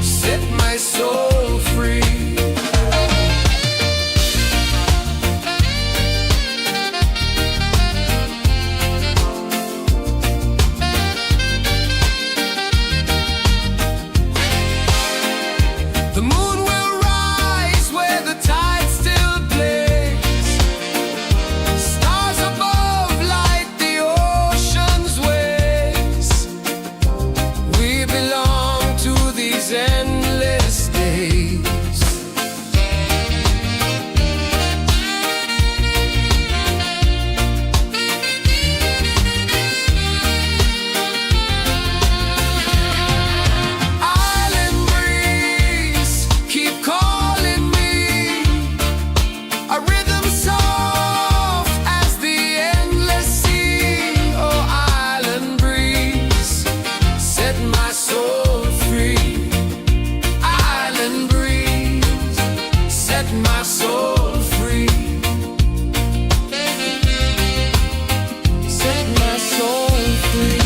set my soul free. The moon will rise where the tide still plays. Stars above light the ocean's waves. We belong to these endless days. Island breeze, keep calling me. A rhythm soft as the endless sea. Oh, island breeze, set my soul free. Island breeze, set my soul free. Set my soul free.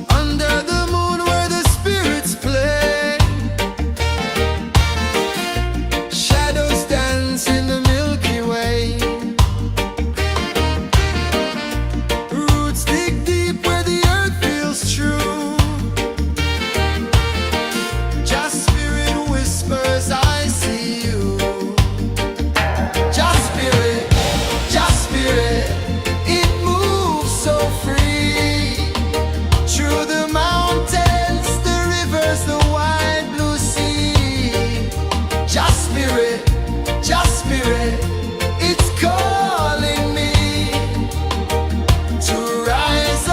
Under the moon where the spirits play, shadows dance in the Milky Way. Roots dig deep where the earth feels true. Just spirit whispers, I see you. Just spirit, it moves so free. Through the mountains, the rivers, the wide blue sea. Just spirit, it's calling me to rise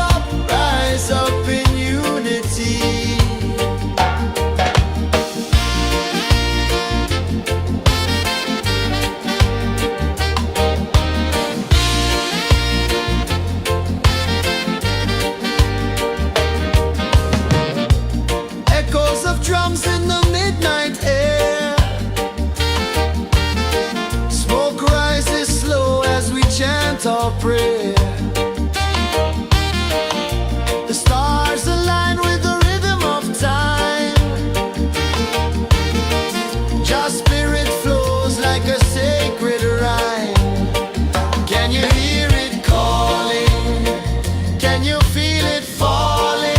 up in unity. Echoes of drums in the midnight air. Smoke rises slow as we chant our prayer. The stars align with the rhythm of time. Just spirit flows like a sacred rhyme. Can you hear it calling? Can you feel it falling?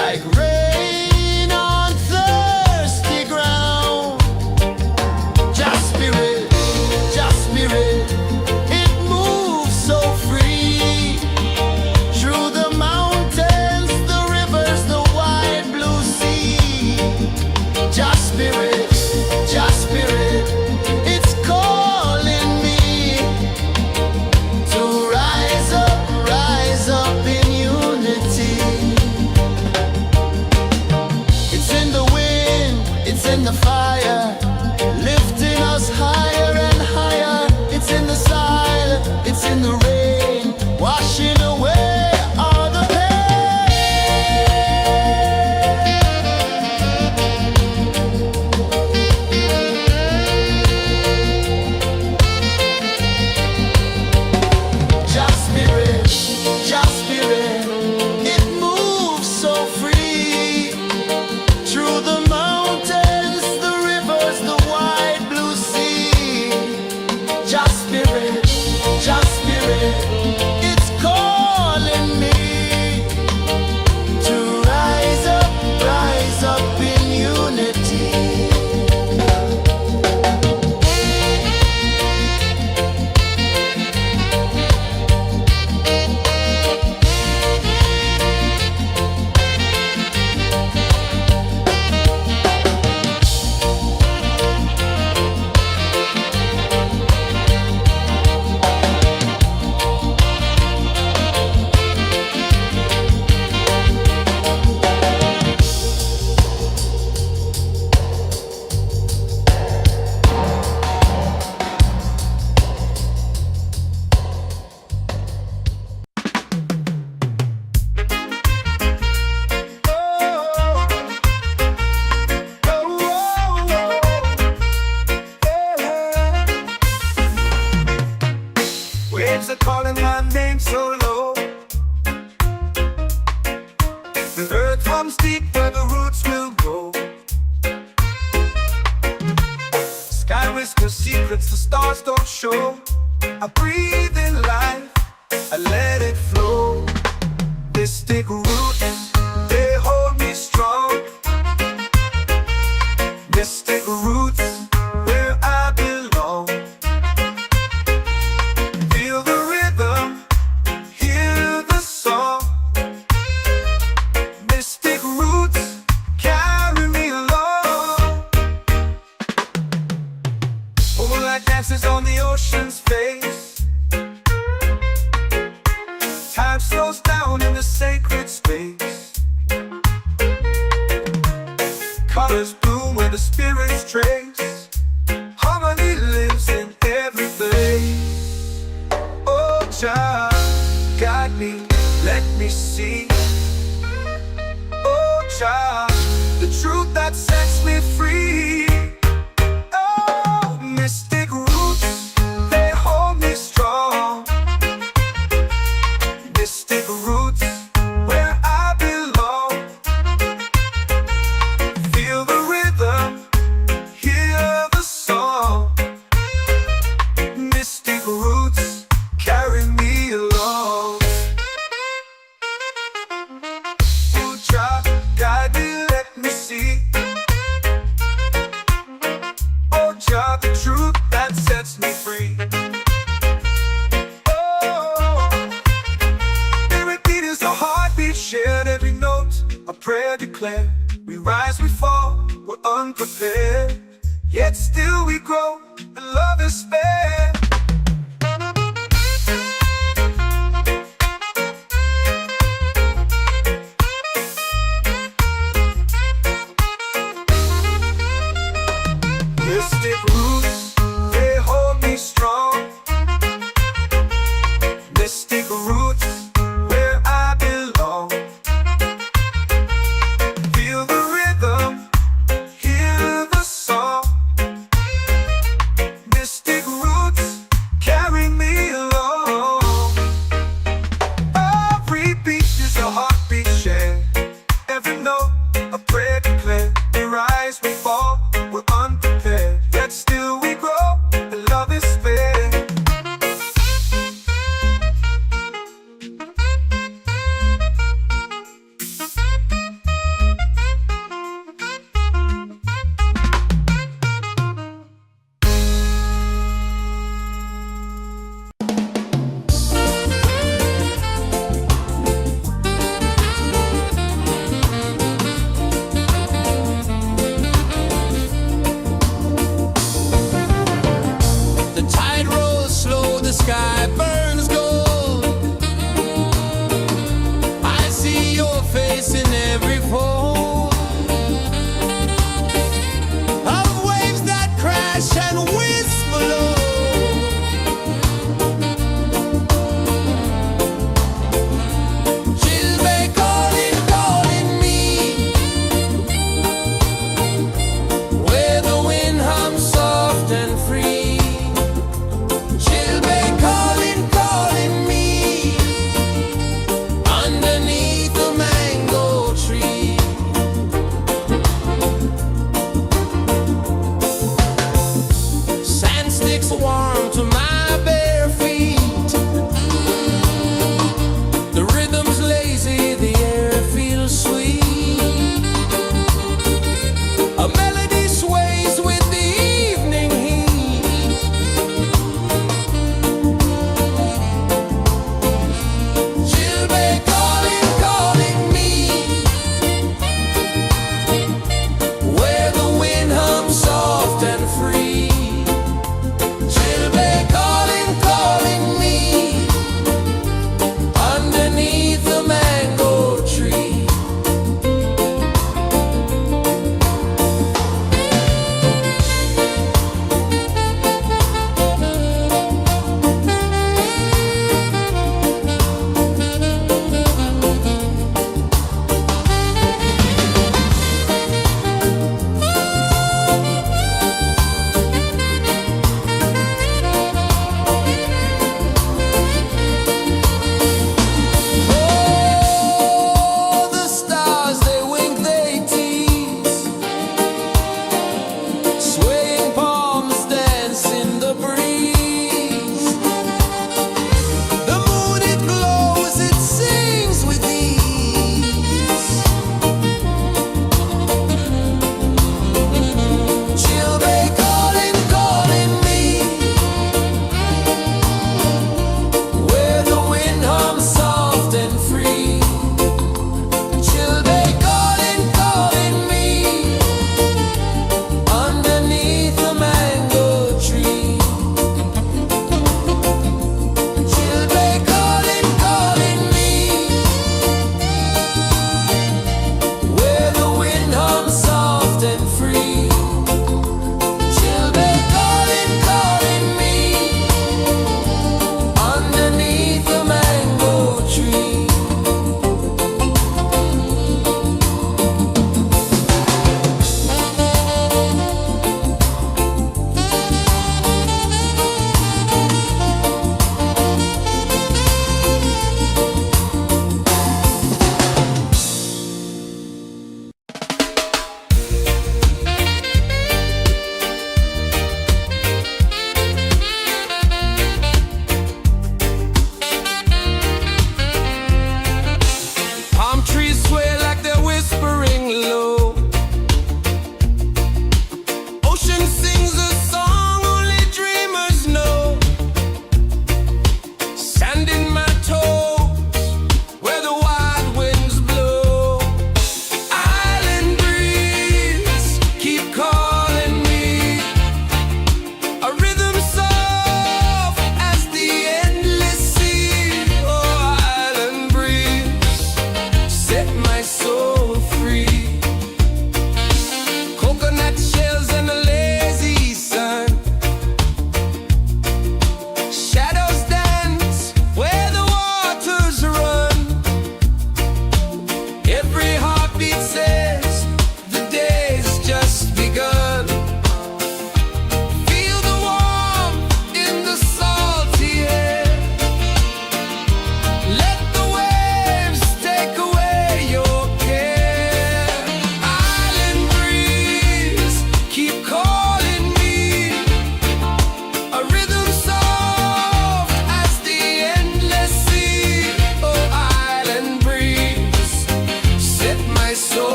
Like rain on thirsty ground. Just spirit, it moves waves are calling my name so low. The earth comes deep where the roots will go. Sky whispers secrets the stars don't show. I breathe in life, I let it flow. Mystic roots, they hold me strong. Mystic roots, where I belong. Feel the rhythm, hear the song. Mystic roots, carry me along. Moonlight dances on the ocean's face. Time slows down in the sacred space. Colors bloom where the spirits trace. Harmony lives in every place. Oh, child, guide me, let me see. Oh, child, the truth that sets me free. Oh, mystic roots, they hold me strong. Mystic roots, where I belong. Feel the rhythm, hear the song. Mystic roots, carry me along. Oh, child, guide me, let me see. Oh, child, the truth that sets me free. Shared every note, a prayer declared. We rise, we fall, we're unprepared. Yet still we grow, and love is spared. Mystic roots, they hold me strong. Mystic roots, where I belong. Feel the rhythm, hear the song. Mystic roots, carry me along. Every beat is a heartbeat shared. Every note, a prayer declared. We rise, we fall, we're unprepared. Yet still we grow, and love is spared. The tide rolls slow, the sky burns gold. I see your face in every fold of waves that crash and whisper low. Chilbay calling, calling me, where the wind hums soft and free. Chilbay calling.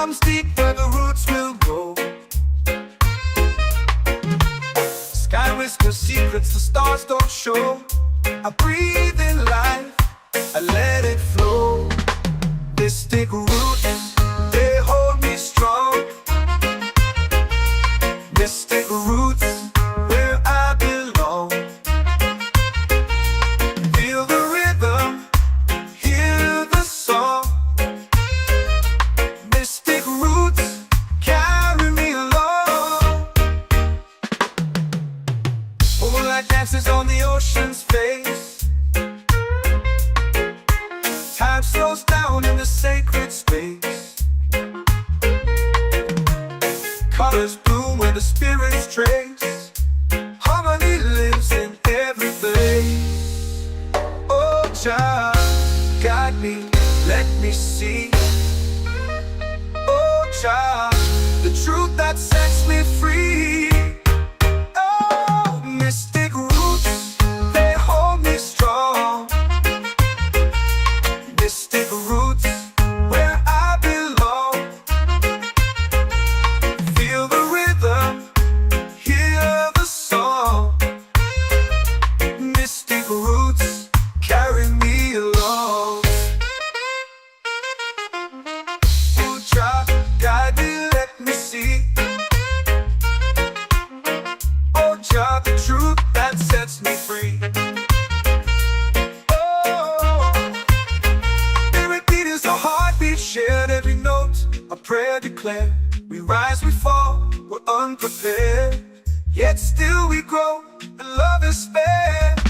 comes deep where the roots will grow. Sky whispers secrets the stars don't show. I breathe in life, I let it flow. Mystic roots, they hold me strong. Mystic roots, where I belong. Feel the rhythm, hear the song. Mystic roots, carry me along. Moonlight dances on the ocean's face. Time slows down in the sacred space. Colors bloom where the spirits trace. Harmony lives in every place. Oh, child, guide me, let me see. Oh, child, the truth that sets me free. Oh, mystic roots, they hold me strong. Mystic roots, where I belong. Feel the rhythm, hear the song. Mystic roots, carry me along. Oh, child, guide me, let me see. Oh, child, the truth that sets me free. Shared every note, a prayer declared. We rise, we fall, we're unprepared. Yet still we grow, and love is spared.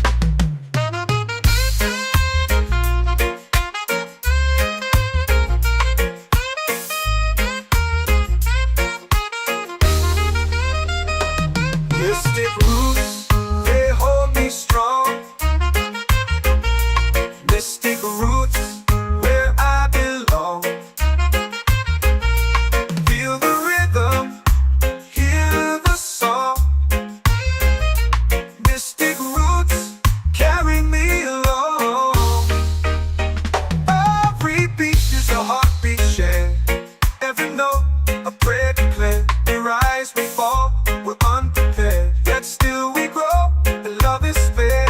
Mystic roots, they hold me strong. Mystic roots, where I belong. Feel the rhythm, hear the song. Mystic roots, carry me along. Every beat is a heartbeat shared. Every note, a prayer declared. We rise, we fall, we're unprepared. Yet still we grow, and love is fair.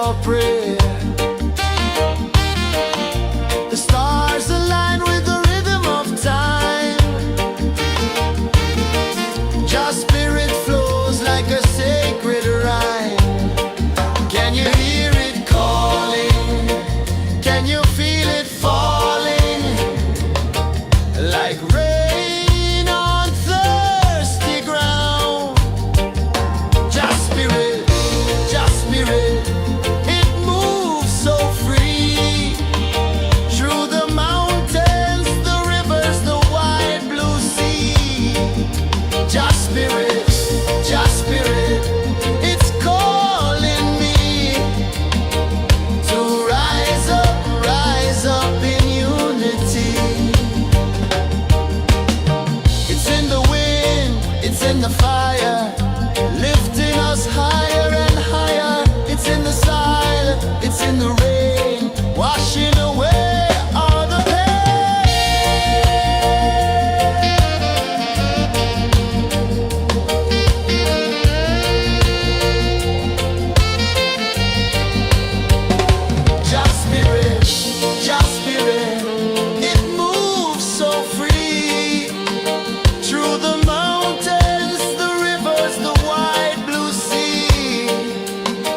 your prayer. The stars align with the rhythm of time. Your spirit flows like a sacred rhyme. Can you hear it calling? Can you feel it falling? Like rain on thirsty ground. Just spirit, it moves so free. Through the mountains, the rivers, the wide blue sea. Just spirit, it's calling me to rise up in unity. It's in the wind, it's in the fire, lifting us higher and higher. It's in the silence, it's in the rain, washing away all the Just spirit, it moves so free. Through the mountains, the rivers, the wide blue sea.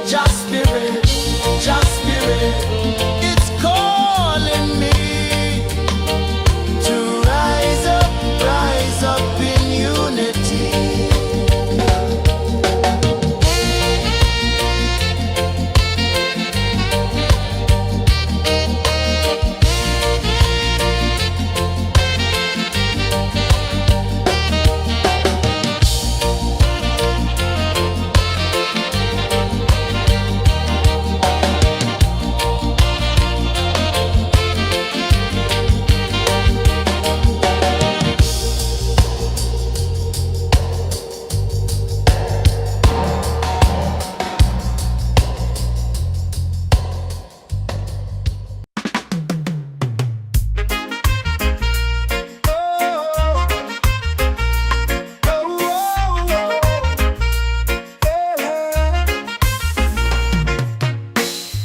Just spirit, it's calling me to rise up in unity.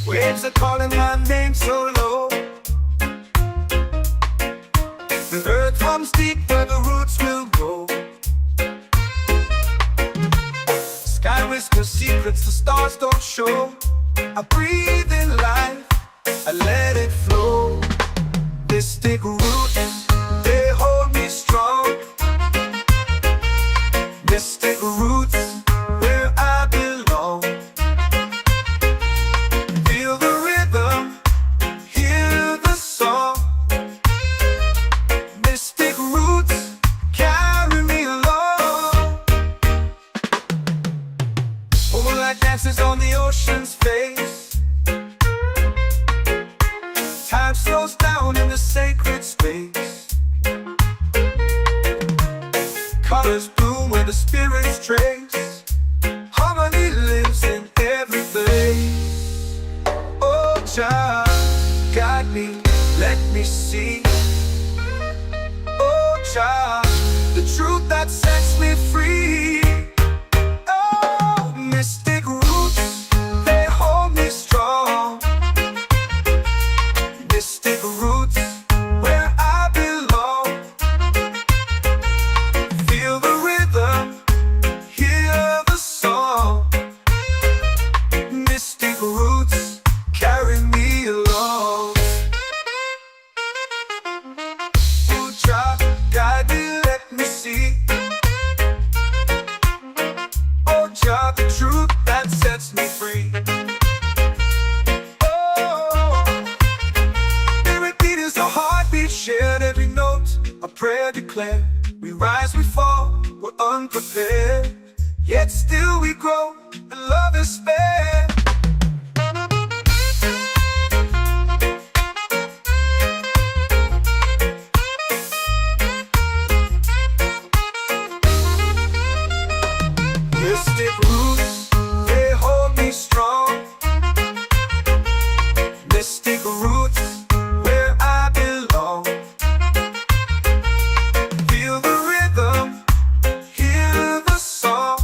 Waves are calling my name so low. The earth hums deep where the roots will go. Sky whispers secrets the stars don't show. I breathe in life, I let it flow. Mystic roots, they hold me strong. Mystic roots, where I belong. Feel the rhythm, hear the song. Mystic roots, carry me along. Moonlight dances on the ocean's face. Time slows down in the sacred space. Colors bloom where the spirits trace. Harmony lives in every place. Oh, child, guide me, let me see. Oh, child, the truth that sets me free. Oh, mystic roots, they hold me strong. Mystic roots, where I belong. Feel the rhythm, hear the song. Mystic roots, carry me along. Oh, child, guide me, let me see. Oh, child, the truth that sets me free. Oh, spirit beat is a heartbeat, shared every note, a prayer declared. We rise, we fall, we're unprepared, yet still we grow, and love is spared. Mystic roots, they hold me strong. Mystic roots, where I belong. Feel the rhythm, hear the song.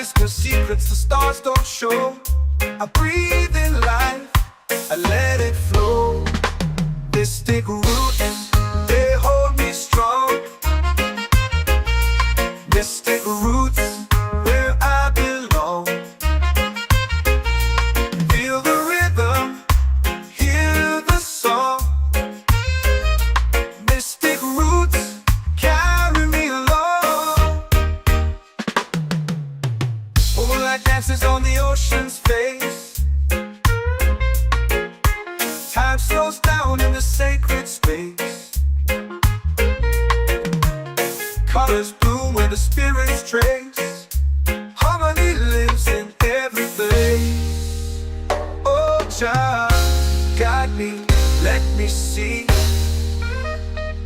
skies, the secrets the stars don't show. I breathe in life, I let it flow. Mystic roots, they hold me strong. Mystic roots, where I belong. Feel the rhythm, hear the song. Mystic roots, carry me along. Moonlight dances on the ocean's face. Time slows down in the sacred space. Colors bloom where the spirits trace. Harmony lives in every place. Oh, child, guide me, let me see.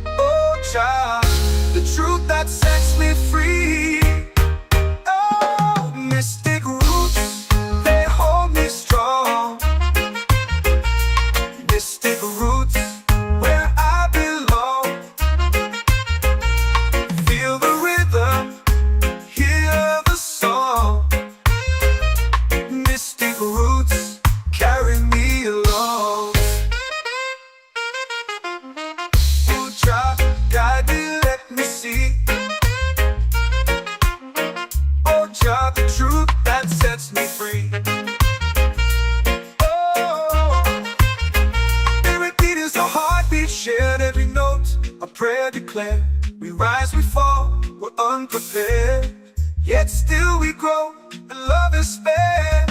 Oh, child, the truth that sets me free. Oh, mystic roots, they hold me strong. Mystic roots, where I belong. Feel the rhythm, hear the song. Mystic roots, carry me along. Oh, child, guide me, let me see. Oh, child, the truth that sets me free. Shared every note, a prayer declared. We rise, we fall, we're unprepared. Yet still we grow, and love is spared.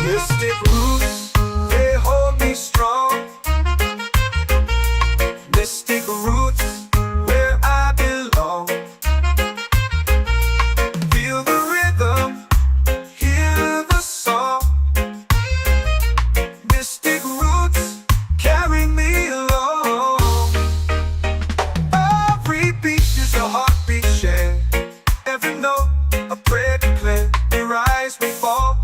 Mystic roots, they hold me strong. Mystic roots, where I belong. Feel the rhythm, hear the song. Mystic roots, carry me along. Every beat is a heartbeat shared. Every note, a prayer declared. We rise, we fall,